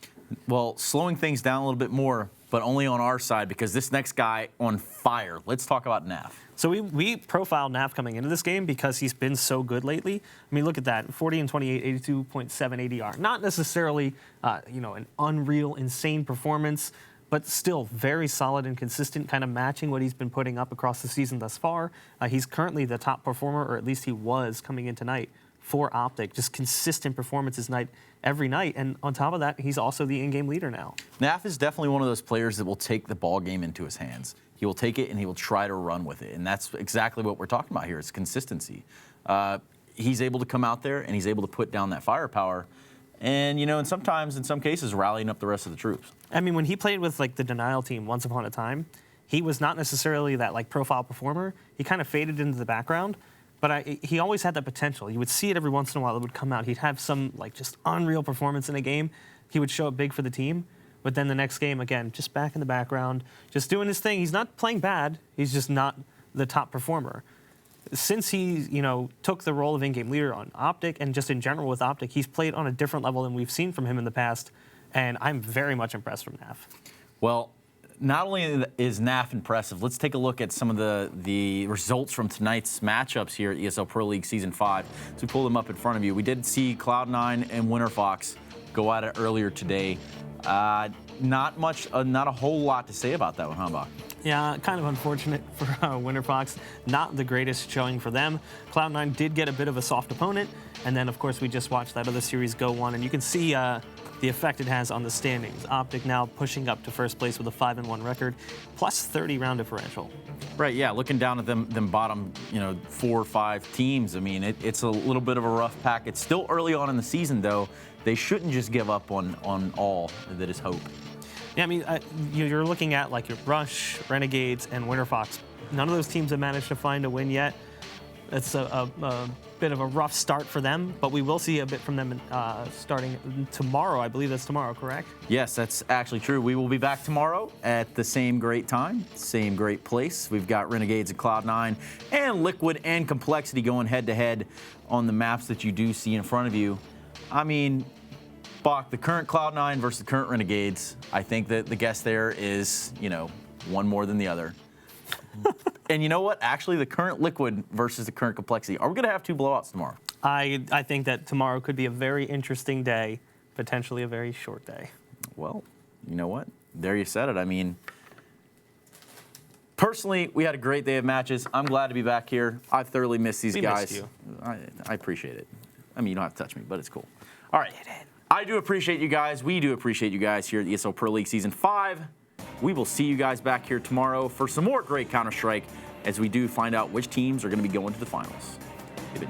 Well, slowing things down a little bit more, but only on our side, because this next guy on fire. Let's talk about Naf. So we profiled Naf coming into this game because he's been so good lately. I mean, look at that, 40 and 28, 82.7 ADR. Not necessarily, an unreal, insane performance, but still very solid and consistent, kind of matching what he's been putting up across the season thus far. He's currently the top performer, or at least he was coming in tonight, for OpTic. Just consistent performances every night. And on top of that, he's also the in-game leader now. Naf is definitely one of those players that will take the ball game into his hands. He will take it and he will try to run with it. And that's exactly what we're talking about here. It's consistency. He's able to come out there and he's able to put down that firepower. And, and sometimes, in some cases, rallying up the rest of the troops. I mean, when he played with, the Denial team once upon a time, he was not necessarily that, profile performer. He kind of faded into the background. But he always had that potential. You would see it every once in a while. It would come out. He'd have some, just unreal performance in a game. He would show up big for the team. But then the next game, again, just back in the background, just doing his thing. He's not playing bad. He's just not the top performer. Since he, took the role of in-game leader on OpTic and just in general with OpTic, he's played on a different level than we've seen from him in the past. And I'm very much impressed from Naf. Well, not only is Naf impressive, let's take a look at some of the results from tonight's matchups here at ESL Pro League Season 5. So we pull them up in front of you. We did see Cloud9 and Winterfox go at it earlier today. Not a whole lot to say about that one, huh, Bach? Yeah, kind of unfortunate for Winterfox. Not the greatest showing for them. Cloud9 did get a bit of a soft opponent, and then, of course, we just watched that other series go on, and you can see the effect it has on the standings. OpTic now pushing up to first place with a 5-1 record, plus 30 round differential. Right, yeah, looking down at them bottom, 4 or 5 teams, I mean, it's a little bit of a rough pack. It's still early on in the season, though. They shouldn't just give up on all that is hope. Yeah, I mean, you're looking at your Rush, Renegades, and Winterfox. None of those teams have managed to find a win yet. It's a bit of a rough start for them, but we will see a bit from them starting tomorrow. I believe that's tomorrow, correct? Yes, that's actually true. We will be back tomorrow at the same great time, same great place. We've got Renegades and Cloud9 and Liquid and Complexity going head-to-head on the maps that you do see in front of you. I mean, Bach, the current Cloud9 versus the current Renegades, I think that the guess there is, one more than the other. And you know what? Actually, the current Liquid versus the current Complexity. Are we going to have 2 blowouts tomorrow? I think that tomorrow could be a very interesting day, potentially a very short day. Well, you know what? There you said it. I mean, personally, we had a great day of matches. I'm glad to be back here. I've thoroughly missed these guys. Missed you. I appreciate it. I mean, you don't have to touch me, but it's cool. All right. I do appreciate you guys. We do appreciate you guys here at the ESL Pro League Season 5. We will see you guys back here tomorrow for some more great Counter-Strike as we do find out which teams are going to be going to the finals. Give it.